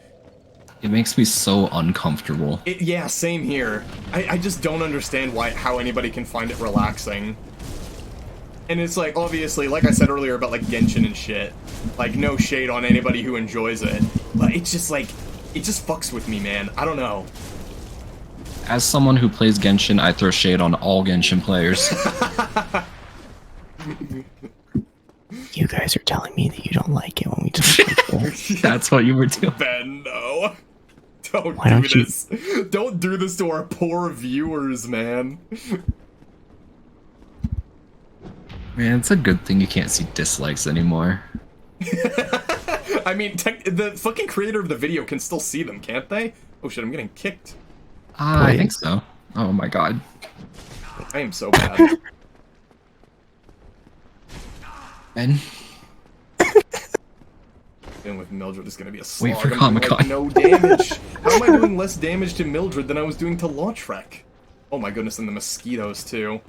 It makes me so uncomfortable. Yeah, same here. I just don't understand how anybody can find it relaxing. And it's like, obviously, like I said earlier about, like, Genshin and shit. Like, no shade on anybody who enjoys it. But it's just, like, it just fucks with me, man. I don't know. As someone who plays Genshin, I throw shade on all Genshin players. You guys are telling me that you don't like it when we just play it. That's what you were doing. Ben, no. Don't Why don't you- this. Don't do this to our poor viewers, man. Man, it's a good thing you can't see dislikes anymore. I mean, the fucking creator of the video can still see them, can't they? Oh shit, I'm getting kicked. I think so. Oh my god. I am so bad. Ben? Dealing with Mildred is gonna be a slog. Wait for I'm doing, Comic-Con. like, no damage. How am I doing less damage to Mildred than I was doing to Lautrec? Oh my goodness, and the mosquitoes too.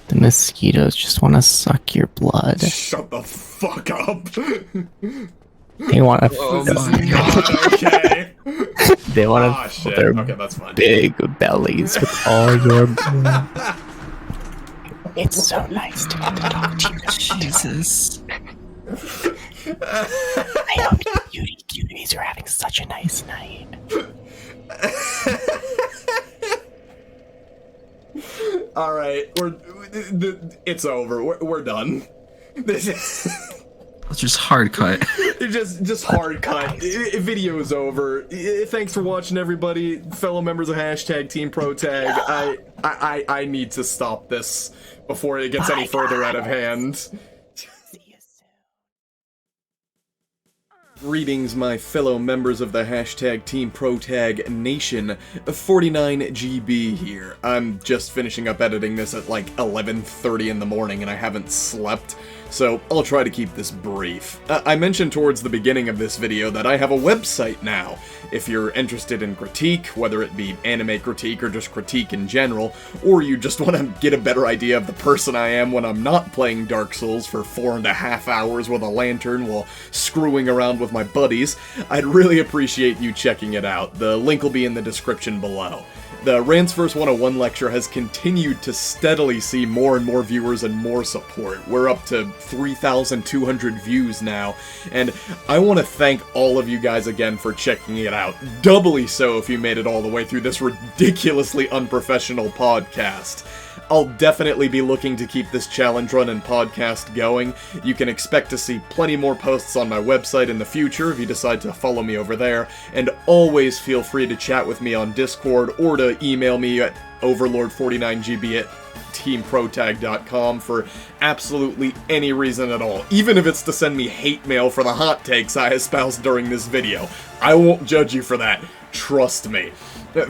The mosquitoes just want to suck your blood. Shut the fuck up. They want to. Oh This my is not okay. They want Ah, to shit. fill their Okay, that's fine. big bellies with all your blood. It's so nice to get to talk to you. Jesus. I hope you cuties are having such a nice night. All right, it's over. We're done. This is It's just hard cut. just hard cut. Video is over. Thanks for watching, everybody. Fellow members of hashtag Team ProTag. I need to stop this before it gets any further out of hand. See you soon. Greetings, my fellow members of the hashtag Team ProTag Nation. 49GB here. I'm just finishing up editing this at like 11:30 in the morning and I haven't slept, so I'll try to keep this brief. I mentioned towards the beginning of this video that I have a website now. If you're interested in critique, whether it be anime critique or just critique in general, or you just want to get a better idea of the person I am when I'm not playing Dark Souls for 4.5 hours with a lantern while screwing around with my buddies, I'd really appreciate you checking it out. The link will be in the description below. The Ransverse 101 lecture has continued to steadily see more and more viewers and more support. We're up to 3,200 views now, and I want to thank all of you guys again for checking it out. Doubly so if you made it all the way through this ridiculously unprofessional podcast. I'll definitely be looking to keep this challenge run and podcast going. You can expect to see plenty more posts on my website in the future if you decide to follow me over there, and always feel free to chat with me on Discord or to email me at overlord49gb@teamprotag.com for absolutely any reason at all, even if it's to send me hate mail for the hot takes I espoused during this video. I won't judge you for that, trust me.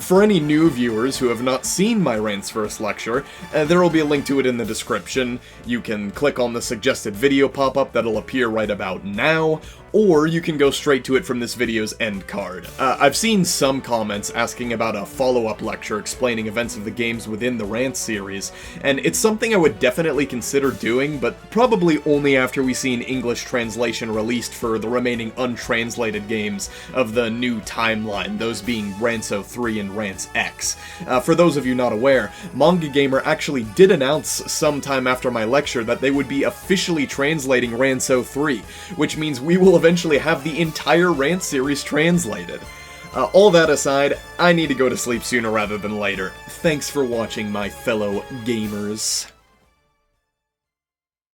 For any new viewers who have not seen my Rants First lecture, there will be a link to it in the description. You can click on the suggested video pop-up that'll appear right about now, or you can go straight to it from this video's end card. I've seen some comments asking about a follow-up lecture explaining events of the games within the Rant series, and it's something I would definitely consider doing, but probably only after we see an English translation released for the remaining untranslated games of the new timeline, those being Rantso 3 and Rants X. For those of you not aware, Manga Gamer actually did announce sometime after my lecture that they would be officially translating Rantso 3, which means we will eventually have the entire Rant series translated. All that aside, I need to go to sleep sooner rather than later. Thanks for watching, my fellow gamers.